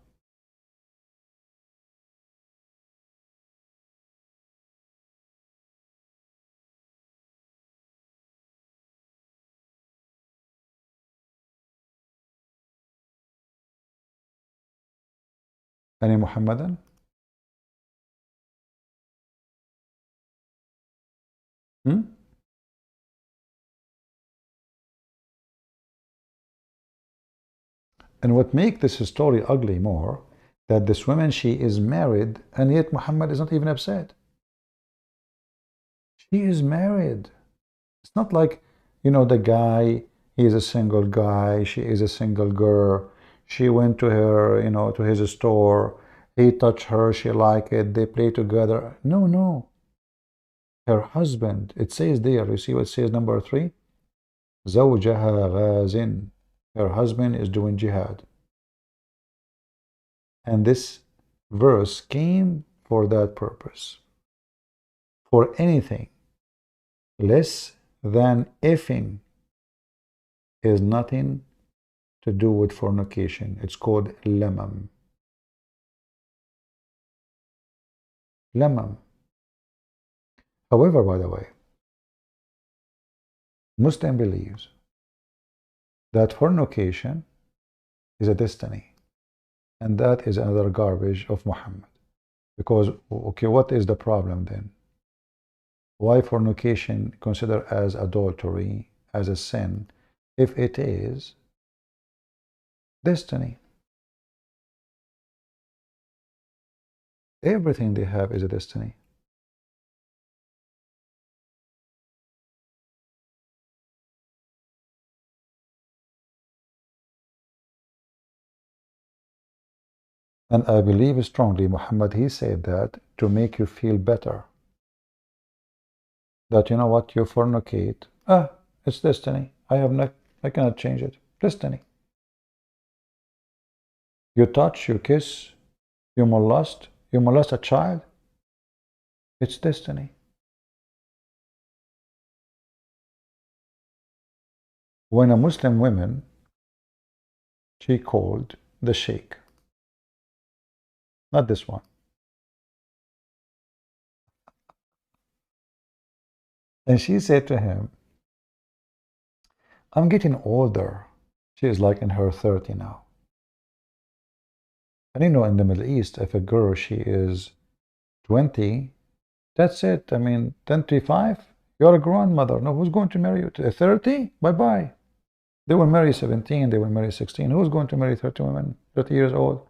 Any Muhammadan? And what makes this story ugly more, that this woman, she is married, and yet Muhammad is not even upset. She is married. It's not like, you know, the guy, he is a single guy, she is a single girl. She went to her, you know, to his store. He touched her, she liked it, they play together. No, no. Her husband, it says there, you see what it says, number 3? زوجها غازٍ. Her husband is doing jihad. And this verse came for that purpose. For anything less than effing is nothing to do with fornication. It's called lamam. Lamam. However, by the way, Muslim believes that fornication is a destiny, and that is another garbage of Muhammad. Because, okay, what is the problem then? Why fornication considered as adultery, as a sin, if it is destiny? Everything they have is a destiny. And I believe strongly, Muhammad, he said that to make you feel better. That, you know what, you fornicate. It's destiny. I cannot change it. Destiny. You touch, you kiss, you molest a child. It's destiny. When a Muslim woman, she called the sheikh, not this one, and she said to him, I'm getting older. She is like in her 30 now. And you know, in the Middle East, if a girl, she is 20, that's it. I mean, 25, you're a grandmother. No, who's going to marry you? 30? Bye-bye. They will marry 17, they will marry 16. Who's going to marry 30 women, 30 years old?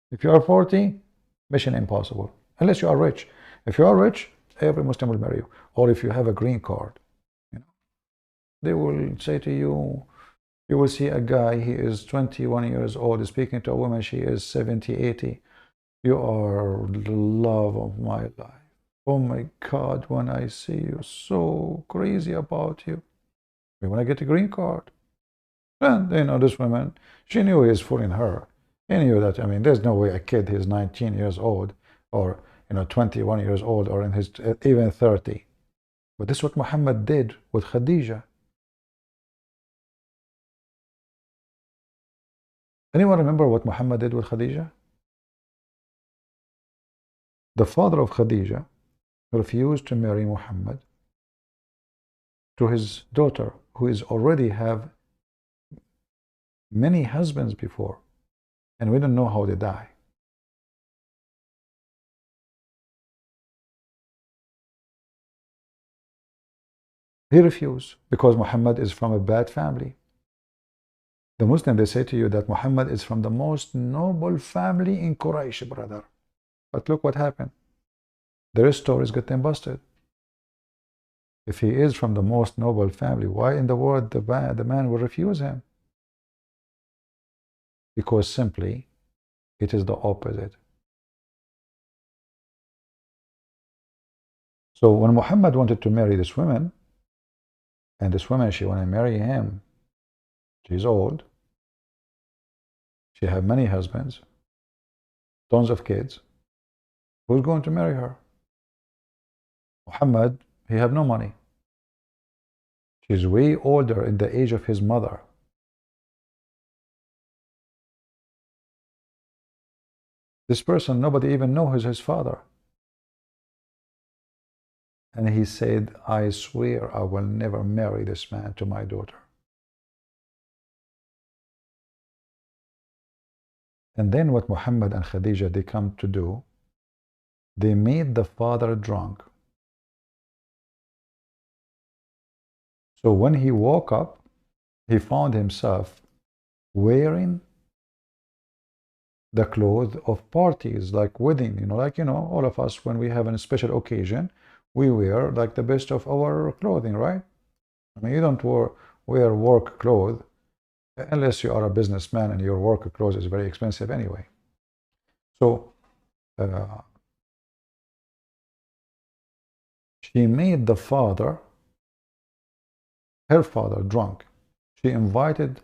If you are 40, mission impossible. Unless you are rich. If you are rich, every Muslim will marry you. Or if you have a green card, you know, they will say to you, you will see a guy, he is 21 years old, speaking to a woman, she is 70, 80. You are the love of my life. Oh my God, when I see you, so crazy about you. When I get a green card. And, you know, this woman, she knew he is fooling her. He knew that, I mean, there's no way a kid who's 19 years old, or, you know, 21 years old, or in his, even 30. But this is what Muhammad did with Khadija. Anyone remember what Muhammad did with Khadija? The father of Khadija refused to marry Muhammad to his daughter, who is already have many husbands before, and we don't know how they die. He refused because Muhammad is from a bad family. The Muslim, they say to you that Muhammad is from the most noble family in Quraysh, brother. But look what happened. Their stories getting busted. If he is from the most noble family, why in the world the man will refuse him? Because simply, it is the opposite. So when Muhammad wanted to marry this woman, and this woman, she wanted to marry him, she's old, she had many husbands, tons of kids, who's going to marry her? Muhammad, he have no money. She's way older in the age of his mother. This person, nobody even knows his father. And he said, I swear I will never marry this man to my daughter. And then what Muhammad and Khadija, they come to do, they made the father drunk. So when he woke up, he found himself wearing the clothes of parties, like wedding, like, all of us, when we have a special occasion, we wear like the best of our clothing, right? I mean, you don't wear work clothes unless you are a businessman and your work clothes is very expensive anyway. So she made the father, her father, drunk. She invited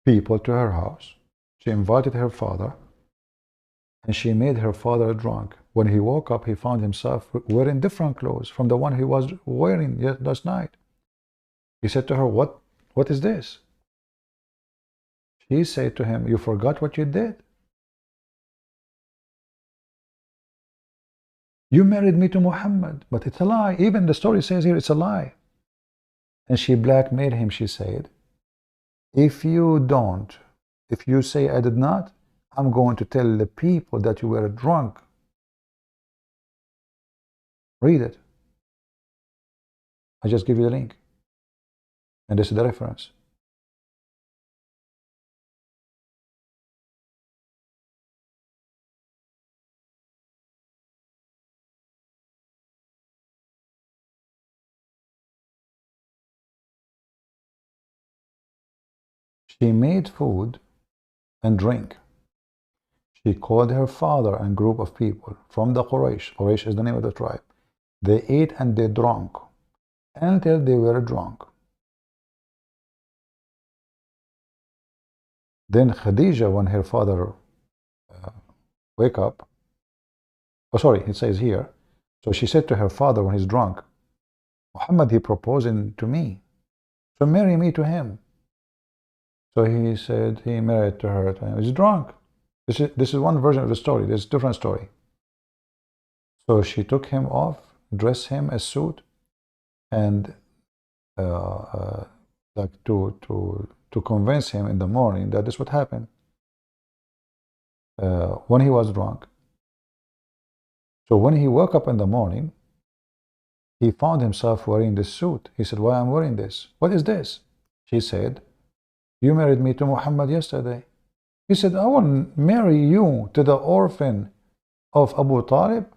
people to her house. She invited her father, and she made her father drunk. when he woke up, he found himself wearing different clothes from the one he was wearing last night. He said to her, what is this? She said to him, you forgot what you did? You married me to Muhammad, but it's a lie. Even the story says here it's a lie. And she blackmailed him, she said, if you say I did not, I'm going to tell the people that you were drunk. Read it. I just give you the link. And this is the reference. She made food and drink. She called her father and group of people from the Quraysh. Quraysh is the name of the tribe. They ate and they drank until they were drunk. Then Khadija, when her father wake up, oh sorry, it says here, so she said to her father when he's drunk, Muhammad, he proposing to me, so marry me to him. So he said he married to her. He's drunk. This is one version of the story. There's a different story. So she took him off, dressed him a suit, and like to convince him in the morning that this would happen when he was drunk. So when he woke up in the morning, he found himself wearing this suit. He said, why I'm wearing this? What is this? She said, you married me to Muhammad yesterday. He said, I will marry you to the orphan of Abu Talib?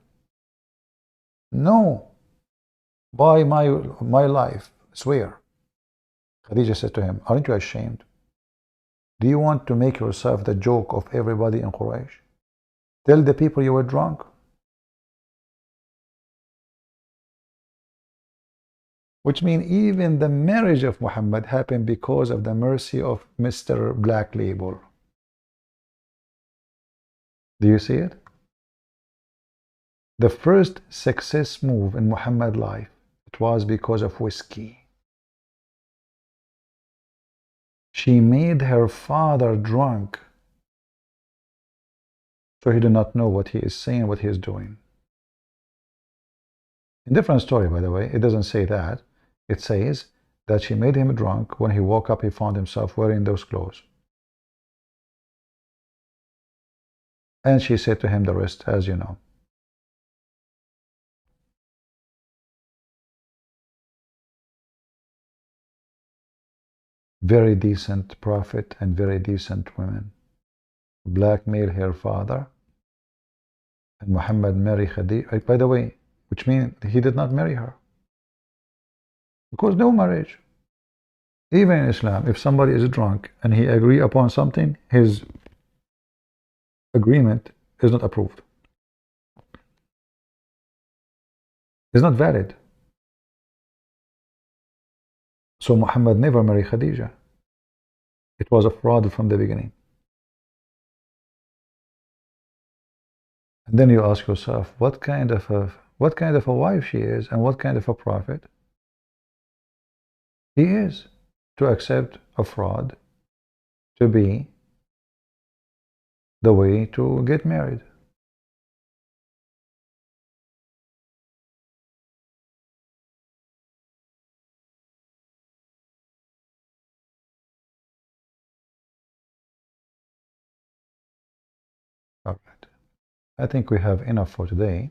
No. By my life, swear. Khadija said to him, aren't you ashamed? Do you want to make yourself the joke of everybody in Quraysh? Tell the people you were drunk. Which means even the marriage of Muhammad happened because of the mercy of Mr. Black Label. Do you see it? The first success move in Muhammad's life, it was because of whiskey. She made her father drunk, so he did not know what he is saying, what he is doing. In different story, by the way, it doesn't say that. It says that she made him drunk. When he woke up, he found himself wearing those clothes. And she said to him the rest, as you know. Very decent prophet and very decent women. Blackmailed her father. And Muhammad married Khadija. By the way, which means he did not marry her. Because no marriage. Even in Islam, if somebody is drunk and he agree upon something, his agreement is not approved. It's not valid. So Muhammad never married Khadija. It was a fraud from the beginning. And then you ask yourself, what kind of a wife she is and what kind of a prophet he is, to accept a fraud to be the way to get married. All right. I think we have enough for today.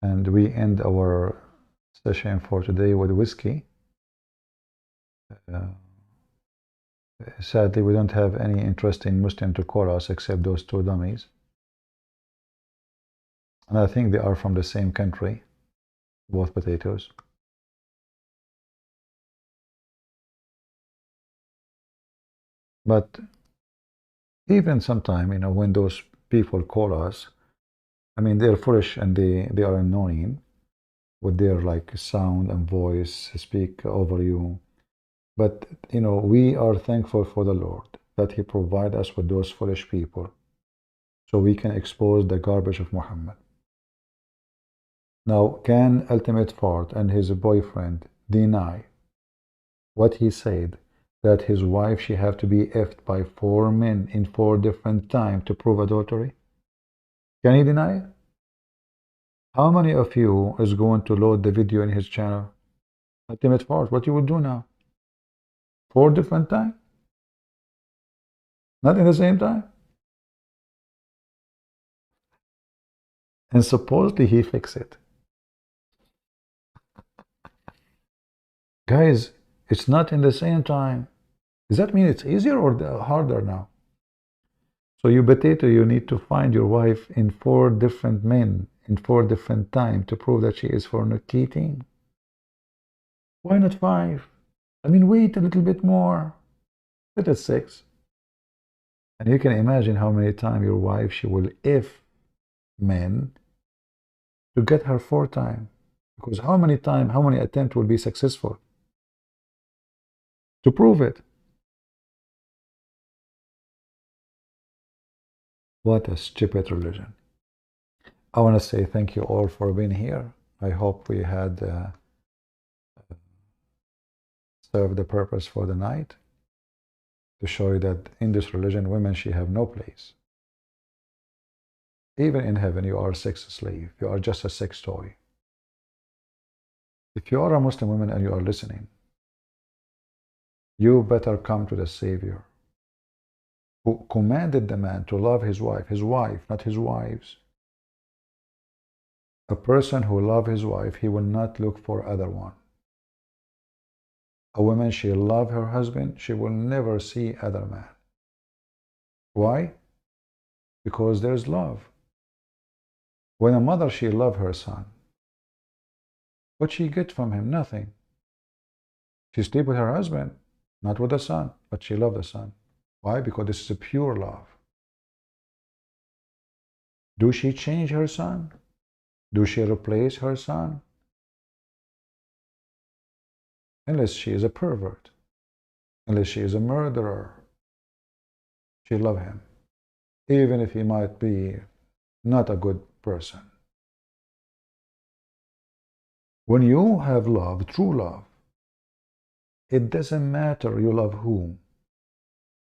And we end our session for today with whiskey. Sadly, we don't have any interesting Muslim to call us except those two dummies. And I think they are from the same country, both potatoes. But even sometime, when those people call us, I mean, they're foolish and they are annoying with their like sound and voice, speak over you. But, we are thankful for the Lord that He provides us with those foolish people so we can expose the garbage of Muhammad. Now, can Ultimate Fart and his boyfriend deny what he said, that his wife, she have to be effed by 4 men in 4 different times to prove adultery? Can he deny it? How many of you is going to load the video in his channel? Ultimate Fart, what you would do now? 4 different times? Not in the same time? And supposedly he fixed it. Guys, it's not in the same time. Does that mean it's easier or harder now? So you potato, you need to find your wife in 4 different men in 4 different times to prove that she is fornicating. Why not 5? I mean, wait a little bit more. Let it 6. And you can imagine how many times your wife, she will if men to get her 4 times. Because how many times, how many attempts will be successful to prove it? What a stupid religion. I want to say thank you all for being here. I hope we had served the purpose for the night to show you that in this religion, women, she have no place. Even in heaven, you are a sex slave. You are just a sex toy. If you are a Muslim woman and you are listening, you better come to the Savior who commanded the man to love his wife, not his wives. A person who loves his wife, he will not look for other one. A woman, she love her husband, she will never see other man. Why? Because there's love. When a mother, she love her son, what she get from him? Nothing. She sleep with her husband, not with the son, but she love the son. Why? Because this is a pure love. Do she change her son? Do she replace her son? Unless she is a pervert, unless she is a murderer, she love him, even if he might be not a good person. When you have love, true love, it doesn't matter you love whom.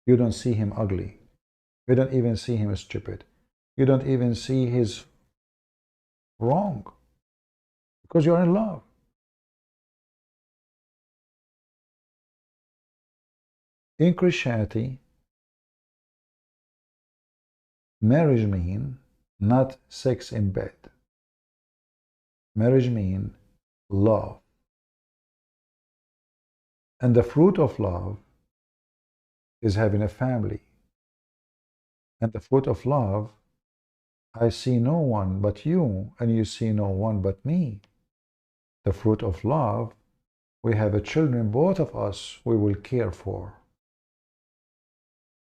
You don't see him ugly. You don't even see him stupid. You don't even see his wrong, because you're in love. In Christianity, marriage means not sex in bed. Marriage means love. And the fruit of love is having a family. And the fruit of love, I see no one but you, and you see no one but me. The fruit of love, we have a children, both of us, we will care for.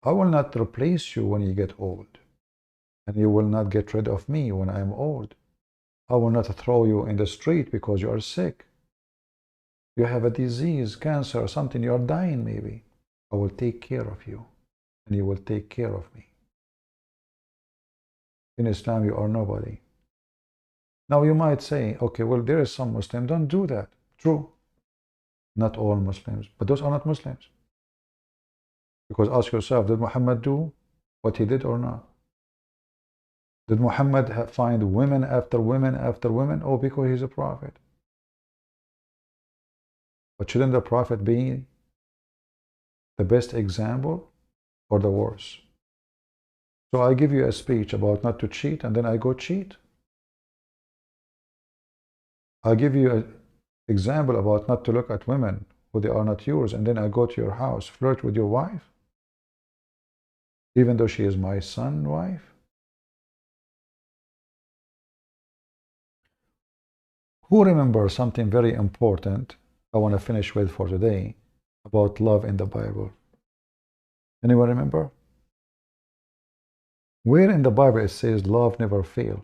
I will not replace you when you get old, and you will not get rid of me when I am old. I will not throw you in the street because you are sick. You have a disease, cancer, or something, you are dying maybe. I will take care of you, and you will take care of me. In Islam, you are nobody. Now you might say, okay, well, there is some Muslims, don't do that. True. Not all Muslims, but those are not Muslims. Because ask yourself, did Muhammad do what he did or not? Did Muhammad find women after women after women? Oh, because he's a prophet. But shouldn't the prophet be the best example or the worst? So I give you a speech about not to cheat, and then I go cheat. I give you an example about not to look at women who they are not yours, and then I go to your house, flirt with your wife, even though she is my son's wife. Who remembers something very important I want to finish with for today about love in the Bible? Anyone remember? Where in the Bible it says love never fails?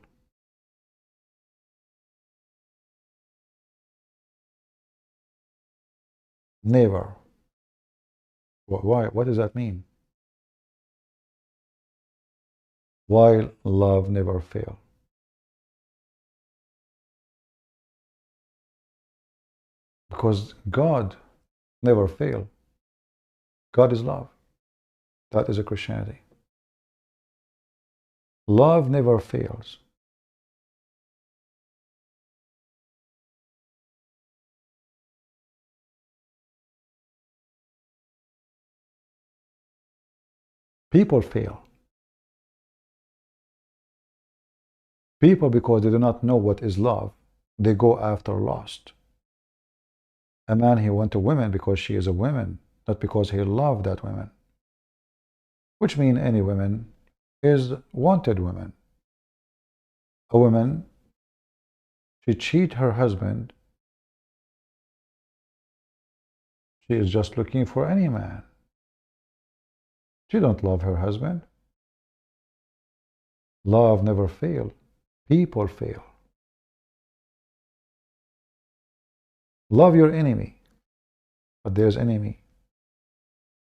Never. Why? What does that mean? while love never fails. Because God never fails. God is love. That is a Christianity. Love never fails. People fail. People, because they do not know what is love, they go after lust. A man, he went to women because she is a woman, not because he loved that woman. Which means any woman is wanted woman. A woman, she cheat her husband, she is just looking for any man. She don't love her husband. Love never fails. People fail. Love your enemy, but there's enemy,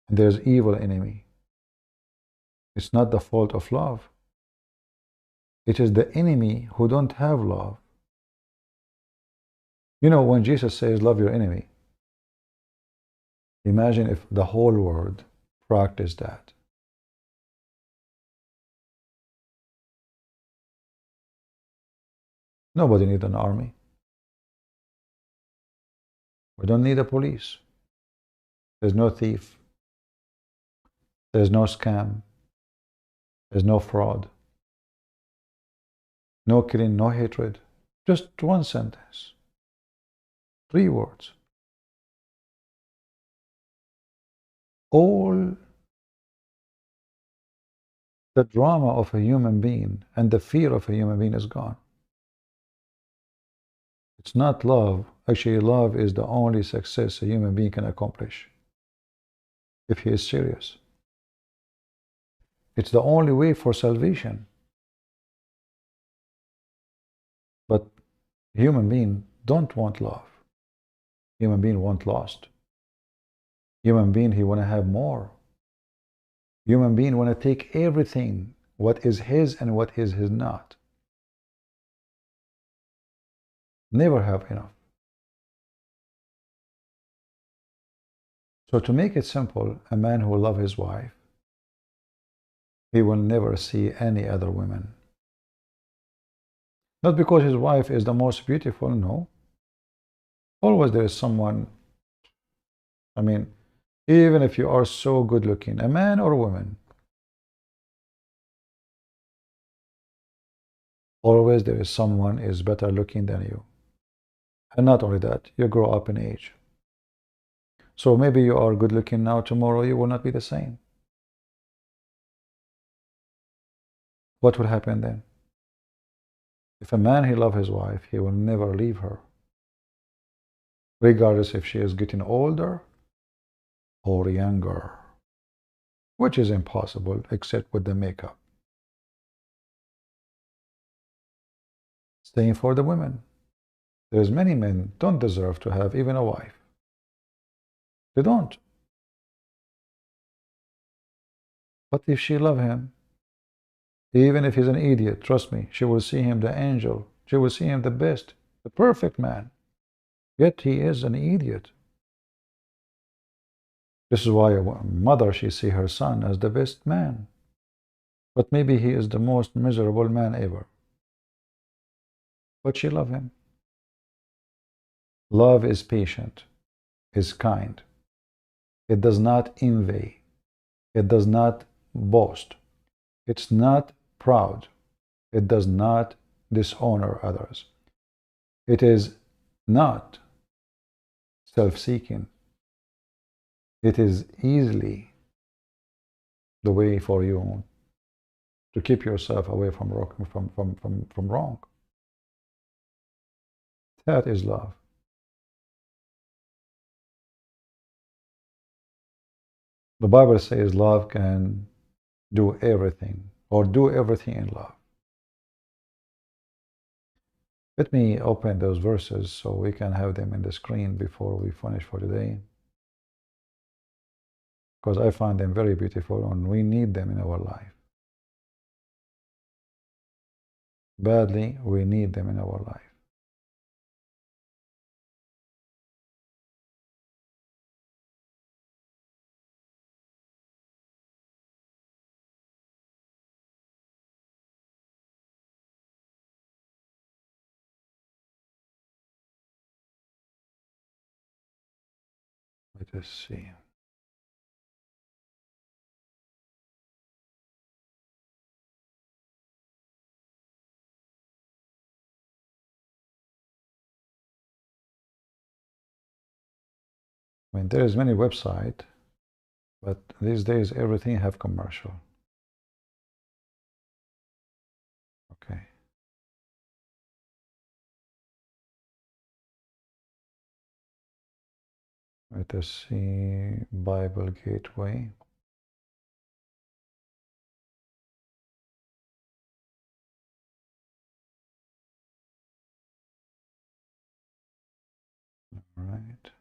and there's evil enemy. It's not the fault of love. It is the enemy who don't have love. You know, when Jesus says, love your enemy, imagine if the whole world practiced that. Nobody needs an army. We don't need a police. There's no thief. There's no scam. There's no fraud. No killing, no hatred. Just one sentence. 3 words. All the drama of a human being and the fear of a human being is gone. It's not love. Actually, love is the only success a human being can accomplish if he is serious. It's the only way for salvation. But human beings don't want love. Human beings want lust. Human being, he want to have more. Human being want to take everything, what is his and what is his not. Never have enough. So to make it simple, a man who will love his wife, he will never see any other woman. Not because his wife is the most beautiful, no. Always there is someone, I mean, even if you are so good looking, a man or a woman, always there is someone is better looking than you. And not only that, you grow up in age. So maybe you are good looking now, tomorrow you will not be the same. What will happen then? If a man, he loves his wife, he will never leave her. Regardless if she is getting older or younger. Which is impossible except with the makeup. Same for the women. There's many men don't deserve to have even a wife. They don't. But if she loves him, even if he's an idiot, trust me, she will see him the angel. She will see him the best, the perfect man. Yet he is an idiot. This is why a mother, she sees her son as the best man. But maybe he is the most miserable man ever. But she loves him. Love is patient, is kind. It does not envy. It does not boast. It's not proud. It does not dishonor others. It is not self-seeking. It is easily the way for you to keep yourself away from wrong. That is love. The Bible says love can do everything, or do everything in love. Let me open those verses so we can have them in the screen before we finish for today. Because I find them very beautiful and we need them in our life. badly we need them in our life. Let us see. I mean, there is many websites, but these days everything have commercial. Okay. Let us see Bible Gateway. All right.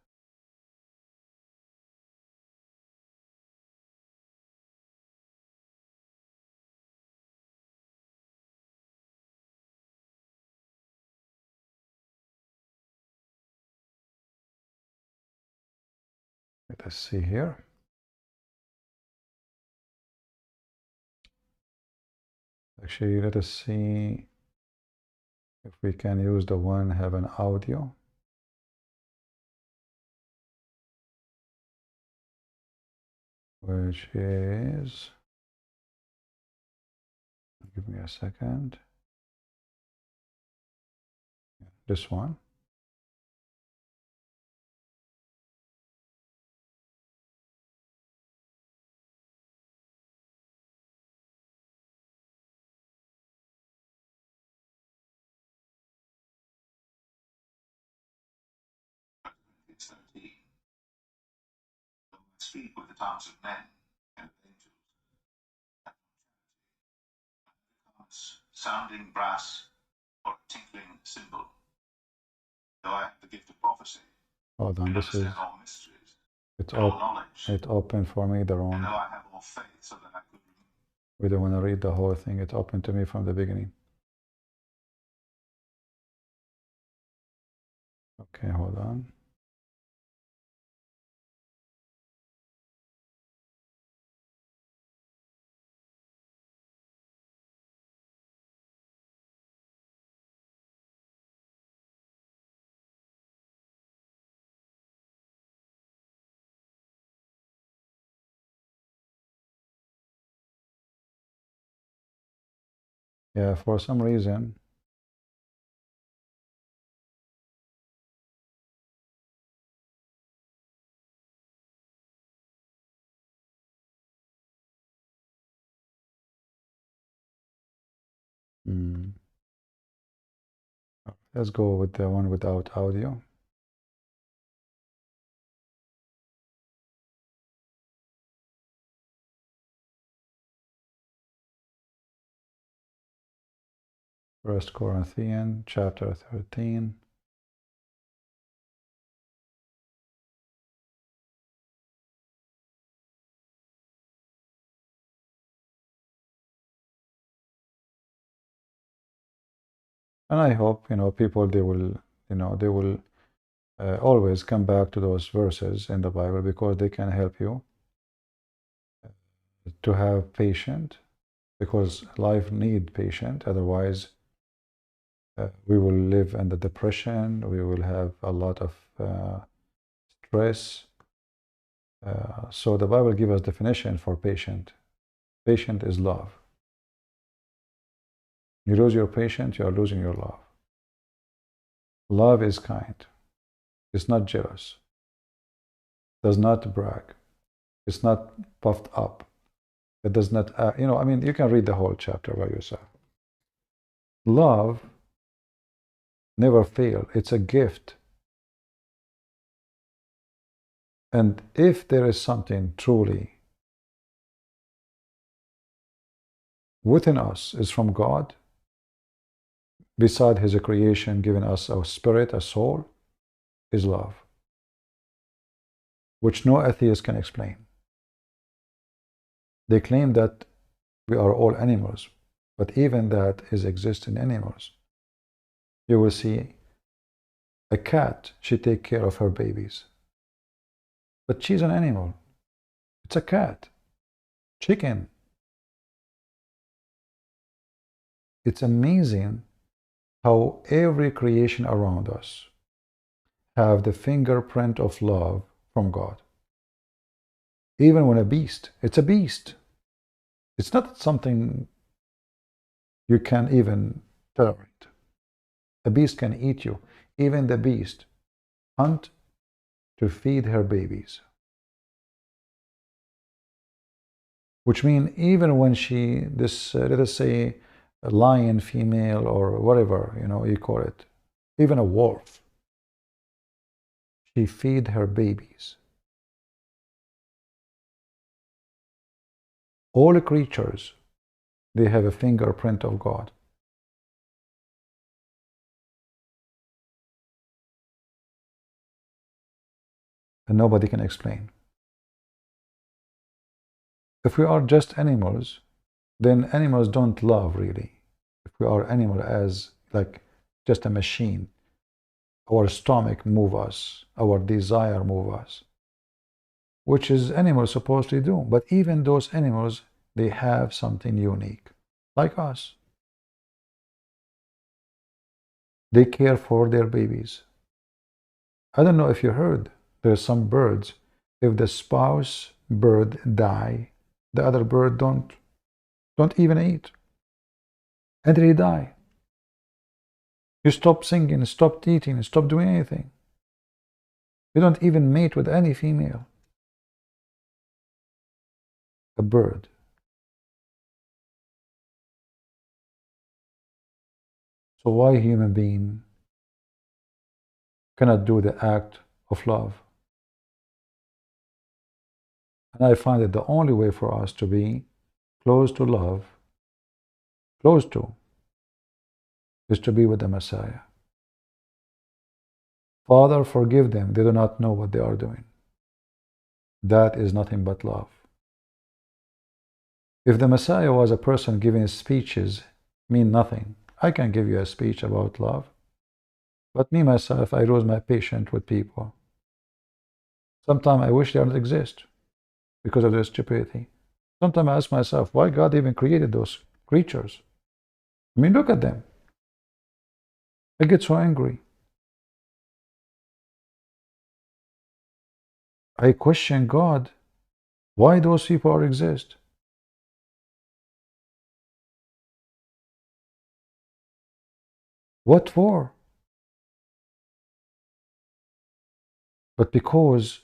Let us see here. Actually, let us see if we can use the one have an audio. Which is, give me a second. This one. Speak with the tongues of men and of angels, sounding brass or a tinkling cymbal. Though I have the gift of prophecy, Hold on, this is all mysteries, it's all op knowledge, it opened for me the and wrong. though I have all faith, so that I could. We don't want to read the whole thing. It opened to me from the beginning. Okay, hold on. Yeah, for some reason, let's go with the one without audio. First Corinthians chapter 13. And I hope, people, they will, always come back to those verses in the Bible because they can help you to have patience, because life need patience. Otherwise, we will live under depression. We will have a lot of stress. So the Bible gives us definition for patient. Patient is love. You lose your patience, you are losing your love. Love is kind. It's not jealous. Does not brag. It's not puffed up. It does not, you can read the whole chapter by yourself. Love never fails. It's a gift. And if there is something truly within us is from God, beside His creation, giving us a spirit, a soul, is love, which no atheist can explain. They claim that we are all animals, But even that is exist in animals. You will see a cat, she take care of her babies. But she's an animal. It's a cat. Chicken. It's amazing how every creation around us have the fingerprint of love from God. Even when a beast, it's a beast. It's not something you can even tolerate. A beast can eat you. Even the beast hunt to feed her babies. Which means even when she, let us say, a lion female or whatever, you call it, even a wolf, she feed her babies. All creatures, they have a fingerprint of God. And nobody can explain. If we are just animals, then animals don't love really. If we are animal as like just a machine, our stomach move us, our desire move us, which is animals supposed to do. But even those animals, they have something unique, like us. They care for their babies. I don't know if you heard, there's some birds, if the spouse bird die, the other bird don't even eat until he die. You stop singing, stop eating, stop doing anything. You don't even mate with any female. A bird. So why human being cannot do the act of love? And I find that the only way for us to be close to love, close to, is to be with the Messiah. Father, forgive them, they do not know what they are doing. That is nothing but love. If the Messiah was a person giving speeches, mean nothing. I can give you a speech about love, but me, myself, I lose my patience with people. Sometimes I wish they don't exist because of their stupidity. Sometimes I ask myself, why God even created those creatures? I mean, look at them. I get so angry. I question God, why those people exist? What for? But because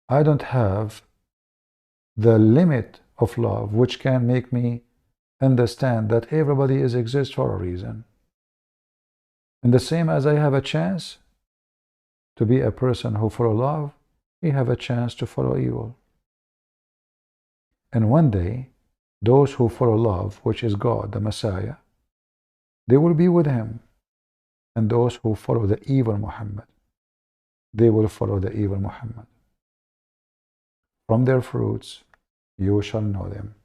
I don't have the limit of love which can make me understand that everybody exists for a reason. And the same as I have a chance to be a person who follow love, we have a chance to follow evil. And one day, those who follow love, which is God, the Messiah, they will be with him. And those who follow the evil Muhammad, they will follow the evil Muhammad. From their fruits, you shall know them.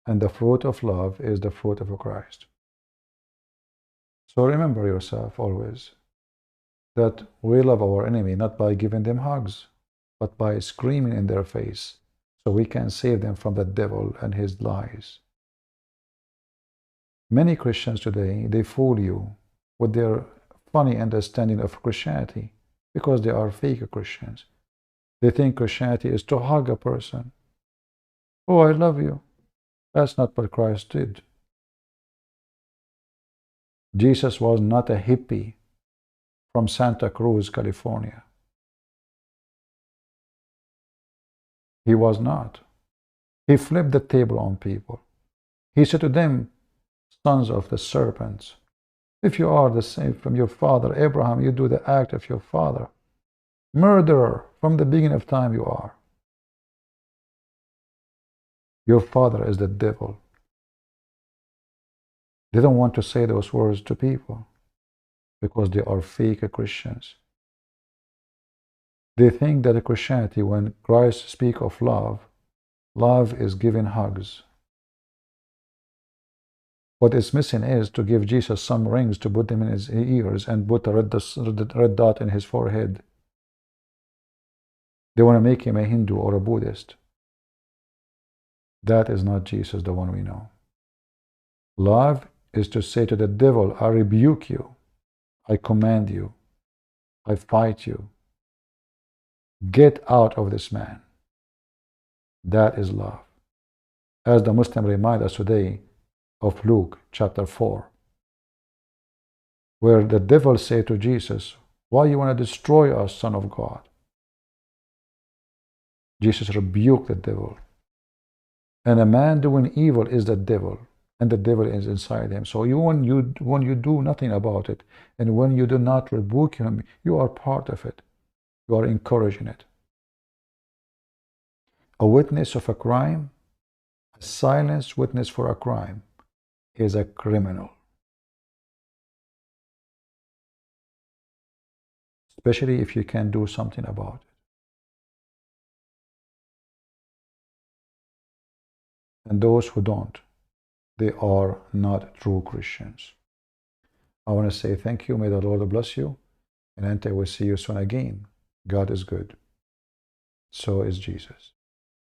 And the fruit of love is the fruit of Christ. So remember yourself always that we love our enemy not by giving them hugs, but by screaming in their face so we can save them from the devil and his lies. Many Christians today, they fool you with their funny understanding of Christianity because they are fake Christians. They think Christianity is to hug a person. Oh, I love you. That's not what Christ did. Jesus was not a hippie from Santa Cruz, California. He was not. He flipped the table on people. He said to them, sons of the serpents, if you are the same from your father Abraham, you do the act of your father. Murderer, from the beginning of time you are. Your father is the devil. They don't want to say those words to people because they are fake Christians. They think that Christianity, when Christ speaks of love, love is giving hugs. What is missing is to give Jesus some rings to put them in his ears and put a red dot in his forehead. They want to make him a Hindu or a Buddhist. That is not Jesus, the one we know. Love is to say to the devil, I rebuke you, I command you, I fight you. Get out of this man. That is love. As the Muslim remind us today of Luke chapter 4, where the devil said to Jesus, why you want to destroy us, Son of God? Jesus rebuked the devil. And a man doing evil is the devil, and the devil is inside him. So when you do nothing about it, and when you do not rebuke him, you are part of it. You are encouraging it. A witness of a crime, a silenced witness for a crime, is a criminal. Especially if you can do something about it. And those who don't, they are not true Christians. I want to say thank you. May the Lord bless you. And I will see you soon again. God is good. So is Jesus.